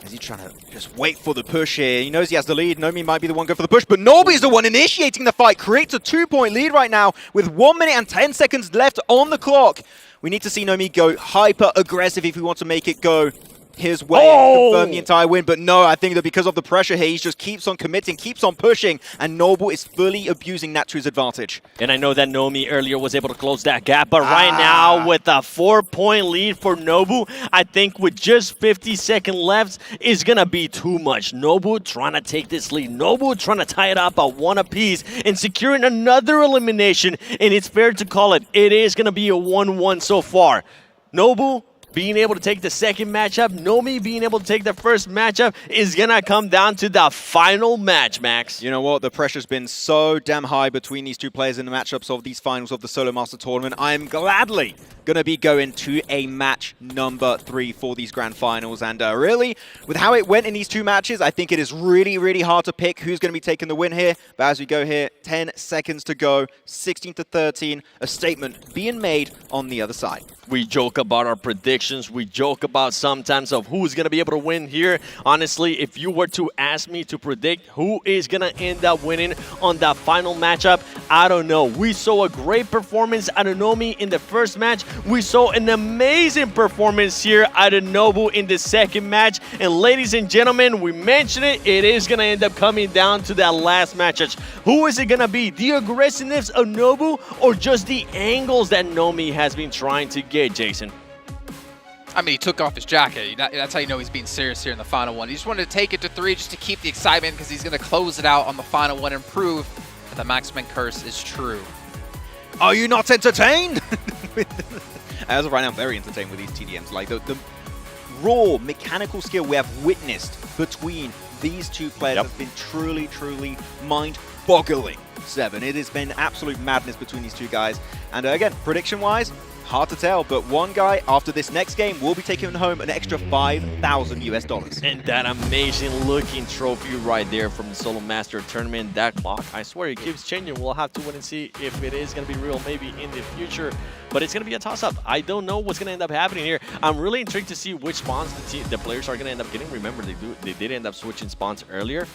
Is he trying to just wait for the push here? He knows he has the lead. Nomi might be the one going for the push, but Nobi's the one initiating the fight. Creates a 2-point lead right now with 1 minute and 10 seconds left on the clock. We need to see Nomi go hyper-aggressive if we want to make it go his way and confirm the entire win. But no, I think that because of the pressure here, he just keeps on committing, keeps on pushing, and Noble is fully abusing that to his advantage. And I know that Nomi earlier was able to close that gap, but right now with a 4-point lead for Nobu, I think with just 50 seconds left is going to be too much. Nobu trying to take this lead. Nobu trying to tie it up at 1 apiece and securing another elimination, and it's fair to call it. It is going to be a 1-1 so far. Nobu being able to take the second matchup, Nomi being able to take the first matchup is going to come down to the final match, Max. You know what? The pressure's been so damn high between these two players in the matchups of these finals of the Solo Master Tournament. I am gladly going to be going to a match number 3 for these grand finals. And really, with how it went in these 2 matches, I think it is really, really hard to pick who's going to be taking the win here. But as we go here, 10 seconds to go, 16-13, a statement being made on the other side. We joke about our predictions. We joke about sometimes of who's going to be able to win here. Honestly, if you were to ask me to predict who is going to end up winning on that final matchup, I don't know. We saw a great performance out of Nomi in the first match. We saw an amazing performance here out of Nobu in the second match. And ladies and gentlemen, we mentioned it. It is going to end up coming down to that last match. Who is it going to be? The aggressiveness of Nobu or just the angles that Nomi has been trying to get, Jason? I mean, he took off his jacket. That's how you know he's being serious here in the final one. He just wanted to take it to 3 just to keep the excitement because he's going to close it out on the final one and prove that the Maxman curse is true. Are you not entertained? As of right now, I'm very entertained with these TDMs. Like the raw mechanical skill we have witnessed between these two players has been truly, truly mind-boggling. 7. It has been absolute madness between these two guys. And again, prediction-wise, hard to tell, but one guy after this next game will be taking home an extra $5,000 US. And that amazing looking trophy right there from the Solo Master Tournament, that clock, I swear it keeps changing. We'll have to wait and see if it is going to be real maybe in the future, but it's going to be a toss-up. I don't know what's going to end up happening here. I'm really intrigued to see which spawns the players are going to end up getting. Remember, they did end up switching spawns earlier.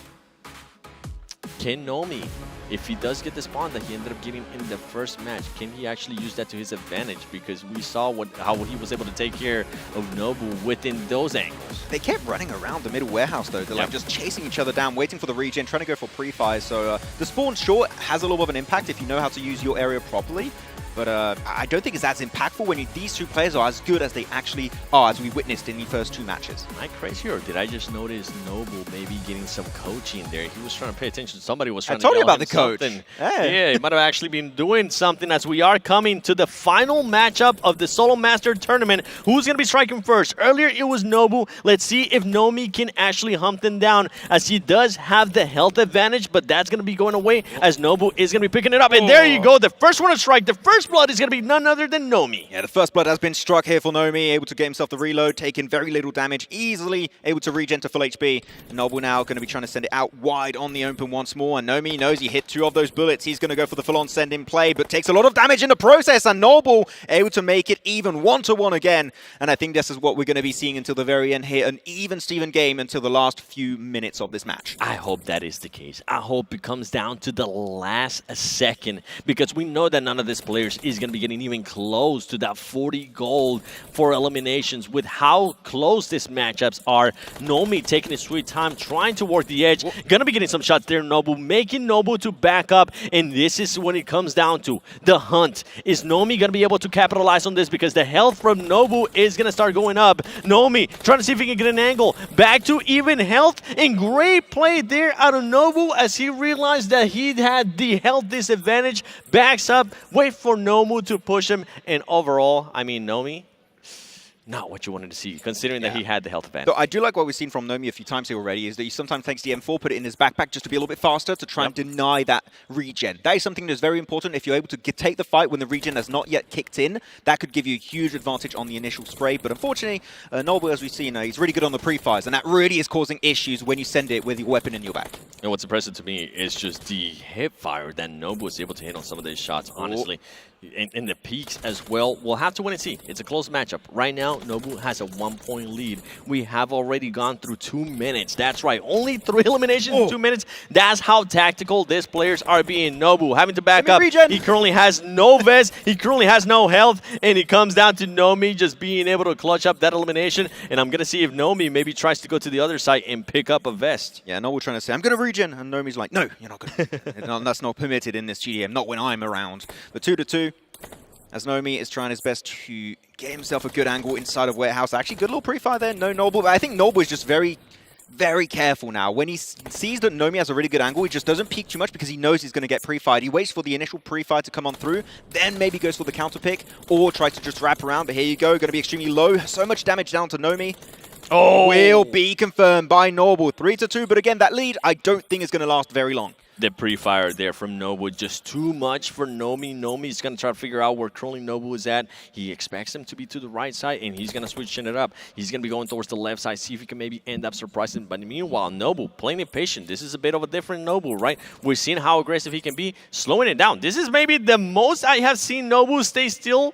Can Nomi, if he does get the spawn that he ended up getting in the first match, can he actually use that to his advantage? Because we saw how he was able to take care of Nobu within those angles. They kept running around the middle warehouse though. They're like just chasing each other down, waiting for the regen, trying to go for pre-fires. So the spawn sure has a little bit of an impact if you know how to use your area properly. But I don't think it's as impactful when these two players are as good as they actually are, as we witnessed in the first 2 matches. Am I crazy, or did I just notice Noble maybe getting some coaching there? He was trying to pay attention. Somebody was trying to tell him about the coach. Yeah, he might have actually been doing something as we are coming to the final matchup of the Solo Master Tournament. Who's going to be striking first? Earlier, it was Noble. Let's see if Nomi can actually hump them down, as he does have the health advantage, but that's going to be going away as Noble is going to be picking it up. And there you go, the first one to strike, the first first blood is going to be none other than Nomi. Yeah, the first blood has been struck here for Nomi, able to get himself the reload, taking very little damage, easily able to regen to full HP. And Noble now going to be trying to send it out wide on the open once more, and Nomi knows he hit 2 of those bullets. He's going to go for the full-on send in play, but takes a lot of damage in the process, and Noble able to make it even 1-1 again. And I think this is what we're going to be seeing until the very end here, an even Steven game until the last few minutes of this match. I hope that is the case. I hope it comes down to the last second, because we know that none of these players is going to be getting even close to that 40 gold for eliminations with how close these matchups are. Nomi taking his sweet time, trying to work the edge. Going to be getting some shots there, Nobu, making Nobu to back up, and this is when it comes down to the hunt. Is Nomi going to be able to capitalize on this, because the health from Nobu is going to start going up. Nomi trying to see if he can get an angle. Back to even health, and great play there out of Nobu as he realized that he had the health disadvantage. Backs up, wait for Nomu to push him, and overall, I mean, Nomi, not what you wanted to see, considering that he had the health advantage. So I do like what we've seen from Nomi a few times here already, is that he sometimes takes the M4, put it in his backpack just to be a little bit faster, to try and deny that regen. That is something that's very important. If you're able to take the fight when the regen has not yet kicked in, that could give you a huge advantage on the initial spray. But unfortunately, Noble, as we've seen, he's really good on the pre-fires, and that really is causing issues when you send it with your weapon in your back. And what's impressive to me is just the hip fire that Nobu was able to hit on some of these shots, honestly. And the peaks as well. We'll have to wait and see. It's a close matchup. Right now, Nobu has a 1-point lead. We have already gone through 2 minutes. That's right. Only 3 eliminations in 2 minutes. That's how tactical these players are being. Nobu having to back up. He currently has no vest. He currently has no health. And it comes down to Nomi just being able to clutch up that elimination. And I'm going to see if Nomi maybe tries to go to the other side and pick up a vest. Yeah, Nobu trying to say, I'm going to regen. And Nomi's like, no, you're not going to. That's not permitted in this GDM, not when I'm around. But 2-2. As Nomi is trying his best to get himself a good angle inside of Warehouse. Actually, good little pre-fire there. No Noble. But I think Noble is just very, very careful now. When he sees that Nomi has a really good angle, he just doesn't peek too much because he knows he's going to get pre-fired. He waits for the initial pre-fire to come on through, then maybe goes for the counter pick, or tries to just wrap around. But here you go. Going to be extremely low. So much damage down to Nomi. Oh, will be confirmed by Noble. 3-2. But again, that lead, I don't think is going to last very long. The pre-fire there from Nobu, just too much for Nomi. Nomi's going to try to figure out where currently Nobu is at. He expects him to be to the right side, and he's going to switch it up. He's going to be going towards the left side, see if he can maybe end up surprising. But meanwhile, Nobu playing it patient. This is a bit of a different Nobu, right? We're seeing how aggressive he can be, slowing it down. This is maybe the most I have seen Nobu stay still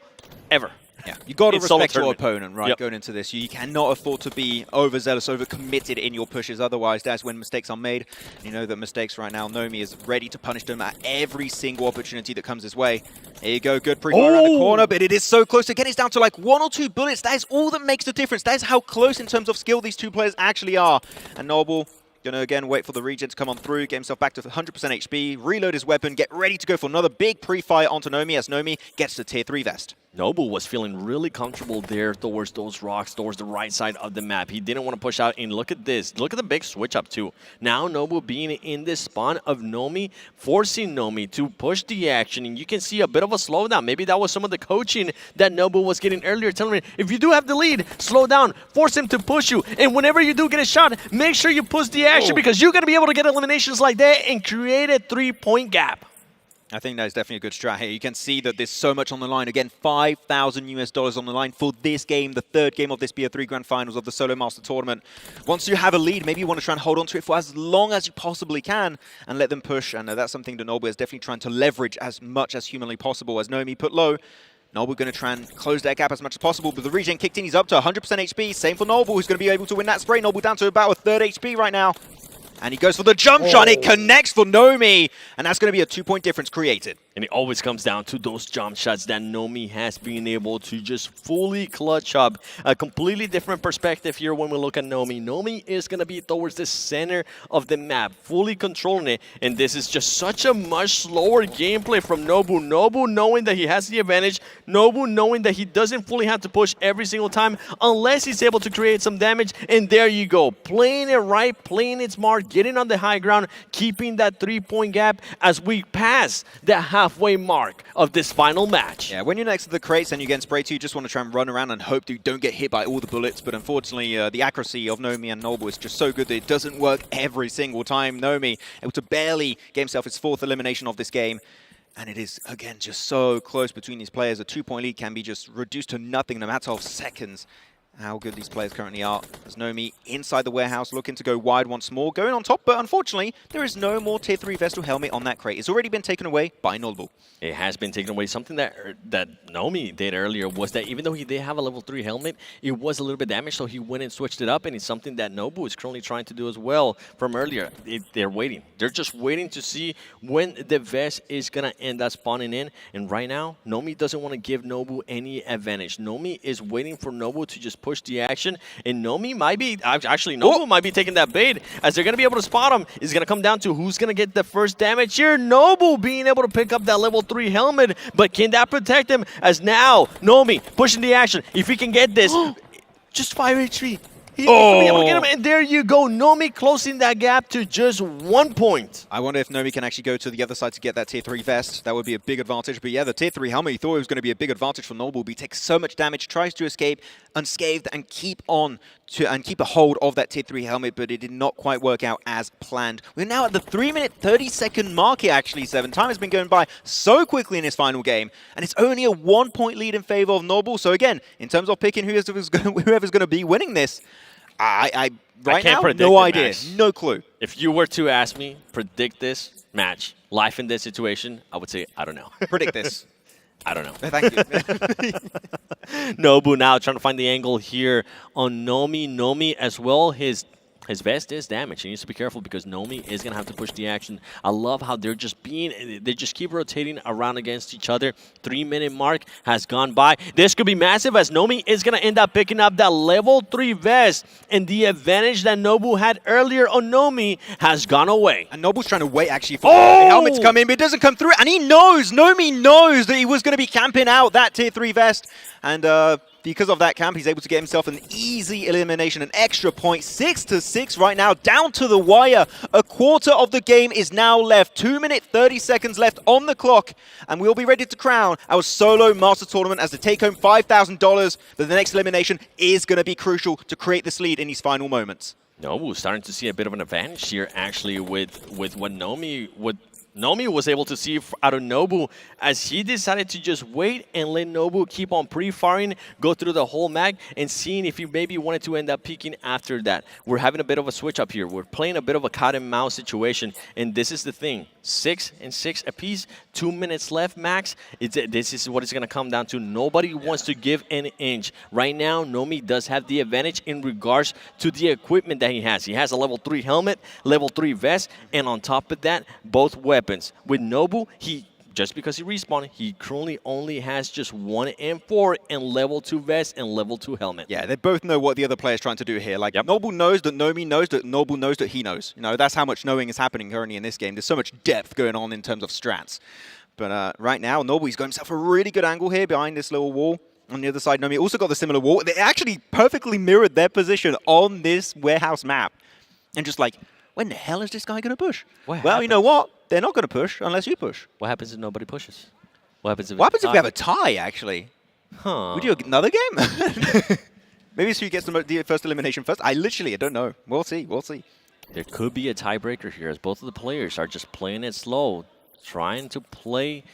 ever. Yeah, you got to respect your opponent, right, going into this. You cannot afford to be overzealous, overcommitted in your pushes. Otherwise, that's when mistakes are made. You know that mistakes right now, Nomi is ready to punish them at every single opportunity that comes his way. Here you go, good pre-fire around the corner, but it is so close. Again, it's down to like 1 or 2 bullets. That is all that makes the difference. That is how close in terms of skill these two players actually are. And Noble going to again wait for the regen to come on through, get himself back to 100% HP, reload his weapon, get ready to go for another big pre-fire onto Nomi as Nomi gets the tier 3 vest. Noble was feeling really comfortable there towards those rocks, towards the right side of the map. He didn't want to push out, and look at this. Look at the big switch up too. Now Noble being in this spawn of Nomi, forcing Nomi to push the action, and you can see a bit of a slowdown. Maybe that was some of the coaching that Noble was getting earlier, telling him, if you do have the lead, slow down, force him to push you, and whenever you do get a shot, make sure you push the action because you're going to be able to get eliminations like that and create a 3-point gap. I think that is definitely a good strat here. You can see that there's so much on the line. Again, $5,000 on the line for this game, the 3rd game of this BO3 Grand Finals of the Solo Master Tournament. Once you have a lead, maybe you want to try and hold on to it for as long as you possibly can and let them push. And that's something that Noble is definitely trying to leverage as much as humanly possible. As Nomi put low, Noble going to try and close that gap as much as possible, but the regen kicked in. He's up to 100% HP. Same for Noble, who's going to be able to win that spray. Noble down to about a 3rd HP right now. And he goes for the jump shot. It connects for Nomi. And that's going to be a 2-point difference created. And it always comes down to those jump shots that Nomi has been able to just fully clutch up. A completely different perspective here when we look at Nomi. Nomi is going to be towards the center of the map, fully controlling it. And this is just such a much slower gameplay from Nobu. Nobu knowing that he has the advantage. Nobu knowing that he doesn't fully have to push every single time unless he's able to create some damage. And there you go. Playing it right, playing it smart, getting on the high ground, keeping that 3-point gap as we pass the halfway mark of this final match. Yeah, when you're next to the crates and you get sprayed to, you just want to try and run around and hope that you don't get hit by all the bullets. But unfortunately, the accuracy of Nomi and Noble is just so good that it doesn't work every single time. Nomi able to barely get himself his 4th elimination of this game. And it is, again, just so close between these players. A 2-point lead can be just reduced to nothing in a matter of seconds. How good these players currently are. There's Nomi inside the warehouse, looking to go wide once more, going on top, but unfortunately, there is no more Tier 3 Vestal helmet on that crate. It's already been taken away by Notable. It has been taken away. Something that Nomi did earlier was that even though he did have a level 3 helmet, it was a little bit damaged, so he went and switched it up, and it's something that Nobu is currently trying to do as well from earlier. They're waiting. They're just waiting to see when the vest is going to end up spawning in, and right now, Nomi doesn't want to give Nobu any advantage. Nomi is waiting for Nobu to just push the action, and Nomi might be, actually Nobu might be taking that bait, as they're going to be able to spot him. It's going to come down to who's going to get the first damage here. Nobu being able to pick up that level 3 helmet, but can that protect him? As now, Nomi pushing the action. If he can get this, just fire HP. He's going to be able to get him, and there you go. Nomi closing that gap to just 1 point. I wonder if Nomi can actually go to the other side to get that Tier 3 vest. That would be a big advantage. But yeah, the Tier 3 helmet, he thought it was going to be a big advantage for Noble. But he takes so much damage, tries to escape unscathed and keep on and keep a hold of that Tier 3 helmet, but it did not quite work out as planned. We're now at the 3-minute 30-second mark here, actually, Seven. Time has been going by so quickly in this final game, and it's only a 1-point lead in favor of Noble. So again, in terms of picking whoever's going to be winning this, I can't now, predict no it, idea, Max. no clue. If you were to ask me, predict this match, life in this situation, I would say, I don't know. Predict this. I don't know. Thank you. Nobu now trying to find the angle here on Nomi. Nomi as well, his vest is damaged. He needs to be careful because Nomi is going to have to push the action. I love how they just keep rotating around against each other. 3-minute mark has gone by. This could be massive as Nomi is going to end up picking up that level 3 vest, and the advantage that Nobu had earlier on Nomi has gone away. And Nobu's trying to wait actually for the helmet to come in, but it doesn't come through. And he knows, Nomi knows that he was going to be camping out that Tier 3 vest. And because of that camp, he's able to get himself an easy elimination, an extra point. 6-6 right now, down to the wire. A quarter of the game is now left. 2 minutes, 30 seconds left on the clock. And we'll be ready to crown our solo master tournament as to take home $5,000. But the next elimination is going to be crucial to create this lead in these final moments. Nobu starting to see a bit of an advantage here, actually, with what Nomi was able to see out of Nobu, as he decided to just wait and let Nobu keep on pre-firing, go through the whole mag, and seeing if he maybe wanted to end up peeking after that. We're having a bit of a switch up here. We're playing a bit of a cat and mouse situation, and this is the thing. 6 and 6 apiece, 2 minutes left max. This is what it's going to come down to. Nobody wants to give an inch. Right now, Nomi does have the advantage in regards to the equipment that he has. He has a level 3 helmet, level 3 vest, and on top of that, both weapons. With Nobu, just because he respawned, he currently only has just 1 M4 and level 2 vest and level 2 helmet. Yeah, they both know what the other player's trying to do here. Like, Nobu knows that Nomi knows that Nobu knows that he knows. You know, that's how much knowing is happening currently in this game. There's so much depth going on in terms of strats. But right now, Nobu's got himself a really good angle here behind this little wall. On the other side, Nomi also got the similar wall. They actually perfectly mirrored their position on this warehouse map. And just like, when the hell is this guy going to push? Well, you know what? They're not going to push unless you push. What happens if nobody pushes? What happens if we have a tie, actually? Huh. We do another game? Maybe it's who gets the first elimination first. I don't know. We'll see. We'll see. There could be a tiebreaker here as both of the players are just playing it slow, trying to play.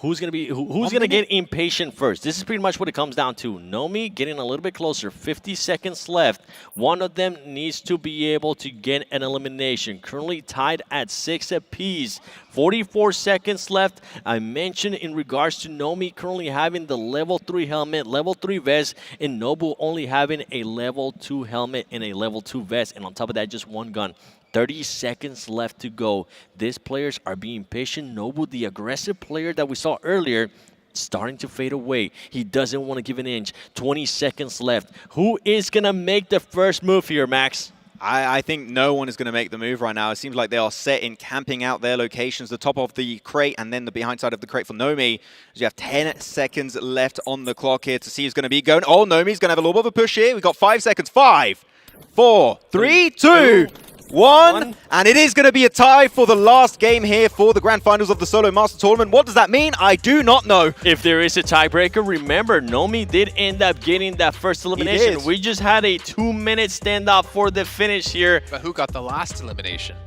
Who's going to get impatient first? This is pretty much what it comes down to. Nomi getting a little bit closer. 50 seconds left. One of them needs to be able to get an elimination. Currently tied at 6 apiece. 44 seconds left. I mentioned in regards to Nomi currently having the level 3 helmet, level 3 vest, and Nobu only having a level 2 helmet and a level 2 vest. And on top of that, just 1 gun. 30 seconds left to go. These players are being patient. Nobu, the aggressive player that we saw earlier, starting to fade away. He doesn't want to give an inch. 20 seconds left. Who is going to make the first move here, Max? I think no one is going to make the move right now. It seems like they are set in camping out their locations, the top of the crate and then the behind side of the crate for Nomi. You have 10 seconds left on the clock here to see who's going to be going. Oh, Nomi's going to have a little bit of a push here. We've got 5 seconds. 5, 4, 3, 2, 1, and it is going to be a tie for the last game here for the grand finals of the Solo Master Tournament. What does that mean? I do not know. If there is a tiebreaker, remember, Nomi did end up getting that first elimination. We just had a 2-minute standoff for the finish here. But who got the last elimination?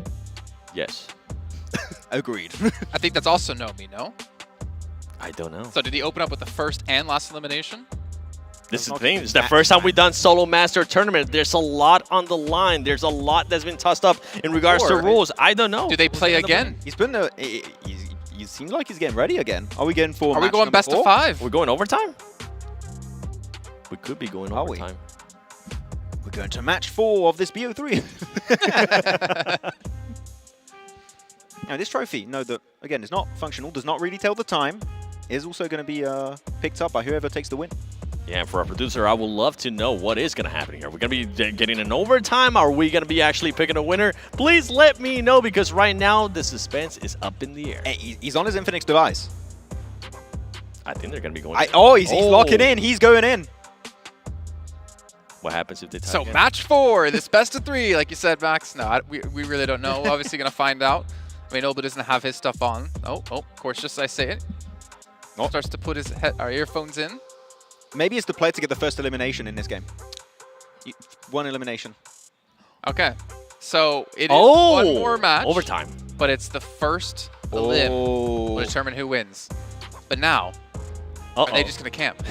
Yes. Agreed. I think that's also Nomi, no? I don't know. So did he open up with the first and last elimination? This is the thing. It's the first time we've done solo master tournament. There's a lot on the line. There's a lot that's been tossed up in regards to rules. I don't know. Do they play again? He's been he seems like he's getting ready again. Are we getting for? Are we going best of 5? We're going overtime. We could be going overtime. We're going to match 4 of this BO3. Now this trophy, again, it's not functional. Does not really tell the time. Is also going to be picked up by whoever takes the win. Yeah, for our producer, I would love to know what is going to happen here. We're going to be getting an overtime? Are we going to be actually picking a winner? Please let me know, because right now the suspense is up in the air. Hey, he's on his Infinix device. I think they're going to be going. He's locking in. He's going in. What happens if they tie So again? match 4, this best of 3, like you said, Max. No, we really don't know. We're obviously going to find out. I mean, Nobu doesn't have his stuff on. Oh, of course, just as I say it. Starts to put our earphones in. Maybe it's the play to get the first elimination in this game. 1 elimination. Okay. So it is 1 more match. Overtime. But it's the first elim will determine who wins. But now, are they just going to camp?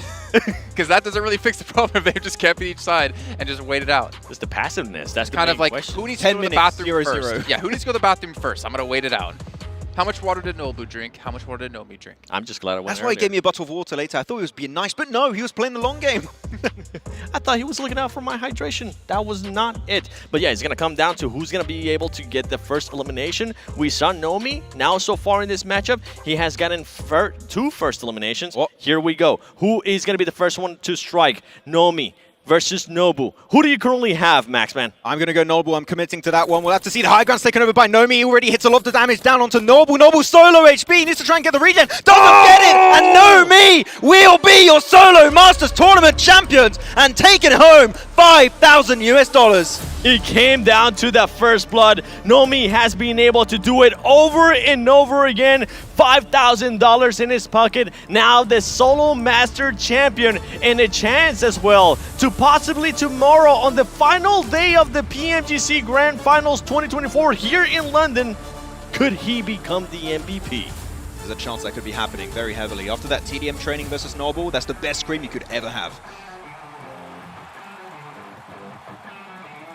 Because that doesn't really fix the problem if they're just camping each side and just wait it out. It's the passiveness. That's kind of like, question. who needs to go to the bathroom first? Yeah, who needs to go to the bathroom first? I'm going to wait it out. How much water did Nobu drink? How much water did Nomi drink? I'm just glad I went. That's why he gave me a bottle of water later. I thought he was being nice, but no, he was playing the long game. I thought he was looking out for my hydration. That was not it. But yeah, it's going to come down to who's going to be able to get the first elimination. We saw Nomi. Now, so far in this matchup, he has gotten 2 first eliminations. Here we go. Who is going to be the first one to strike? Nomi versus Nobu. Who do you currently have, Maxman? I'm going to go Nobu. I'm committing to that one. We'll have to see the high ground's taken over by Nomi. He already hits a lot of the damage down onto Nobu. Nobu solo HP. He needs to try and get the regen. Doesn't get it. And Nomi will be your solo Masters Tournament champions and taking home $5,000 US. It came down to that first blood. Nomi has been able to do it over and over again. $5,000 in his pocket. Now the solo master champion, and a chance as well to possibly tomorrow on the final day of the PMGC Grand Finals 2024 here in London, could he become the MVP? There's a chance that could be happening very heavily. After that TDM training versus Nobu, that's the best scream you could ever have.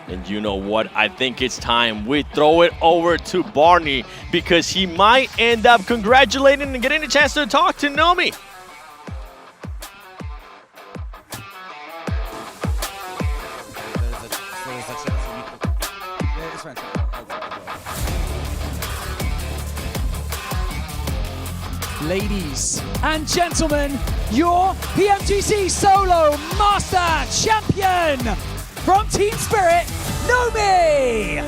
And you know what? I think it's time we throw it over to Barney, because he might end up congratulating and getting a chance to talk to Nomi. Ladies and gentlemen, your PMGC Solo Master Champion from Team Spirit, Nomi!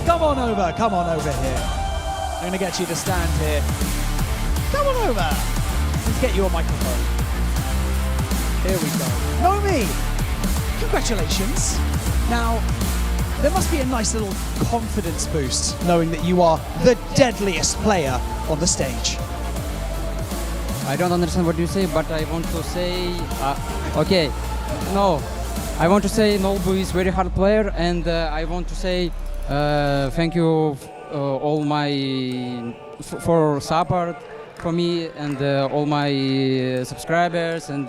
Come on over here. I'm gonna get you to stand here. Come on over. Let's get you a microphone. Here we go. Nomi, congratulations. Now, there must be a nice little confidence boost knowing that you are the deadliest player on the stage. I don't understand what you say, but I want to say, okay, no, I want to say Nobu is very hard player, and I want to say thank you all my for support for me and all my subscribers and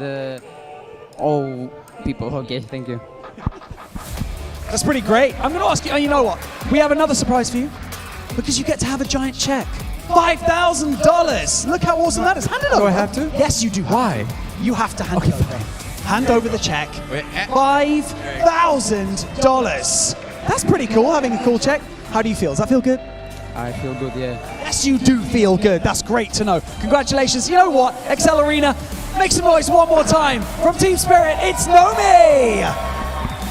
all people. Okay, thank you. That's pretty great. I'm going to ask you, you know what? We have another surprise for you, because you get to have a giant check. $5,000! Look how awesome that is. Hand it over. Do I have to? Yes, you do. Why? You have to hand it over. Hand over the check. $5,000. That's pretty cool, having a cool check. How do you feel? Does that feel good? I feel good, yeah. Yes, you do feel good. That's great to know. Congratulations. You know what? Excel Arena, make some noise one more time. From Team Spirit, it's Nomi!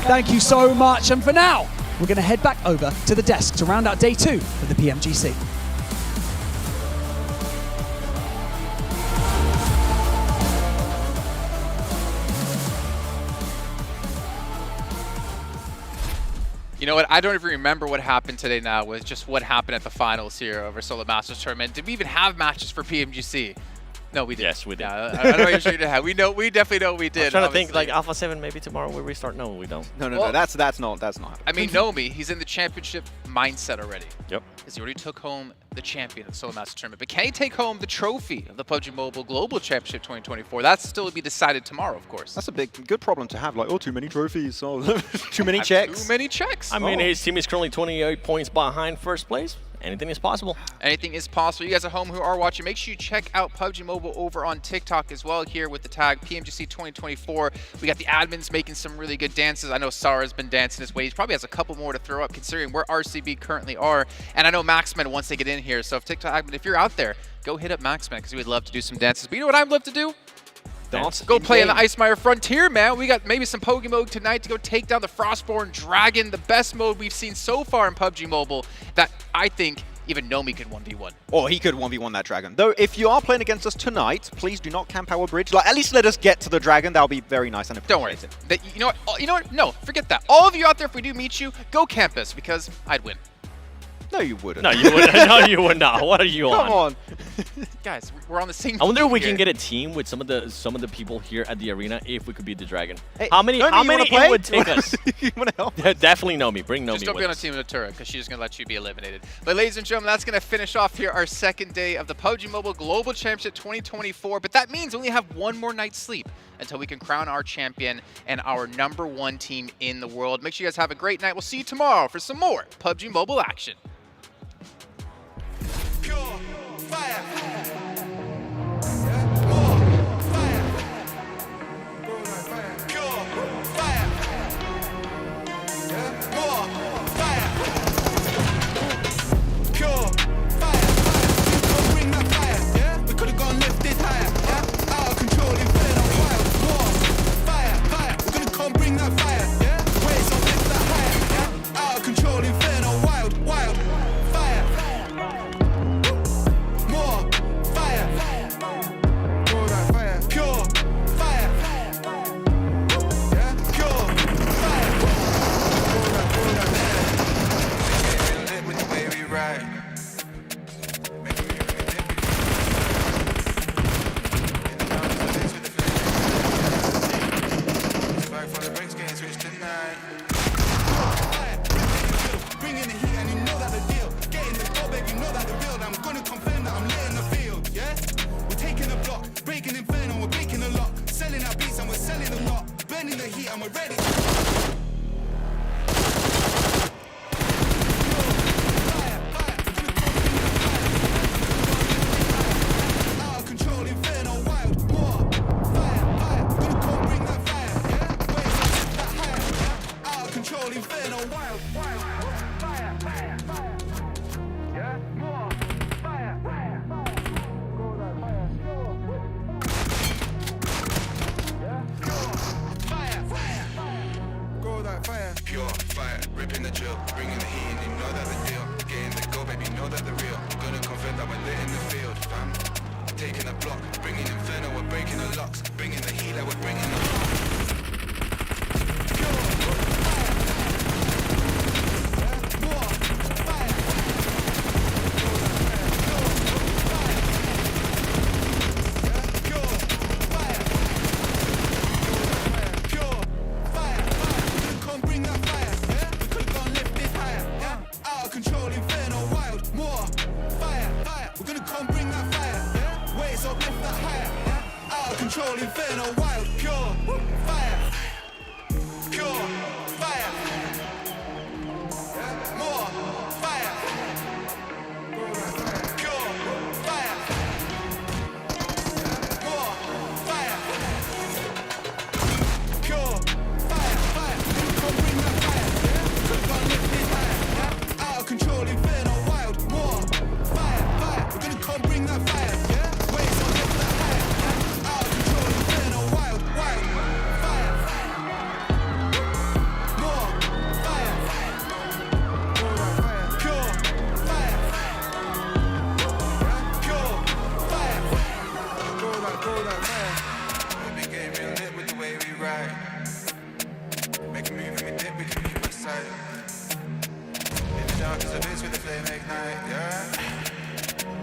Thank you so much. And for now, we're going to head back over to the desk to round out day 2 of the PMGC. You know what? I don't even remember what happened today now with just what happened at the finals here over Solo Masters Tournament. Did we even have matches for PMGC? No, we did. Yes, we did. I know you're shaking your head. We definitely know we did. I'm trying to think, like Alpha 7, maybe tomorrow we restart. No, we don't. No, that's not. I mean, Nomi, he's in the championship mindset already. Yep. Because he already took home the champion of the Solo Master Tournament. But can he take home the trophy of the PUBG Mobile Global Championship 2024? That's still to be decided tomorrow, of course. That's a good problem to have. Like, oh, too many trophies, oh, too many checks. Too many checks. I mean, his team is currently 28 points behind first place. Anything is possible. Anything is possible. You guys at home who are watching, make sure you check out PUBG Mobile over on TikTok as well here with the tag PMGC 2024. We got the admins making some really good dances. I know Sara's been dancing his way. He probably has a couple more to throw up considering where RCB currently are. And I know Maxman wants to get in here. So if TikTok admin, if you're out there, go hit up Maxman because we would love to do some dances. But you know what I'd love to do? Go play in the Ice Mire Frontier, man. We got maybe some Poke mode tonight to go take down the Frostborn Dragon, the best mode we've seen so far in PUBG Mobile that I think even Nomi could 1v1. Or he could 1v1 that dragon. Though, if you are playing against us tonight, please do not camp our bridge. Like, at least let us get to the dragon. That'll be very nice. And don't worry. You know what? No, forget that. All of you out there, if we do meet you, go camp us because I'd win. No, you wouldn't. No, you wouldn't. No, you would not. What are you on? Come on. Guys, we're on the same I wonder if we here. can get a team with some of the people here at the arena if we could beat the dragon. Hey, how many it would take us? You want to help? Definitely Nomi. Bring Nomi Just don't with be on a us. team with a turret because she's going to let you be eliminated. But ladies and gentlemen, that's going to finish off here our second day of the PUBG Mobile Global Championship 2024. But that means we only have one more night's sleep until we can crown our champion and our #1 team in the world. Make sure you guys have a great night. We'll see you tomorrow for some more PUBG Mobile action. Pure fire. Pure fire, ripping the drill, bringing the heat, and you know that the deal. Getting the go, baby, know that the real. Gonna confirm that we're lit in the field, fam. Taking the block, bringing inferno, we're breaking the locks. Bringing the heat, like we're bringing the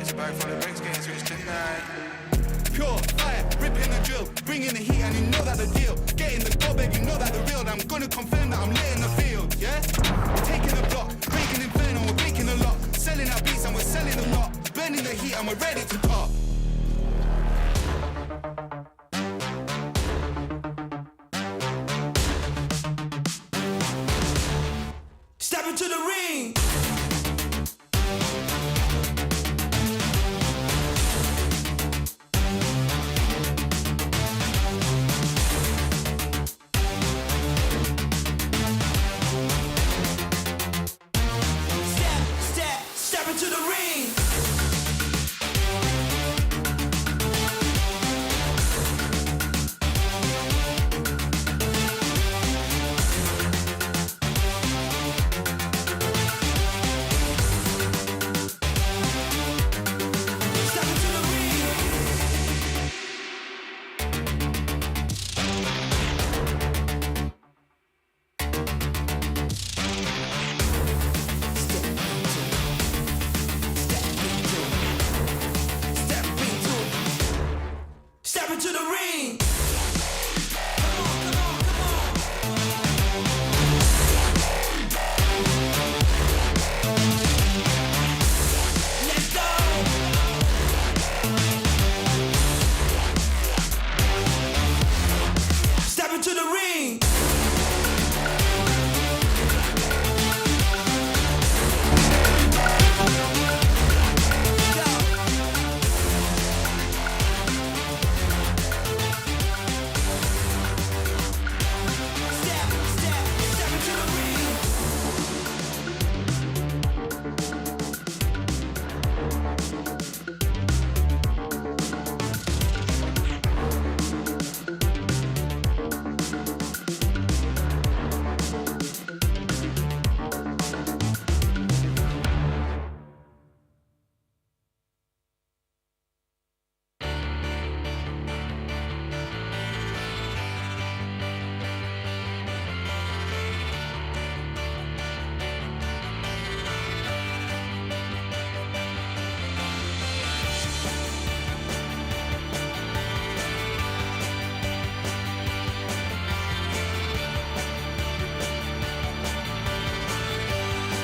It's a bag full of bricks getting switched tonight. Pure fire, ripping the drill, bringing the heat, and you know that the deal. Getting the goal, baby, you know that the real. I'm gonna confirm that I'm lit in the field, yeah? We're taking the block, breaking inferno, we're breaking the lock. Selling our beats and we're selling a lot. Burning the heat and we're ready to pop.